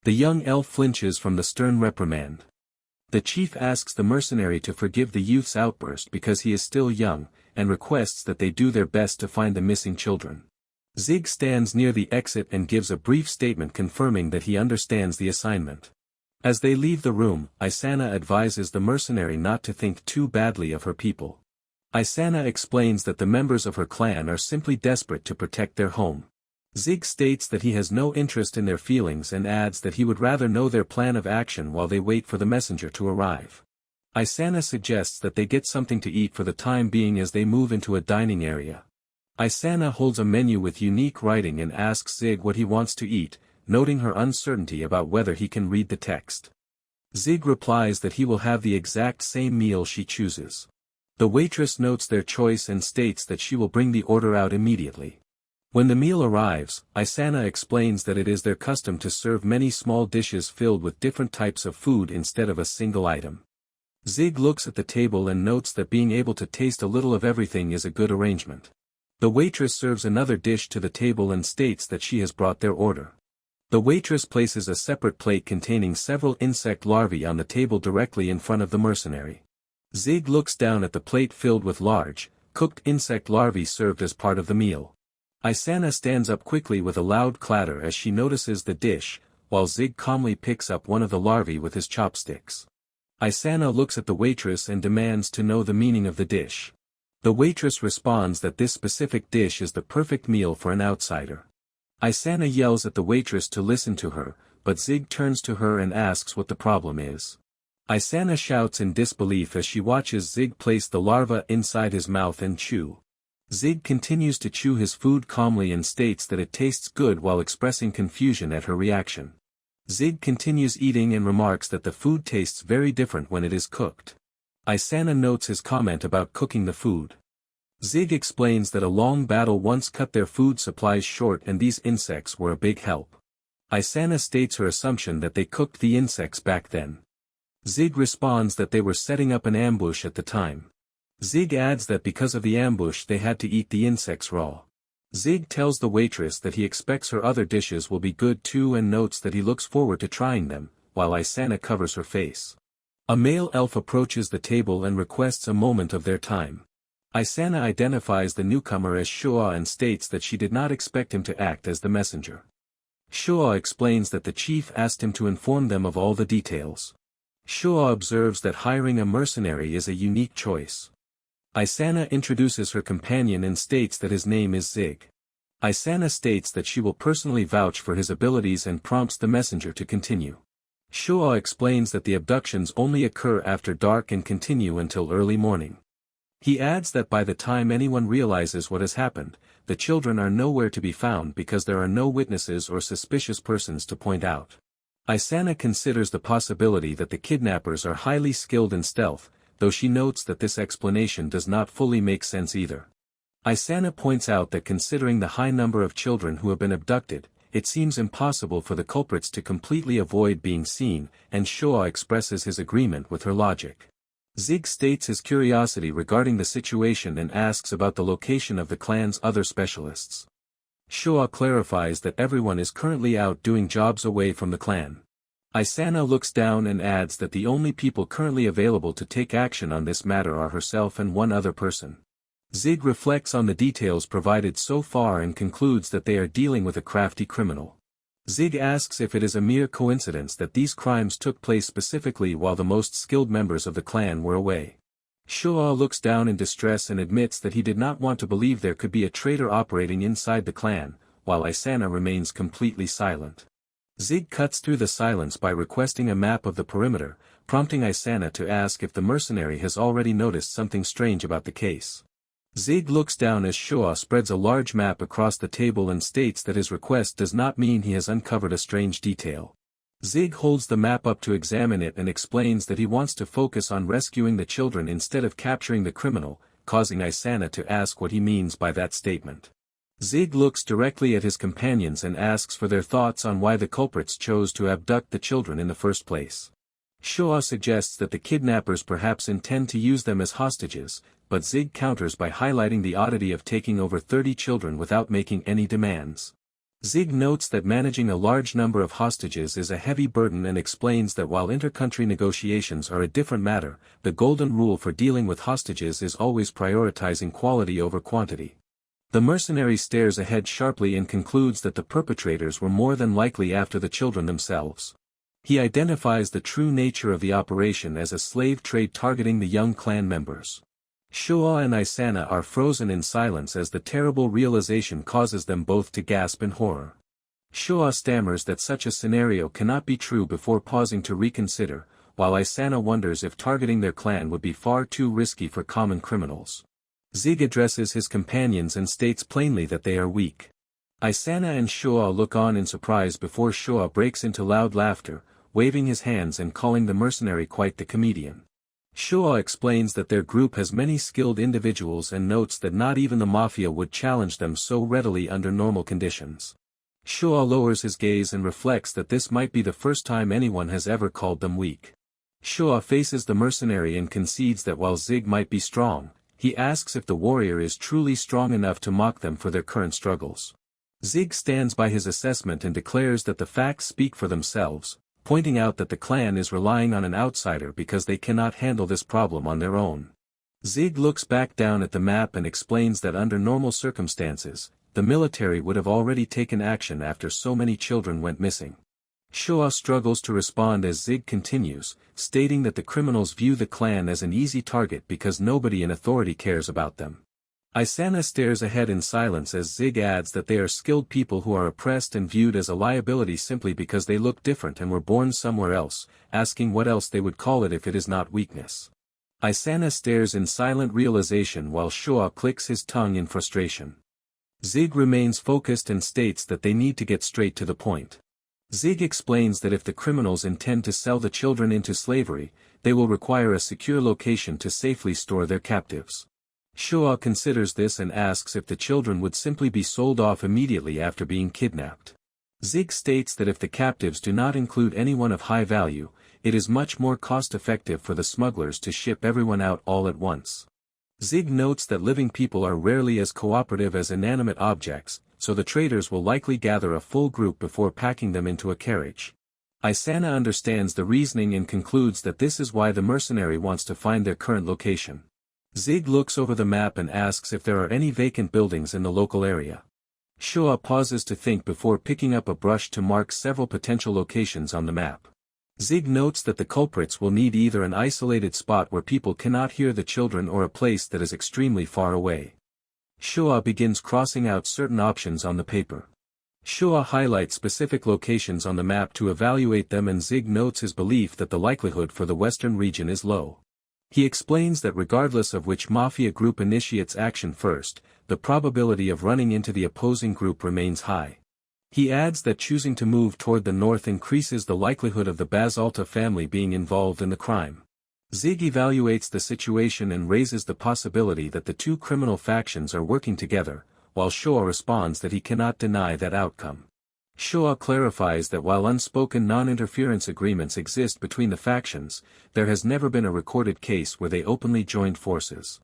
The young elf flinches from the stern reprimand. The chief asks the mercenary to forgive the youth's outburst because he is still young, and requests that they do their best to find the missing children. Zig stands near the exit and gives a brief statement confirming that he understands the assignment. As they leave the room, Isana advises the mercenary not to think too badly of her people. Isana explains that the members of her clan are simply desperate to protect their home. Zig states that he has no interest in their feelings and adds that he would rather know their plan of action while they wait for the messenger to arrive. Isana suggests that they get something to eat for the time being as they move into a dining area. Isana holds a menu with unique writing and asks Zig what he wants to eat, noting her uncertainty about whether he can read the text. Zig replies that he will have the exact same meal she chooses. The waitress notes their choice and states that she will bring the order out immediately. When the meal arrives, Isana explains that it is their custom to serve many small dishes filled with different types of food instead of a single item. Zig looks at the table and notes that being able to taste a little of everything is a good arrangement. The waitress serves another dish to the table and states that she has brought their order. The waitress places a separate plate containing several insect larvae on the table directly in front of the mercenary. Zig looks down at the plate filled with large, cooked insect larvae served as part of the meal. Isana stands up quickly with a loud clatter as she notices the dish, while Zig calmly picks up one of the larvae with his chopsticks. Isana looks at the waitress and demands to know the meaning of the dish. The waitress responds that this specific dish is the perfect meal for an outsider. Isana yells at the waitress to listen to her, but Zig turns to her and asks what the problem is. Isana shouts in disbelief as she watches Zig place the larva inside his mouth and chew. Zig continues to chew his food calmly and states that it tastes good while expressing confusion at her reaction. Zig continues eating and remarks that the food tastes very different when it is cooked. Isana notes his comment about cooking the food. Zig explains that a long battle once cut their food supplies short and these insects were a big help. Isana states her assumption that they cooked the insects back then. Zig responds that they were setting up an ambush at the time. Zig adds that because of the ambush they had to eat the insects raw. Zig tells the waitress that he expects her other dishes will be good too and notes that he looks forward to trying them, while Isana covers her face. A male elf approaches the table and requests a moment of their time. Isana identifies the newcomer as Shua and states that she did not expect him to act as the messenger. Shua explains that the chief asked him to inform them of all the details. Shua observes that hiring a mercenary is a unique choice. Isana introduces her companion and states that his name is Zig. Isana states that she will personally vouch for his abilities and prompts the messenger to continue. Shua explains that the abductions only occur after dark and continue until early morning. He adds that by the time anyone realizes what has happened, the children are nowhere to be found because there are no witnesses or suspicious persons to point out. Isana considers the possibility that the kidnappers are highly skilled in stealth, though she notes that this explanation does not fully make sense either. Isana points out that considering the high number of children who have been abducted, it seems impossible for the culprits to completely avoid being seen, and Shua expresses his agreement with her logic. Zig states his curiosity regarding the situation and asks about the location of the clan's other specialists. Shua clarifies that everyone is currently out doing jobs away from the clan. Isana looks down and adds that the only people currently available to take action on this matter are herself and one other person. Zig reflects on the details provided so far and concludes that they are dealing with a crafty criminal. Zig asks if it is a mere coincidence that these crimes took place specifically while the most skilled members of the clan were away. Shua looks down in distress and admits that he did not want to believe there could be a traitor operating inside the clan, while Isana remains completely silent. Zig cuts through the silence by requesting a map of the perimeter, prompting Isana to ask if the mercenary has already noticed something strange about the case. Zig looks down as Shua spreads a large map across the table and states that his request does not mean he has uncovered a strange detail. Zig holds the map up to examine it and explains that he wants to focus on rescuing the children instead of capturing the criminal, causing Isana to ask what he means by that statement. Zig looks directly at his companions and asks for their thoughts on why the culprits chose to abduct the children in the first place. Shua suggests that the kidnappers perhaps intend to use them as hostages, but Zig counters by highlighting the oddity of taking over 30 children without making any demands. Zig notes that managing a large number of hostages is a heavy burden and explains that while inter-country negotiations are a different matter, the golden rule for dealing with hostages is always prioritizing quality over quantity. The mercenary stares ahead sharply and concludes that the perpetrators were more than likely after the children themselves. He identifies the true nature of the operation as a slave trade targeting the young clan members. Shua and Isana are frozen in silence as the terrible realization causes them both to gasp in horror. Shua stammers that such a scenario cannot be true before pausing to reconsider, while Isana wonders if targeting their clan would be far too risky for common criminals. Zig addresses his companions and states plainly that they are weak. Isana and Shua look on in surprise before Shua breaks into loud laughter, waving his hands and calling the mercenary quite the comedian. Showa explains that their group has many skilled individuals and notes that not even the mafia would challenge them so readily under normal conditions. Showa lowers his gaze and reflects that this might be the first time anyone has ever called them weak. Showa faces the mercenary and concedes that while Zig might be strong, he asks if the warrior is truly strong enough to mock them for their current struggles. Zig stands by his assessment and declares that the facts speak for themselves, pointing out that the clan is relying on an outsider because they cannot handle this problem on their own. Zig looks back down at the map and explains that under normal circumstances, the military would have already taken action after so many children went missing. Showa struggles to respond as Zig continues, stating that the criminals view the clan as an easy target because nobody in authority cares about them. Isana stares ahead in silence as Zig adds that they are skilled people who are oppressed and viewed as a liability simply because they look different and were born somewhere else, asking what else they would call it if it is not weakness. Isana stares in silent realization while Showa clicks his tongue in frustration. Zig remains focused and states that they need to get straight to the point. Zig explains that if the criminals intend to sell the children into slavery, they will require a secure location to safely store their captives. Showa considers this and asks if the children would simply be sold off immediately after being kidnapped. Zig states that if the captives do not include anyone of high value, it is much more cost-effective for the smugglers to ship everyone out all at once. Zig notes that living people are rarely as cooperative as inanimate objects, so the traders will likely gather a full group before packing them into a carriage. Isana understands the reasoning and concludes that this is why the mercenary wants to find their current location. Zig looks over the map and asks if there are any vacant buildings in the local area. Showa pauses to think before picking up a brush to mark several potential locations on the map. Zig notes that the culprits will need either an isolated spot where people cannot hear the children or a place that is extremely far away. Showa begins crossing out certain options on the paper. Showa highlights specific locations on the map to evaluate them and Zig notes his belief that the likelihood for the western region is low. He explains that regardless of which mafia group initiates action first, the probability of running into the opposing group remains high. He adds that choosing to move toward the north increases the likelihood of the Basalta family being involved in the crime. Zig evaluates the situation and raises the possibility that the two criminal factions are working together, while Showa responds that he cannot deny that outcome. Showa clarifies that while unspoken non-interference agreements exist between the factions, there has never been a recorded case where they openly joined forces.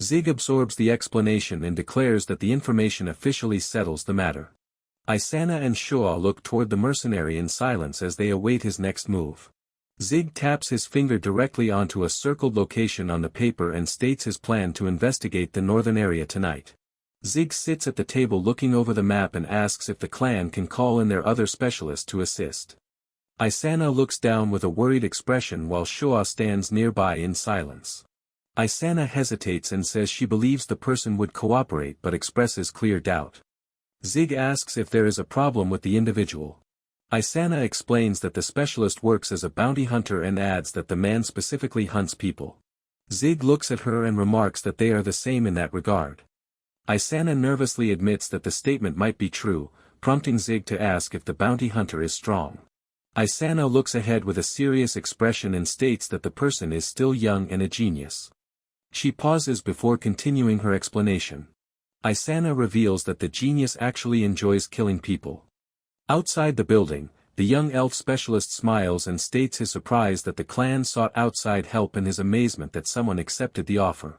Zig absorbs the explanation and declares that the information officially settles the matter. Isana and Showa look toward the mercenary in silence as they await his next move. Zig taps his finger directly onto a circled location on the paper and states his plan to investigate the northern area tonight. Zig sits at the table looking over the map and asks if the clan can call in their other specialists to assist. Isana looks down with a worried expression while Showa stands nearby in silence. Isana hesitates and says she believes the person would cooperate but expresses clear doubt. Zig asks if there is a problem with the individual. Isana explains that the specialist works as a bounty hunter and adds that the man specifically hunts people. Zig looks at her and remarks that they are the same in that regard. Isana nervously admits that the statement might be true, prompting Zig to ask if the bounty hunter is strong. Isana looks ahead with a serious expression and states that the person is still young and a genius. She pauses before continuing her explanation. Isana reveals that the genius actually enjoys killing people. Outside the building, the young elf specialist smiles and states his surprise that the clan sought outside help and his amazement that someone accepted the offer.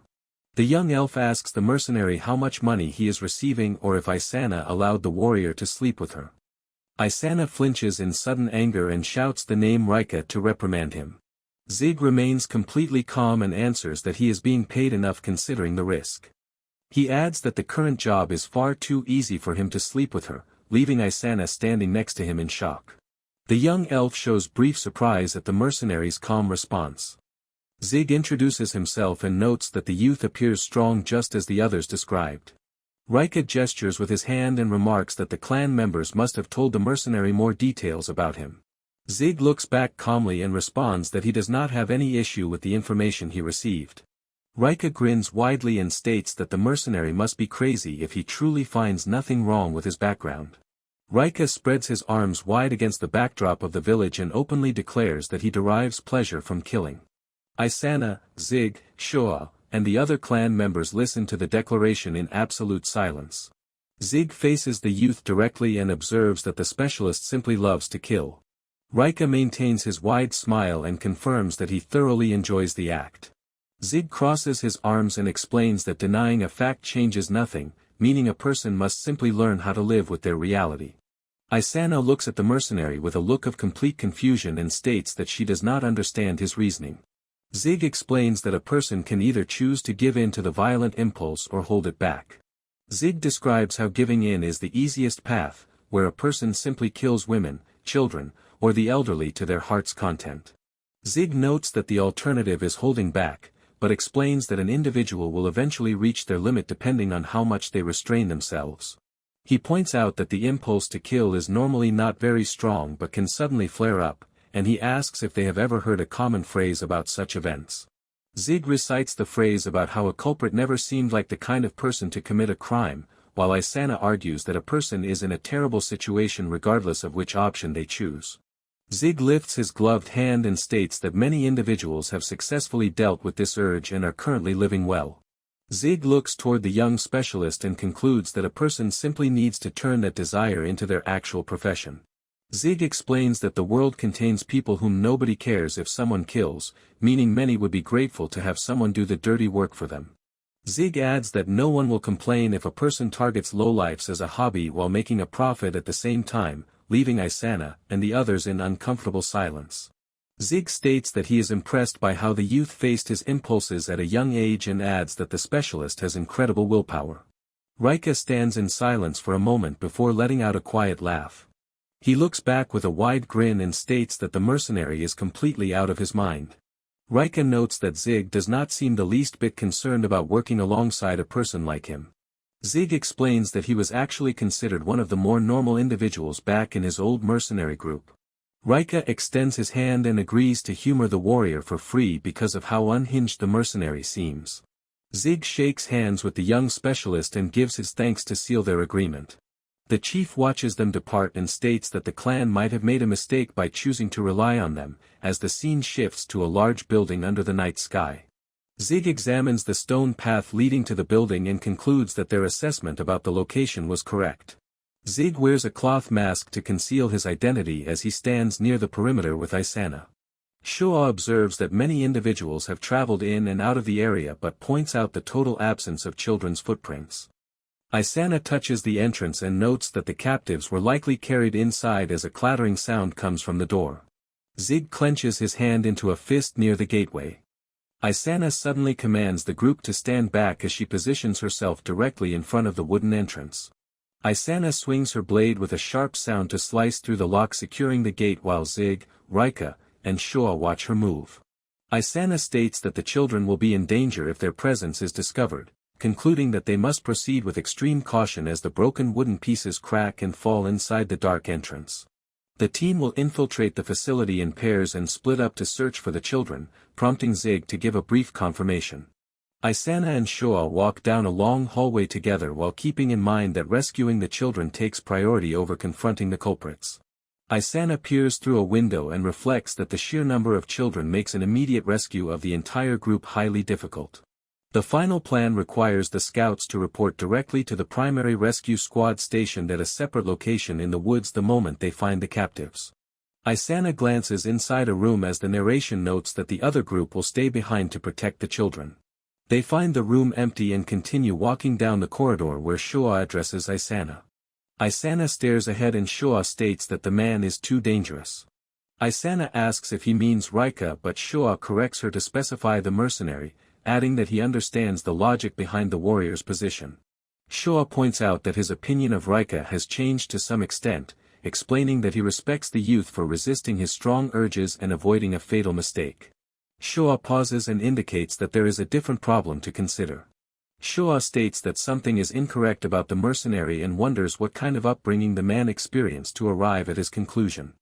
The young elf asks the mercenary how much money he is receiving or if Isana allowed the warrior to sleep with her. Isana flinches in sudden anger and shouts the name Rika to reprimand him. Zig remains completely calm and answers that he is being paid enough considering the risk. He adds that the current job is far too easy for him to sleep with her, leaving Isana standing next to him in shock. The young elf shows brief surprise at the mercenary's calm response. Zig introduces himself and notes that the youth appears strong just as the others described. Rika gestures with his hand and remarks that the clan members must have told the mercenary more details about him. Zig looks back calmly and responds that he does not have any issue with the information he received. Rika grins widely and states that the mercenary must be crazy if he truly finds nothing wrong with his background. Rika spreads his arms wide against the backdrop of the village and openly declares that he derives pleasure from killing. Isana, Zig, Shoa, and the other clan members listen to the declaration in absolute silence. Zig faces the youth directly and observes that the specialist simply loves to kill. Rika maintains his wide smile and confirms that he thoroughly enjoys the act. Zig crosses his arms and explains that denying a fact changes nothing, meaning a person must simply learn how to live with their reality. Isana looks at the mercenary with a look of complete confusion and states that she does not understand his reasoning. Zig explains that a person can either choose to give in to the violent impulse or hold it back. Zig describes how giving in is the easiest path, where a person simply kills women, children, or the elderly to their heart's content. Zig notes that the alternative is holding back, but explains that an individual will eventually reach their limit depending on how much they restrain themselves. He points out that the impulse to kill is normally not very strong but can suddenly flare up, and he asks if they have ever heard a common phrase about such events. Zig recites the phrase about how a culprit never seemed like the kind of person to commit a crime, while Isana argues that a person is in a terrible situation regardless of which option they choose. Zig lifts his gloved hand and states that many individuals have successfully dealt with this urge and are currently living well. Zig looks toward the young specialist and concludes that a person simply needs to turn that desire into their actual profession. Zig explains that the world contains people whom nobody cares if someone kills, meaning many would be grateful to have someone do the dirty work for them. Zig adds that no one will complain if a person targets lowlifes as a hobby while making a profit at the same time, leaving Isana and the others in uncomfortable silence. Zig states that he is impressed by how the youth faced his impulses at a young age and adds that the specialist has incredible willpower. Rika stands in silence for a moment before letting out a quiet laugh. He looks back with a wide grin and states that the mercenary is completely out of his mind. Rika notes that Zig does not seem the least bit concerned about working alongside a person like him. Zig explains that he was actually considered one of the more normal individuals back in his old mercenary group. Rika extends his hand and agrees to humor the warrior for free because of how unhinged the mercenary seems. Zig shakes hands with the young specialist and gives his thanks to seal their agreement. The chief watches them depart and states that the clan might have made a mistake by choosing to rely on them, as the scene shifts to a large building under the night sky. Zig examines the stone path leading to the building and concludes that their assessment about the location was correct. Zig wears a cloth mask to conceal his identity as he stands near the perimeter with Isana. Shoa observes that many individuals have traveled in and out of the area but points out the total absence of children's footprints. Isana touches the entrance and notes that the captives were likely carried inside as a clattering sound comes from the door. Zig clenches his hand into a fist near the gateway. Isana suddenly commands the group to stand back as she positions herself directly in front of the wooden entrance. Isana swings her blade with a sharp sound to slice through the lock securing the gate while Zig, Rika, and Shoa watch her move. Isana states that the children will be in danger if their presence is discovered, concluding that they must proceed with extreme caution as the broken wooden pieces crack and fall inside the dark entrance. The team will infiltrate the facility in pairs and split up to search for the children, prompting Zig to give a brief confirmation. Isana and Shoa walk down a long hallway together while keeping in mind that rescuing the children takes priority over confronting the culprits. Isana peers through a window and reflects that the sheer number of children makes an immediate rescue of the entire group highly difficult. The final plan requires the scouts to report directly to the primary rescue squad stationed at a separate location in the woods the moment they find the captives. Isana glances inside a room as the narration notes that the other group will stay behind to protect the children. They find the room empty and continue walking down the corridor where Shoa addresses Isana. Isana stares ahead and Shoa states that the man is too dangerous. Isana asks if he means Rika but Shoa corrects her to specify the mercenary, adding that he understands the logic behind the warrior's position. Shoa points out that his opinion of Rika has changed to some extent, explaining that he respects the youth for resisting his strong urges and avoiding a fatal mistake. Shoa pauses and indicates that there is a different problem to consider. Shoa states that something is incorrect about the mercenary and wonders what kind of upbringing the man experienced to arrive at his conclusion.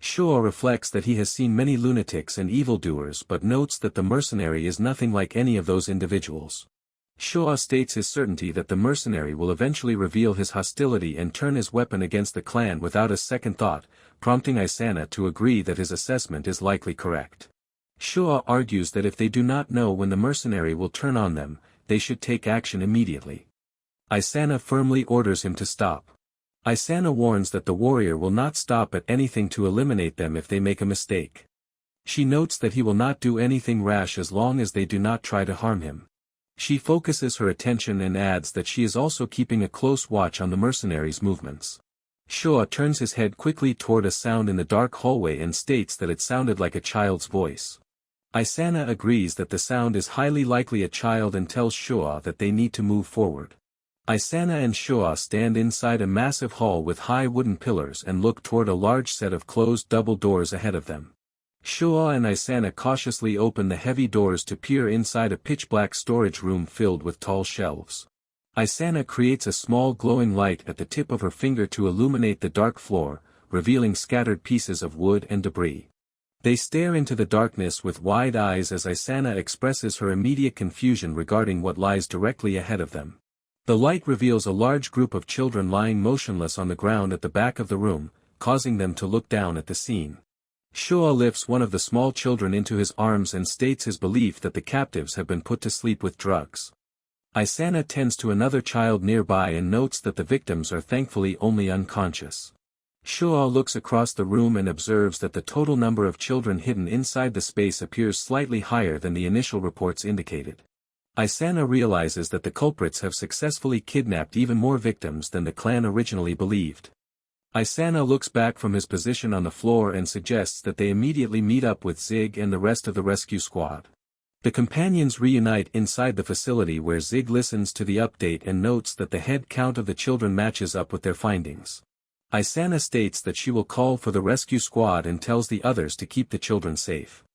Shoa reflects that he has seen many lunatics and evildoers but notes that the mercenary is nothing like any of those individuals. Showa states his certainty that the mercenary will eventually reveal his hostility and turn his weapon against the clan without a second thought, prompting Isana to agree that his assessment is likely correct. Showa argues that if they do not know when the mercenary will turn on them, they should take action immediately. Isana firmly orders him to stop. Isana warns that the warrior will not stop at anything to eliminate them if they make a mistake. She notes that he will not do anything rash as long as they do not try to harm him. She focuses her attention and adds that she is also keeping a close watch on the mercenary's movements. Showa turns his head quickly toward a sound in the dark hallway and states that it sounded like a child's voice. Isana agrees that the sound is highly likely a child and tells Showa that they need to move forward. Isana and Showa stand inside a massive hall with high wooden pillars and look toward a large set of closed double doors ahead of them. Showa and Isana cautiously open the heavy doors to peer inside a pitch-black storage room filled with tall shelves. Isana creates a small glowing light at the tip of her finger to illuminate the dark floor, revealing scattered pieces of wood and debris. They stare into the darkness with wide eyes as Isana expresses her immediate confusion regarding what lies directly ahead of them. The light reveals a large group of children lying motionless on the ground at the back of the room, causing them to look down at the scene. Showa lifts one of the small children into his arms and states his belief that the captives have been put to sleep with drugs. Isana tends to another child nearby and notes that the victims are thankfully only unconscious. Showa looks across the room and observes that the total number of children hidden inside the space appears slightly higher than the initial reports indicated. Isana realizes that the culprits have successfully kidnapped even more victims than the clan originally believed. Isana looks back from his position on the floor and suggests that they immediately meet up with Zig and the rest of the rescue squad. The companions reunite inside the facility where Zig listens to the update and notes that the head count of the children matches up with their findings. Isana states that she will call for the rescue squad and tells the others to keep the children safe.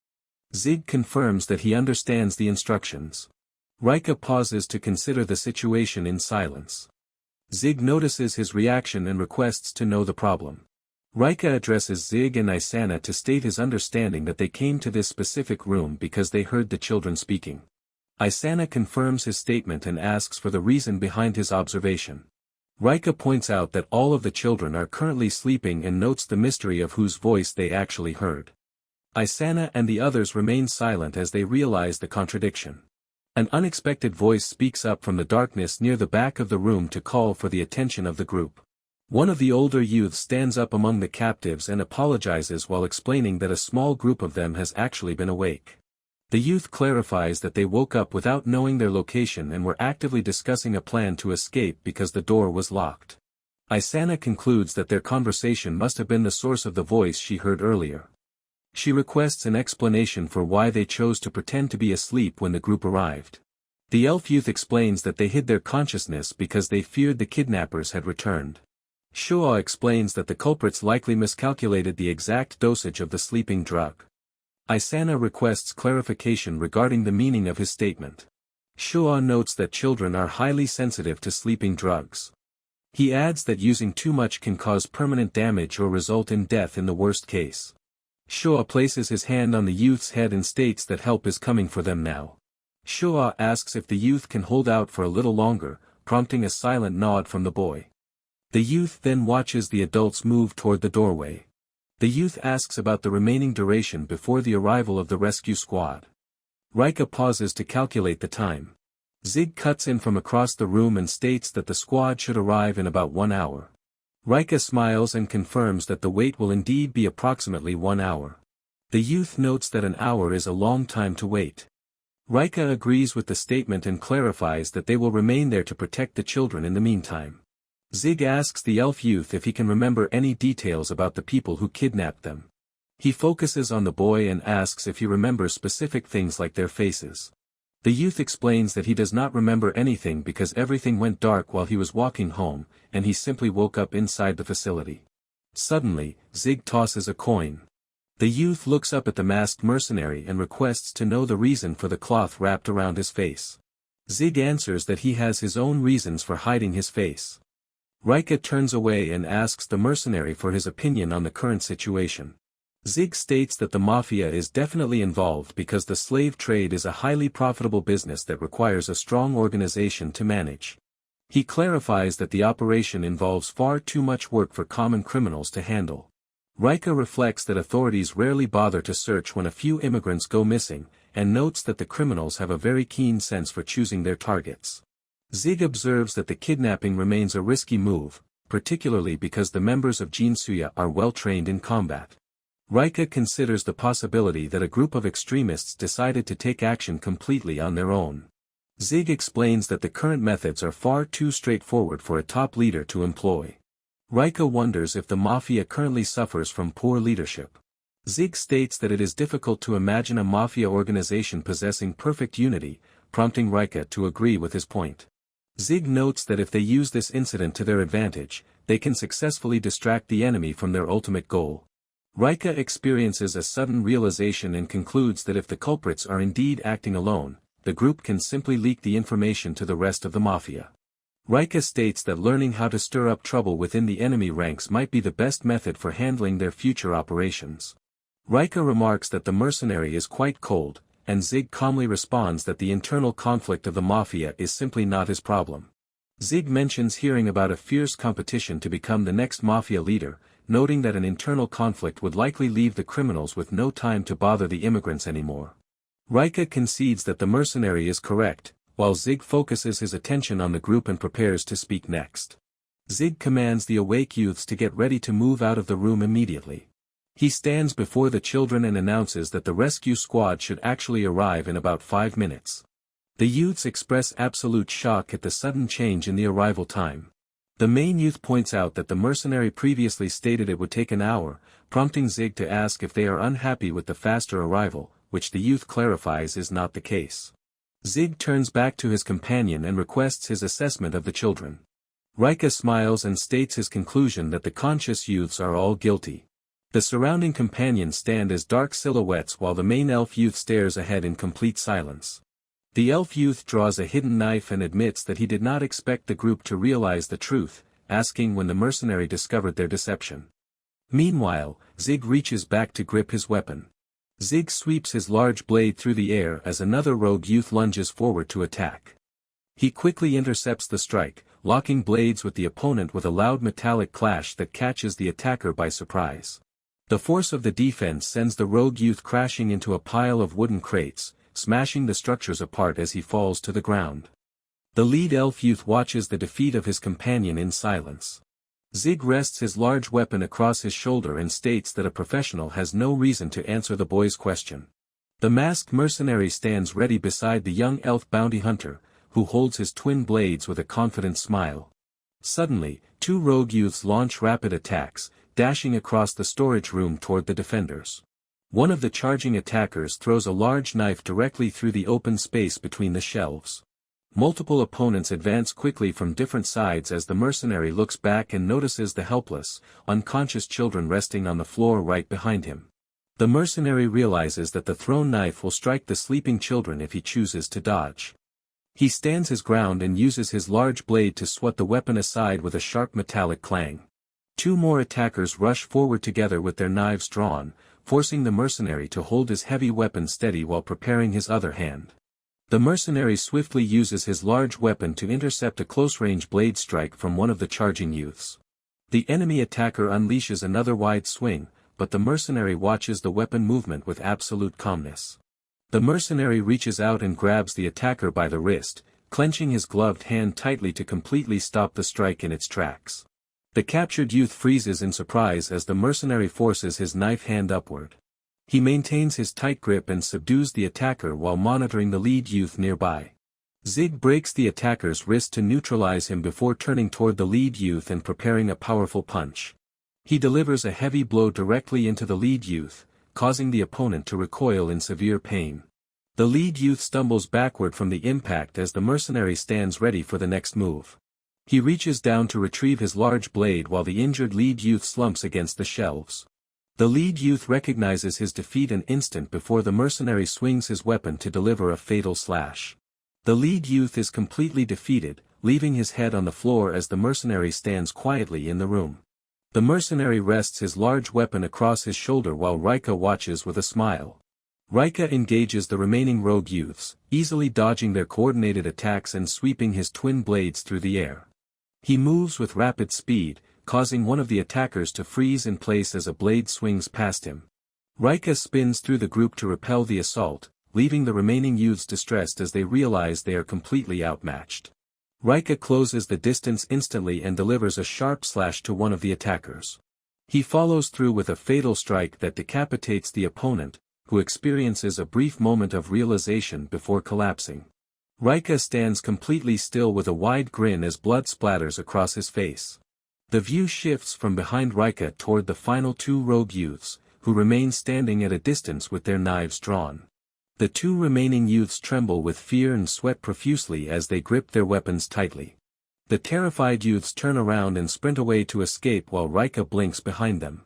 Zig confirms that he understands the instructions. Rika pauses to consider the situation in silence. Zig notices his reaction and requests to know the problem. Rika addresses Zig and Isana to state his understanding that they came to this specific room because they heard the children speaking. Isana confirms his statement and asks for the reason behind his observation. Rika points out that all of the children are currently sleeping and notes the mystery of whose voice they actually heard. Isana and the others remain silent as they realize the contradiction. An unexpected voice speaks up from the darkness near the back of the room to call for the attention of the group. One of the older youths stands up among the captives and apologizes while explaining that a small group of them has actually been awake. The youth clarifies that they woke up without knowing their location and were actively discussing a plan to escape because the door was locked. Isana concludes that their conversation must have been the source of the voice she heard earlier. She requests an explanation for why they chose to pretend to be asleep when the group arrived. The elf youth explains that they hid their consciousness because they feared the kidnappers had returned. Showa explains that the culprits likely miscalculated the exact dosage of the sleeping drug. Isana requests clarification regarding the meaning of his statement. Showa notes that children are highly sensitive to sleeping drugs. He adds that using too much can cause permanent damage or result in death in the worst case. Showa places his hand on the youth's head and states that help is coming for them now. Showa asks if the youth can hold out for a little longer, prompting a silent nod from the boy. The youth then watches the adults move toward the doorway. The youth asks about the remaining duration before the arrival of the rescue squad. Rika pauses to calculate the time. Zig cuts in from across the room and states that the squad should arrive in about 1 hour. Rika smiles and confirms that the wait will indeed be approximately 1 hour. The youth notes that an hour is a long time to wait. Rika agrees with the statement and clarifies that they will remain there to protect the children in the meantime. Zig asks the elf youth if he can remember any details about the people who kidnapped them. He focuses on the boy and asks if he remembers specific things like their faces. The youth explains that he does not remember anything because everything went dark while he was walking home, and he simply woke up inside the facility. Suddenly, Zig tosses a coin. The youth looks up at the masked mercenary and requests to know the reason for the cloth wrapped around his face. Zig answers that he has his own reasons for hiding his face. Rika turns away and asks the mercenary for his opinion on the current situation. Zig states that the mafia is definitely involved because the slave trade is a highly profitable business that requires a strong organization to manage. He clarifies that the operation involves far too much work for common criminals to handle. Rika reflects that authorities rarely bother to search when a few immigrants go missing, and notes that the criminals have a very keen sense for choosing their targets. Zig observes that the kidnapping remains a risky move, particularly because the members of Jinsuya are well trained in combat. Rika considers the possibility that a group of extremists decided to take action completely on their own. Zig explains that the current methods are far too straightforward for a top leader to employ. Rika wonders if the mafia currently suffers from poor leadership. Zig states that it is difficult to imagine a mafia organization possessing perfect unity, prompting Rika to agree with his point. Zig notes that if they use this incident to their advantage, they can successfully distract the enemy from their ultimate goal. Rika experiences a sudden realization and concludes that if the culprits are indeed acting alone, the group can simply leak the information to the rest of the mafia. Rika states that learning how to stir up trouble within the enemy ranks might be the best method for handling their future operations. Rika remarks that the mercenary is quite cold, and Zig calmly responds that the internal conflict of the mafia is simply not his problem. Zig mentions hearing about a fierce competition to become the next mafia leader, noting that an internal conflict would likely leave the criminals with no time to bother the immigrants anymore. Rika concedes that the mercenary is correct, while Zig focuses his attention on the group and prepares to speak next. Zig commands the awake youths to get ready to move out of the room immediately. He stands before the children and announces that the rescue squad should actually arrive in about 5 minutes. The youths express absolute shock at the sudden change in the arrival time. The main youth points out that the mercenary previously stated it would take an hour, prompting Zig to ask if they are unhappy with the faster arrival, which the youth clarifies is not the case. Zig turns back to his companion and requests his assessment of the children. Rika smiles and states his conclusion that the conscious youths are all guilty. The surrounding companions stand as dark silhouettes while the main elf youth stares ahead in complete silence. The elf youth draws a hidden knife and admits that he did not expect the group to realize the truth, asking when the mercenary discovered their deception. Meanwhile, Zig reaches back to grip his weapon. Zig sweeps his large blade through the air as another rogue youth lunges forward to attack. He quickly intercepts the strike, locking blades with the opponent with a loud metallic clash that catches the attacker by surprise. The force of the defense sends the rogue youth crashing into a pile of wooden crates, smashing the structures apart as he falls to the ground. The lead elf youth watches the defeat of his companion in silence. Zig rests his large weapon across his shoulder and states that a professional has no reason to answer the boy's question. The masked mercenary stands ready beside the young elf bounty hunter, who holds his twin blades with a confident smile. Suddenly, 2 rogue youths launch rapid attacks, dashing across the storage room toward the defenders. One of the charging attackers throws a large knife directly through the open space between the shelves. Multiple opponents advance quickly from different sides as the mercenary looks back and notices the helpless, unconscious children resting on the floor right behind him. The mercenary realizes that the thrown knife will strike the sleeping children if he chooses to dodge. He stands his ground and uses his large blade to swat the weapon aside with a sharp metallic clang. 2 more attackers rush forward together with their knives drawn, forcing the mercenary to hold his heavy weapon steady while preparing his other hand. The mercenary swiftly uses his large weapon to intercept a close-range blade strike from one of the charging youths. The enemy attacker unleashes another wide swing, but the mercenary watches the weapon movement with absolute calmness. The mercenary reaches out and grabs the attacker by the wrist, clenching his gloved hand tightly to completely stop the strike in its tracks. The captured youth freezes in surprise as the mercenary forces his knife hand upward. He maintains his tight grip and subdues the attacker while monitoring the lead youth nearby. Zig breaks the attacker's wrist to neutralize him before turning toward the lead youth and preparing a powerful punch. He delivers a heavy blow directly into the lead youth, causing the opponent to recoil in severe pain. The lead youth stumbles backward from the impact as the mercenary stands ready for the next move. He reaches down to retrieve his large blade while the injured lead youth slumps against the shelves. The lead youth recognizes his defeat an instant before the mercenary swings his weapon to deliver a fatal slash. The lead youth is completely defeated, leaving his head on the floor as the mercenary stands quietly in the room. The mercenary rests his large weapon across his shoulder while Rika watches with a smile. Rika engages the remaining rogue youths, easily dodging their coordinated attacks and sweeping his twin blades through the air. He moves with rapid speed, causing one of the attackers to freeze in place as a blade swings past him. Rika spins through the group to repel the assault, leaving the remaining youths distressed as they realize they are completely outmatched. Rika closes the distance instantly and delivers a sharp slash to one of the attackers. He follows through with a fatal strike that decapitates the opponent, who experiences a brief moment of realization before collapsing. Rika stands completely still with a wide grin as blood splatters across his face. The view shifts from behind Rika toward the final two rogue youths, who remain standing at a distance with their knives drawn. The two remaining youths tremble with fear and sweat profusely as they grip their weapons tightly. The terrified youths turn around and sprint away to escape while Rika blinks behind them.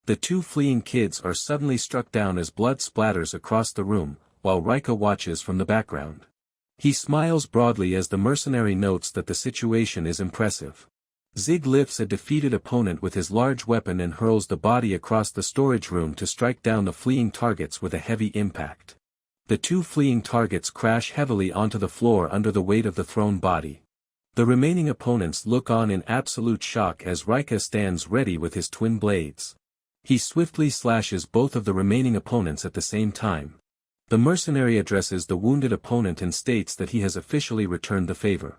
The two fleeing kids are suddenly struck down as blood splatters across the room, while Rika watches from the background. He smiles broadly as the mercenary notes that the situation is impressive. Zig lifts a defeated opponent with his large weapon and hurls the body across the storage room to strike down the fleeing targets with a heavy impact. The two fleeing targets crash heavily onto the floor under the weight of the thrown body. The remaining opponents look on in absolute shock as Rika stands ready with his twin blades. He swiftly slashes both of the remaining opponents at the same time. The mercenary addresses the wounded opponent and states that he has officially returned the favor.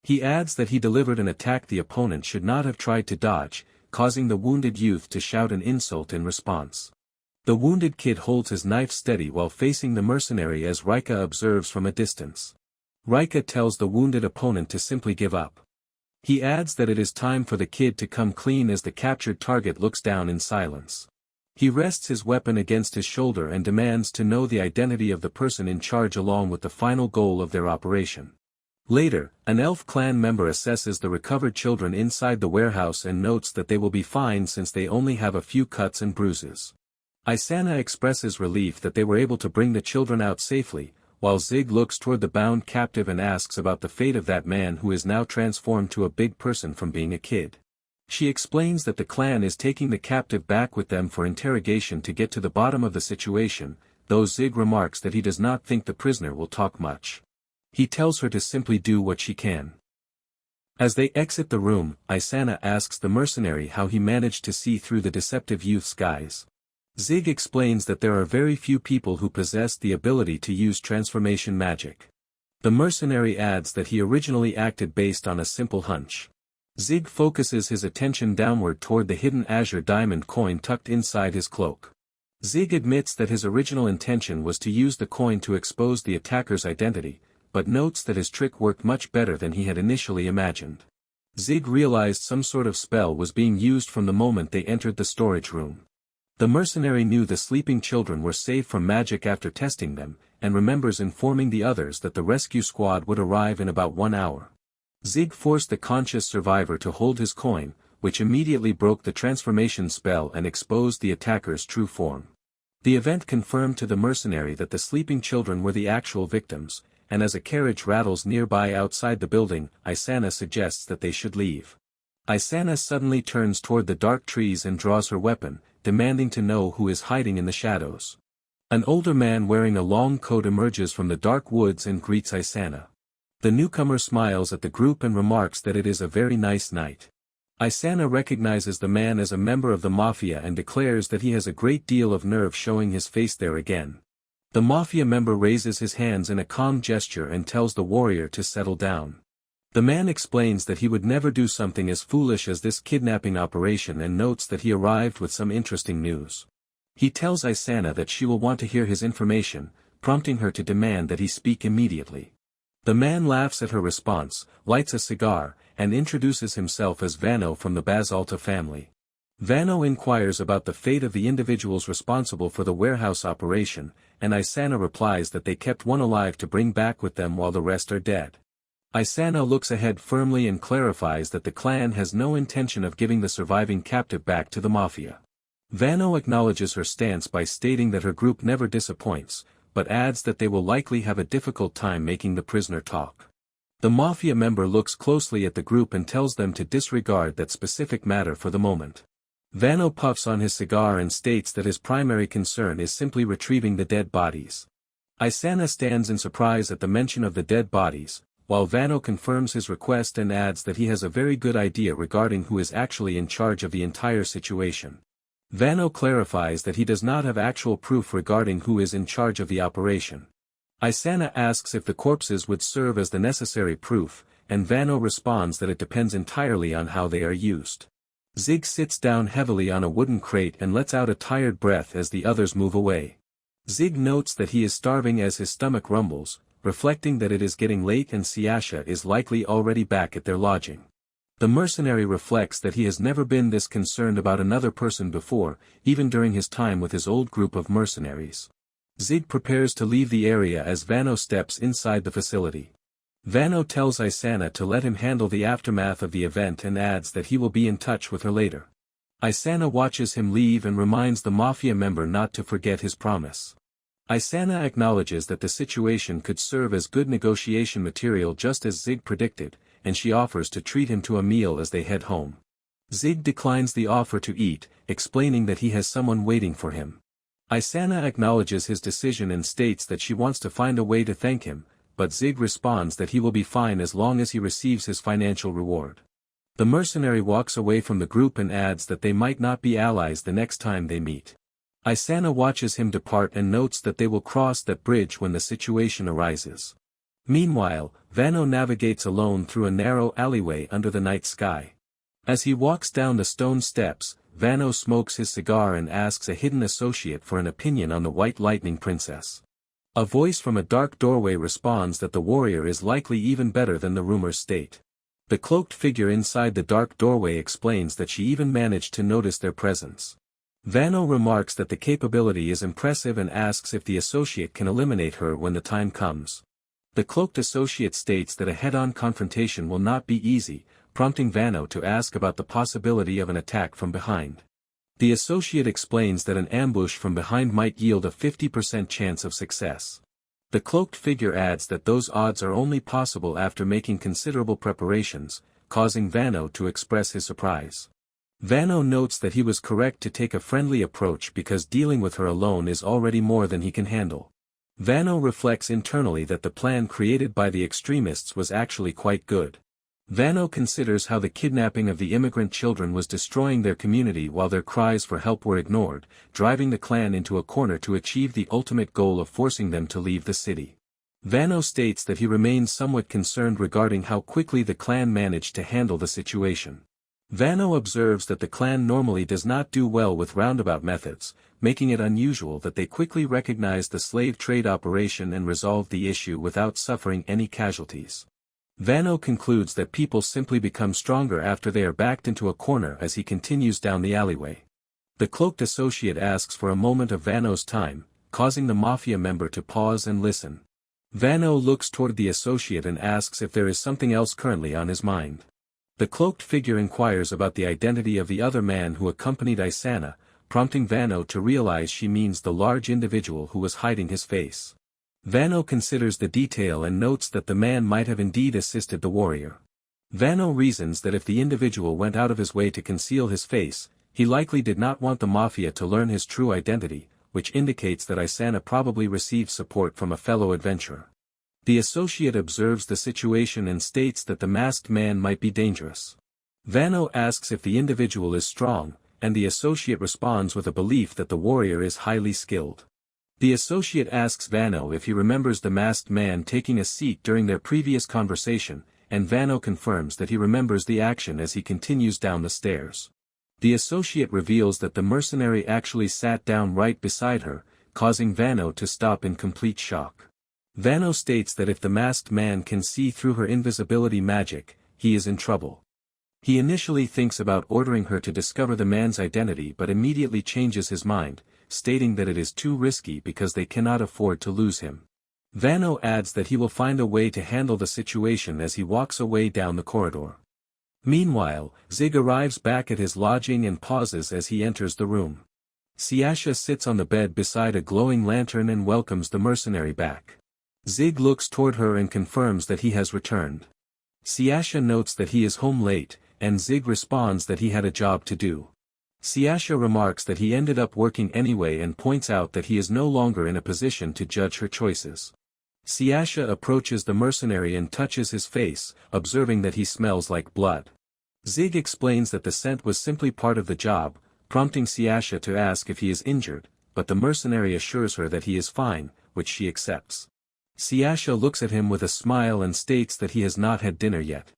He adds that he delivered an attack the opponent should not have tried to dodge, causing the wounded youth to shout an insult in response. The wounded kid holds his knife steady while facing the mercenary as Rika observes from a distance. Rika tells the wounded opponent to simply give up. He adds that it is time for the kid to come clean as the captured target looks down in silence. He rests his weapon against his shoulder and demands to know the identity of the person in charge along with the final goal of their operation. Later, an elf clan member assesses the recovered children inside the warehouse and notes that they will be fine since they only have a few cuts and bruises. Isana expresses relief that they were able to bring the children out safely, while Zig looks toward the bound captive and asks about the fate of that man who is now transformed to a big person from being a kid. She explains that the clan is taking the captive back with them for interrogation to get to the bottom of the situation, though Zig remarks that he does not think the prisoner will talk much. He tells her to simply do what she can. As they exit the room, Isana asks the mercenary how he managed to see through the deceptive youth's guise. Zig explains that there are very few people who possess the ability to use transformation magic. The mercenary adds that he originally acted based on a simple hunch. Zig focuses his attention downward toward the hidden azure diamond coin tucked inside his cloak. Zig admits that his original intention was to use the coin to expose the attacker's identity, but notes that his trick worked much better than he had initially imagined. Zig realized some sort of spell was being used from the moment they entered the storage room. The mercenary knew the sleeping children were safe from magic after testing them, and remembers informing the others that the rescue squad would arrive in about 1 hour. Zig forced the conscious survivor to hold his coin, which immediately broke the transformation spell and exposed the attacker's true form. The event confirmed to the mercenary that the sleeping children were the actual victims, and as a carriage rattles nearby outside the building, Isana suggests that they should leave. Isana suddenly turns toward the dark trees and draws her weapon, demanding to know who is hiding in the shadows. An older man wearing a long coat emerges from the dark woods and greets Isana. The newcomer smiles at the group and remarks that it is a very nice night. Isana recognizes the man as a member of the mafia and declares that he has a great deal of nerve showing his face there again. The mafia member raises his hands in a calm gesture and tells the warrior to settle down. The man explains that he would never do something as foolish as this kidnapping operation and notes that he arrived with some interesting news. He tells Isana that she will want to hear his information, prompting her to demand that he speak immediately. The man laughs at her response, lights a cigar, and introduces himself as Vano from the Basalta family. Vano inquires about the fate of the individuals responsible for the warehouse operation, and Isana replies that they kept one alive to bring back with them while the rest are dead. Isana looks ahead firmly and clarifies that the clan has no intention of giving the surviving captive back to the mafia. Vano acknowledges her stance by stating that her group never disappoints, but adds that they will likely have a difficult time making the prisoner talk. The mafia member looks closely at the group and tells them to disregard that specific matter for the moment. Vano puffs on his cigar and states that his primary concern is simply retrieving the dead bodies. Isana stands in surprise at the mention of the dead bodies, while Vano confirms his request and adds that he has a very good idea regarding who is actually in charge of the entire situation. Vano clarifies that he does not have actual proof regarding who is in charge of the operation. Isana asks if the corpses would serve as the necessary proof, and Vano responds that it depends entirely on how they are used. Zig sits down heavily on a wooden crate and lets out a tired breath as the others move away. Zig notes that he is starving as his stomach rumbles, reflecting that it is getting late and Siasha is likely already back at their lodging. The mercenary reflects that he has never been this concerned about another person before, even during his time with his old group of mercenaries. Zig prepares to leave the area as Vano steps inside the facility. Vano tells Isana to let him handle the aftermath of the event and adds that he will be in touch with her later. Isana watches him leave and reminds the mafia member not to forget his promise. Isana acknowledges that the situation could serve as good negotiation material just as Zig predicted, and she offers to treat him to a meal as they head home. Zig declines the offer to eat, explaining that he has someone waiting for him. Isana acknowledges his decision and states that she wants to find a way to thank him, but Zig responds that he will be fine as long as he receives his financial reward. The mercenary walks away from the group and adds that they might not be allies the next time they meet. Isana watches him depart and notes that they will cross that bridge when the situation arises. Meanwhile, Vano navigates alone through a narrow alleyway under the night sky. As he walks down the stone steps, Vano smokes his cigar and asks a hidden associate for an opinion on the White Lightning Princess. A voice from a dark doorway responds that the warrior is likely even better than the rumors state. The cloaked figure inside the dark doorway explains that she even managed to notice their presence. Vano remarks that the capability is impressive and asks if the associate can eliminate her when the time comes. The cloaked associate states that a head-on confrontation will not be easy, prompting Vano to ask about the possibility of an attack from behind. The associate explains that an ambush from behind might yield a 50% chance of success. The cloaked figure adds that those odds are only possible after making considerable preparations, causing Vano to express his surprise. Vano notes that he was correct to take a friendly approach because dealing with her alone is already more than he can handle. Vano reflects internally that the plan created by the extremists was actually quite good. Vano considers how the kidnapping of the immigrant children was destroying their community while their cries for help were ignored, driving the clan into a corner to achieve the ultimate goal of forcing them to leave the city. Vano states that he remains somewhat concerned regarding how quickly the clan managed to handle the situation. Vano observes that the clan normally does not do well with roundabout methods, making it unusual that they quickly recognized the slave trade operation and resolved the issue without suffering any casualties. Vano concludes that people simply become stronger after they are backed into a corner as he continues down the alleyway. The cloaked associate asks for a moment of Vano's time, causing the mafia member to pause and listen. Vano looks toward the associate and asks if there is something else currently on his mind. The cloaked figure inquires about the identity of the other man who accompanied Isana, prompting Vano to realize she means the large individual who was hiding his face. Vano considers the detail and notes that the man might have indeed assisted the warrior. Vano reasons that if the individual went out of his way to conceal his face, he likely did not want the mafia to learn his true identity, which indicates that Isana probably received support from a fellow adventurer. The associate observes the situation and states that the masked man might be dangerous. Vano asks if the individual is strong, and the associate responds with a belief that the warrior is highly skilled. The associate asks Vano if he remembers the masked man taking a seat during their previous conversation, and Vano confirms that he remembers the action as he continues down the stairs. The associate reveals that the mercenary actually sat down right beside her, causing Vano to stop in complete shock. Vano states that if the masked man can see through her invisibility magic, he is in trouble. He initially thinks about ordering her to discover the man's identity but immediately changes his mind, stating that it is too risky because they cannot afford to lose him. Vano adds that he will find a way to handle the situation as he walks away down the corridor. Meanwhile, Zig arrives back at his lodging and pauses as he enters the room. Siasha sits on the bed beside a glowing lantern and welcomes the mercenary back. Zig looks toward her and confirms that he has returned. Siasha notes that he is home late, and Zig responds that he had a job to do. Siasha remarks that he ended up working anyway and points out that he is no longer in a position to judge her choices. Siasha approaches the mercenary and touches his face, observing that he smells like blood. Zig explains that the scent was simply part of the job, prompting Siasha to ask if he is injured, but the mercenary assures her that he is fine, which she accepts. Siasha looks at him with a smile and states that he has not had dinner yet.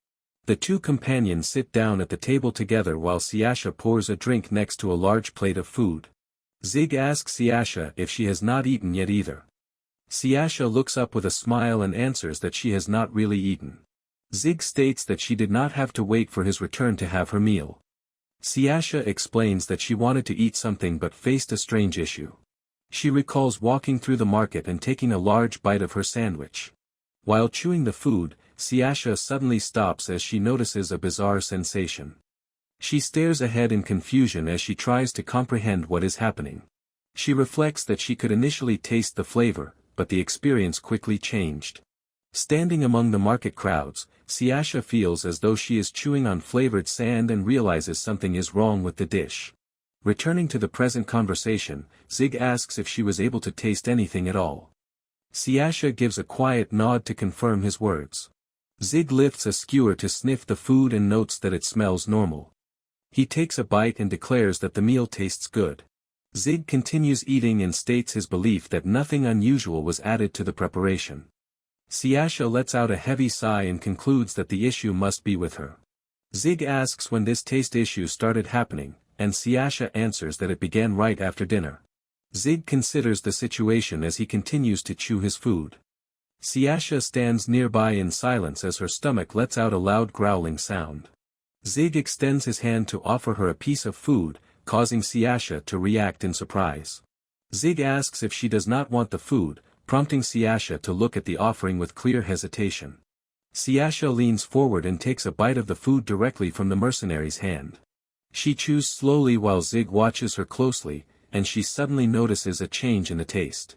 The two companions sit down at the table together while Siasha pours a drink next to a large plate of food. Zig asks Siasha if she has not eaten yet either. Siasha looks up with a smile and answers that she has not really eaten. Zig states that she did not have to wait for his return to have her meal. Siasha explains that she wanted to eat something but faced a strange issue. She recalls walking through the market and taking a large bite of her sandwich. While chewing the food, Siasha suddenly stops as she notices a bizarre sensation. She stares ahead in confusion as she tries to comprehend what is happening. She reflects that she could initially taste the flavor, but the experience quickly changed. Standing among the market crowds, Siasha feels as though she is chewing on flavored sand and realizes something is wrong with the dish. Returning to the present conversation, Zig asks if she was able to taste anything at all. Siasha gives a quiet nod to confirm his words. Zig lifts a skewer to sniff the food and notes that it smells normal. He takes a bite and declares that the meal tastes good. Zig continues eating and states his belief that nothing unusual was added to the preparation. Siasha lets out a heavy sigh and concludes that the issue must be with her. Zig asks when this taste issue started happening, and Siasha answers that it began right after dinner. Zig considers the situation as he continues to chew his food. Siasha stands nearby in silence as her stomach lets out a loud growling sound. Zig extends his hand to offer her a piece of food, causing Siasha to react in surprise. Zig asks if she does not want the food, prompting Siasha to look at the offering with clear hesitation. Siasha leans forward and takes a bite of the food directly from the mercenary's hand. She chews slowly while Zig watches her closely, and she suddenly notices a change in the taste.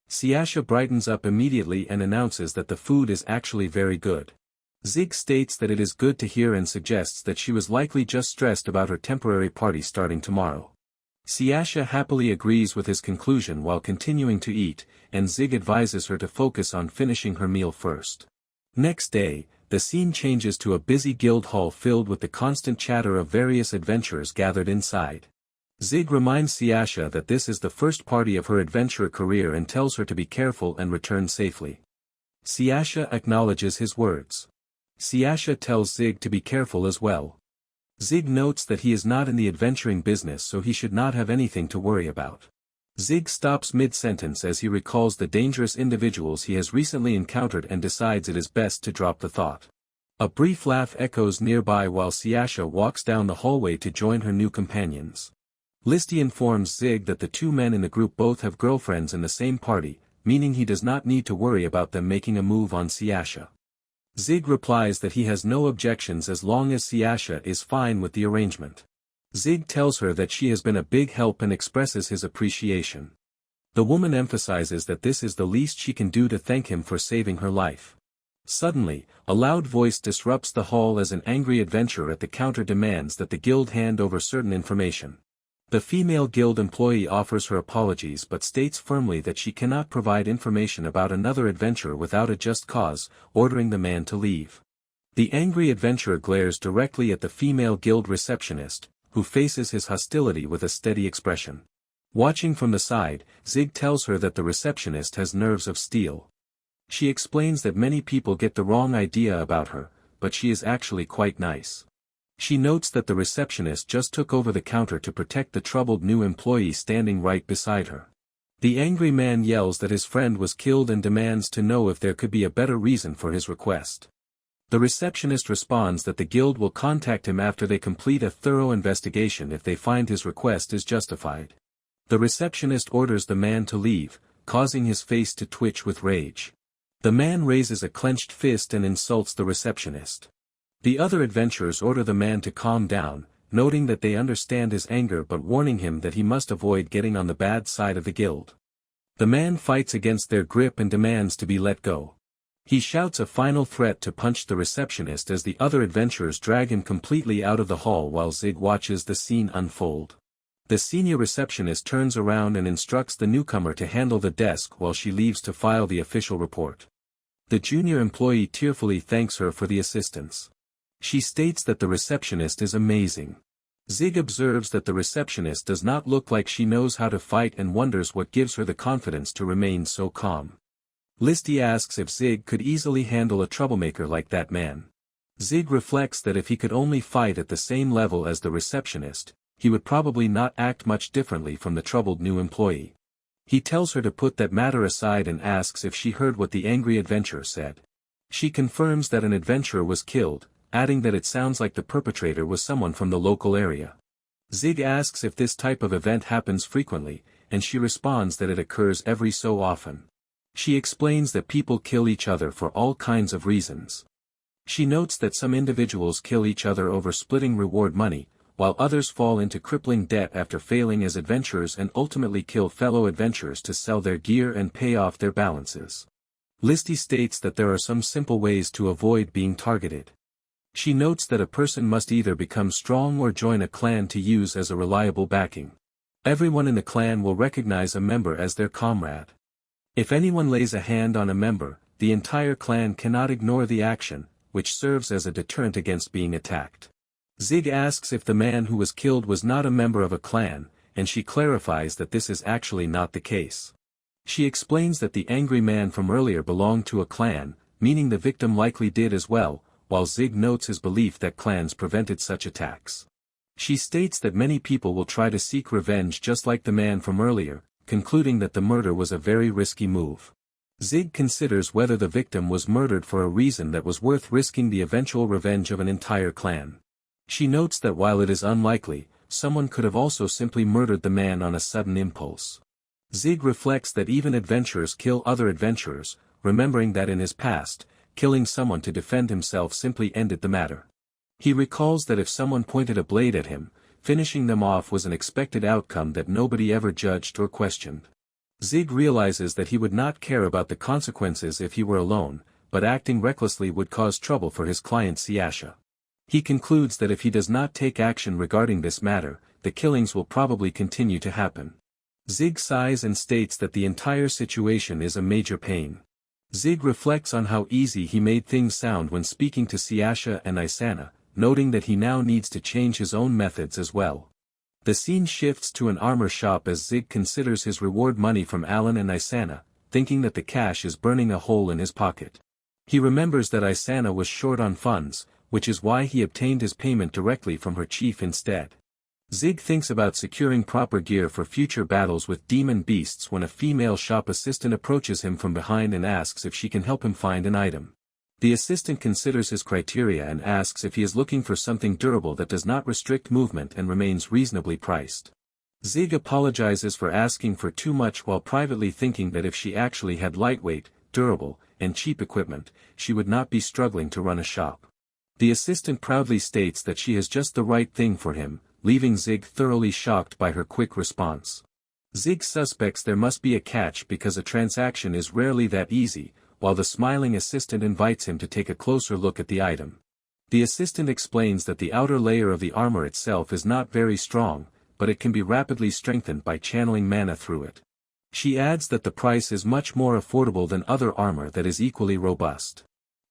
Siasha brightens up immediately and announces that the food is actually very good. Zig states that it is good to hear and suggests that she was likely just stressed about her temporary party starting tomorrow. Siasha happily agrees with his conclusion while continuing to eat, and Zig advises her to focus on finishing her meal first. Next day, the scene changes to a busy guild hall filled with the constant chatter of various adventurers gathered inside. Zig reminds Siasha that this is the first party of her adventurer career and tells her to be careful and return safely. Siasha acknowledges his words. Siasha tells Zig to be careful as well. Zig notes that he is not in the adventuring business, so he should not have anything to worry about. Zig stops mid-sentence as he recalls the dangerous individuals he has recently encountered and decides it is best to drop the thought. A brief laugh echoes nearby while Siasha walks down the hallway to join her new companions. Listy informs Zig that the two men in the group both have girlfriends in the same party, meaning he does not need to worry about them making a move on Siasha. Zig replies that he has no objections as long as Siasha is fine with the arrangement. Zig tells her that she has been a big help and expresses his appreciation. The woman emphasizes that this is the least she can do to thank him for saving her life. Suddenly, a loud voice disrupts the hall as an angry adventurer at the counter demands that the guild hand over certain information. The female guild employee offers her apologies but states firmly that she cannot provide information about another adventurer without a just cause, ordering the man to leave. The angry adventurer glares directly at the female guild receptionist, who faces his hostility with a steady expression. Watching from the side, Zig tells her that the receptionist has nerves of steel. She explains that many people get the wrong idea about her, but she is actually quite nice. She notes that the receptionist just took over the counter to protect the troubled new employee standing right beside her. The angry man yells that his friend was killed and demands to know if there could be a better reason for his request. The receptionist responds that the guild will contact him after they complete a thorough investigation if they find his request is justified. The receptionist orders the man to leave, causing his face to twitch with rage. The man raises a clenched fist and insults the receptionist. The other adventurers order the man to calm down, noting that they understand his anger but warning him that he must avoid getting on the bad side of the guild. The man fights against their grip and demands to be let go. He shouts a final threat to punch the receptionist as the other adventurers drag him completely out of the hall while Zig watches the scene unfold. The senior receptionist turns around and instructs the newcomer to handle the desk while she leaves to file the official report. The junior employee tearfully thanks her for the assistance. She states that the receptionist is amazing. Zig observes that the receptionist does not look like she knows how to fight and wonders what gives her the confidence to remain so calm. Listy asks if Zig could easily handle a troublemaker like that man. Zig reflects that if he could only fight at the same level as the receptionist, he would probably not act much differently from the troubled new employee. He tells her to put that matter aside and asks if she heard what the angry adventurer said. She confirms that an adventurer was killed, adding that it sounds like the perpetrator was someone from the local area. Zig asks if this type of event happens frequently, and she responds that it occurs every so often. She explains that people kill each other for all kinds of reasons. She notes that some individuals kill each other over splitting reward money, while others fall into crippling debt after failing as adventurers and ultimately kill fellow adventurers to sell their gear and pay off their balances. Listy states that there are some simple ways to avoid being targeted. She notes that a person must either become strong or join a clan to use as a reliable backing. Everyone in the clan will recognize a member as their comrade. If anyone lays a hand on a member, the entire clan cannot ignore the action, which serves as a deterrent against being attacked. Zig asks if the man who was killed was not a member of a clan, and she clarifies that this is actually not the case. She explains that the angry man from earlier belonged to a clan, meaning the victim likely did as well, while Zig notes his belief that clans prevented such attacks. She states that many people will try to seek revenge just like the man from earlier, concluding that the murder was a very risky move. Zig considers whether the victim was murdered for a reason that was worth risking the eventual revenge of an entire clan. She notes that while it is unlikely, someone could have also simply murdered the man on a sudden impulse. Zig reflects that even adventurers kill other adventurers, remembering that in his past, killing someone to defend himself simply ended the matter. He recalls that if someone pointed a blade at him, finishing them off was an expected outcome that nobody ever judged or questioned. Zig realizes that he would not care about the consequences if he were alone, but acting recklessly would cause trouble for his client Siasha. He concludes that if he does not take action regarding this matter, the killings will probably continue to happen. Zig sighs and states that the entire situation is a major pain. Zig reflects on how easy he made things sound when speaking to Siasha and Isana, noting that he now needs to change his own methods as well. The scene shifts to an armor shop as Zig considers his reward money from Alan and Isana, thinking that the cash is burning a hole in his pocket. He remembers that Isana was short on funds, which is why he obtained his payment directly from her chief instead. Zig thinks about securing proper gear for future battles with demon beasts when a female shop assistant approaches him from behind and asks if she can help him find an item. The assistant considers his criteria and asks if he is looking for something durable that does not restrict movement and remains reasonably priced. Zig apologizes for asking for too much while privately thinking that if she actually had lightweight, durable, and cheap equipment, she would not be struggling to run a shop. The assistant proudly states that she has just the right thing for him, leaving Zig thoroughly shocked by her quick response. Zig suspects there must be a catch because a transaction is rarely that easy, while the smiling assistant invites him to take a closer look at the item. The assistant explains that the outer layer of the armor itself is not very strong, but it can be rapidly strengthened by channeling mana through it. She adds that the price is much more affordable than other armor that is equally robust.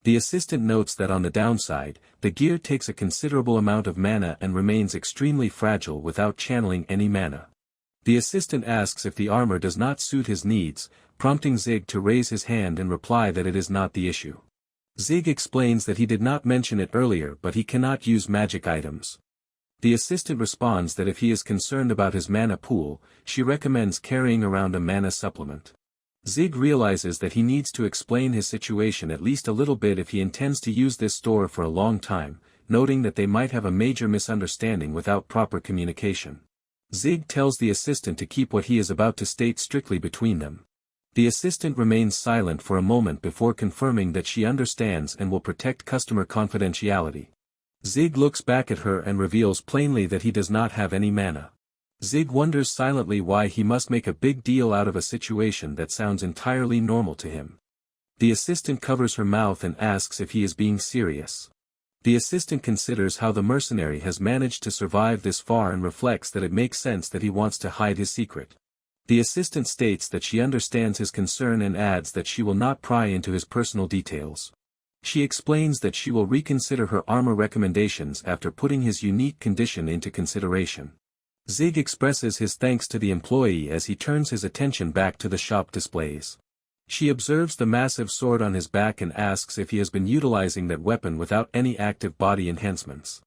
The assistant notes that on the downside, the gear takes a considerable amount of mana and remains extremely fragile without channeling any mana. The assistant asks if the armor does not suit his needs, prompting Zig to raise his hand and reply that it is not the issue. Zig explains that he did not mention it earlier but he cannot use magic items. The assistant responds that if he is concerned about his mana pool, she recommends carrying around a mana supplement. Zig realizes that he needs to explain his situation at least a little bit if he intends to use this store for a long time, noting that they might have a major misunderstanding without proper communication. Zig tells the assistant to keep what he is about to state strictly between them. The assistant remains silent for a moment before confirming that she understands and will protect customer confidentiality. Zig looks back at her and reveals plainly that he does not have any mana. Zig wonders silently why he must make a big deal out of a situation that sounds entirely normal to him. The assistant covers her mouth and asks if he is being serious. The assistant considers how the mercenary has managed to survive this far and reflects that it makes sense that he wants to hide his secret. The assistant states that she understands his concern and adds that she will not pry into his personal details. She explains that she will reconsider her armor recommendations after putting his unique condition into consideration. Zig expresses his thanks to the employee as he turns his attention back to the shop displays. She observes the massive sword on his back and asks if he has been utilizing that weapon without any active body enhancements.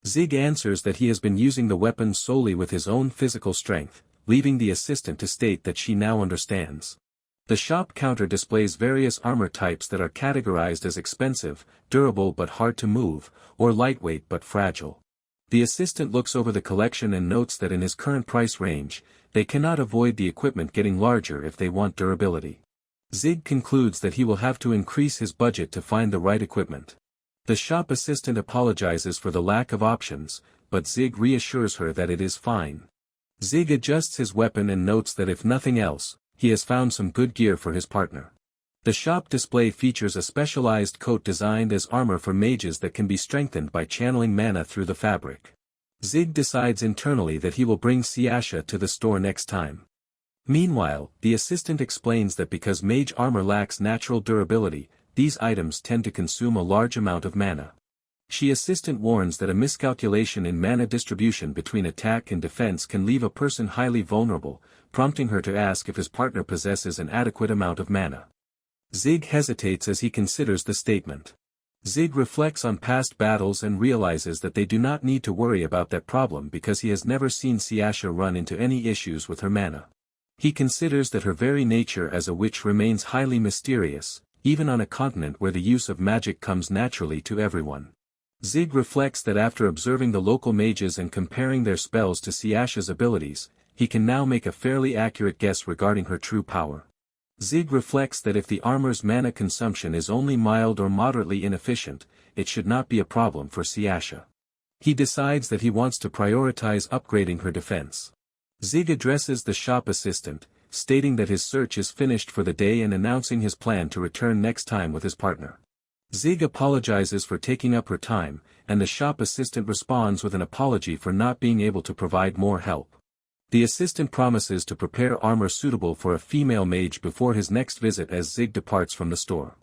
Zig answers that he has been using the weapon solely with his own physical strength, leaving the assistant to state that she now understands. The shop counter displays various armor types that are categorized as expensive, durable but hard to move, or lightweight but fragile. The assistant looks over the collection and notes that in his current price range, they cannot avoid the equipment getting larger if they want durability. Zig concludes that he will have to increase his budget to find the right equipment. The shop assistant apologizes for the lack of options, but Zig reassures her that it is fine. Zig adjusts his weapon and notes that if nothing else, he has found some good gear for his partner. The shop display features a specialized coat designed as armor for mages that can be strengthened by channeling mana through the fabric. Zig decides internally that he will bring Siasha to the store next time. Meanwhile, the assistant explains that because mage armor lacks natural durability, these items tend to consume a large amount of mana. She assistant warns that a miscalculation in mana distribution between attack and defense can leave a person highly vulnerable, prompting her to ask if his partner possesses an adequate amount of mana. Zig hesitates as he considers the statement. Zig reflects on past battles and realizes that they do not need to worry about that problem because he has never seen Siasha run into any issues with her mana. He considers that her very nature as a witch remains highly mysterious, even on a continent where the use of magic comes naturally to everyone. Zig reflects that after observing the local mages and comparing their spells to Siasha's abilities, he can now make a fairly accurate guess regarding her true power. Zig reflects that if the armor's mana consumption is only mild or moderately inefficient, it should not be a problem for Siasha. He decides that he wants to prioritize upgrading her defense. Zig addresses the shop assistant, stating that his search is finished for the day and announcing his plan to return next time with his partner. Zig apologizes for taking up her time, and the shop assistant responds with an apology for not being able to provide more help. The assistant promises to prepare armor suitable for a female mage before his next visit as Zig departs from the store.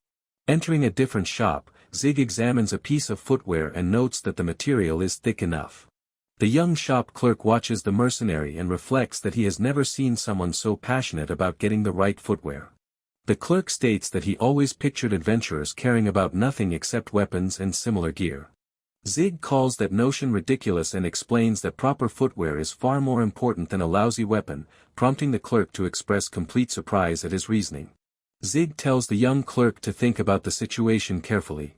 Entering a different shop, Zig examines a piece of footwear and notes that the material is thick enough. The young shop clerk watches the mercenary and reflects that he has never seen someone so passionate about getting the right footwear. The clerk states that he always pictured adventurers caring about nothing except weapons and similar gear. Zig calls that notion ridiculous and explains that proper footwear is far more important than a lousy weapon, prompting the clerk to express complete surprise at his reasoning. Zig tells the young clerk to think about the situation carefully.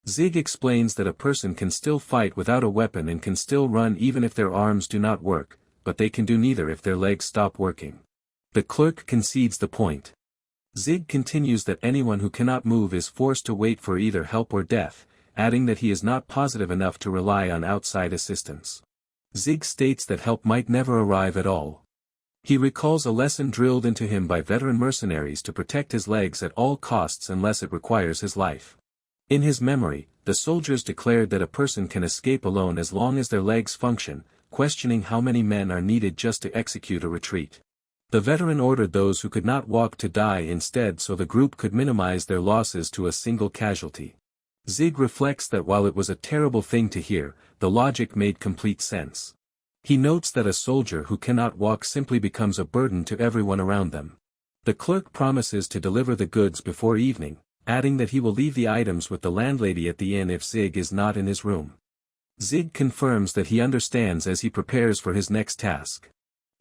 Zig explains that a person can still fight without a weapon and can still run even if their arms do not work, but they can do neither if their legs stop working. The clerk concedes the point. Zig continues that anyone who cannot move is forced to wait for either help or death, adding that he is not positive enough to rely on outside assistance. Zig states that help might never arrive at all. He recalls a lesson drilled into him by veteran mercenaries to protect his legs at all costs unless it requires his life. In his memory, the soldiers declared that a person can escape alone as long as their legs function, questioning how many men are needed just to execute a retreat. The veteran ordered those who could not walk to die instead so the group could minimize their losses to a single casualty. Zig reflects that while it was a terrible thing to hear, the logic made complete sense. He notes that a soldier who cannot walk simply becomes a burden to everyone around them. The clerk promises to deliver the goods before evening, adding that he will leave the items with the landlady at the inn if Zig is not in his room. Zig confirms that he understands as he prepares for his next task.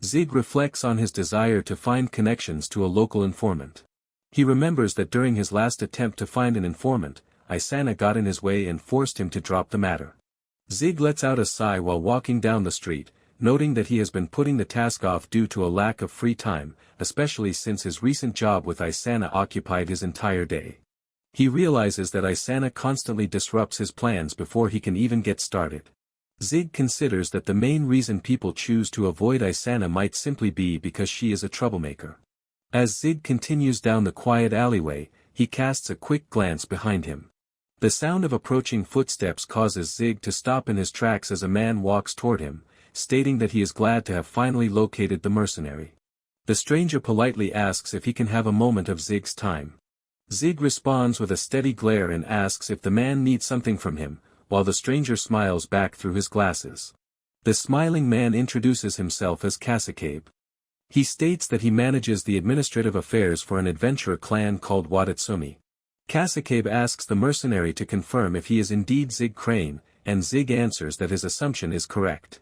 Zig reflects on his desire to find connections to a local informant. He remembers that during his last attempt to find an informant, Isana got in his way and forced him to drop the matter. Zig lets out a sigh while walking down the street, noting that he has been putting the task off due to a lack of free time, especially since his recent job with Isana occupied his entire day. He realizes that Isana constantly disrupts his plans before he can even get started. Zig considers that the main reason people choose to avoid Isana might simply be because she is a troublemaker. As Zig continues down the quiet alleyway, he casts a quick glance behind him. The sound of approaching footsteps causes Zig to stop in his tracks as a man walks toward him, stating that he is glad to have finally located the mercenary. The stranger politely asks if he can have a moment of Zig's time. Zig responds with a steady glare and asks if the man needs something from him, while the stranger smiles back through his glasses. The smiling man introduces himself as Kasakabe. He states that he manages the administrative affairs for an adventurer clan called Watatsumi. Kasakabe asks the mercenary to confirm if he is indeed Zig Crane, and Zig answers that his assumption is correct.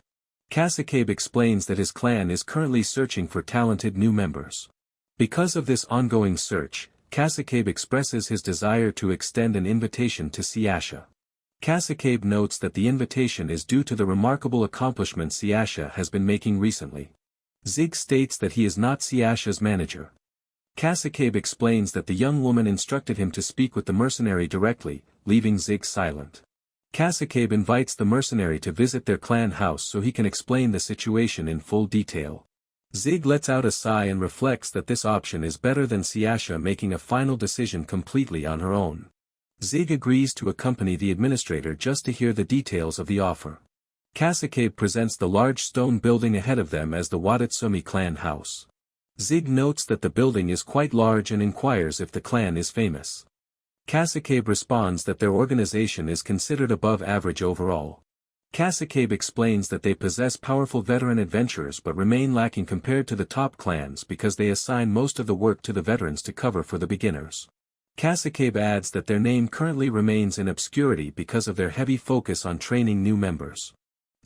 Kasakabe explains that his clan is currently searching for talented new members. Because of this ongoing search, Kasakabe expresses his desire to extend an invitation to Siasha. Kasakabe notes that the invitation is due to the remarkable accomplishments Siasha has been making recently. Zig states that he is not Siasha's manager. Kasakabe explains that the young woman instructed him to speak with the mercenary directly, leaving Zig silent. Kasakabe invites the mercenary to visit their clan house so he can explain the situation in full detail. Zig lets out a sigh and reflects that this option is better than Siasha making a final decision completely on her own. Zig agrees to accompany the administrator just to hear the details of the offer. Kasakabe presents the large stone building ahead of them as the Watatsumi clan house. Zig notes that the building is quite large and inquires if the clan is famous. Kasakabe responds that their organization is considered above average overall. Kasakabe explains that they possess powerful veteran adventurers but remain lacking compared to the top clans because they assign most of the work to the veterans to cover for the beginners. Kasakabe adds that their name currently remains in obscurity because of their heavy focus on training new members.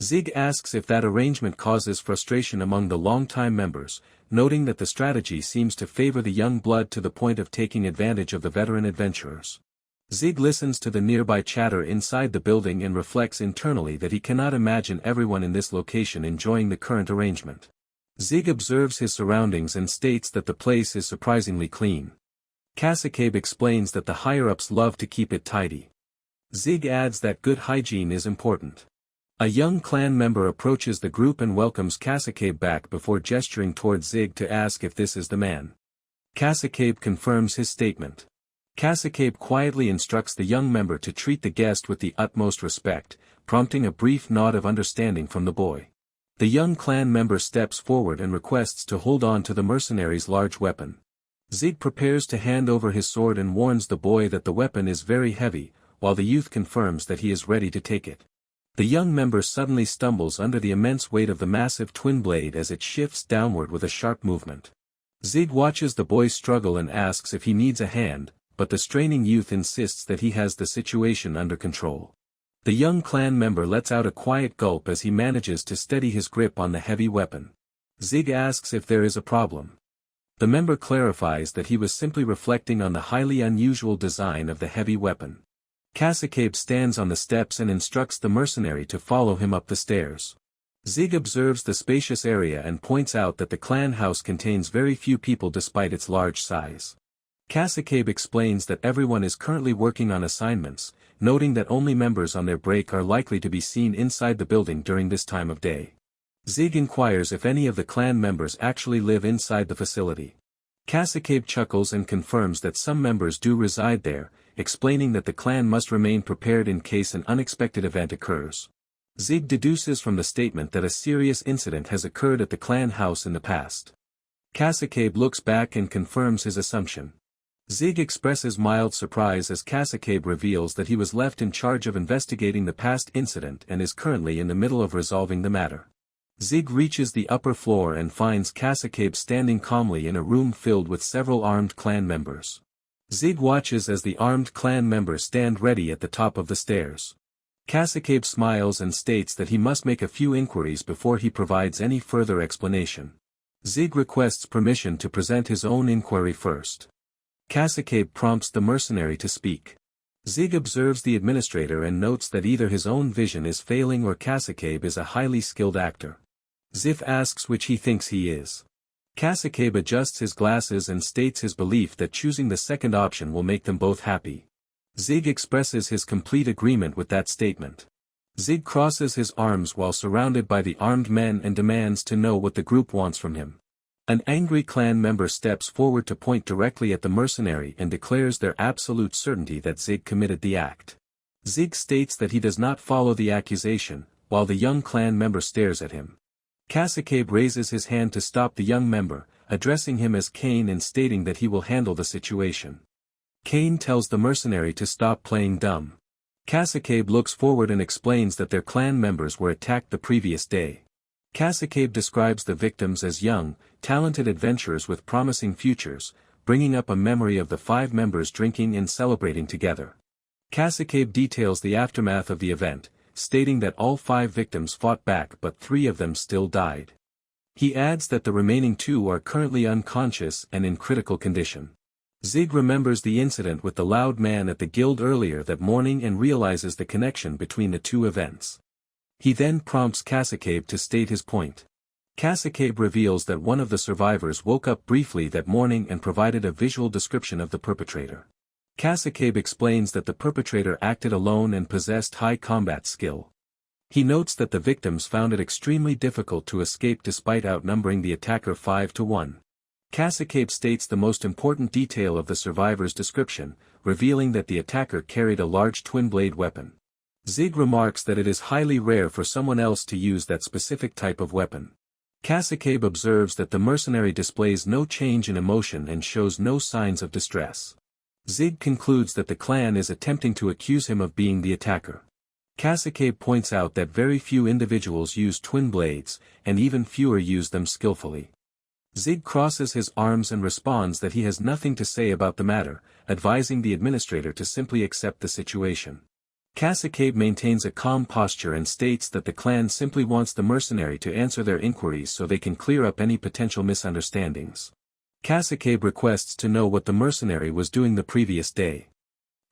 Zig asks if that arrangement causes frustration among the long-time members, noting that the strategy seems to favor the young blood to the point of taking advantage of the veteran adventurers. Zig listens to the nearby chatter inside the building and reflects internally that he cannot imagine everyone in this location enjoying the current arrangement. Zig observes his surroundings and states that the place is surprisingly clean. Kasakabe explains that the higher-ups love to keep it tidy. Zig adds that good hygiene is important. A young clan member approaches the group and welcomes Kasakabe back before gesturing towards Zig to ask if this is the man. Kasakabe confirms his statement. Kasakabe quietly instructs the young member to treat the guest with the utmost respect, prompting a brief nod of understanding from the boy. The young clan member steps forward and requests to hold on to the mercenary's large weapon. Zig prepares to hand over his sword and warns the boy that the weapon is very heavy, while the youth confirms that he is ready to take it. The young member suddenly stumbles under the immense weight of the massive twin blade as it shifts downward with a sharp movement. Zig watches the boy struggle and asks if he needs a hand, but the straining youth insists that he has the situation under control. The young clan member lets out a quiet gulp as he manages to steady his grip on the heavy weapon. Zig asks if there is a problem. The member clarifies that he was simply reflecting on the highly unusual design of the heavy weapon. Kasakabe stands on the steps and instructs the mercenary to follow him up the stairs. Zig observes the spacious area and points out that the clan house contains very few people despite its large size. Kasakabe explains that everyone is currently working on assignments, noting that only members on their break are likely to be seen inside the building during this time of day. Zig inquires if any of the clan members actually live inside the facility. Kasakabe chuckles and confirms that some members do reside there, explaining that the clan must remain prepared in case an unexpected event occurs. Zig deduces from the statement that a serious incident has occurred at the clan house in the past. Kasakabe looks back and confirms his assumption. Zig expresses mild surprise as Kasakabe reveals that he was left in charge of investigating the past incident and is currently in the middle of resolving the matter. Zig reaches the upper floor and finds Kasakabe standing calmly in a room filled with several armed clan members. Zig watches as the armed clan members stand ready at the top of the stairs. Kasakabe smiles and states that he must make a few inquiries before he provides any further explanation. Zig requests permission to present his own inquiry first. Kasakabe prompts the mercenary to speak. Zig observes the administrator and notes that either his own vision is failing or Kasakabe is a highly skilled actor. Zig asks which he thinks he is. Kasakabe adjusts his glasses and states his belief that choosing the second option will make them both happy. Zig expresses his complete agreement with that statement. Zig crosses his arms while surrounded by the armed men and demands to know what the group wants from him. An angry clan member steps forward to point directly at the mercenary and declares their absolute certainty that Zig committed the act. Zig states that he does not follow the accusation, while the young clan member stares at him. Kasakabe raises his hand to stop the young member, addressing him as Kane and stating that he will handle the situation. Kane tells the mercenary to stop playing dumb. Kasakabe looks forward and explains that their clan members were attacked the previous day. Kasakabe describes the victims as young, talented adventurers with promising futures, bringing up a memory of the 5 members drinking and celebrating together. Kasakabe details the aftermath of the event, stating that all 5 victims fought back but 3 of them still died. He adds that the remaining 2 are currently unconscious and in critical condition. Zig remembers the incident with the loud man at the guild earlier that morning and realizes the connection between the 2 events. He then prompts Kasakabe to state his point. Kasakabe reveals that one of the survivors woke up briefly that morning and provided a visual description of the perpetrator. Kasakabe explains that the perpetrator acted alone and possessed high combat skill. He notes that the victims found it extremely difficult to escape despite outnumbering the attacker 5-1. Kasakabe states the most important detail of the survivor's description, revealing that the attacker carried a large twin-blade weapon. Zig remarks that it is highly rare for someone else to use that specific type of weapon. Kasakabe observes that the mercenary displays no change in emotion and shows no signs of distress. Zig concludes that the clan is attempting to accuse him of being the attacker. Kasakabe points out that very few individuals use twin blades, and even fewer use them skillfully. Zig crosses his arms and responds that he has nothing to say about the matter, advising the administrator to simply accept the situation. Kasakabe maintains a calm posture and states that the clan simply wants the mercenary to answer their inquiries so they can clear up any potential misunderstandings. Kasakabe requests to know what the mercenary was doing the previous day.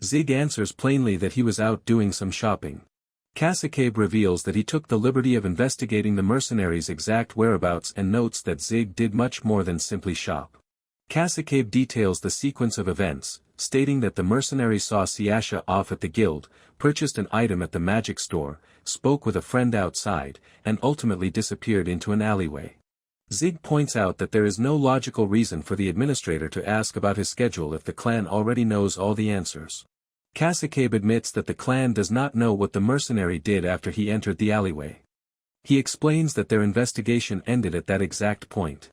Zig answers plainly that he was out doing some shopping. Kasakabe reveals that he took the liberty of investigating the mercenary's exact whereabouts and notes that Zig did much more than simply shop. Kasakabe details the sequence of events, stating that the mercenary saw Siasha off at the guild, purchased an item at the magic store, spoke with a friend outside, and ultimately disappeared into an alleyway. Zig points out that there is no logical reason for the administrator to ask about his schedule if the clan already knows all the answers. Kasakabe admits that the clan does not know what the mercenary did after he entered the alleyway. He explains that their investigation ended at that exact point.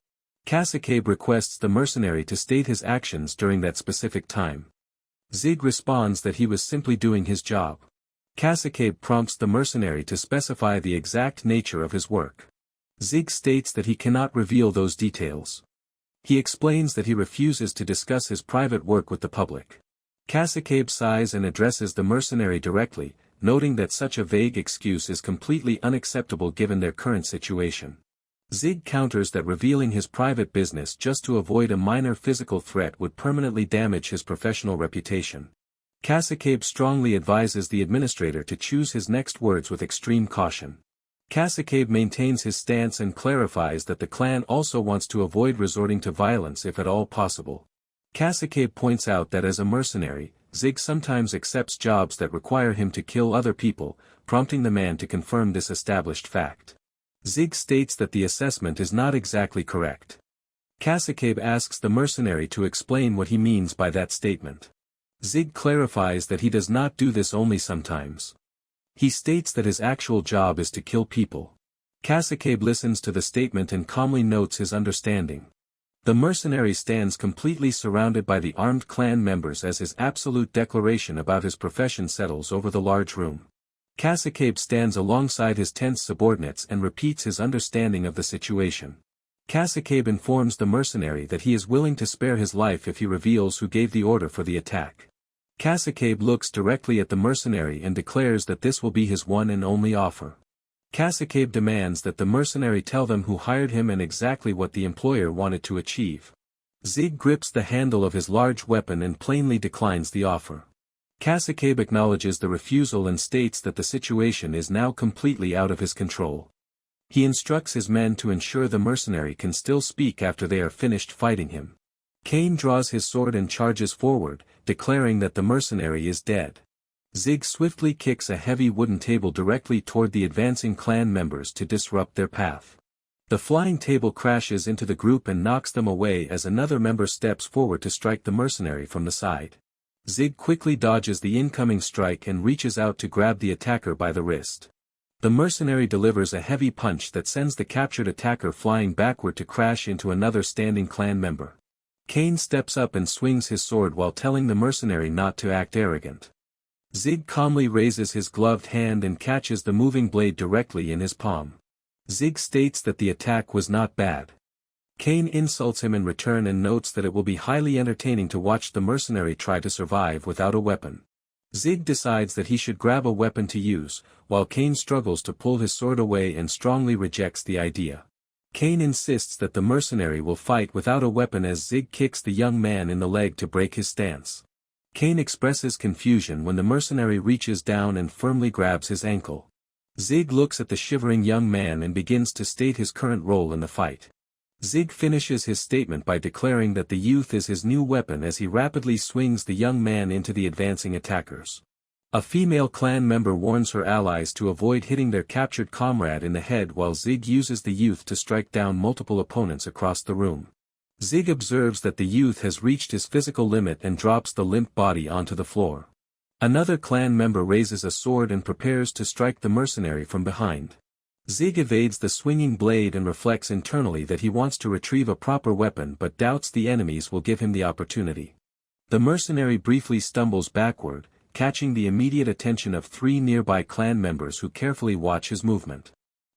Kasakabe requests the mercenary to state his actions during that specific time. Zig responds that he was simply doing his job. Kasakabe prompts the mercenary to specify the exact nature of his work. Zig states that he cannot reveal those details. He explains that he refuses to discuss his private work with the public. Kasakabe sighs and addresses the mercenary directly, noting that such a vague excuse is completely unacceptable given their current situation. Zig counters that revealing his private business just to avoid a minor physical threat would permanently damage his professional reputation. Kasakabe strongly advises the administrator to choose his next words with extreme caution. Kasakabe maintains his stance and clarifies that the clan also wants to avoid resorting to violence if at all possible. Kasakabe points out that as a mercenary, Zig sometimes accepts jobs that require him to kill other people, prompting the man to confirm this established fact. Zig states that the assessment is not exactly correct. Kasakabe asks the mercenary to explain what he means by that statement. Zig clarifies that he does not do this only sometimes. He states that his actual job is to kill people. Kasakabe listens to the statement and calmly notes his understanding. The mercenary stands completely surrounded by the armed clan members as his absolute declaration about his profession settles over the large room. Kasakabe stands alongside his tense subordinates and repeats his understanding of the situation. Kasakabe informs the mercenary that he is willing to spare his life if he reveals who gave the order for the attack. Kasakabe looks directly at the mercenary and declares that this will be his one and only offer. Kasakabe demands that the mercenary tell them who hired him and exactly what the employer wanted to achieve. Zig grips the handle of his large weapon and plainly declines the offer. Kasakabe acknowledges the refusal and states that the situation is now completely out of his control. He instructs his men to ensure the mercenary can still speak after they are finished fighting him. Kane draws his sword and charges forward, declaring that the mercenary is dead. Zig swiftly kicks a heavy wooden table directly toward the advancing clan members to disrupt their path. The flying table crashes into the group and knocks them away as another member steps forward to strike the mercenary from the side. Zig quickly dodges the incoming strike and reaches out to grab the attacker by the wrist. The mercenary delivers a heavy punch that sends the captured attacker flying backward to crash into another standing clan member. Kane steps up and swings his sword while telling the mercenary not to act arrogant. Zig calmly raises his gloved hand and catches the moving blade directly in his palm. Zig states that the attack was not bad. Kane insults him in return and notes that it will be highly entertaining to watch the mercenary try to survive without a weapon. Zig decides that he should grab a weapon to use, while Kane struggles to pull his sword away and strongly rejects the idea. Kane insists that the mercenary will fight without a weapon as Zig kicks the young man in the leg to break his stance. Kane expresses confusion when the mercenary reaches down and firmly grabs his ankle. Zig looks at the shivering young man and begins to state his current role in the fight. Zig finishes his statement by declaring that the youth is his new weapon as he rapidly swings the young man into the advancing attackers. A female clan member warns her allies to avoid hitting their captured comrade in the head while Zig uses the youth to strike down multiple opponents across the room. Zig observes that the youth has reached his physical limit and drops the limp body onto the floor. Another clan member raises a sword and prepares to strike the mercenary from behind. Zig evades the swinging blade and reflects internally that he wants to retrieve a proper weapon but doubts the enemies will give him the opportunity. The mercenary briefly stumbles backward, catching the immediate attention of 3 nearby clan members who carefully watch his movement.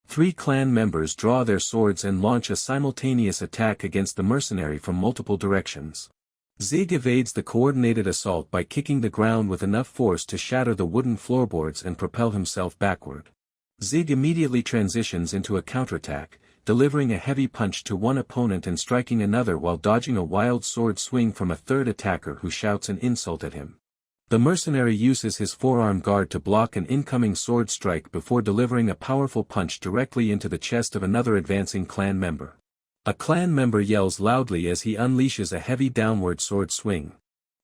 3 clan members draw their swords and launch a simultaneous attack against the mercenary from multiple directions. Zig evades the coordinated assault by kicking the ground with enough force to shatter the wooden floorboards and propel himself backward. Zig immediately transitions into a counterattack, delivering a heavy punch to one opponent and striking another while dodging a wild sword swing from a third attacker who shouts an insult at him. The mercenary uses his forearm guard to block an incoming sword strike before delivering a powerful punch directly into the chest of another advancing clan member. A clan member yells loudly as he unleashes a heavy downward sword swing.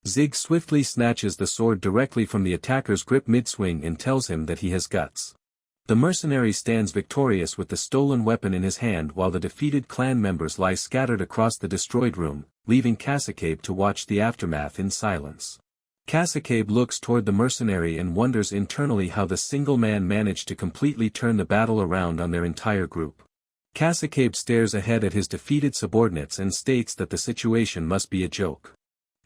Zig swiftly snatches the sword directly from the attacker's grip mid-swing and tells him that he has guts. The mercenary stands victorious with the stolen weapon in his hand while the defeated clan members lie scattered across the destroyed room, leaving Cacicabe to watch the aftermath in silence. Cacicabe looks toward the mercenary and wonders internally how the single man managed to completely turn the battle around on their entire group. Cacicabe stares ahead at his defeated subordinates and states that the situation must be a joke.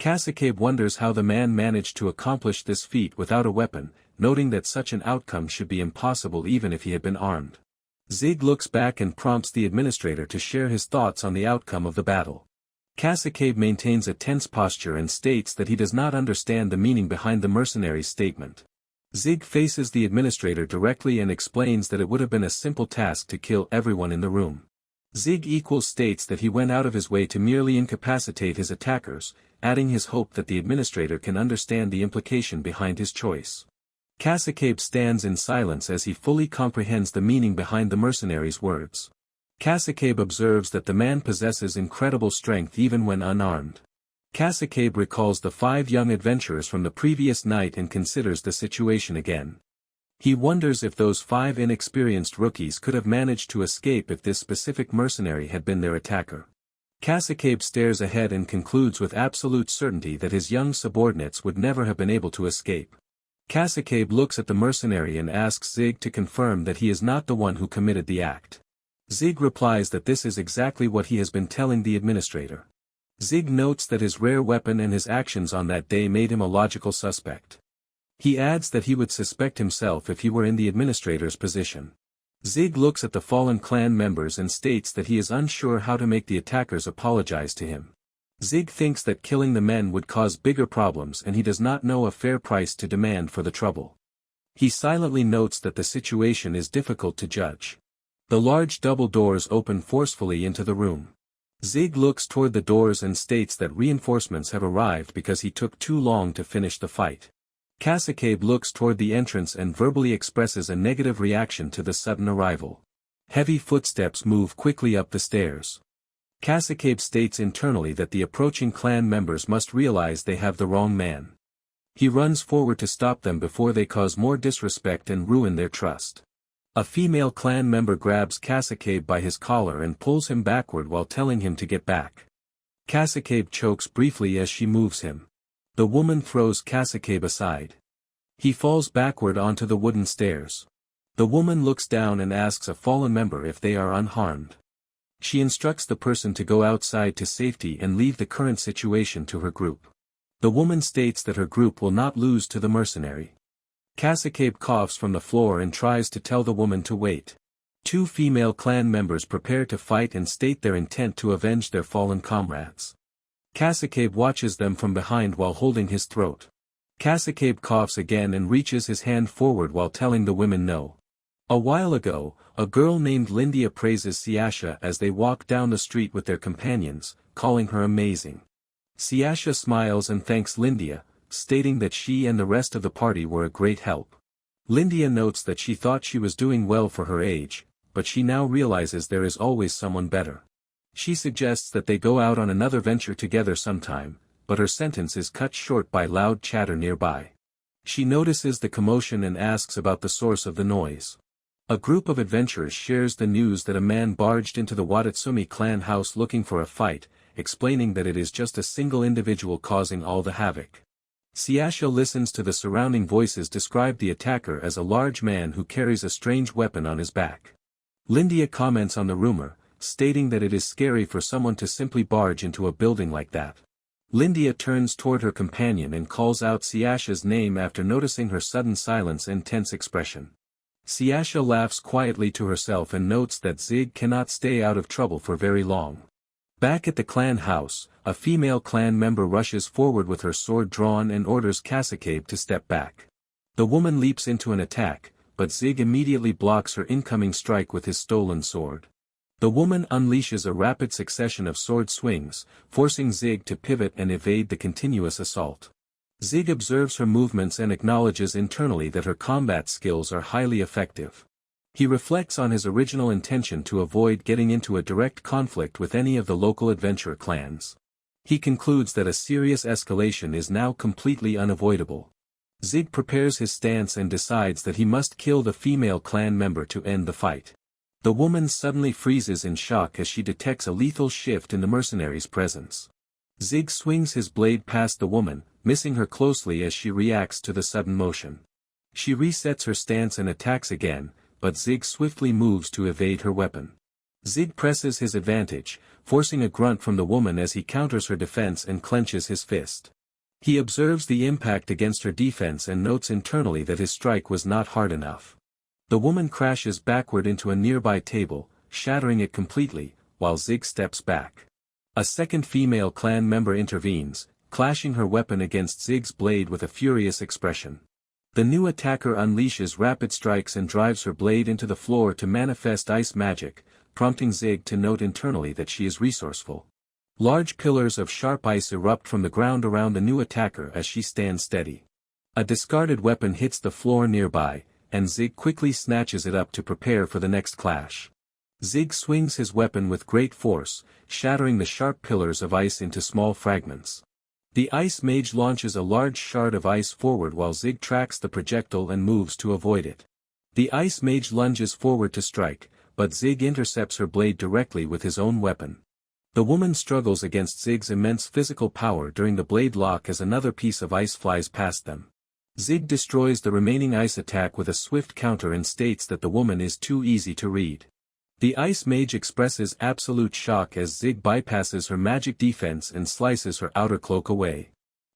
Cacicabe wonders how the man managed to accomplish this feat without a weapon, noting that such an outcome should be impossible even if he had been armed. Zig looks back and prompts the administrator to share his thoughts on the outcome of the battle. Cacicabe maintains a tense posture and states that he does not understand the meaning behind the mercenary's statement. Zig faces the administrator directly and explains that it would have been a simple task to kill everyone in the room. Zig states that he went out of his way to merely incapacitate his attackers, adding his hope that the administrator can understand the implication behind his choice. Cacicabe stands in silence as he fully comprehends the meaning behind the mercenary's words. Cacicabe observes that the man possesses incredible strength even when unarmed. Cacicabe recalls the 5 young adventurers from the previous night and considers the situation again. He wonders if those 5 inexperienced rookies could have managed to escape if this specific mercenary had been their attacker. Cacicabe stares ahead and concludes with absolute certainty that his young subordinates would never have been able to escape. Cacicabe looks at the mercenary and asks Zig to confirm that he is not the one who committed the act. Zig replies that this is exactly what he has been telling the administrator. Zig notes that his rare weapon and his actions on that day made him a logical suspect. He adds that he would suspect himself if he were in the administrator's position. Zig looks at the fallen clan members and states that he is unsure how to make the attackers apologize to him. Zig thinks that killing the men would cause bigger problems and he does not know a fair price to demand for the trouble. He silently notes that the situation is difficult to judge. The large double doors open forcefully into the room. Zig looks toward the doors and states that reinforcements have arrived because he took too long to finish the fight. Cacicabe looks toward the entrance and verbally expresses a negative reaction to the sudden arrival. Heavy footsteps move quickly up the stairs. Cacicabe states internally that the approaching clan members must realize they have the wrong man. He runs forward to stop them before they cause more disrespect and ruin their trust. A female clan member grabs Cacicabe by his collar and pulls him backward while telling him to get back. Cacicabe chokes briefly as she moves him. The woman throws Kasakabe aside. He falls backward onto the wooden stairs. The woman looks down and asks a fallen member if they are unharmed. She instructs the person to go outside to safety and leave the current situation to her group. The woman states that her group will not lose to the mercenary. Kasakabe coughs from the floor and tries to tell the woman to wait. Two female clan members prepare to fight and state their intent to avenge their fallen comrades. Kasakabe watches them from behind while holding his throat. Kasakabe coughs again and reaches his hand forward while telling the women no. A while ago, a girl named Lindia praises Siasha as they walk down the street with their companions, calling her amazing. Siasha smiles and thanks Lindia, stating that she and the rest of the party were a great help. Lindia notes that she thought she was doing well for her age, but she now realizes there is always someone better. She suggests that they go out on another venture together sometime, but her sentence is cut short by loud chatter nearby. She notices the commotion and asks about the source of the noise. A group of adventurers shares the news that a man barged into the Watatsumi clan house looking for a fight, explaining that it is just a single individual causing all the havoc. Siasha listens to the surrounding voices describe the attacker as a large man who carries a strange weapon on his back. Lindia comments on the rumor, stating that it is scary for someone to simply barge into a building like that. Lindia turns toward her companion and calls out Siasha's name after noticing her sudden silence and tense expression. Siasha laughs quietly to herself and notes that Zig cannot stay out of trouble for very long. Back at the clan house, a female clan member rushes forward with her sword drawn and orders Kasakabe to step back. The woman leaps into an attack, but Zig immediately blocks her incoming strike with his stolen sword. The woman unleashes a rapid succession of sword swings, forcing Zig to pivot and evade the continuous assault. Zig observes her movements and acknowledges internally that her combat skills are highly effective. He reflects on his original intention to avoid getting into a direct conflict with any of the local adventurer clans. He concludes that a serious escalation is now completely unavoidable. Zig prepares his stance and decides that he must kill the female clan member to end the fight. The woman suddenly freezes in shock as she detects a lethal shift in the mercenary's presence. Zig swings his blade past the woman, missing her closely as she reacts to the sudden motion. She resets her stance and attacks again, but Zig swiftly moves to evade her weapon. Zig presses his advantage, forcing a grunt from the woman as he counters her defense and clenches his fist. He observes the impact against her defense and notes internally that his strike was not hard enough. The woman crashes backward into a nearby table, shattering it completely, while Zig steps back. A second female clan member intervenes, clashing her weapon against Zig's blade with a furious expression. The new attacker unleashes rapid strikes and drives her blade into the floor to manifest ice magic, prompting Zig to note internally that she is resourceful. Large pillars of sharp ice erupt from the ground around the new attacker as she stands steady. A discarded weapon hits the floor nearby, and Zig quickly snatches it up to prepare for the next clash. Zig swings his weapon with great force, shattering the sharp pillars of ice into small fragments. The ice mage launches a large shard of ice forward while Zig tracks the projectile and moves to avoid it. The ice mage lunges forward to strike, but Zig intercepts her blade directly with his own weapon. The woman struggles against Zig's immense physical power during the blade lock as another piece of ice flies past them. Zig destroys the remaining ice attack with a swift counter and states that the woman is too easy to read. The ice mage expresses absolute shock as Zig bypasses her magic defense and slices her outer cloak away.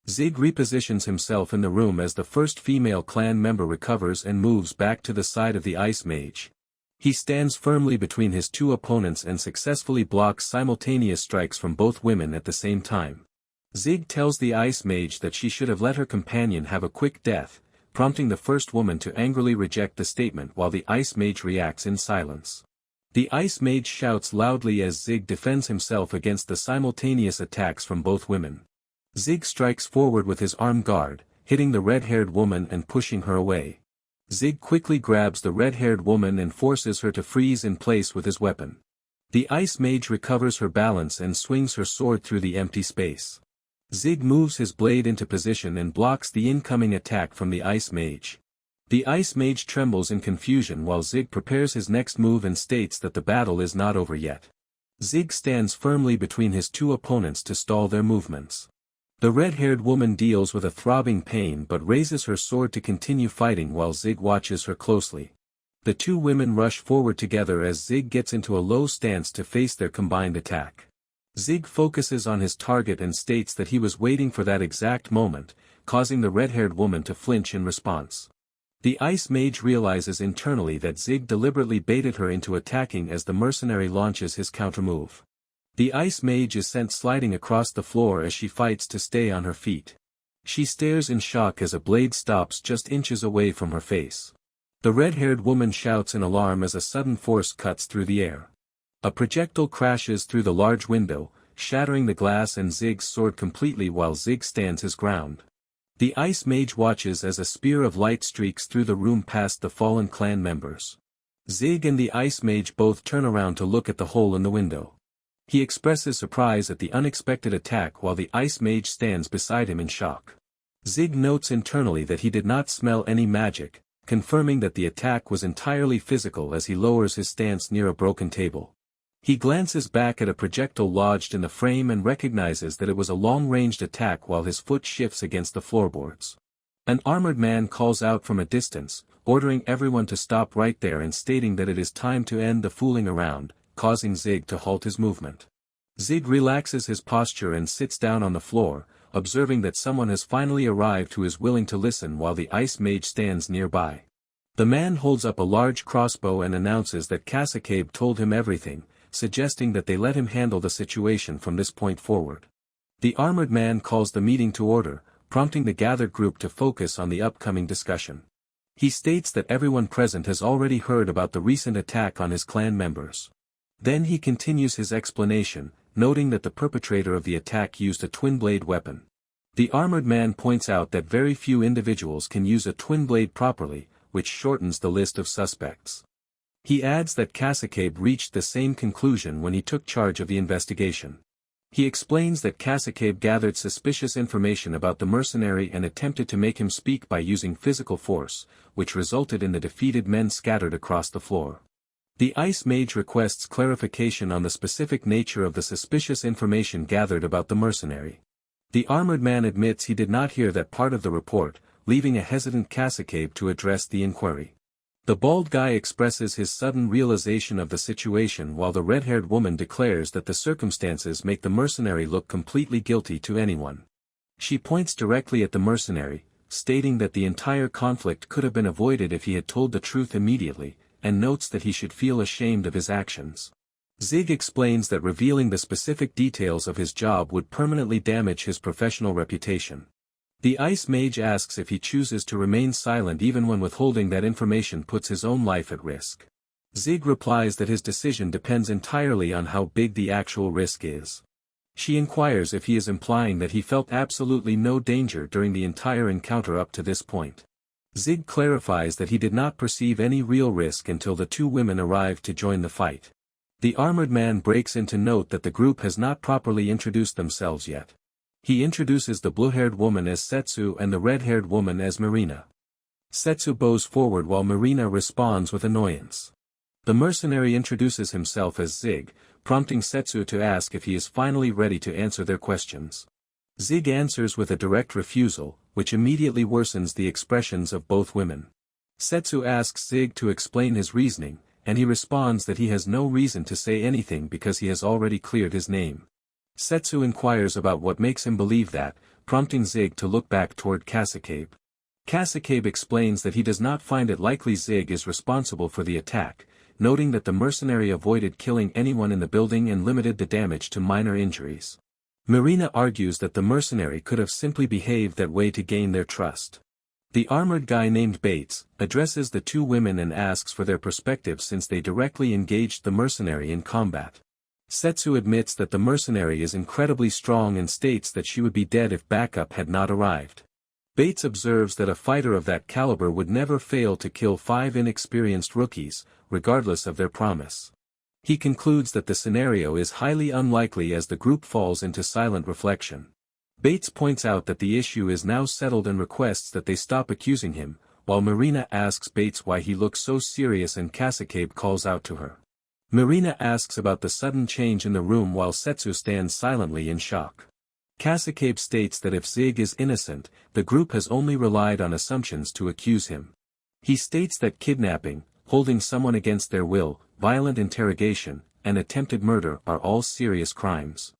Zig repositions himself in the room as the first female clan member recovers and moves back to the side of the ice mage. He stands firmly between his two opponents and successfully blocks simultaneous strikes from both women at the same time. Zig tells the ice mage that she should have let her companion have a quick death, prompting the first woman to angrily reject the statement while the ice mage reacts in silence. The ice mage shouts loudly as Zig defends himself against the simultaneous attacks from both women. Zig strikes forward with his armed guard, hitting the red-haired woman and pushing her away. Zig quickly grabs the red-haired woman and forces her to freeze in place with his weapon. The ice mage recovers her balance and swings her sword through the empty space. Zig moves his blade into position and blocks the incoming attack from the ice mage. The ice mage trembles in confusion while Zig prepares his next move and states that the battle is not over yet. Zig stands firmly between his two opponents to stall their movements. The red-haired woman deals with a throbbing pain but raises her sword to continue fighting while Zig watches her closely. The two women rush forward together as Zig gets into a low stance to face their combined attack. Zig focuses on his target and states that he was waiting for that exact moment, causing the red-haired woman to flinch in response. The ice mage realizes internally that Zig deliberately baited her into attacking as the mercenary launches his countermove. The ice mage is sent sliding across the floor as she fights to stay on her feet. She stares in shock as a blade stops just inches away from her face. The red-haired woman shouts in alarm as a sudden force cuts through the air. A projectile crashes through the large window, shattering the glass and Zig's sword completely while Zig stands his ground. The ice mage watches as a spear of light streaks through the room past the fallen clan members. Zig and the ice mage both turn around to look at the hole in the window. He expresses surprise at the unexpected attack while the ice mage stands beside him in shock. Zig notes internally that he did not smell any magic, confirming that the attack was entirely physical as he lowers his stance near a broken table. He glances back at a projectile lodged in the frame and recognizes that it was a long-ranged attack while his foot shifts against the floorboards. An armored man calls out from a distance, ordering everyone to stop right there and stating that it is time to end the fooling around, causing Zig to halt his movement. Zig relaxes his posture and sits down on the floor, observing that someone has finally arrived who is willing to listen while the ice mage stands nearby. The man holds up a large crossbow and announces that Casacabe told him everything, suggesting that they let him handle the situation from this point forward. The armored man calls the meeting to order, prompting the gathered group to focus on the upcoming discussion. He states that everyone present has already heard about the recent attack on his clan members. Then he continues his explanation, noting that the perpetrator of the attack used a twin-blade weapon. The armored man points out that very few individuals can use a twin blade properly, which shortens the list of suspects. He adds that Casacabe reached the same conclusion when he took charge of the investigation. He explains that Casacabe gathered suspicious information about the mercenary and attempted to make him speak by using physical force, which resulted in the defeated men scattered across the floor. The ice mage requests clarification on the specific nature of the suspicious information gathered about the mercenary. The armored man admits he did not hear that part of the report, leaving a hesitant Casacabe to address the inquiry. The bald guy expresses his sudden realization of the situation while the red-haired woman declares that the circumstances make the mercenary look completely guilty to anyone. She points directly at the mercenary, stating that the entire conflict could have been avoided if he had told the truth immediately, and notes that he should feel ashamed of his actions. Zig explains that revealing the specific details of his job would permanently damage his professional reputation. The ice mage asks if he chooses to remain silent even when withholding that information puts his own life at risk. Zig replies that his decision depends entirely on how big the actual risk is. She inquires if he is implying that he felt absolutely no danger during the entire encounter up to this point. Zig clarifies that he did not perceive any real risk until the two women arrived to join the fight. The armored man breaks in to note that the group has not properly introduced themselves yet. He introduces the blue-haired woman as Setsu and the red-haired woman as Marina. Setsu bows forward while Marina responds with annoyance. The mercenary introduces himself as Zig, prompting Setsu to ask if he is finally ready to answer their questions. Zig answers with a direct refusal, which immediately worsens the expressions of both women. Setsu asks Zig to explain his reasoning, and he responds that he has no reason to say anything because he has already cleared his name. Setsu inquires about what makes him believe that, prompting Zig to look back toward Casacabe. Casacabe explains that he does not find it likely Zig is responsible for the attack, noting that the mercenary avoided killing anyone in the building and limited the damage to minor injuries. Marina argues that the mercenary could have simply behaved that way to gain their trust. The armored guy named Bates addresses the two women and asks for their perspective since they directly engaged the mercenary in combat. Setsu admits that the mercenary is incredibly strong and states that she would be dead if backup had not arrived. Bates observes that a fighter of that caliber would never fail to kill 5 inexperienced rookies, regardless of their promise. He concludes that the scenario is highly unlikely as the group falls into silent reflection. Bates points out that the issue is now settled and requests that they stop accusing him, while Marina asks Bates why he looks so serious and Casacabe calls out to her. Marina asks about the sudden change in the room while Setsu stands silently in shock. Cacicabe states that if Zig is innocent, the group has only relied on assumptions to accuse him. He states that kidnapping, holding someone against their will, violent interrogation, and attempted murder are all serious crimes.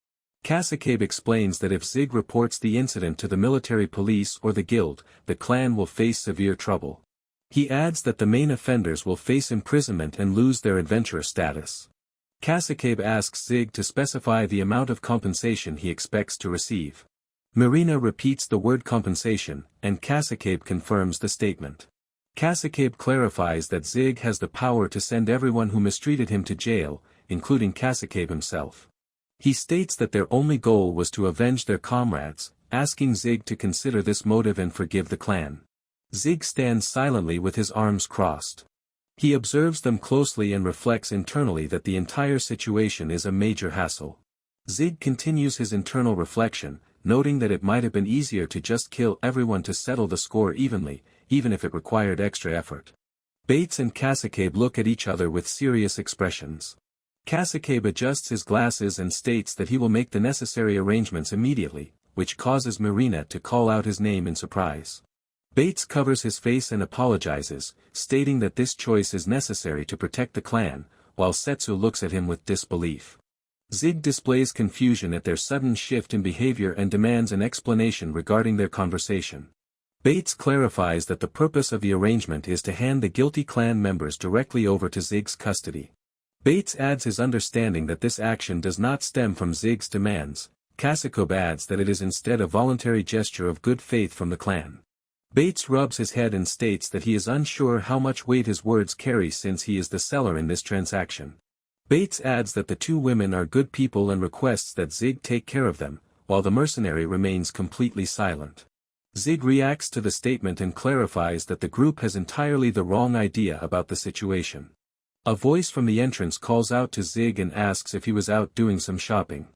Cacicabe explains that if Zig reports the incident to the military police or the guild, the clan will face severe trouble. He adds that the main offenders will face imprisonment and lose their adventurer status. Cacicabe asks Zig to specify the amount of compensation he expects to receive. Marina repeats the word compensation, and Cacicabe confirms the statement. Cacicabe clarifies that Zig has the power to send everyone who mistreated him to jail, including Cacicabe himself. He states that their only goal was to avenge their comrades, asking Zig to consider this motive and forgive the clan. Zig stands silently with his arms crossed. He observes them closely and reflects internally that the entire situation is a major hassle. Zig continues his internal reflection, noting that it might have been easier to just kill everyone to settle the score evenly, even if it required extra effort. Bates and Cacicabe look at each other with serious expressions. Cacicabe adjusts his glasses and states that he will make the necessary arrangements immediately, which causes Marina to call out his name in surprise. Bates covers his face and apologizes, stating that this choice is necessary to protect the clan, while Setsu looks at him with disbelief. Zig displays confusion at their sudden shift in behavior and demands an explanation regarding their conversation. Bates clarifies that the purpose of the arrangement is to hand the guilty clan members directly over to Zig's custody. Bates adds his understanding that this action does not stem from Zig's demands. Cacicabe adds that it is instead a voluntary gesture of good faith from the clan. Bates rubs his head and states that he is unsure how much weight his words carry since he is the seller in this transaction. Bates adds that the two women are good people and requests that Zig take care of them, while the mercenary remains completely silent. Zig reacts to the statement and clarifies that the group has entirely the wrong idea about the situation. A voice from the entrance calls out to Zig and asks if he was out doing some shopping.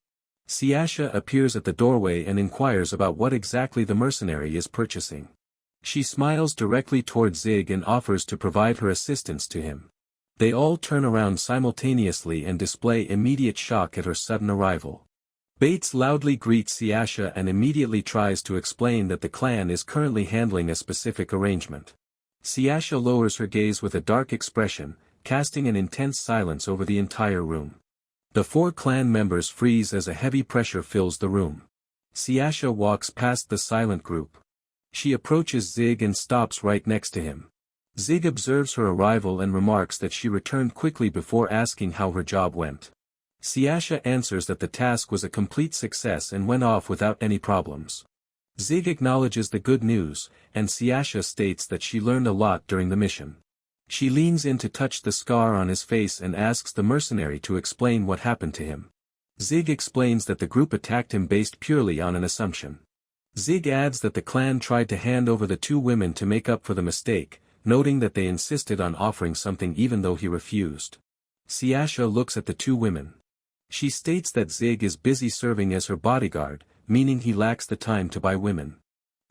Siasha appears at the doorway and inquires about what exactly the mercenary is purchasing. She smiles directly toward Zig and offers to provide her assistance to him. They all turn around simultaneously and display immediate shock at her sudden arrival. Bates loudly greets Siasha and immediately tries to explain that the clan is currently handling a specific arrangement. Siasha lowers her gaze with a dark expression, casting an intense silence over the entire room. The four clan members freeze as a heavy pressure fills the room. Siasha walks past the silent group. She approaches Zig and stops right next to him. Zig observes her arrival and remarks that she returned quickly before asking how her job went. Siasha answers that the task was a complete success and went off without any problems. Zig acknowledges the good news, and Siasha states that she learned a lot during the mission. She leans in to touch the scar on his face and asks the mercenary to explain what happened to him. Zig explains that the group attacked him based purely on an assumption. Zig adds that the clan tried to hand over the two women to make up for the mistake, noting that they insisted on offering something even though he refused. Siasha looks at the two women. She states that Zig is busy serving as her bodyguard, meaning he lacks the time to buy women.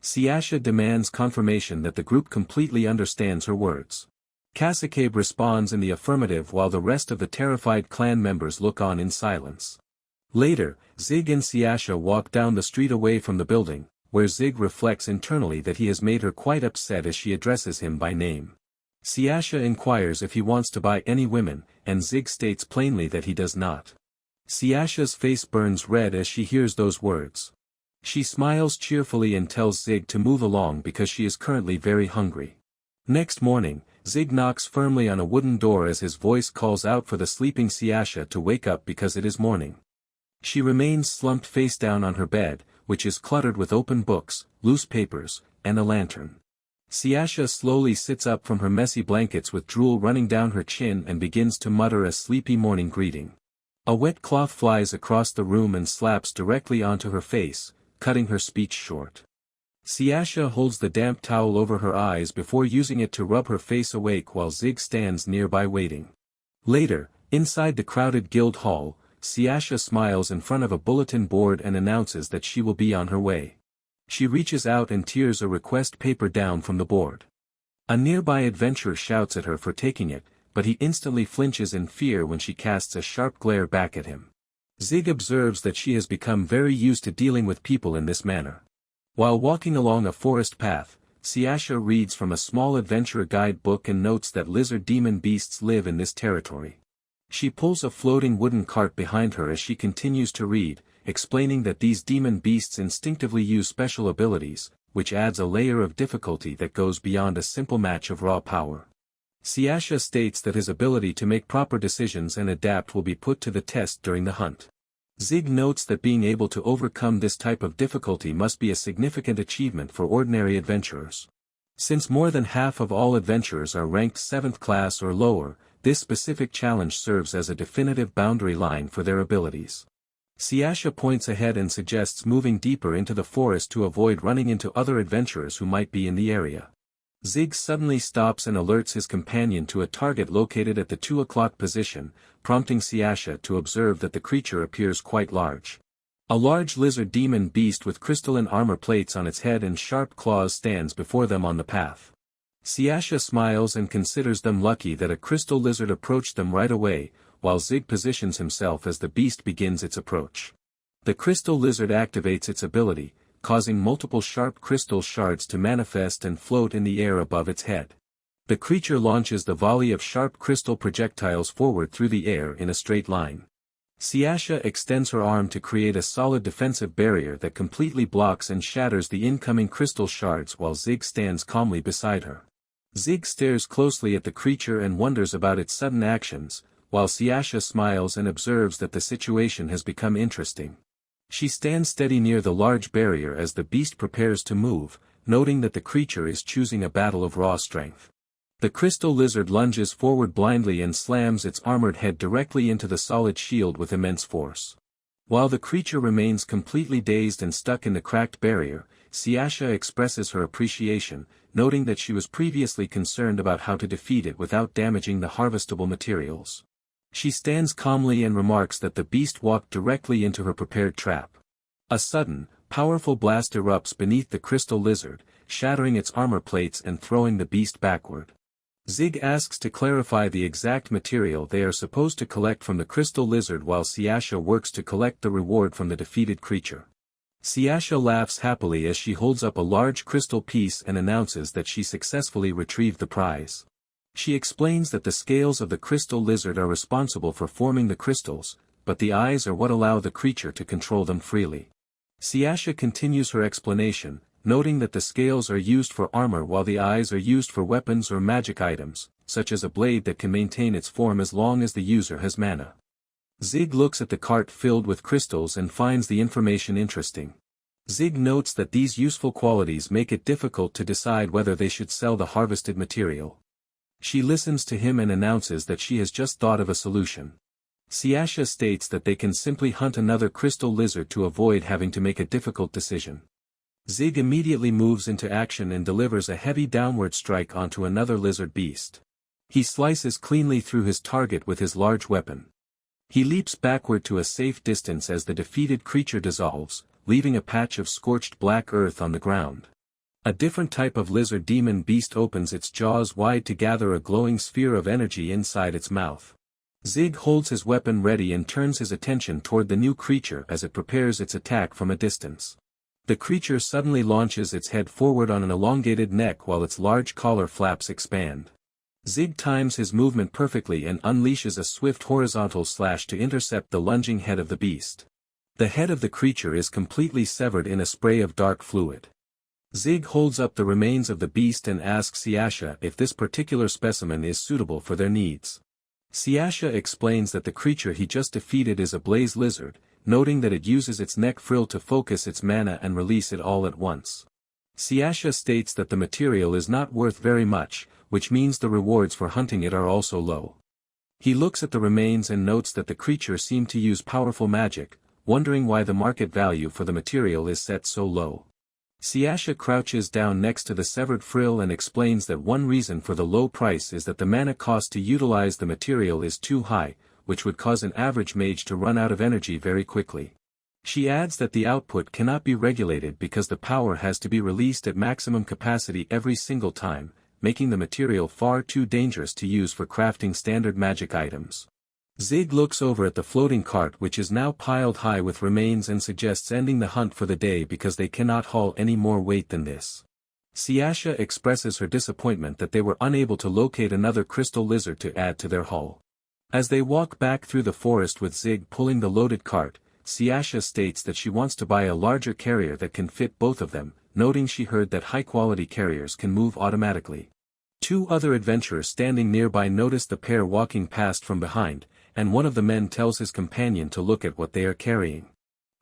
Siasha demands confirmation that the group completely understands her words. Cacicabe responds in the affirmative while the rest of the terrified clan members look on in silence. Later, Zig and Siasha walk down the street away from the building, where Zig reflects internally that he has made her quite upset as she addresses him by name. Siasha inquires if he wants to buy any women, and Zig states plainly that he does not. Siasha's face burns red as she hears those words. She smiles cheerfully and tells Zig to move along because she is currently very hungry. Next morning, Zig knocks firmly on a wooden door as his voice calls out for the sleeping Siasha to wake up because it is morning. She remains slumped face down on her bed, which is cluttered with open books, loose papers, and a lantern. Siasha slowly sits up from her messy blankets with drool running down her chin and begins to mutter a sleepy morning greeting. A wet cloth flies across the room and slaps directly onto her face, cutting her speech short. Siasha holds the damp towel over her eyes before using it to rub her face awake while Zig stands nearby waiting. Later, inside the crowded guild hall, Siasha smiles in front of a bulletin board and announces that she will be on her way. She reaches out and tears a request paper down from the board. A nearby adventurer shouts at her for taking it, but he instantly flinches in fear when she casts a sharp glare back at him. Zig observes that she has become very used to dealing with people in this manner. While walking along a forest path, Siasha reads from a small adventure guide book and notes that lizard demon beasts live in this territory. She pulls a floating wooden cart behind her as she continues to read, explaining that these demon beasts instinctively use special abilities, which adds a layer of difficulty that goes beyond a simple match of raw power. Siasha states that his ability to make proper decisions and adapt will be put to the test during the hunt. Zig notes that being able to overcome this type of difficulty must be a significant achievement for ordinary adventurers. Since more than half of all adventurers are ranked 7th class or lower, this specific challenge serves as a definitive boundary line for their abilities. Siasha points ahead and suggests moving deeper into the forest to avoid running into other adventurers who might be in the area. Zig suddenly stops and alerts his companion to a target located at the 2 o'clock position, prompting Siasha to observe that the creature appears quite large. A large lizard demon beast with crystalline armor plates on its head and sharp claws stands before them on the path. Siasha smiles and considers them lucky that a crystal lizard approached them right away, while Zig positions himself as the beast begins its approach. The crystal lizard activates its ability, causing multiple sharp crystal shards to manifest and float in the air above its head. The creature launches the volley of sharp crystal projectiles forward through the air in a straight line. Siasha extends her arm to create a solid defensive barrier that completely blocks and shatters the incoming crystal shards while Zig stands calmly beside her. Zig stares closely at the creature and wonders about its sudden actions, while Siasha smiles and observes that the situation has become interesting. She stands steady near the large barrier as the beast prepares to move, noting that the creature is choosing a battle of raw strength. The crystal lizard lunges forward blindly and slams its armored head directly into the solid shield with immense force. While the creature remains completely dazed and stuck in the cracked barrier, Siasha expresses her appreciation, noting that she was previously concerned about how to defeat it without damaging the harvestable materials. She stands calmly and remarks that the beast walked directly into her prepared trap. A sudden, powerful blast erupts beneath the crystal lizard, shattering its armor plates and throwing the beast backward. Zig asks to clarify the exact material they are supposed to collect from the crystal lizard while Siasha works to collect the reward from the defeated creature. Siasha laughs happily as she holds up a large crystal piece and announces that she successfully retrieved the prize. She explains that the scales of the crystal lizard are responsible for forming the crystals, but the eyes are what allow the creature to control them freely. Siasha continues her explanation, noting that the scales are used for armor while the eyes are used for weapons or magic items, such as a blade that can maintain its form as long as the user has mana. Zig looks at the cart filled with crystals and finds the information interesting. Zig notes that these useful qualities make it difficult to decide whether they should sell the harvested material. She listens to him and announces that she has just thought of a solution. Siasha states that they can simply hunt another crystal lizard to avoid having to make a difficult decision. Zig immediately moves into action and delivers a heavy downward strike onto another lizard beast. He slices cleanly through his target with his large weapon. He leaps backward to a safe distance as the defeated creature dissolves, leaving a patch of scorched black earth on the ground. A different type of lizard demon beast opens its jaws wide to gather a glowing sphere of energy inside its mouth. Zig holds his weapon ready and turns his attention toward the new creature as it prepares its attack from a distance. The creature suddenly launches its head forward on an elongated neck while its large collar flaps expand. Zig times his movement perfectly and unleashes a swift horizontal slash to intercept the lunging head of the beast. The head of the creature is completely severed in a spray of dark fluid. Zig holds up the remains of the beast and asks Siasha if this particular specimen is suitable for their needs. Siasha explains that the creature he just defeated is a blaze lizard, noting that it uses its neck frill to focus its mana and release it all at once. Siasha states that the material is not worth very much, which means the rewards for hunting it are also low. He looks at the remains and notes that the creature seemed to use powerful magic, wondering why the market value for the material is set so low. Siasha crouches down next to the severed frill and explains that one reason for the low price is that the mana cost to utilize the material is too high, which would cause an average mage to run out of energy very quickly. She adds that the output cannot be regulated because the power has to be released at maximum capacity every single time, making the material far too dangerous to use for crafting standard magic items. Zig looks over at the floating cart which is now piled high with remains and suggests ending the hunt for the day because they cannot haul any more weight than this. Siasha expresses her disappointment that they were unable to locate another crystal lizard to add to their haul. As they walk back through the forest with Zig pulling the loaded cart, Siasha states that she wants to buy a larger carrier that can fit both of them, noting she heard that high-quality carriers can move automatically. Two other adventurers standing nearby notice the pair walking past from behind, and one of the men tells his companion to look at what they are carrying.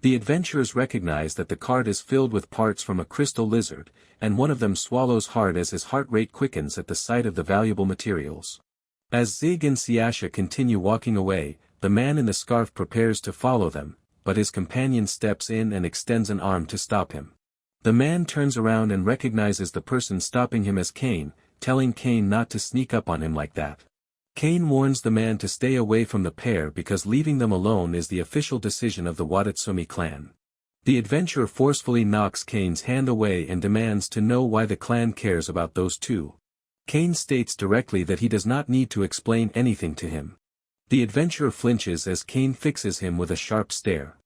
The adventurers recognize that the cart is filled with parts from a crystal lizard, and one of them swallows hard as his heart rate quickens at the sight of the valuable materials. As Zig and Siasha continue walking away, the man in the scarf prepares to follow them, but his companion steps in and extends an arm to stop him. The man turns around and recognizes the person stopping him as Kane, telling Kane not to sneak up on him like that. Kane warns the man to stay away from the pair because leaving them alone is the official decision of the Watatsumi clan. The adventurer forcefully knocks Kane's hand away and demands to know why the clan cares about those two. Kane states directly that he does not need to explain anything to him. The adventurer flinches as Kane fixes him with a sharp stare.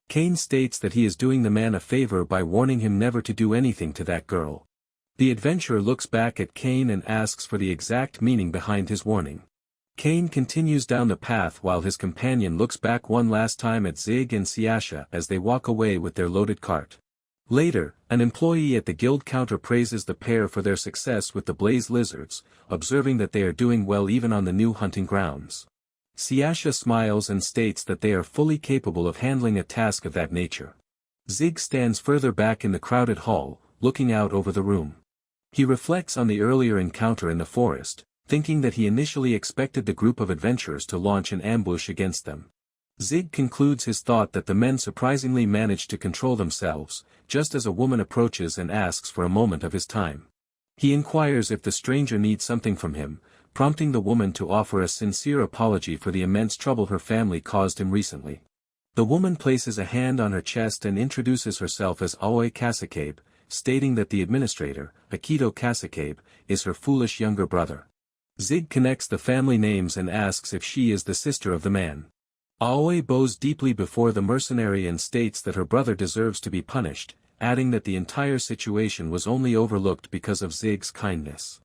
Kane states that he is doing the man a favor by warning him never to do anything to that girl. The adventurer looks back at Kane and asks for the exact meaning behind his warning. Kane continues down the path while his companion looks back one last time at Zig and Siasha as they walk away with their loaded cart. Later, an employee at the guild counter praises the pair for their success with the blaze lizards, observing that they are doing well even on the new hunting grounds. Siasha smiles and states that they are fully capable of handling a task of that nature. Zig stands further back in the crowded hall, looking out over the room. He reflects on the earlier encounter in the forest, thinking that he initially expected the group of adventurers to launch an ambush against them. Zig concludes his thought that the men surprisingly managed to control themselves, just as a woman approaches and asks for a moment of his time. He inquires if the stranger needs something from him, prompting the woman to offer a sincere apology for the immense trouble her family caused him recently. The woman places a hand on her chest and introduces herself as Aoi Kasakabe, stating that the administrator, Akito Kasakabe, is her foolish younger brother. Zig connects the family names and asks if she is the sister of the man. Aoi bows deeply before the mercenary and states that her brother deserves to be punished, adding that the entire situation was only overlooked because of Zig's kindness.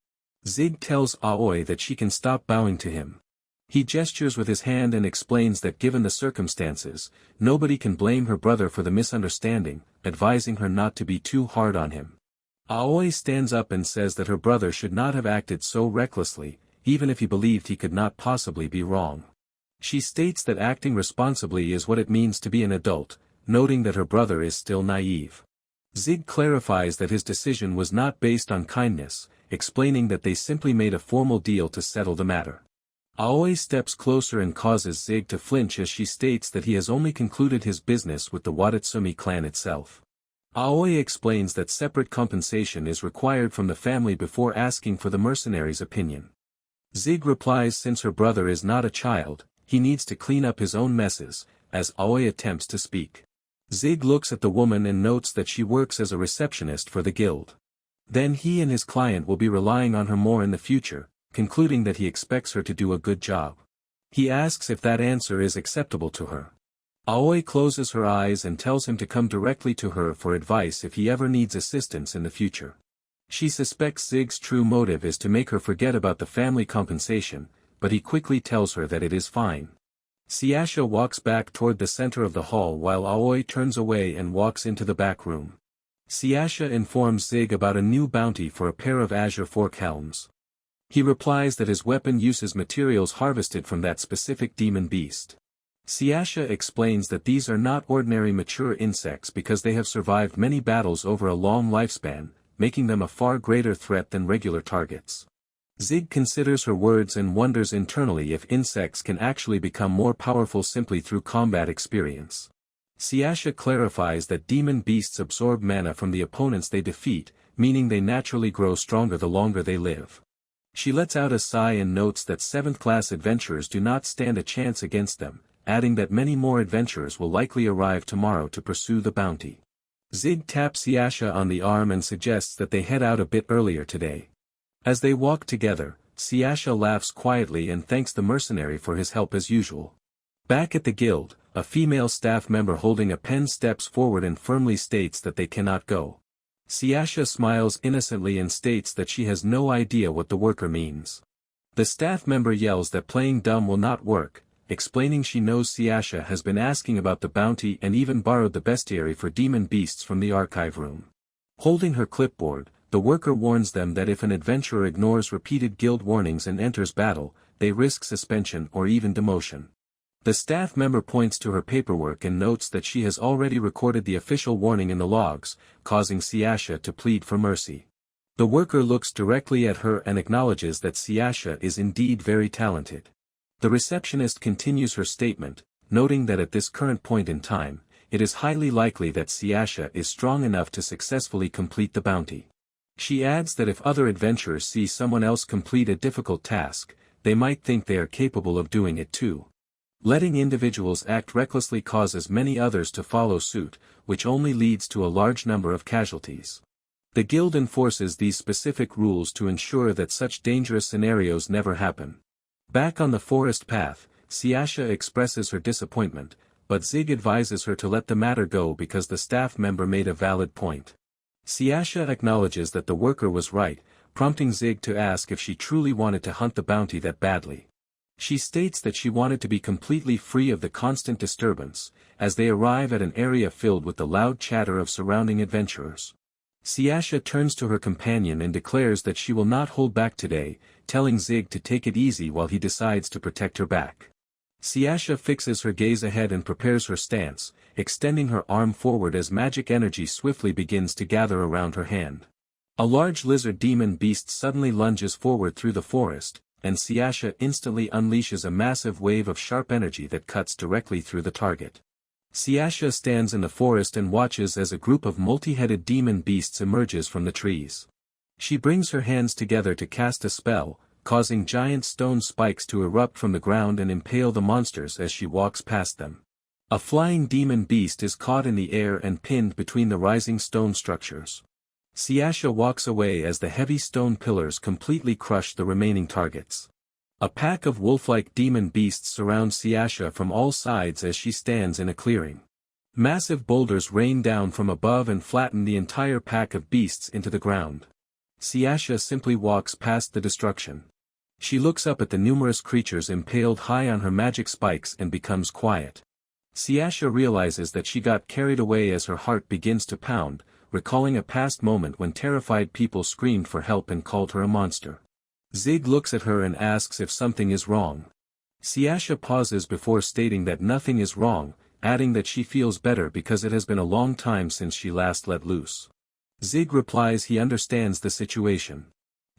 Zig tells Aoi that she can stop bowing to him. He gestures with his hand and explains that given the circumstances, nobody can blame her brother for the misunderstanding, advising her not to be too hard on him. Aoi stands up and says that her brother should not have acted so recklessly, even if he believed he could not possibly be wrong. She states that acting responsibly is what it means to be an adult, noting that her brother is still naive. Zig clarifies that his decision was not based on kindness, explaining that they simply made a formal deal to settle the matter. Aoi steps closer and causes Zig to flinch as she states that he has only concluded his business with the Watatsumi clan itself. Aoi explains that separate compensation is required from the family before asking for the mercenary's opinion. Zig replies since her brother is not a child, he needs to clean up his own messes, as Aoi attempts to speak. Zig looks at the woman and notes that she works as a receptionist for the guild. Then he and his client will be relying on her more in the future, concluding that he expects her to do a good job. He asks if that answer is acceptable to her. Aoi closes her eyes and tells him to come directly to her for advice if he ever needs assistance in the future. She suspects Zig's true motive is to make her forget about the family compensation, but he quickly tells her that it is fine. Siasha walks back toward the center of the hall while Aoi turns away and walks into the back room. Siasha informs Zig about a new bounty for a pair of azure fork helms. He replies that his weapon uses materials harvested from that specific demon beast. Siasha explains that these are not ordinary mature insects because they have survived many battles over a long lifespan, making them a far greater threat than regular targets. Zig considers her words and wonders internally if insects can actually become more powerful simply through combat experience. Siasha clarifies that demon beasts absorb mana from the opponents they defeat, meaning they naturally grow stronger the longer they live. She lets out a sigh and notes that 7th-class adventurers do not stand a chance against them, adding that many more adventurers will likely arrive tomorrow to pursue the bounty. Zig taps Siasha on the arm and suggests that they head out a bit earlier today. As they walk together, Siasha laughs quietly and thanks the mercenary for his help as usual. Back at the guild, a female staff member holding a pen steps forward and firmly states that they cannot go. Siasha smiles innocently and states that she has no idea what the worker means. The staff member yells that playing dumb will not work, explaining she knows Siasha has been asking about the bounty and even borrowed the bestiary for demon beasts from the archive room. Holding her clipboard, the worker warns them that if an adventurer ignores repeated guild warnings and enters battle, they risk suspension or even demotion. The staff member points to her paperwork and notes that she has already recorded the official warning in the logs, causing Siasha to plead for mercy. The worker looks directly at her and acknowledges that Siasha is indeed very talented. The receptionist continues her statement, noting that at this current point in time, it is highly likely that Siasha is strong enough to successfully complete the bounty. She adds that if other adventurers see someone else complete a difficult task, they might think they are capable of doing it too. Letting individuals act recklessly causes many others to follow suit, which only leads to a large number of casualties. The guild enforces these specific rules to ensure that such dangerous scenarios never happen. Back on the forest path, Siasha expresses her disappointment, but Zig advises her to let the matter go because the staff member made a valid point. Siasha acknowledges that the worker was right, prompting Zig to ask if she truly wanted to hunt the bounty that badly. She states that she wanted to be completely free of the constant disturbance, as they arrive at an area filled with the loud chatter of surrounding adventurers. Siasha turns to her companion and declares that she will not hold back today, telling Zig to take it easy while he decides to protect her back. Siasha fixes her gaze ahead and prepares her stance, extending her arm forward as magic energy swiftly begins to gather around her hand. A large lizard demon beast suddenly lunges forward through the forest, and Siasha instantly unleashes a massive wave of sharp energy that cuts directly through the target. Siasha stands in the forest and watches as a group of multi-headed demon beasts emerges from the trees. She brings her hands together to cast a spell, causing giant stone spikes to erupt from the ground and impale the monsters as she walks past them. A flying demon beast is caught in the air and pinned between the rising stone structures. Siasha walks away as the heavy stone pillars completely crush the remaining targets. A pack of wolf-like demon beasts surround Siasha from all sides as she stands in a clearing. Massive boulders rain down from above and flatten the entire pack of beasts into the ground. Siasha simply walks past the destruction. She looks up at the numerous creatures impaled high on her magic spikes and becomes quiet. Siasha realizes that she got carried away as her heart begins to pound, recalling a past moment when terrified people screamed for help and called her a monster. Zig looks at her and asks if something is wrong. Siasha pauses before stating that nothing is wrong, adding that she feels better because it has been a long time since she last let loose. Zig replies he understands the situation.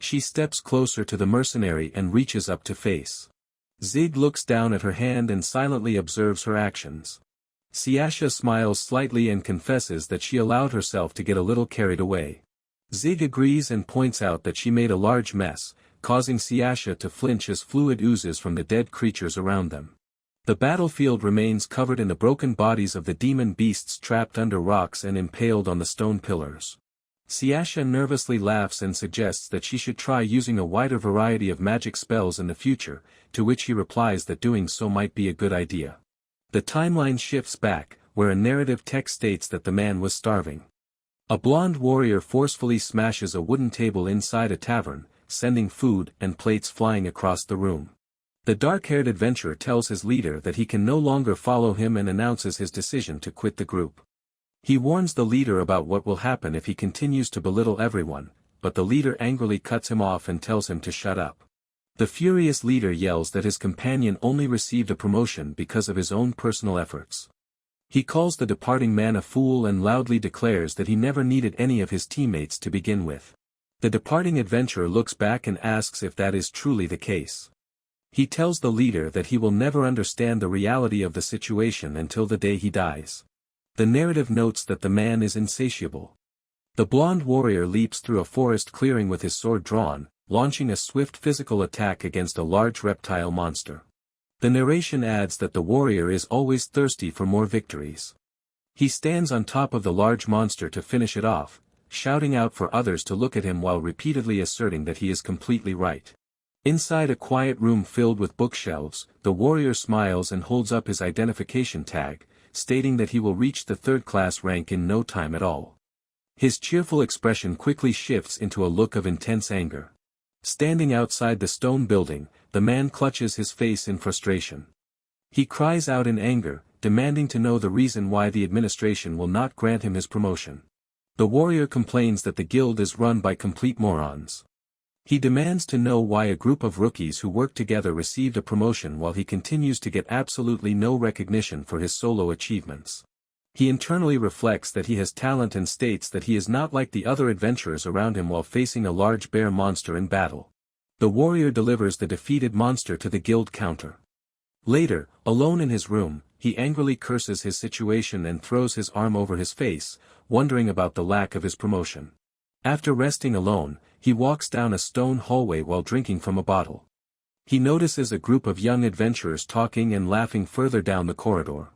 She steps closer to the mercenary and reaches up to face. Zig looks down at her hand and silently observes her actions. Siasha smiles slightly and confesses that she allowed herself to get a little carried away. Zig agrees and points out that she made a large mess, causing Siasha to flinch as fluid oozes from the dead creatures around them. The battlefield remains covered in the broken bodies of the demon beasts trapped under rocks and impaled on the stone pillars. Siasha nervously laughs and suggests that she should try using a wider variety of magic spells in the future, to which he replies that doing so might be a good idea. The timeline shifts back, where a narrative text states that the man was starving. A blonde warrior forcefully smashes a wooden table inside a tavern, sending food and plates flying across the room. The dark-haired adventurer tells his leader that he can no longer follow him and announces his decision to quit the group. He warns the leader about what will happen if he continues to belittle everyone, but the leader angrily cuts him off and tells him to shut up. The furious leader yells that his companion only received a promotion because of his own personal efforts. He calls the departing man a fool and loudly declares that he never needed any of his teammates to begin with. The departing adventurer looks back and asks if that is truly the case. He tells the leader that he will never understand the reality of the situation until the day he dies. The narrative notes that the man is insatiable. The blonde warrior leaps through a forest clearing with his sword drawn, launching a swift physical attack against a large reptile monster. The narration adds that the warrior is always thirsty for more victories. He stands on top of the large monster to finish it off, shouting out for others to look at him while repeatedly asserting that he is completely right. Inside a quiet room filled with bookshelves, the warrior smiles and holds up his identification tag, stating that he will reach the third-class rank in no time at all. His cheerful expression quickly shifts into a look of intense anger. Standing outside the stone building, the man clutches his face in frustration. He cries out in anger, demanding to know the reason why the administration will not grant him his promotion. The warrior complains that the guild is run by complete morons. He demands to know why a group of rookies who work together received a promotion while he continues to get absolutely no recognition for his solo achievements. He internally reflects that he has talent and states that he is not like the other adventurers around him while facing a large bear monster in battle. The warrior delivers the defeated monster to the guild counter. Later, alone in his room, he angrily curses his situation and throws his arm over his face, wondering about the lack of his promotion. After resting alone, he walks down a stone hallway while drinking from a bottle. He notices a group of young adventurers talking and laughing further down the corridor.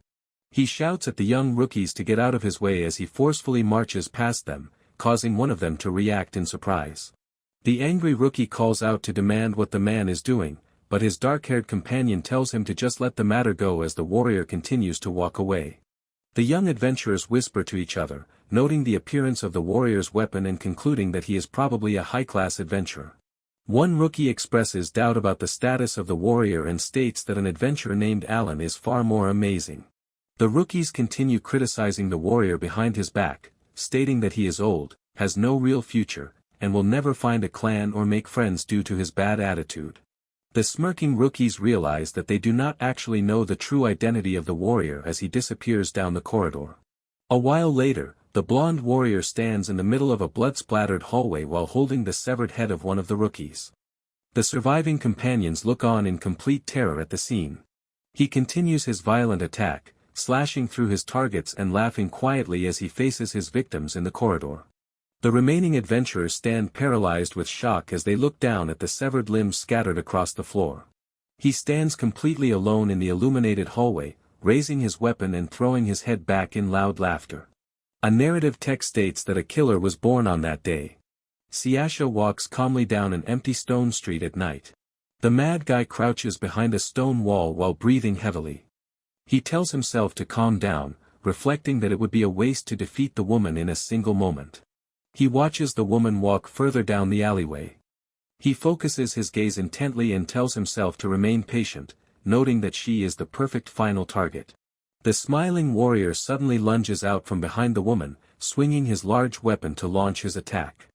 He shouts at the young rookies to get out of his way as he forcefully marches past them, causing one of them to react in surprise. The angry rookie calls out to demand what the man is doing, but his dark-haired companion tells him to just let the matter go as the warrior continues to walk away. The young adventurers whisper to each other, noting the appearance of the warrior's weapon and concluding that he is probably a high-class adventurer. One rookie expresses doubt about the status of the warrior and states that an adventurer named Alan is far more amazing. The rookies continue criticizing the warrior behind his back, stating that he is old, has no real future, and will never find a clan or make friends due to his bad attitude. The smirking rookies realize that they do not actually know the true identity of the warrior as he disappears down the corridor. A while later, the blonde warrior stands in the middle of a blood-splattered hallway while holding the severed head of one of the rookies. The surviving companions look on in complete terror at the scene. He continues his violent attack, slashing through his targets and laughing quietly as he faces his victims in the corridor. The remaining adventurers stand paralyzed with shock as they look down at the severed limbs scattered across the floor. He stands completely alone in the illuminated hallway, raising his weapon and throwing his head back in loud laughter. A narrative text states that a killer was born on that day. Siasha walks calmly down an empty stone street at night. The mad guy crouches behind a stone wall while breathing heavily. He tells himself to calm down, reflecting that it would be a waste to defeat the woman in a single moment. He watches the woman walk further down the alleyway. He focuses his gaze intently and tells himself to remain patient, noting that she is the perfect final target. The smiling warrior suddenly lunges out from behind the woman, swinging his large weapon to launch his attack.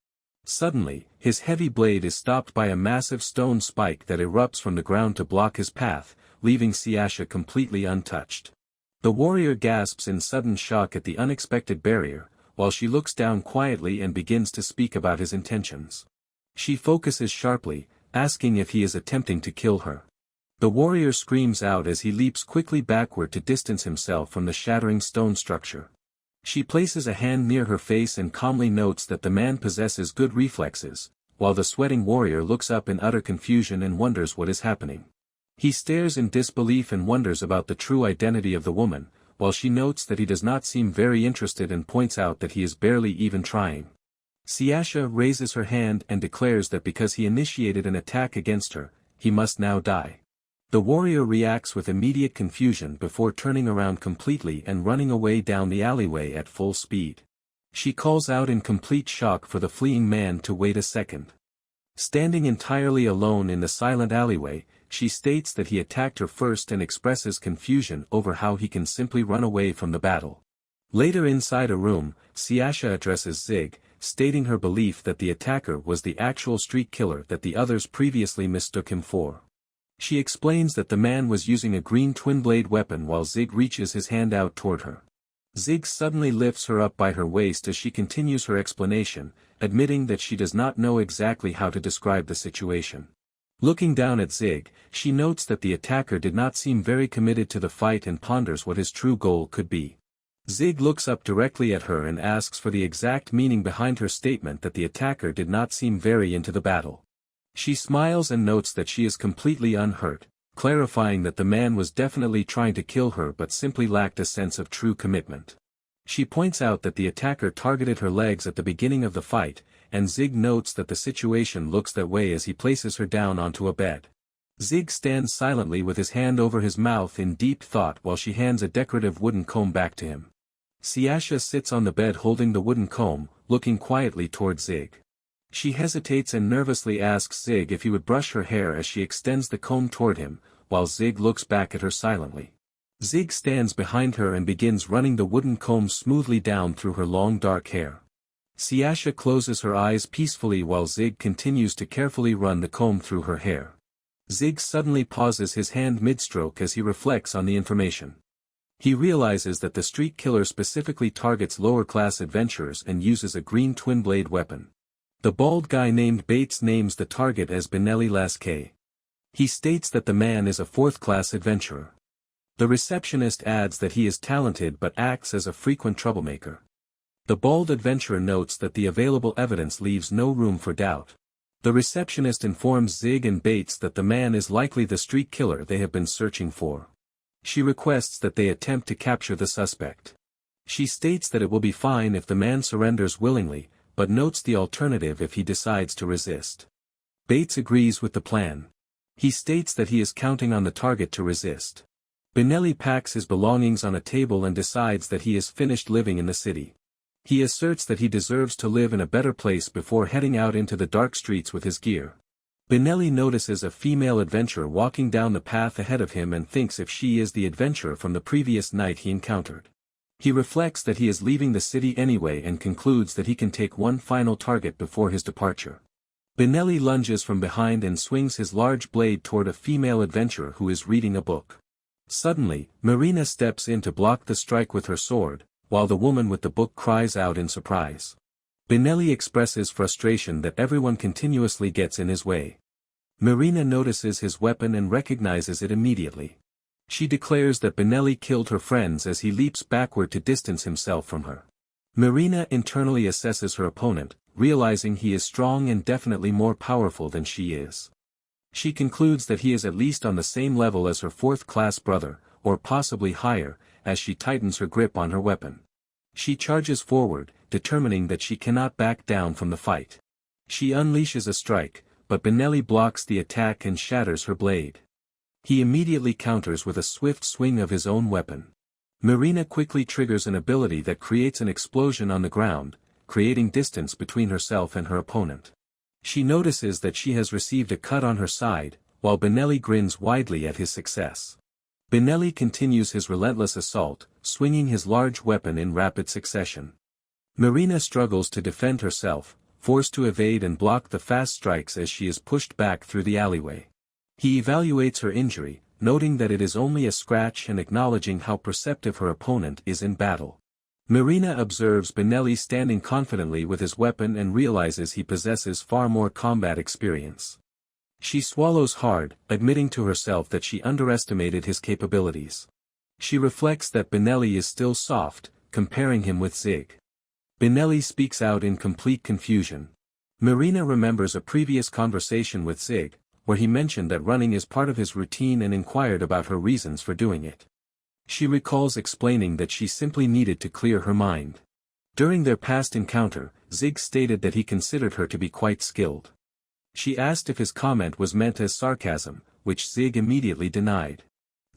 Suddenly, his heavy blade is stopped by a massive stone spike that erupts from the ground to block his path, leaving Siasha completely untouched. The warrior gasps in sudden shock at the unexpected barrier, while she looks down quietly and begins to speak about his intentions. She focuses sharply, asking if he is attempting to kill her. The warrior screams out as he leaps quickly backward to distance himself from the shattering stone structure. She places a hand near her face and calmly notes that the man possesses good reflexes, while the sweating warrior looks up in utter confusion and wonders what is happening. He stares in disbelief and wonders about the true identity of the woman, while she notes that he does not seem very interested and points out that he is barely even trying. Siasha raises her hand and declares that because he initiated an attack against her, he must now die. The warrior reacts with immediate confusion before turning around completely and running away down the alleyway at full speed. She calls out in complete shock for the fleeing man to wait a second. Standing entirely alone in the silent alleyway, she states that he attacked her first and expresses confusion over how he can simply run away from the battle. Later inside a room, Siasha addresses Zig, stating her belief that the attacker was the actual street killer that the others previously mistook him for. She explains that the man was using a green twin-blade weapon while Zig reaches his hand out toward her. Zig suddenly lifts her up by her waist as she continues her explanation, admitting that she does not know exactly how to describe the situation. Looking down at Zig, she notes that the attacker did not seem very committed to the fight and ponders what his true goal could be. Zig looks up directly at her and asks for the exact meaning behind her statement that the attacker did not seem very into the battle. She smiles and notes that she is completely unhurt, clarifying that the man was definitely trying to kill her but simply lacked a sense of true commitment. She points out that the attacker targeted her legs at the beginning of the fight, and Zig notes that the situation looks that way as he places her down onto a bed. Zig stands silently with his hand over his mouth in deep thought while she hands a decorative wooden comb back to him. Siasha sits on the bed holding the wooden comb, looking quietly toward Zig. She hesitates and nervously asks Zig if he would brush her hair as she extends the comb toward him, while Zig looks back at her silently. Zig stands behind her and begins running the wooden comb smoothly down through her long dark hair. Siasha closes her eyes peacefully while Zig continues to carefully run the comb through her hair. Zig suddenly pauses his hand mid-stroke as he reflects on the information. He realizes that the street killer specifically targets lower-class adventurers and uses a green twin-blade weapon. The bald guy named Bates names the target as Benelli Lasquet. He states that the man is a fourth-class adventurer. The receptionist adds that he is talented but acts as a frequent troublemaker. The bald adventurer notes that the available evidence leaves no room for doubt. The receptionist informs Zig and Bates that the man is likely the street killer they have been searching for. She requests that they attempt to capture the suspect. She states that it will be fine if the man surrenders willingly, but notes the alternative if he decides to resist. Bates agrees with the plan. He states that he is counting on the target to resist. Benelli packs his belongings on a table and decides that he is finished living in the city. He asserts that he deserves to live in a better place before heading out into the dark streets with his gear. Benelli notices a female adventurer walking down the path ahead of him and thinks if she is the adventurer from the previous night he encountered. He reflects that he is leaving the city anyway and concludes that he can take one final target before his departure. Benelli lunges from behind and swings his large blade toward a female adventurer who is reading a book. Suddenly, Marina steps in to block the strike with her sword, while the woman with the book cries out in surprise. Benelli expresses frustration that everyone continuously gets in his way. Marina notices his weapon and recognizes it immediately. She declares that Benelli killed her friends as he leaps backward to distance himself from her. Marina internally assesses her opponent, realizing he is strong and definitely more powerful than she is. She concludes that he is at least on the same level as her fourth-class brother, or possibly higher, as she tightens her grip on her weapon. She charges forward, determining that she cannot back down from the fight. She unleashes a strike, but Benelli blocks the attack and shatters her blade. He immediately counters with a swift swing of his own weapon. Marina quickly triggers an ability that creates an explosion on the ground, creating distance between herself and her opponent. She notices that she has received a cut on her side, while Benelli grins widely at his success. Benelli continues his relentless assault, swinging his large weapon in rapid succession. Marina struggles to defend herself, forced to evade and block the fast strikes as she is pushed back through the alleyway. He evaluates her injury, noting that it is only a scratch and acknowledging how perceptive her opponent is in battle. Marina observes Benelli standing confidently with his weapon and realizes he possesses far more combat experience. She swallows hard, admitting to herself that she underestimated his capabilities. She reflects that Benelli is still soft, comparing him with Zig. Benelli speaks out in complete confusion. Marina remembers a previous conversation with Zig, where he mentioned that running is part of his routine and inquired about her reasons for doing it. She recalls explaining that she simply needed to clear her mind. During their past encounter, Zig stated that he considered her to be quite skilled. She asked if his comment was meant as sarcasm, which Zig immediately denied.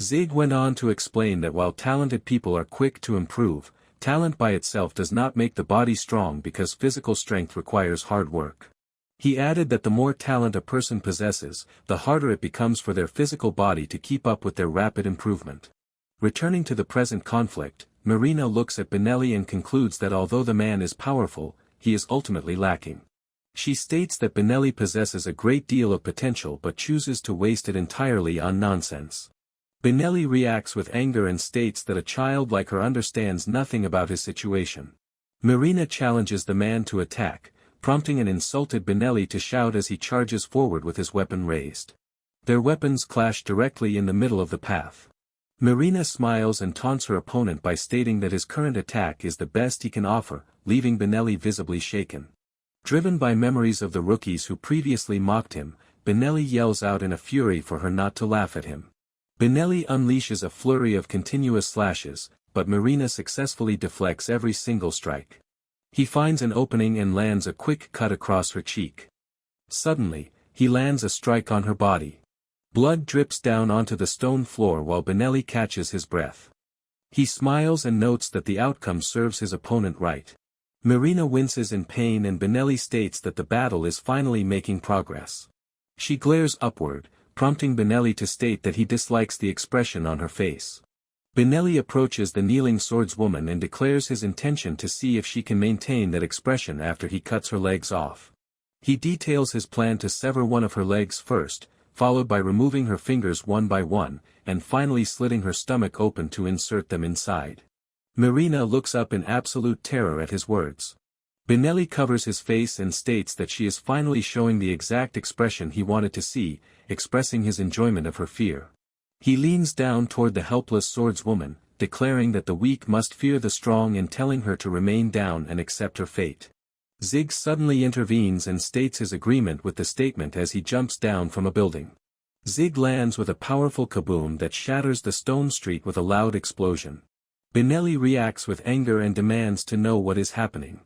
Zig went on to explain that while talented people are quick to improve, talent by itself does not make the body strong because physical strength requires hard work. He added that the more talent a person possesses, the harder it becomes for their physical body to keep up with their rapid improvement. Returning to the present conflict, Marina looks at Benelli and concludes that although the man is powerful, he is ultimately lacking. She states that Benelli possesses a great deal of potential but chooses to waste it entirely on nonsense. Benelli reacts with anger and states that a child like her understands nothing about his situation. Marina challenges the man to attack, prompting an insulted Benelli to shout as he charges forward with his weapon raised. Their weapons clash directly in the middle of the path. Marina smiles and taunts her opponent by stating that his current attack is the best he can offer, leaving Benelli visibly shaken. Driven by memories of the rookies who previously mocked him, Benelli yells out in a fury for her not to laugh at him. Benelli unleashes a flurry of continuous slashes, but Marina successfully deflects every single strike. He finds an opening and lands a quick cut across her cheek. Suddenly, he lands a strike on her body. Blood drips down onto the stone floor while Benelli catches his breath. He smiles and notes that the outcome serves his opponent right. Marina winces in pain and Benelli states that the battle is finally making progress. She glares upward, prompting Benelli to state that he dislikes the expression on her face. Benelli approaches the kneeling swordswoman and declares his intention to see if she can maintain that expression after he cuts her legs off. He details his plan to sever one of her legs first, followed by removing her fingers one by one, and finally slitting her stomach open to insert them inside. Marina looks up in absolute terror at his words. Benelli covers his face and states that she is finally showing the exact expression he wanted to see, expressing his enjoyment of her fear. He leans down toward the helpless swordswoman, declaring that the weak must fear the strong and telling her to remain down and accept her fate. Zig suddenly intervenes and states his agreement with the statement as he jumps down from a building. Zig lands with a powerful kaboom that shatters the stone street with a loud explosion. Benelli reacts with anger and demands to know what is happening.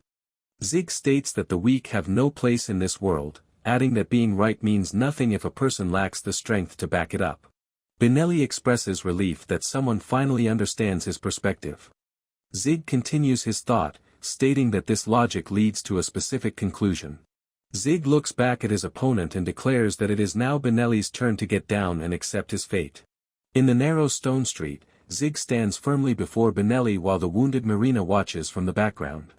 Zig states that the weak have no place in this world, adding that being right means nothing if a person lacks the strength to back it up. Benelli expresses relief that someone finally understands his perspective. Zig continues his thought, stating that this logic leads to a specific conclusion. Zig looks back at his opponent and declares that it is now Benelli's turn to get down and accept his fate. In the narrow stone street, Zig stands firmly before Benelli while the wounded Marina watches from the background.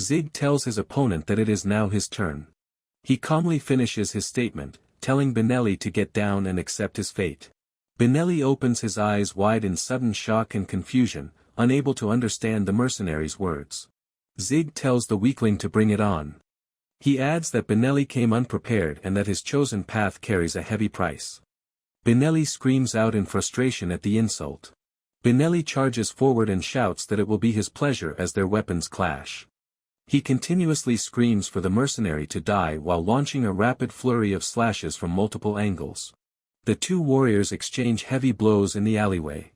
Zig tells his opponent that it is now his turn. He calmly finishes his statement, telling Benelli to get down and accept his fate. Benelli opens his eyes wide in sudden shock and confusion, unable to understand the mercenary's words. Zig tells the weakling to bring it on. He adds that Benelli came unprepared and that his chosen path carries a heavy price. Benelli screams out in frustration at the insult. Benelli charges forward and shouts that it will be his pleasure as their weapons clash. He continuously screams for the mercenary to die while launching a rapid flurry of slashes from multiple angles. The two warriors exchange heavy blows in the alleyway.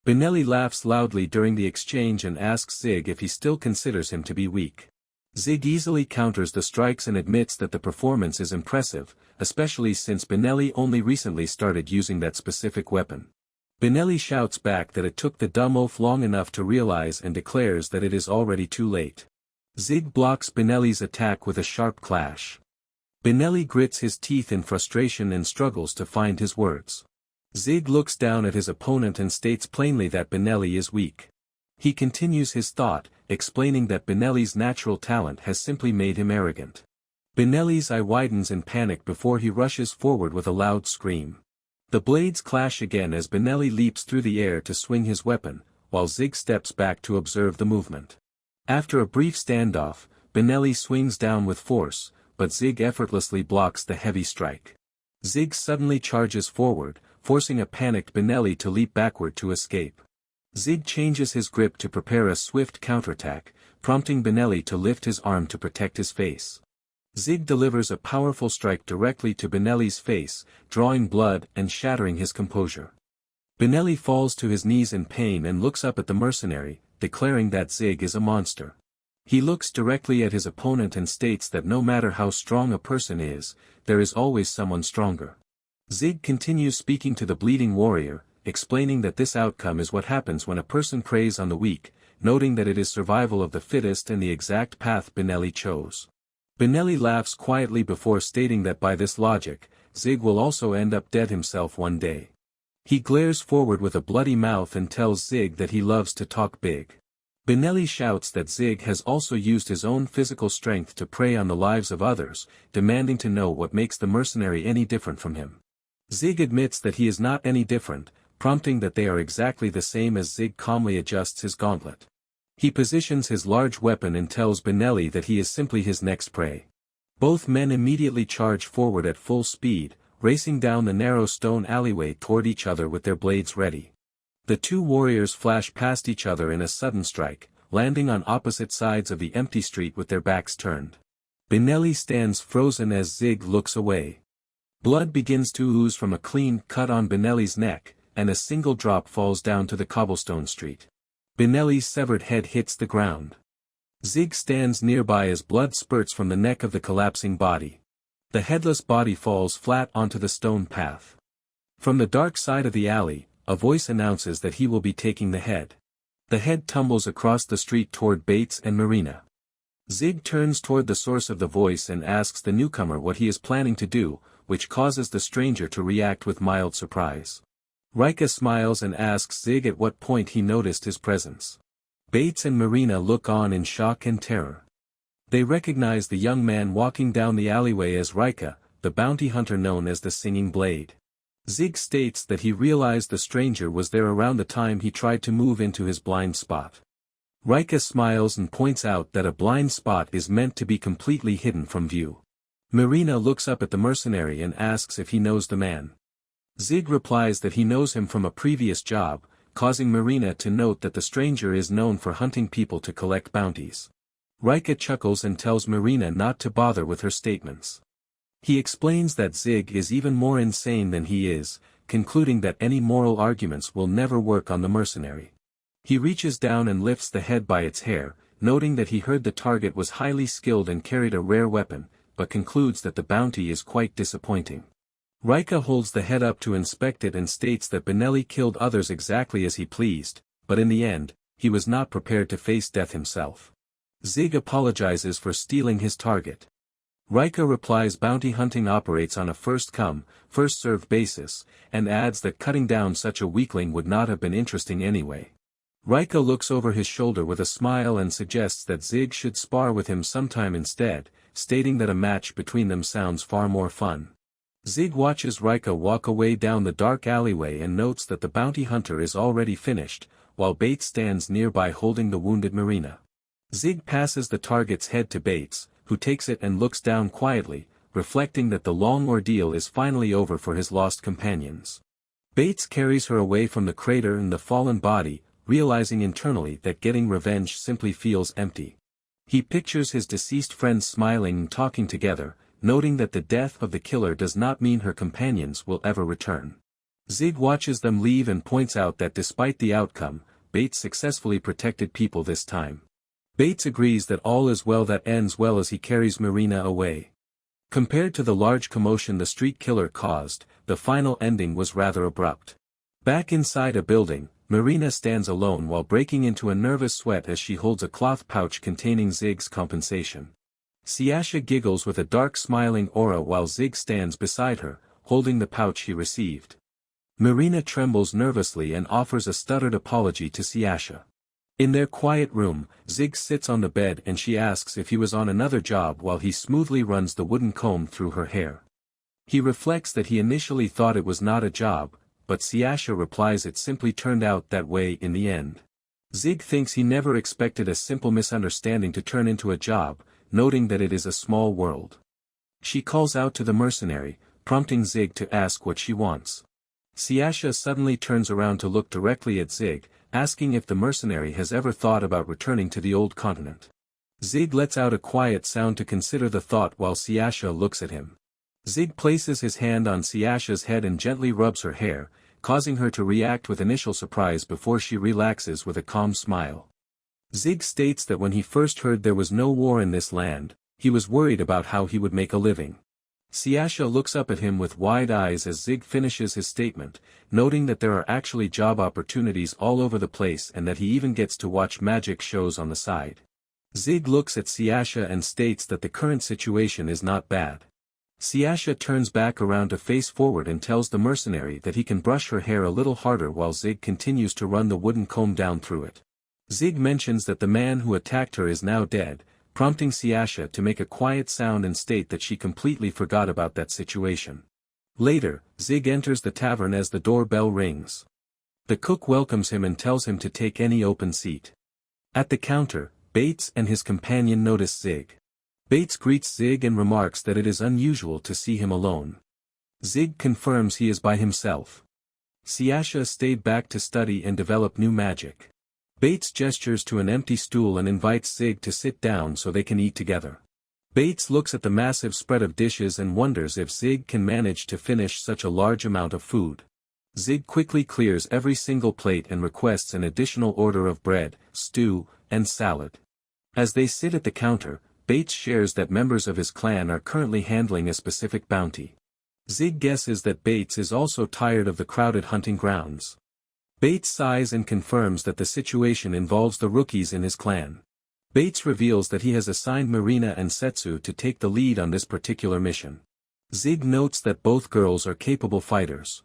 Benelli laughs loudly during the exchange and asks Zig if he still considers him to be weak. Zig easily counters the strikes and admits that the performance is impressive, especially since Benelli only recently started using that specific weapon. Benelli shouts back that it took the dumb oaf long enough to realize and declares that it is already too late. Zig blocks Benelli's attack with a sharp clash. Benelli grits his teeth in frustration and struggles to find his words. Zig looks down at his opponent and states plainly that Benelli is weak. He continues his thought, explaining that Benelli's natural talent has simply made him arrogant. Benelli's eye widens in panic before he rushes forward with a loud scream. The blades clash again as Benelli leaps through the air to swing his weapon, while Zig steps back to observe the movement. After a brief standoff, Benelli swings down with force, but Zig effortlessly blocks the heavy strike. Zig suddenly charges forward, forcing a panicked Benelli to leap backward to escape. Zig changes his grip to prepare a swift counterattack, prompting Benelli to lift his arm to protect his face. Zig delivers a powerful strike directly to Benelli's face, drawing blood and shattering his composure. Benelli falls to his knees in pain and looks up at the mercenary, declaring that Zig is a monster. He looks directly at his opponent and states that no matter how strong a person is, there is always someone stronger. Zig continues speaking to the bleeding warrior, explaining that this outcome is what happens when a person preys on the weak, noting that it is survival of the fittest and the exact path Benelli chose. Benelli laughs quietly before stating that by this logic, Zig will also end up dead himself one day. He glares forward with a bloody mouth and tells Zig that he loves to talk big. Benelli shouts that Zig has also used his own physical strength to prey on the lives of others, demanding to know what makes the mercenary any different from him. Zig admits that he is not any different, prompting that they are exactly the same as Zig calmly adjusts his gauntlet. He positions his large weapon and tells Benelli that he is simply his next prey. Both men immediately charge forward at full speed, racing down the narrow stone alleyway toward each other with their blades ready. The two warriors flash past each other in a sudden strike, landing on opposite sides of the empty street with their backs turned. Benelli stands frozen as Zig looks away. Blood begins to ooze from a clean cut on Benelli's neck, and a single drop falls down to the cobblestone street. Benelli's severed head hits the ground. Zig stands nearby as blood spurts from the neck of the collapsing body. The headless body falls flat onto the stone path. From the dark side of the alley, a voice announces that he will be taking the head. The head tumbles across the street toward Bates and Marina. Zig turns toward the source of the voice and asks the newcomer what he is planning to do, which causes the stranger to react with mild surprise. Rika smiles and asks Zig at what point he noticed his presence. Bates and Marina look on in shock and terror. They recognize the young man walking down the alleyway as Rika, the bounty hunter known as the Singing Blade. Zig states that he realized the stranger was there around the time he tried to move into his blind spot. Rika smiles and points out that a blind spot is meant to be completely hidden from view. Marina looks up at the mercenary and asks if he knows the man. Zig replies that he knows him from a previous job, causing Marina to note that the stranger is known for hunting people to collect bounties. Rika chuckles and tells Marina not to bother with her statements. He explains that Zig is even more insane than he is, concluding that any moral arguments will never work on the mercenary. He reaches down and lifts the head by its hair, noting that he heard the target was highly skilled and carried a rare weapon, but concludes that the bounty is quite disappointing. Rika holds the head up to inspect it and states that Benelli killed others exactly as he pleased, but in the end, he was not prepared to face death himself. Zig apologizes for stealing his target. Rika replies bounty hunting operates on a first-come, first-served basis, and adds that cutting down such a weakling would not have been interesting anyway. Rika looks over his shoulder with a smile and suggests that Zig should spar with him sometime instead, stating that a match between them sounds far more fun. Zig watches Rika walk away down the dark alleyway and notes that the bounty hunter is already finished, while Bates stands nearby holding the wounded Marina. Zig passes the target's head to Bates, who takes it and looks down quietly, reflecting that the long ordeal is finally over for his lost companions. Bates carries her away from the crater and the fallen body, realizing internally that getting revenge simply feels empty. He pictures his deceased friends smiling and talking together, noting that the death of the killer does not mean her companions will ever return. Zig watches them leave and points out that despite the outcome, Bates successfully protected people this time. Bates agrees that all is well that ends well as he carries Marina away. Compared to the large commotion the street killer caused, the final ending was rather abrupt. Back inside a building, Marina stands alone while breaking into a nervous sweat as she holds a cloth pouch containing Zig's compensation. Siasha giggles with a dark smiling aura while Zig stands beside her, holding the pouch he received. Marina trembles nervously and offers a stuttered apology to Siasha. In their quiet room, Zig sits on the bed and she asks if he was on another job while he smoothly runs the wooden comb through her hair. He reflects that he initially thought it was not a job, but Siasha replies it simply turned out that way in the end. Zig thinks he never expected a simple misunderstanding to turn into a job, noting that it is a small world. She calls out to the mercenary, prompting Zig to ask what she wants. Siasha suddenly turns around to look directly at Zig, asking if the mercenary has ever thought about returning to the old continent. Zig lets out a quiet sound to consider the thought while Siasha looks at him. Zig places his hand on Siasha's head and gently rubs her hair, causing her to react with initial surprise before she relaxes with a calm smile. Zig states that when he first heard there was no war in this land, he was worried about how he would make a living. Siasha looks up at him with wide eyes as Zig finishes his statement, noting that there are actually job opportunities all over the place and that he even gets to watch magic shows on the side. Zig looks at Siasha and states that the current situation is not bad. Siasha turns back around to face forward and tells the mercenary that he can brush her hair a little harder while Zig continues to run the wooden comb down through it. Zig mentions that the man who attacked her is now dead, prompting Siasha to make a quiet sound and state that she completely forgot about that situation. Later, Zig enters the tavern as the doorbell rings. The cook welcomes him and tells him to take any open seat. At the counter, Bates and his companion notice Zig. Bates greets Zig and remarks that it is unusual to see him alone. Zig confirms he is by himself. Siasha stayed back to study and develop new magic. Bates gestures to an empty stool and invites Zig to sit down so they can eat together. Bates looks at the massive spread of dishes and wonders if Zig can manage to finish such a large amount of food. Zig quickly clears every single plate and requests an additional order of bread, stew, and salad. As they sit at the counter, Bates shares that members of his clan are currently handling a specific bounty. Zig guesses that Bates is also tired of the crowded hunting grounds. Bates sighs and confirms that the situation involves the rookies in his clan. Bates reveals that he has assigned Marina and Setsu to take the lead on this particular mission. Zig notes that both girls are capable fighters.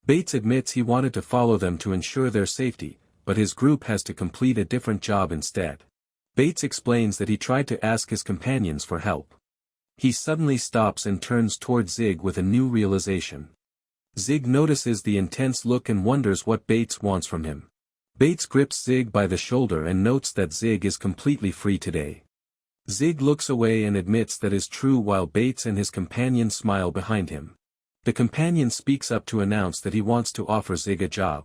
Bates admits he wanted to follow them to ensure their safety, but his group has to complete a different job instead. Bates explains that he tried to ask his companions for help. He suddenly stops and turns toward Zig with a new realization. Zig notices the intense look and wonders what Bates wants from him. Bates grips Zig by the shoulder and notes that Zig is completely free today. Zig looks away and admits that is true while Bates and his companion smile behind him. The companion speaks up to announce that he wants to offer Zig a job.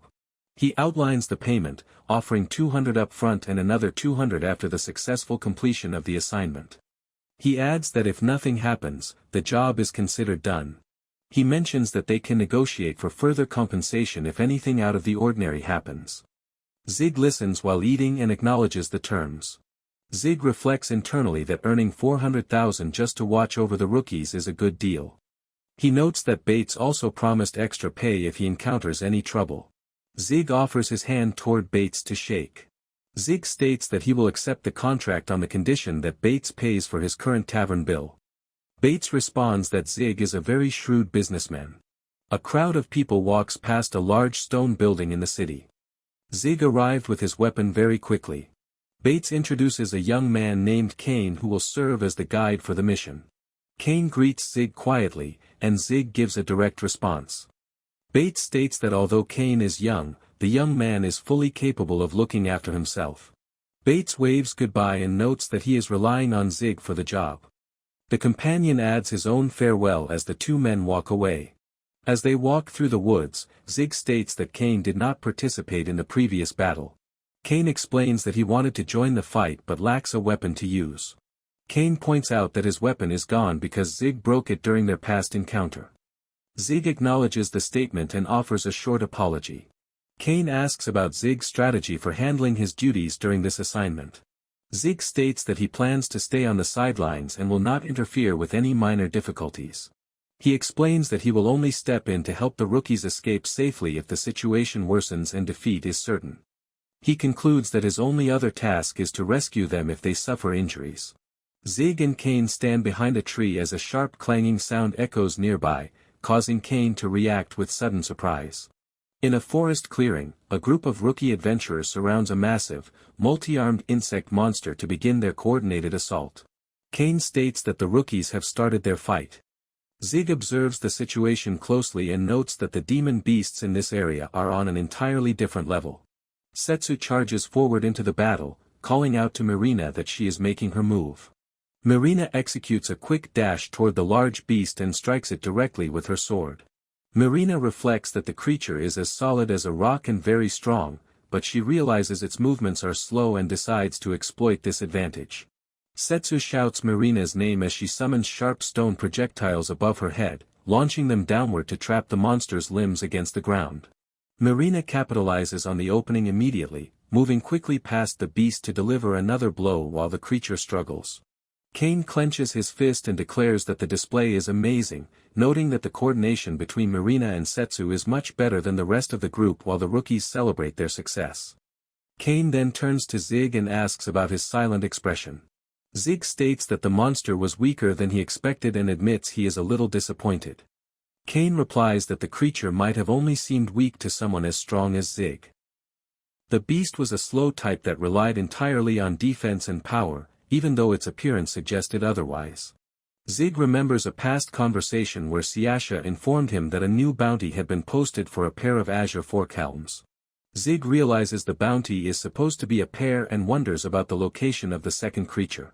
He outlines the payment, offering 200 up front and another 200 after the successful completion of the assignment. He adds that if nothing happens, the job is considered done. He mentions that they can negotiate for further compensation if anything out of the ordinary happens. Zig listens while eating and acknowledges the terms. Zig reflects internally that earning 400,000 just to watch over the rookies is a good deal. He notes that Bates also promised extra pay if he encounters any trouble. Zig offers his hand toward Bates to shake. Zig states that he will accept the contract on the condition that Bates pays for his current tavern bill. Bates responds that Zig is a very shrewd businessman. A crowd of people walks past a large stone building in the city. Zig arrived with his weapon very quickly. Bates introduces a young man named Kane who will serve as the guide for the mission. Kane greets Zig quietly, and Zig gives a direct response. Bates states that although Kane is young, the young man is fully capable of looking after himself. Bates waves goodbye and notes that he is relying on Zig for the job. The companion adds his own farewell as the two men walk away. As they walk through the woods, Zig states that Kane did not participate in the previous battle. Kane explains that he wanted to join the fight but lacks a weapon to use. Kane points out that his weapon is gone because Zig broke it during their past encounter. Zig acknowledges the statement and offers a short apology. Kane asks about Zig's strategy for handling his duties during this assignment. Zig states that he plans to stay on the sidelines and will not interfere with any minor difficulties. He explains that he will only step in to help the rookies escape safely if the situation worsens and defeat is certain. He concludes that his only other task is to rescue them if they suffer injuries. Zig and Kane stand behind a tree as a sharp clanging sound echoes nearby, causing Kane to react with sudden surprise. In a forest clearing, a group of rookie adventurers surrounds a massive, multi-armed insect monster to begin their coordinated assault. Kane states that the rookies have started their fight. Zig observes the situation closely and notes that the demon beasts in this area are on an entirely different level. Setsu charges forward into the battle, calling out to Marina that she is making her move. Marina executes a quick dash toward the large beast and strikes it directly with her sword. Marina reflects that the creature is as solid as a rock and very strong, but she realizes its movements are slow and decides to exploit this advantage. Setsu shouts Marina's name as she summons sharp stone projectiles above her head, launching them downward to trap the monster's limbs against the ground. Marina capitalizes on the opening immediately, moving quickly past the beast to deliver another blow while the creature struggles. Kane clenches his fist and declares that the display is amazing, noting that the coordination between Marina and Setsu is much better than the rest of the group while the rookies celebrate their success. Kane then turns to Zig and asks about his silent expression. Zig states that the monster was weaker than he expected and admits he is a little disappointed. Kane replies that the creature might have only seemed weak to someone as strong as Zig. The beast was a slow type that relied entirely on defense and power, even though its appearance suggested otherwise. Zig remembers a past conversation where Siasha informed him that a new bounty had been posted for a pair of azure fork helms. Zig realizes the bounty is supposed to be a pair and wonders about the location of the second creature.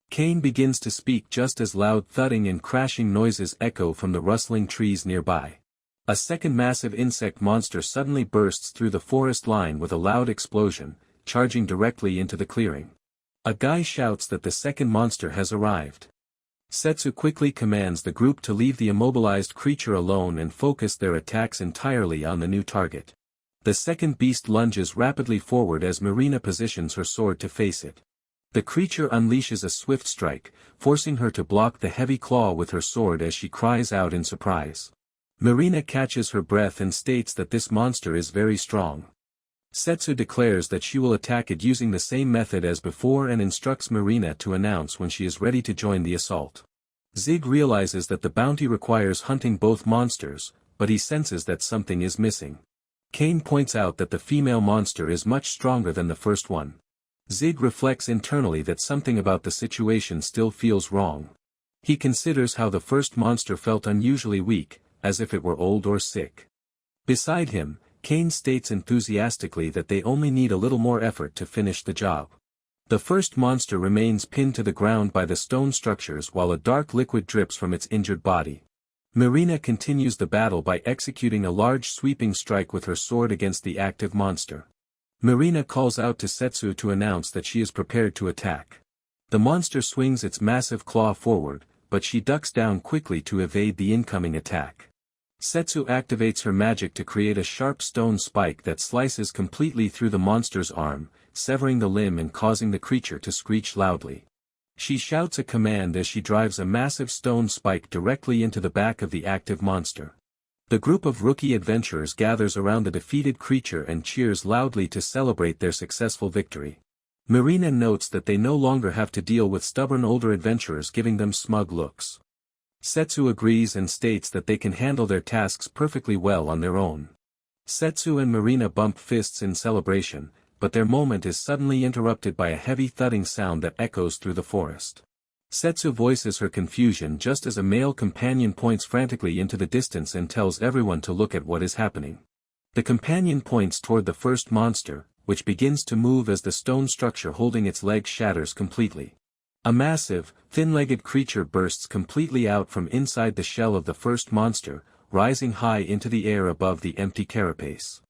Kane begins to speak just as loud thudding and crashing noises echo from the rustling trees nearby. A second massive insect monster suddenly bursts through the forest line with a loud explosion, charging directly into the clearing. A guy shouts that the second monster has arrived. Setsu quickly commands the group to leave the immobilized creature alone and focus their attacks entirely on the new target. The second beast lunges rapidly forward as Marina positions her sword to face it. The creature unleashes a swift strike, forcing her to block the heavy claw with her sword as she cries out in surprise. Marina catches her breath and states that this monster is very strong. Setsu declares that she will attack it using the same method as before and instructs Marina to announce when she is ready to join the assault. Zig realizes that the bounty requires hunting both monsters, but he senses that something is missing. Kane points out that the female monster is much stronger than the first one. Zig reflects internally that something about the situation still feels wrong. He considers how the first monster felt unusually weak, as if it were old or sick. Beside him, Kane states enthusiastically that they only need a little more effort to finish the job. The first monster remains pinned to the ground by the stone structures while a dark liquid drips from its injured body. Marina continues the battle by executing a large sweeping strike with her sword against the active monster. Marina calls out to Setsu to announce that she is prepared to attack. The monster swings its massive claw forward, but she ducks down quickly to evade the incoming attack. Setsu activates her magic to create a sharp stone spike that slices completely through the monster's arm, severing the limb and causing the creature to screech loudly. She shouts a command as she drives a massive stone spike directly into the back of the active monster. The group of rookie adventurers gathers around the defeated creature and cheers loudly to celebrate their successful victory. Marina notes that they no longer have to deal with stubborn older adventurers giving them smug looks. Setsu agrees and states that they can handle their tasks perfectly well on their own. Setsu and Marina bump fists in celebration, but their moment is suddenly interrupted by a heavy thudding sound that echoes through the forest. Setsu voices her confusion just as a male companion points frantically into the distance and tells everyone to look at what is happening. The companion points toward the first monster, which begins to move as the stone structure holding its legs shatters completely. A massive, thin-legged creature bursts completely out from inside the shell of the first monster, rising high into the air above the empty carapace.